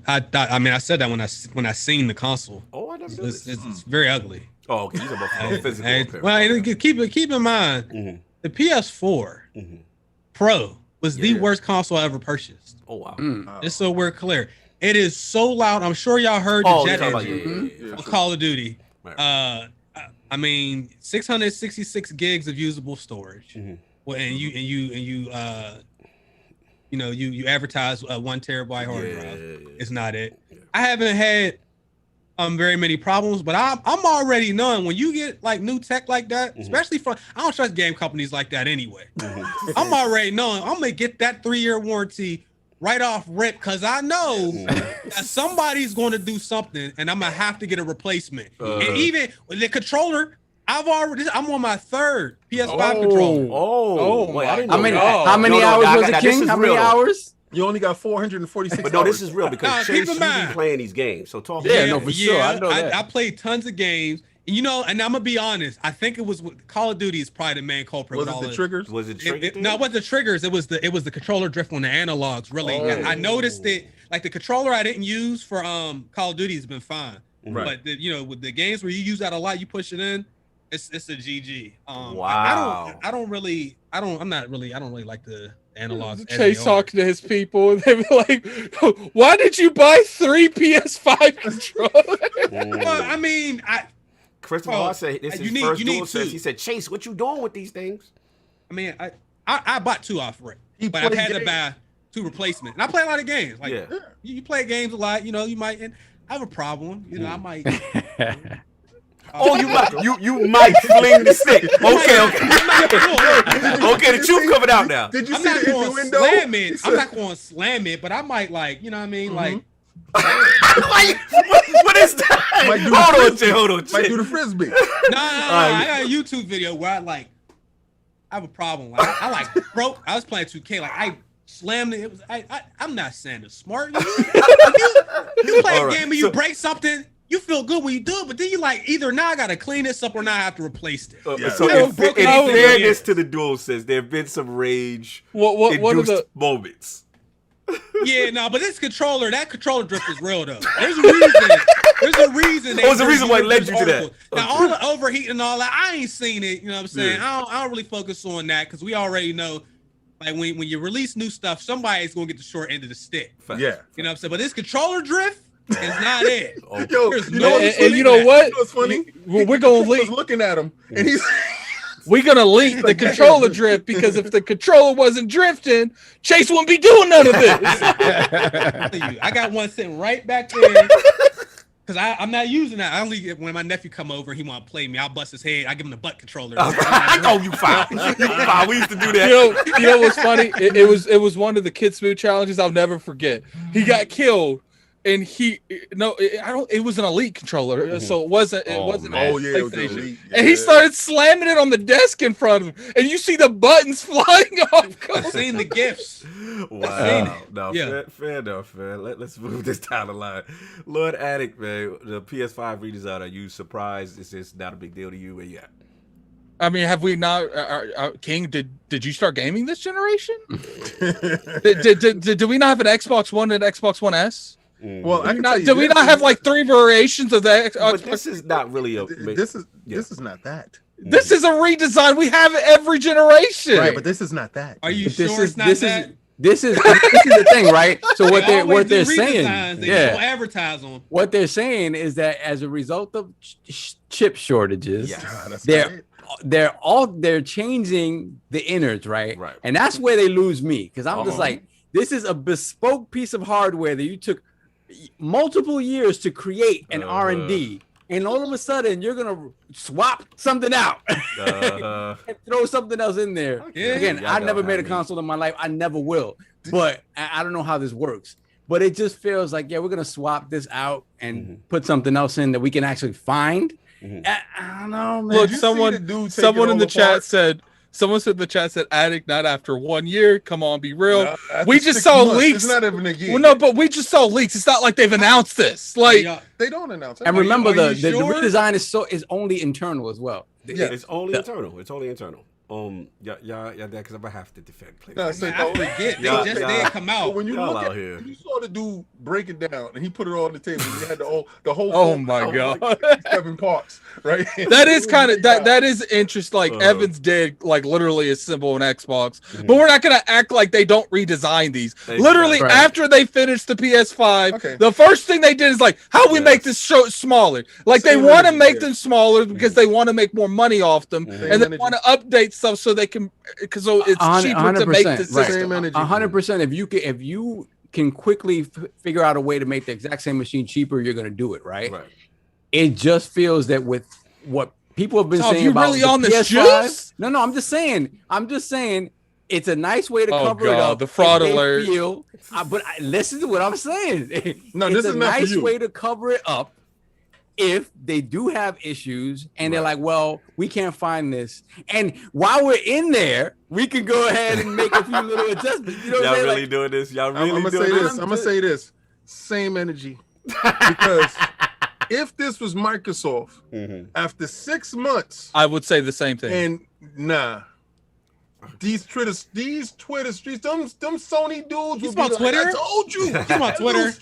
Speaker 6: I mean, I said that when I seen the console.
Speaker 1: Oh, I never
Speaker 6: it's very ugly.
Speaker 1: Oh, okay. You're about physical.
Speaker 6: Well, keep in mind, the PS4 Pro was the worst console I ever purchased.
Speaker 1: Oh wow!
Speaker 6: Just so we're clear, it is so loud. I'm sure y'all heard the jet engine of Call of Duty. Right. I mean, 666 gigs of usable storage. Well, and you advertise a 1 terabyte hard drive. It's not it. I haven't had very many problems, but I'm already knowing when you get like new tech like that, especially from, I don't trust game companies like that anyway. I'm already knowing I'm gonna get that 3-year warranty right off rip because I know that somebody's going to do something and I'm gonna have to get a replacement. And even with the controller, I'm on my 3rd PS5 controller.
Speaker 1: Wait, I didn't
Speaker 5: How
Speaker 1: know
Speaker 5: many,
Speaker 1: that.
Speaker 5: how many hours was it, King? How many hours?
Speaker 7: You only got 446
Speaker 1: But no, this is real because Chase, you be playing these games. So talk.
Speaker 5: Yeah, no, for sure. I know that.
Speaker 6: I played tons of games. And and I'm gonna be honest. I think it was Call of Duty is probably the main culprit.
Speaker 7: Was it the triggers?
Speaker 1: Was it triggers?
Speaker 6: No, it wasn't the triggers. It was the controller drift on the analogs. Really, I noticed it. Like the controller I didn't use for Call of Duty has been fine. But with the games where you use that a lot, you push it in. It's a GG.
Speaker 1: Wow.
Speaker 6: I don't really like the analogs.
Speaker 8: Chase talking to his people, and they be like, "Why did you buy 3 PS5 controllers?"
Speaker 6: Well, I mean,
Speaker 1: Christopher Hart said this is his first duel sense. He said, "Chase, what you doing with these things?"
Speaker 6: I mean, I bought 2 off rip, but I've had to buy 2 replacements, and I play a lot of games. Like you play games a lot, you might. And I have a problem, I might.
Speaker 1: You might fling the stick. Okay. Okay, the truth coming out now.
Speaker 7: Did you
Speaker 6: I'm
Speaker 7: see
Speaker 6: not
Speaker 7: the
Speaker 6: going to
Speaker 7: window?
Speaker 6: slam it. I'm not going to slam it, but I might like, you know what I mean? Like,
Speaker 1: what is that? Hold on,
Speaker 7: Might do the frisbee.
Speaker 6: No, I got a YouTube video where I have a problem. Like, I was playing 2K. Like, I slammed it. It was I'm not saying it's smart. You play a game and you break something. You feel good when you do it, but then you either now I gotta clean this up or now I have to replace it.
Speaker 1: So in fairness to the duel sense, there have been some rage induced moments.
Speaker 6: Yeah, no, but that controller drift is real though. There's a reason. There's a reason
Speaker 1: why it led you to that.
Speaker 6: Now all the overheating and all that, I ain't seen it. You know what I'm saying? I don't really focus on that because we already know. Like when you release new stuff, somebody's gonna get the short end of the stick.
Speaker 7: Yeah,
Speaker 6: you know what I'm saying. But this controller drift. It's not it.
Speaker 7: Yo,
Speaker 8: you know what?
Speaker 7: What's funny?
Speaker 8: We're gonna
Speaker 7: was looking at him, and he's.
Speaker 8: We're gonna link the controller drift because if the controller wasn't drifting, Chase wouldn't be doing none of this.
Speaker 6: I got one sitting right back there. Because I'm not using that. I only when my nephew come over, he want to play me. I'll bust his head. I give him the butt controller.
Speaker 1: I know you foul. You foul. We used to do that.
Speaker 8: You know what's funny? It was one of the Kid Smooth challenges I'll never forget. He got killed, and it was an Elite controller, so it wasn't. It wasn't.
Speaker 7: Oh yeah, it was
Speaker 8: PlayStation.
Speaker 7: Elite,
Speaker 8: And he started slamming it on the desk in front of him, and you see the buttons flying off.
Speaker 6: I've seen the gifts.
Speaker 1: Wow. No,
Speaker 6: Yeah.
Speaker 1: fair enough, man. Let's move this down the line. Lord Addict, man, the PS5 redesign, are you surprised? Is this not a big deal to you? Where you at?
Speaker 8: I mean, have we not, King? Did you start gaming this generation? did we not have an Xbox One and Xbox One S?
Speaker 7: Well,
Speaker 8: Did we not have like 3 variations of the
Speaker 1: But this is not really a.
Speaker 7: This is not that.
Speaker 8: This is a redesign. We have it every generation.
Speaker 7: Right, but this is not that.
Speaker 6: Are you
Speaker 5: This
Speaker 6: sure
Speaker 5: is
Speaker 6: it's not
Speaker 5: this
Speaker 6: that?
Speaker 5: is this is the thing, right? So what
Speaker 6: They always
Speaker 5: they're
Speaker 6: do
Speaker 5: saying,
Speaker 6: redesigns, they
Speaker 5: yeah,
Speaker 6: don't advertise on.
Speaker 5: what they're saying is that as a result of chip shortages,
Speaker 1: Yes.
Speaker 5: they're changing the innards, right?
Speaker 1: Right.
Speaker 5: And that's where they lose me, because I'm just
Speaker 1: Uh-huh.
Speaker 5: like, this is a bespoke piece of hardware that you took multiple years to create an R&D, and all of a sudden you're gonna swap something out and throw something else in there.
Speaker 6: Yeah.
Speaker 5: Again,
Speaker 1: Y'all
Speaker 5: I
Speaker 1: know
Speaker 5: never
Speaker 1: how
Speaker 5: made a
Speaker 1: me.
Speaker 5: console in my life. I never will. But I don't know how this works. But it just feels like, yeah, we're gonna swap this out and put something else in that we can actually find. I don't know, man.
Speaker 8: Look,
Speaker 7: you see
Speaker 8: someone
Speaker 7: the dude take
Speaker 8: someone
Speaker 7: it
Speaker 8: in the
Speaker 7: all
Speaker 8: chat
Speaker 7: apart?
Speaker 8: said. Someone said in the chat said, "Addict, not after 1 year. Come on, be real."
Speaker 7: No, after
Speaker 8: We just
Speaker 7: 6
Speaker 8: saw
Speaker 7: months.
Speaker 8: leaks.
Speaker 7: It's not even a year.
Speaker 8: Well, no, but we just saw leaks. It's not like they've announced this. Like,
Speaker 6: Yeah.
Speaker 7: They don't announce it.
Speaker 5: And remember,
Speaker 6: are you
Speaker 5: the
Speaker 6: sure?
Speaker 5: redesign is only internal as well.
Speaker 7: Yeah.
Speaker 1: It's only internal. It's only internal. Yeah, because I'm gonna have to defend PlayStation.
Speaker 7: No, say,
Speaker 6: I forget. They
Speaker 1: Yeah,
Speaker 6: just
Speaker 1: yeah.
Speaker 6: did come
Speaker 7: But
Speaker 6: out.
Speaker 7: when you
Speaker 1: Y'all
Speaker 7: look
Speaker 1: out
Speaker 7: at
Speaker 1: here.
Speaker 7: when you saw the dude break it down and he put it all on the table, you had the whole
Speaker 8: Oh
Speaker 7: phone
Speaker 8: my
Speaker 7: out,
Speaker 8: God.
Speaker 7: like 7 parts, right?
Speaker 8: that is kind of that is interesting. Like Evans did, like literally assemble an Xbox, but we're not gonna act like they don't redesign these.
Speaker 1: Exactly.
Speaker 8: Literally,
Speaker 5: Right.
Speaker 8: after they finished the PS5,
Speaker 7: Okay.
Speaker 8: the first thing they did is like, how we make
Speaker 1: Yes.
Speaker 8: this show smaller. Like they
Speaker 7: Same
Speaker 8: want to
Speaker 7: energy
Speaker 8: make
Speaker 7: there.
Speaker 8: them smaller because they want to make more money off them,
Speaker 7: Same
Speaker 8: and they
Speaker 7: energy.
Speaker 8: want to update stuff so they can, because so it's cheaper to make the
Speaker 5: 100%,
Speaker 8: system.
Speaker 5: right.
Speaker 7: Same energy.
Speaker 5: 100%. If you can quickly figure out a way to make the exact same machine cheaper, you're gonna do it, right?
Speaker 1: Right.
Speaker 5: It just feels that with what people have been
Speaker 8: So if
Speaker 5: saying
Speaker 8: you
Speaker 5: about
Speaker 8: really
Speaker 5: the
Speaker 8: on this
Speaker 5: PS5,
Speaker 8: juice?
Speaker 5: no, I'm just saying it's a nice way to
Speaker 8: Oh,
Speaker 5: cover it
Speaker 8: God,
Speaker 5: up.
Speaker 8: the fraud
Speaker 5: if they
Speaker 8: alert.
Speaker 5: Feel, listen to what I'm saying.
Speaker 7: No,
Speaker 5: it's
Speaker 7: this
Speaker 5: a
Speaker 7: is not for
Speaker 5: nice
Speaker 7: you.
Speaker 5: way to cover it up if they do have issues and they're
Speaker 1: Right.
Speaker 5: like, well, we can't find this. And while we're in there, we can go ahead and make a few little adjustments. You know what
Speaker 1: Y'all
Speaker 5: I'm saying?
Speaker 1: really
Speaker 5: Like,
Speaker 1: doing this? Y'all
Speaker 7: I'm
Speaker 1: really
Speaker 7: gonna
Speaker 1: doing
Speaker 7: say
Speaker 1: this?
Speaker 7: this. I'm gonna say this. Same energy. Because if this was Microsoft, after 6 months,
Speaker 8: I would say the same thing.
Speaker 7: and nah. These Twitter streets, them Sony dudes.
Speaker 6: You
Speaker 7: would be
Speaker 6: about
Speaker 7: like,
Speaker 6: Twitter?
Speaker 7: I told you.
Speaker 6: You about Twitter?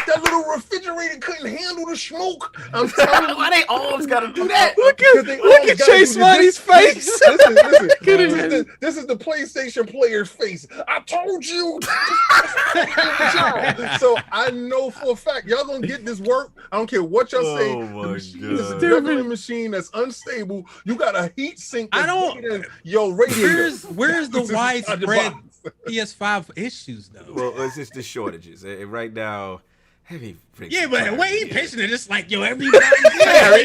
Speaker 7: That little refrigerator couldn't handle the smoke. I'm telling you.
Speaker 1: Why they always gotta do that?
Speaker 8: Look at Chase Money's face.
Speaker 7: Listen. This is the PlayStation player's face. I told you. So I know for a fact y'all gonna get this work. I don't care what y'all say.
Speaker 1: Oh
Speaker 7: The
Speaker 1: my
Speaker 7: machine is a
Speaker 1: God.
Speaker 7: regular machine that's unstable. You got a heat sink.
Speaker 6: I
Speaker 7: that's
Speaker 6: don't-
Speaker 7: bigger than your radiator.
Speaker 6: Where's the
Speaker 7: This is inside the
Speaker 6: widespread
Speaker 7: box.
Speaker 6: PS5 issues though?
Speaker 1: Well, it's just the shortages. And right now, heavy.
Speaker 6: Yeah, but the way he pitching it, it's like, yo, everybody.
Speaker 1: Exactly.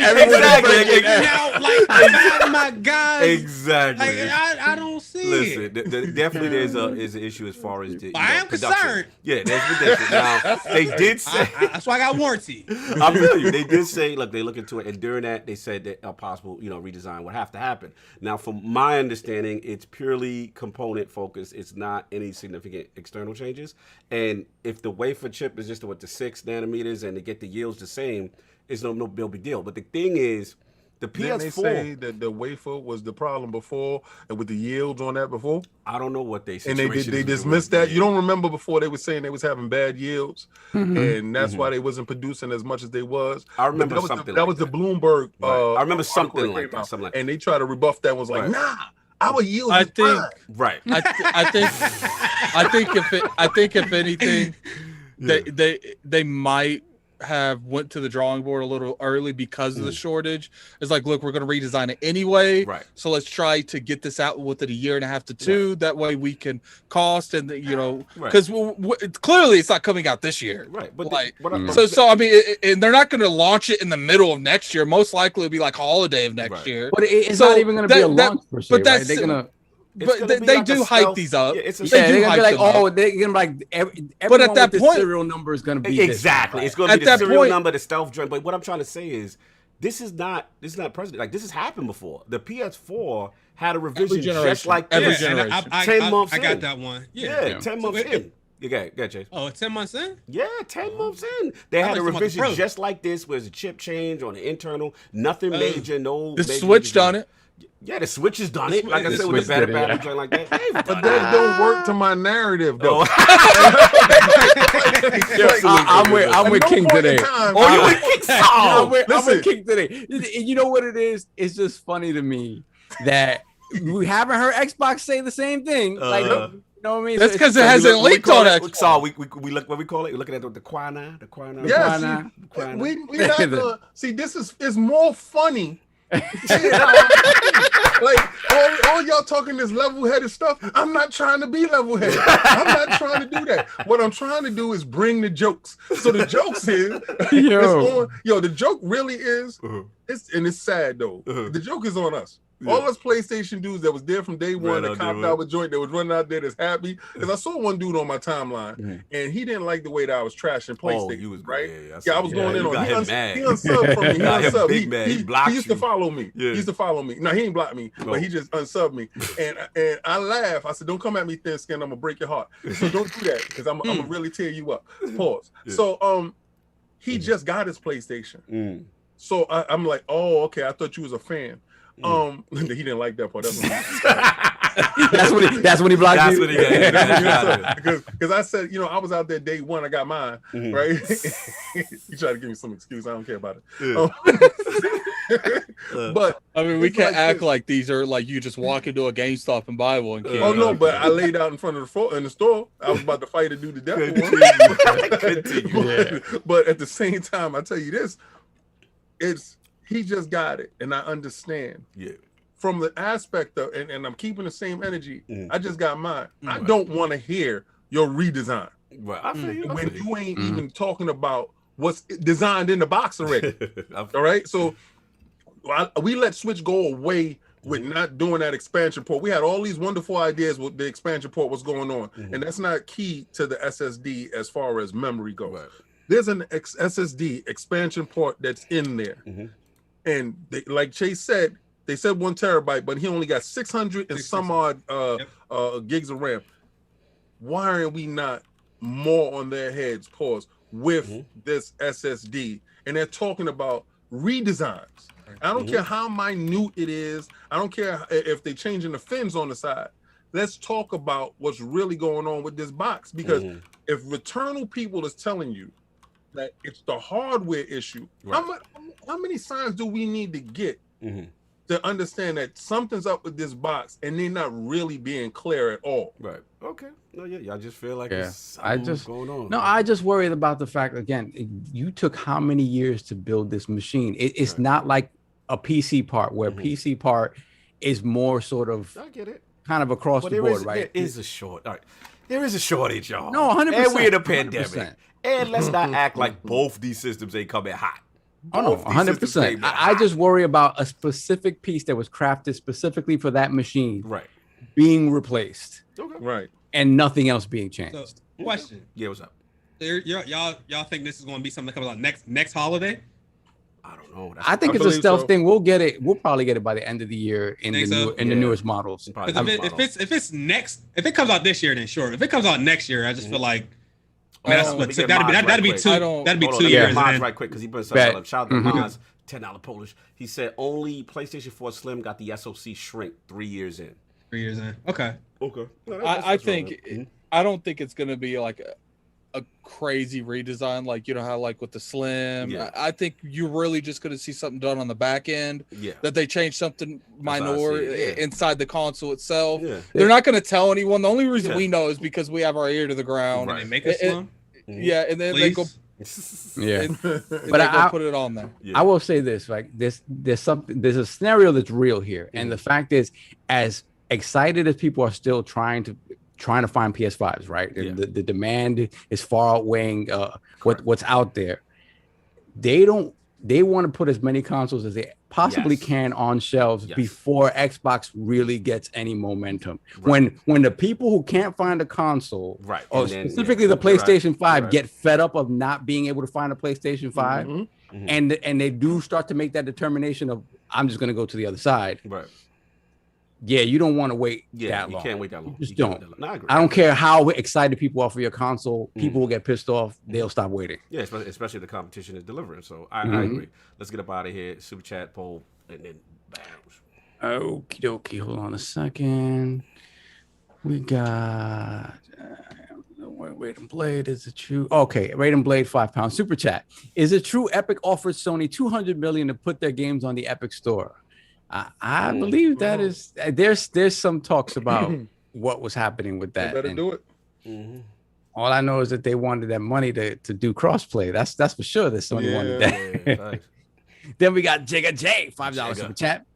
Speaker 6: Now, like, oh my God.
Speaker 1: Exactly.
Speaker 6: Like, I don't see
Speaker 1: Listen,
Speaker 6: it.
Speaker 1: definitely there's an issue as far as the
Speaker 6: I am
Speaker 1: production.
Speaker 6: concerned.
Speaker 1: Yeah, there's ridiculous. Now they did say.
Speaker 6: That's why I got warranty.
Speaker 1: I'm telling you, they did say, look, they look into it, and during that, they said that a possible, redesign would have to happen. Now, from my understanding, it's purely component focused. It's not any significant external changes. And if the wafer chip is just with the 6 nanometers and to get the yields the same, it's no big deal. But the thing is, the
Speaker 7: Didn't they
Speaker 1: PS4.
Speaker 7: say that the wafer was the problem before, and with the yields on that before?
Speaker 1: I don't know what they
Speaker 7: And
Speaker 1: situation
Speaker 7: they
Speaker 1: is
Speaker 7: dismissed
Speaker 1: with
Speaker 7: that.
Speaker 1: the-
Speaker 7: You don't remember before they were saying they was having bad yields, and that's why they wasn't producing as much as they was.
Speaker 1: I remember
Speaker 7: But that was
Speaker 1: something
Speaker 7: that
Speaker 1: like
Speaker 7: was
Speaker 1: that.
Speaker 7: the Bloomberg.
Speaker 1: Right. I remember
Speaker 7: article
Speaker 1: something
Speaker 7: that
Speaker 1: like
Speaker 7: came
Speaker 1: that,
Speaker 7: out,
Speaker 1: something like
Speaker 7: and they tried to rebuff that. Was like,
Speaker 1: Right.
Speaker 7: nah, our yields.
Speaker 8: I
Speaker 7: is
Speaker 8: think-
Speaker 7: fine.
Speaker 1: Right.
Speaker 8: I think if anything, they might have went to the drawing board a little early because of the shortage. It's like, look, we're going to redesign it anyway.
Speaker 1: Right.
Speaker 8: So let's try to get this out within a year and a half to two. Right. That way we can cost and, you know, because clearly it's not coming out this year.
Speaker 1: Right. But
Speaker 8: like, so I mean, and they're not going to launch it in the middle of next year. Most likely it'll be like holiday of next year.
Speaker 5: But it's not even going to be a launch per se,
Speaker 8: but that's,
Speaker 5: right? They're going to.
Speaker 8: But they do hype these up.
Speaker 5: Yeah, they're gonna be like, oh, they're gonna be like, but at that point, the serial number is gonna be
Speaker 1: exactly. It's gonna be the serial number, the stealth joint. But what I'm trying to say is, this is not precedent. Like, this has happened before. The PS4 had a revision just like this.
Speaker 6: Every generation.
Speaker 1: 10 months
Speaker 6: I
Speaker 1: in.
Speaker 6: got that one. Yeah,
Speaker 1: 10 months in. You got it, Chase.
Speaker 6: Oh, it's 10 months in?
Speaker 1: Yeah, 10 months in. They had a revision just like this, where there's a chip change on the internal, nothing major, no.
Speaker 8: The Switch done it.
Speaker 1: Yeah, the Switch has done it. Like I said, with the better battery joint like that.
Speaker 7: But that don't work to my narrative, though.
Speaker 5: I'm with King today.
Speaker 1: Oh, you with King?
Speaker 5: I'm with King today. You know what it is? It's just funny to me that we haven't heard Xbox say the same thing. Like, you know what I mean?
Speaker 8: That's because it hasn't leaked on Xbox.
Speaker 1: So we look what we call it. We're looking at the Quina.
Speaker 7: Yes, we not see. This is more funny. Like all y'all talking this level-headed stuff. I'm not trying to be level-headed. I'm not trying to do that. What I'm trying to do is bring the jokes. So the jokes is the joke really is it's sad though. The joke is on us. All us PlayStation dudes that was there from day one, that copped out with joint, that was running out there that's happy. Because I saw one dude on my timeline, and he didn't like the way that I was trashing PlayStation, right? I was going in on him. He unsubbed from me. He unsubbed. He used to follow me. He used to follow me. No, he ain't blocked me, but he just unsubbed me. And I laughed. I said, don't come at me thin skin. I'm going to break your heart. So don't do that, because I'm going to really tear you up. Pause. So he just got his PlayStation. So I'm like, oh, okay, I thought you was a fan. He didn't like that part.
Speaker 5: That's when he blocked you.
Speaker 1: That's when he got
Speaker 7: because I said, I was out there day one. I got mine, right? He tried to give me some excuse. I don't care about it. But
Speaker 8: I mean, we can't act like these are like you just walk into a GameStop and buy one.
Speaker 7: Oh no, but I laid out in front of the store. I was about to fight a dude to death. But at the same time, I tell you this, he just got it, and I understand.
Speaker 1: Yeah.
Speaker 7: From the aspect of, and I'm keeping the same energy. I just got mine. I don't want to hear your redesign.
Speaker 1: Right. I feel you.
Speaker 7: When you ain't even talking about what's designed in the box already. All right. So we let Switch go away with not doing that expansion port. We had all these wonderful ideas with the expansion port, what's going on, and that's not key to the SSD as far as memory goes. Right. There's an SSD expansion port that's in there. And like Chase said, they said 1 terabyte, but he only got 600 and some odd gigs of RAM. Why are we not more on their heads, with this SSD? And they're talking about redesigns. I don't care how minute it is. I don't care if they're changing the fins on the side. Let's talk about what's really going on with this box. Because if Returnal people is telling you that it's the hardware issue, how many signs do we need to get to understand that something's up with this box and they're not really being clear at all?
Speaker 1: Right. Okay. No, I just feel like going on.
Speaker 5: No, I just worried about the fact, again, you took how many years to build this machine? It's not like a PC part where PC part is more sort of
Speaker 1: I get it.
Speaker 5: Kind of across the board, right?
Speaker 1: There is a shortage, y'all.
Speaker 5: No, 100%.
Speaker 1: And we're in a pandemic.
Speaker 5: 100%.
Speaker 1: And let's not act like both these systems ain't coming hot.
Speaker 5: Oh no, 100%. I just worry about a specific piece that was crafted specifically for that machine, being replaced,
Speaker 7: right,
Speaker 5: and nothing else being changed.
Speaker 6: So, question.
Speaker 1: Yeah, what's up?
Speaker 6: Y'all think this is going to be something that comes out next holiday?
Speaker 1: I don't know.
Speaker 5: I think it's a stealth thing. We'll get it. We'll probably get it by the end of the year in the newest models.
Speaker 6: If it comes out this year, then sure. If it comes out next year, I just feel like. That'd be 2 years.
Speaker 1: Mods right quick because he put something up. Shout out to Mods, $10 Polish. He said only PlayStation 4 Slim got the SoC shrink 3 years in.
Speaker 6: 3 years in. Okay.
Speaker 1: No,
Speaker 8: I think I don't think it's gonna be like a crazy redesign like how like with the Slim.
Speaker 1: Yeah.
Speaker 8: I think you're really just gonna see something done on the back end.
Speaker 1: Yeah.
Speaker 8: That they change something minor inside the console itself.
Speaker 1: Yeah.
Speaker 8: They're not gonna tell anyone. The only reason we know is because we have our ear to the ground.
Speaker 6: Right. They make it Slim.
Speaker 8: Yeah, and then they go
Speaker 5: Yeah.
Speaker 8: But I put it on there.
Speaker 5: I will say this, like there's a scenario that's real here, and the fact is, as excited as people are still trying to find PS5s, right? And the demand is far outweighing what's out there. They want to put as many consoles as they possibly can on shelves before Xbox really gets any momentum. When the people who can't find a console, or specifically the PlayStation 5, get fed up of not being able to find a PlayStation 5, and they do start to make that determination of, I'm just going to go to the other side.
Speaker 1: Right.
Speaker 5: Yeah, you don't want to wait that long.
Speaker 1: You can't wait that long.
Speaker 5: You just don't.
Speaker 1: No, I agree.
Speaker 5: I don't care how excited people are for your console. People will get pissed off. They'll stop waiting.
Speaker 1: Yeah, especially the competition is delivering. So I agree. Let's get up out of here. Super chat poll, and then bam.
Speaker 5: Okie dokie. Hold on a second. We got Raid and Blade. Is it true? Okay, Raid and Blade, £5 super chat. Is it true Epic offered Sony $200 million to put their games on the Epic Store? I believe that is there's some talks about what was happening with that.
Speaker 7: They better do it.
Speaker 5: All I know is that they wanted that money to do crossplay. That's for sure that Sony wanted that. Then we got Jigga J, $5 super chat.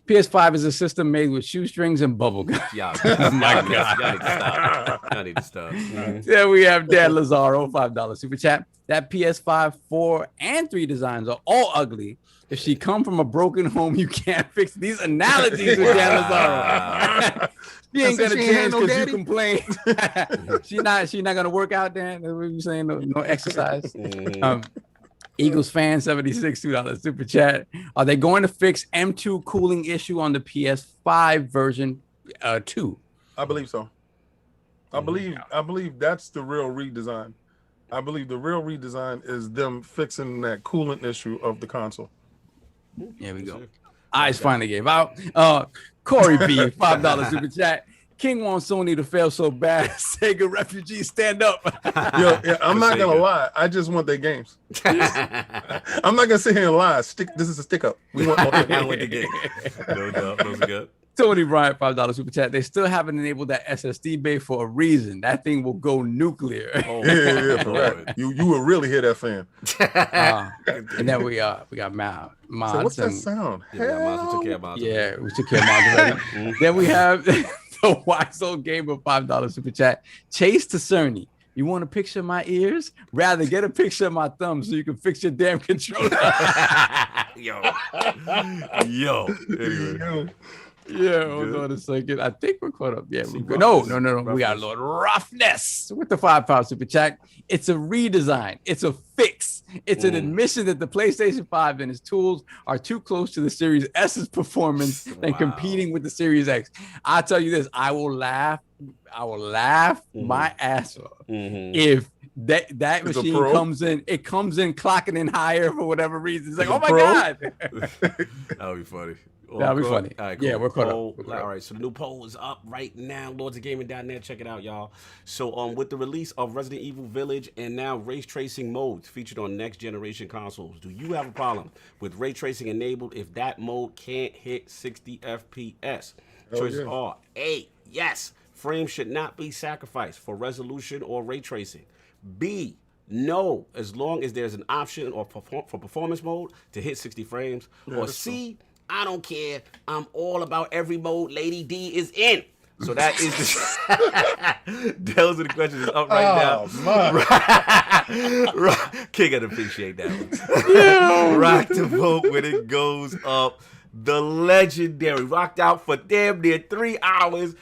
Speaker 5: PS5 is a system made with shoestrings and bubblegum.
Speaker 1: Yeah,
Speaker 5: oh my God.
Speaker 1: I need to stop.
Speaker 5: Then we have Dan Lazaro, $5 super chat. That PS5 4 and 3 designs are all ugly. If she come from a broken home, you can't fix these analogies with Dan Lazaro. She ain't gonna change because you complain. She's not gonna work out, Dan. That's what you saying? No exercise. Eagles fan 76, $2 super chat. Are they going to fix M2 cooling issue on the PS5 version 2?
Speaker 7: I believe so. I believe that's the real redesign. I believe the real redesign is them fixing that coolant issue of the console.
Speaker 5: Here we go. Eyes finally gave out. Corey B, $5 super chat. King wants Sony to fail so bad. Sega refugees stand up.
Speaker 7: I'm not gonna lie. I just want their games. I'm not gonna sit here and lie. This is a stick up. We want
Speaker 1: the game. No doubt. Those are good.
Speaker 5: Tony Bryant, $5 super chat. They still haven't enabled that SSD bay for a reason. That thing will go nuclear.
Speaker 7: Yeah. You will really hear that fan.
Speaker 5: And then we got mods.
Speaker 7: So what's that sound?
Speaker 1: We took care of mods.
Speaker 5: Yeah, we took care of mods already. Then we have the Wise Old Gamer, $5 super chat. Chase to Cerny. You want a picture of my ears? Rather get a picture of my thumb so you can fix your damn controller.
Speaker 1: Yo. Anyway.
Speaker 5: Yeah, hold on a second. I think we're caught up. Yeah, we're good. No. We got Lord Roughness with the £5 super chat. It's a redesign. It's a fix. It's an admission that the PlayStation 5 and its tools are too close to the Series S's performance and competing with the Series X. I'll tell you this. I will laugh my ass off if that machine comes in clocking in higher for whatever reason. It's like, oh my God.
Speaker 1: That would be funny.
Speaker 5: That'd be funny.
Speaker 1: All right, cool.
Speaker 5: Yeah, we're caught up.
Speaker 1: All right, so the new poll is up right now. Lords of Gaming down there. Check it out, y'all. So with the release of Resident Evil Village and now ray tracing modes featured on next generation consoles, do you have a problem with ray tracing enabled if that mode can't hit 60 FPS? Choices are A, yes, frames should not be sacrificed for resolution or ray tracing. B, no, as long as there's an option or for performance mode to hit 60 frames. Or C, I don't care. I'm all about every mode Lady D is in. So that is the those are the questions that's up right now. King, I'd appreciate that one. Rock the vote when it goes up. The legendary rocked out for damn near 3 hours.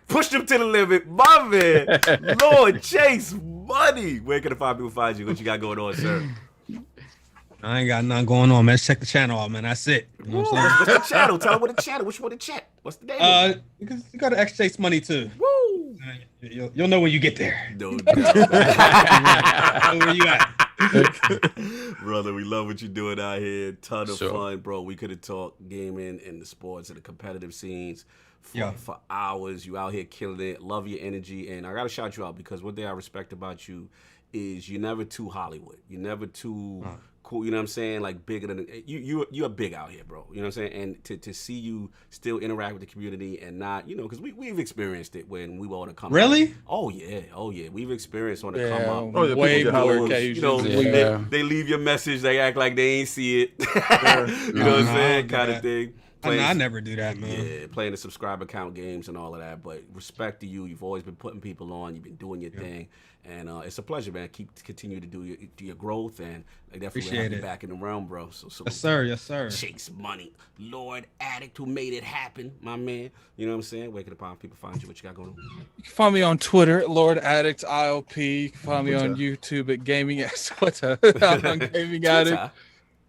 Speaker 1: Pushed him to the limit. My man, Lord Chase Money. Where can the five people find you? What you got going on, sir?
Speaker 6: I ain't got nothing going on, man. Just check the channel out, man. That's it. You know what I'm saying?
Speaker 1: What's the channel? Tell them what the channel. Which one to check? What's the name?
Speaker 6: You got to xChaseMoney2.
Speaker 1: Woo!
Speaker 6: You'll know when you get there.
Speaker 1: No
Speaker 6: doubt. Where you at?
Speaker 1: Brother, we love what you're doing out here. Ton of fun, bro. We could have talked gaming and the sports and the competitive scenes for hours. You out here killing it. Love your energy. And I got to shout you out because one thing I respect about you is you're never too Hollywood. You're never too cool, you know what I'm saying? Like bigger than you're big out here, bro. You know what I'm saying? And to see you still interact with the community and not, you know, because we've experienced it when we were on the come
Speaker 6: Really?
Speaker 1: up. Oh yeah. We've experienced on the
Speaker 8: Yeah,
Speaker 1: come up.
Speaker 7: Oh, yeah,
Speaker 8: way
Speaker 7: people get
Speaker 8: more
Speaker 7: hollers.
Speaker 8: occasions.
Speaker 1: You know,
Speaker 5: Yeah.
Speaker 1: they leave your message, they act like they ain't see it. You know what I'm
Speaker 6: No,
Speaker 1: saying?
Speaker 6: I
Speaker 1: Kind
Speaker 6: don't
Speaker 1: of
Speaker 6: do
Speaker 1: thing.
Speaker 6: I never do that, man.
Speaker 1: Yeah, playing the subscriber count games and all of that. But respect to you. You've always been putting people on. You've been doing your thing. And it's a pleasure, man. Continue to do your growth. And I definitely
Speaker 6: Appreciate
Speaker 1: have you
Speaker 6: it.
Speaker 1: back in the realm, bro. So
Speaker 6: Yes, sir. Yes, sir.
Speaker 1: Chase Money, Lord Addict, who made it happen, my man. You know what I'm saying? Where can the people find you? What you got going on?
Speaker 8: You can find me on Twitter at Lord Addict ILP. You can find me on YouTube at Gaming Twitter. I'm on Gaming Addict.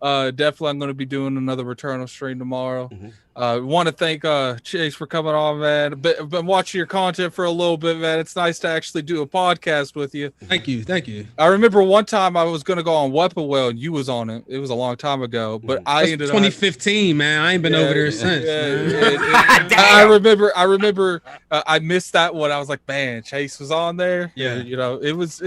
Speaker 8: Definitely, I'm going to be doing another Returnal stream tomorrow. Want to thank Chase for coming on, man. I've been watching your content for a little bit, man. It's nice to actually do a podcast with you.
Speaker 6: Thank you.
Speaker 8: I remember one time I was going to go on Weapon Well, and you was on it. It was a long time ago, but I
Speaker 6: That's
Speaker 8: ended
Speaker 6: 2015, man. I ain't been over there since. man.
Speaker 8: I remember. I missed that one. I was like, man, Chase was on there.
Speaker 6: Yeah.
Speaker 8: You know, it was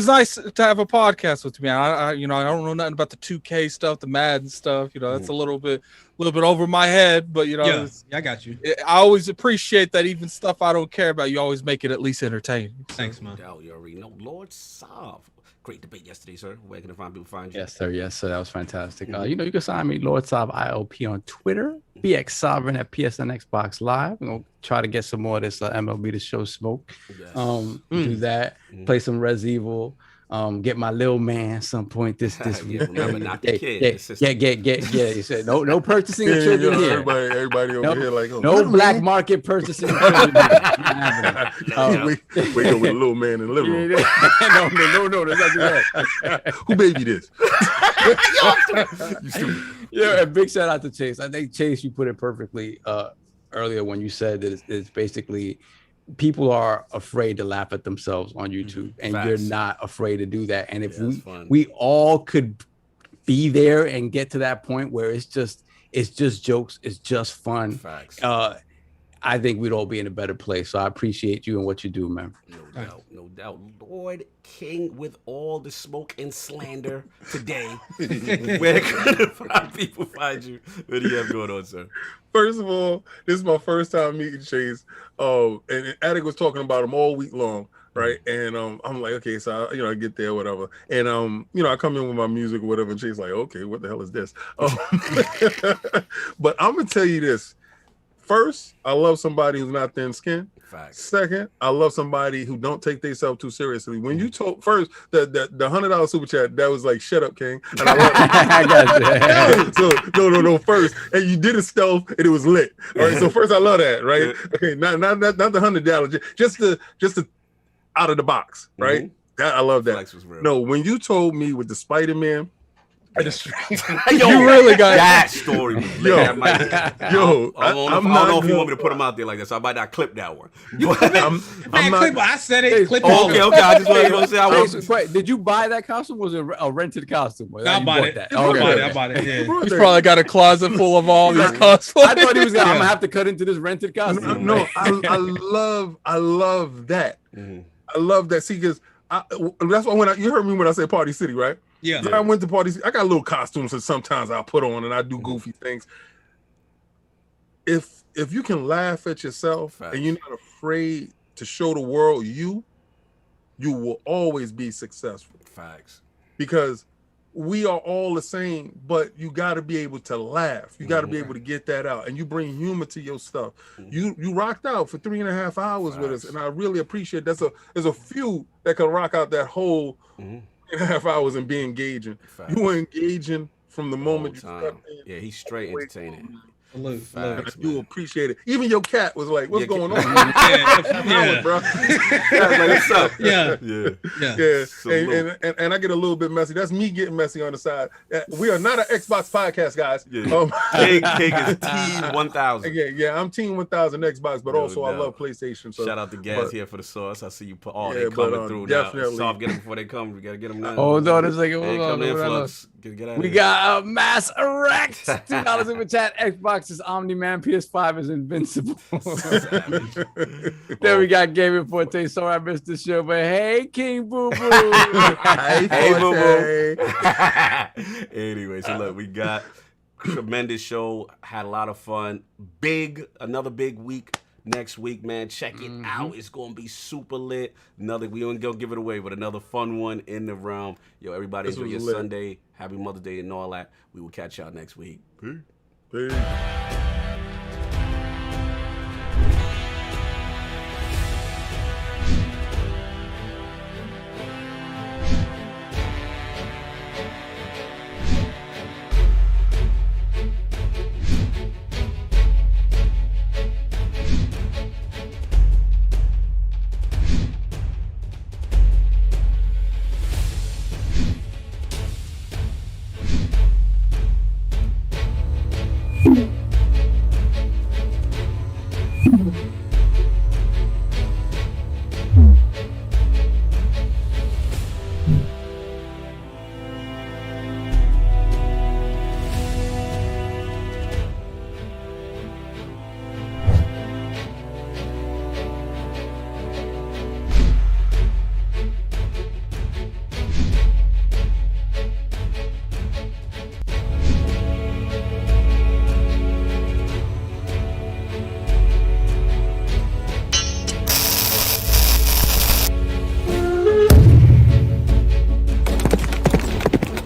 Speaker 8: nice to have a podcast with me. I don't know nothing about the 2K stuff, the Madden stuff. You know, that's a little bit over my head. But you know,
Speaker 6: Yeah, I got you.
Speaker 8: I always appreciate that. Even stuff I don't care about, you always make it at least entertaining.
Speaker 6: Thanks, man.
Speaker 1: You already know. Lord Sav. Great debate yesterday, sir. Where can people find you?
Speaker 5: Yes, sir. That was fantastic. You know, you can sign me, Lord Sav ILP on Twitter, BX Sovereign at PSN Xbox Live. We're gonna try to get some more of this MLB The Show smoke.
Speaker 1: Yes.
Speaker 5: Do that. Play some Res Evil. Get my little man some point this week.
Speaker 1: Remember, not the kid.
Speaker 5: Yeah. You said no purchasing of children here.
Speaker 7: Everybody over here like,
Speaker 5: No black market purchasing of children.
Speaker 7: Wait, with a little man in literal.
Speaker 5: No, that's not that.
Speaker 7: Who baby this?
Speaker 1: You stupid.
Speaker 5: Yeah, and big shout out to Chase. I think Chase, you put it perfectly earlier when you said that it's basically people are afraid to laugh at themselves on YouTube, and
Speaker 1: Facts.
Speaker 5: you're not afraid to do that. And if
Speaker 1: that's fun.
Speaker 5: we all could be there and get to that point where it's just jokes, it's just fun.
Speaker 1: Facts.
Speaker 5: I think we'd all be in a better place. So I appreciate you and what you do, man.
Speaker 1: No doubt. Lord King with all the smoke and slander today. Where can people find you? What do you have going on, sir?
Speaker 7: First of all, this is my first time meeting Chase. And Attic was talking about him all week long, right? And I'm like, okay, so I get there, whatever. And I come in with my music or whatever, and Chase like, okay, what the hell is this? But I'm gonna tell you this. First, I love somebody who's not thin-skinned.
Speaker 1: Facts.
Speaker 7: Second, I love somebody who don't take themselves too seriously. When you told first the $100 super chat, that was like, shut up, King. And I love
Speaker 5: I got you.
Speaker 7: So no. First, and you did a stealth, and it was lit. All right. So first, I love that. Right. Okay. Not the $100. Just the out of the box. Right. That I love that.
Speaker 1: Flex was real.
Speaker 7: No, when you told me with the Spider-Man.
Speaker 1: Yo,
Speaker 8: You really got
Speaker 1: that story.
Speaker 7: Yo,
Speaker 1: I don't know if you want me to put them out there like that, so I might not clip that one.
Speaker 7: I'm not.
Speaker 6: I said it. Clip all of it.
Speaker 1: Okay. I just wanted to say I was.
Speaker 5: Wait, did you buy that costume? Or was it a rented costume?
Speaker 6: I bought it. I bought it. Yeah.
Speaker 8: He's probably got a closet full of all these cosplays.
Speaker 5: I thought he was. I'm gonna have to cut into this rented costume.
Speaker 7: No, I love that. I love that. See, because that's why you heard me when I say Party City, right?
Speaker 6: Yeah.
Speaker 7: I went to Party City. I got little costumes that sometimes I'll put on and I do goofy things. If you can laugh at yourself
Speaker 1: Facts.
Speaker 7: and you're not afraid to show the world you will always be successful.
Speaker 1: Facts.
Speaker 7: Because we are all the same, but you got to be able to laugh. You got to be able to get that out, and you bring humor to your stuff. You rocked out for 3.5 hours with us, and I really appreciate that. There's a few that can rock out that whole 3.5 hours and be engaging.
Speaker 1: Facts.
Speaker 7: You were engaging from the moment you stepped in.
Speaker 1: Yeah, he's straight entertaining.
Speaker 6: Facts,
Speaker 7: You appreciate it. Even your cat was like, "What's going on?"
Speaker 6: Yeah.
Speaker 7: Bro.
Speaker 1: Like, what's up?
Speaker 6: Yeah.
Speaker 7: Yeah,
Speaker 1: Salute.
Speaker 7: and I get a little bit messy. That's me getting messy on the side. We are not an Xbox podcast, guys.
Speaker 1: Yeah. Cake is T1000.
Speaker 7: Yeah, I'm Team 1000 Xbox, but
Speaker 1: No
Speaker 7: also I
Speaker 1: doubt.
Speaker 7: love PlayStation. So
Speaker 1: Shout out to Gaz here for the sauce. I see you put all
Speaker 7: Yeah,
Speaker 1: they coming
Speaker 7: but,
Speaker 1: through
Speaker 7: definitely.
Speaker 1: now. Soft, get them before they come. We gotta get them now.
Speaker 5: Hold on a second.
Speaker 1: Hey,
Speaker 5: Hold
Speaker 1: come
Speaker 5: on.
Speaker 1: in, Flux. Get out of
Speaker 5: We
Speaker 1: here.
Speaker 5: got Mass Erect. $2 super chat. Xbox Xbox's Omni-Man, PS5 is invincible. Then we got Gaming Forte. Sorry I missed the show, but hey, King Boo Boo.
Speaker 1: Hey, Boo Boo. Anyway, so look, we got tremendous show. Had a lot of fun. Another big week next week, man. Check it out. It's gonna be super lit. We ain't gonna give it away, but another fun one in the realm. Yo, everybody enjoy your Sunday. Happy Mother's Day and all that. We will catch y'all next week.
Speaker 7: Peace.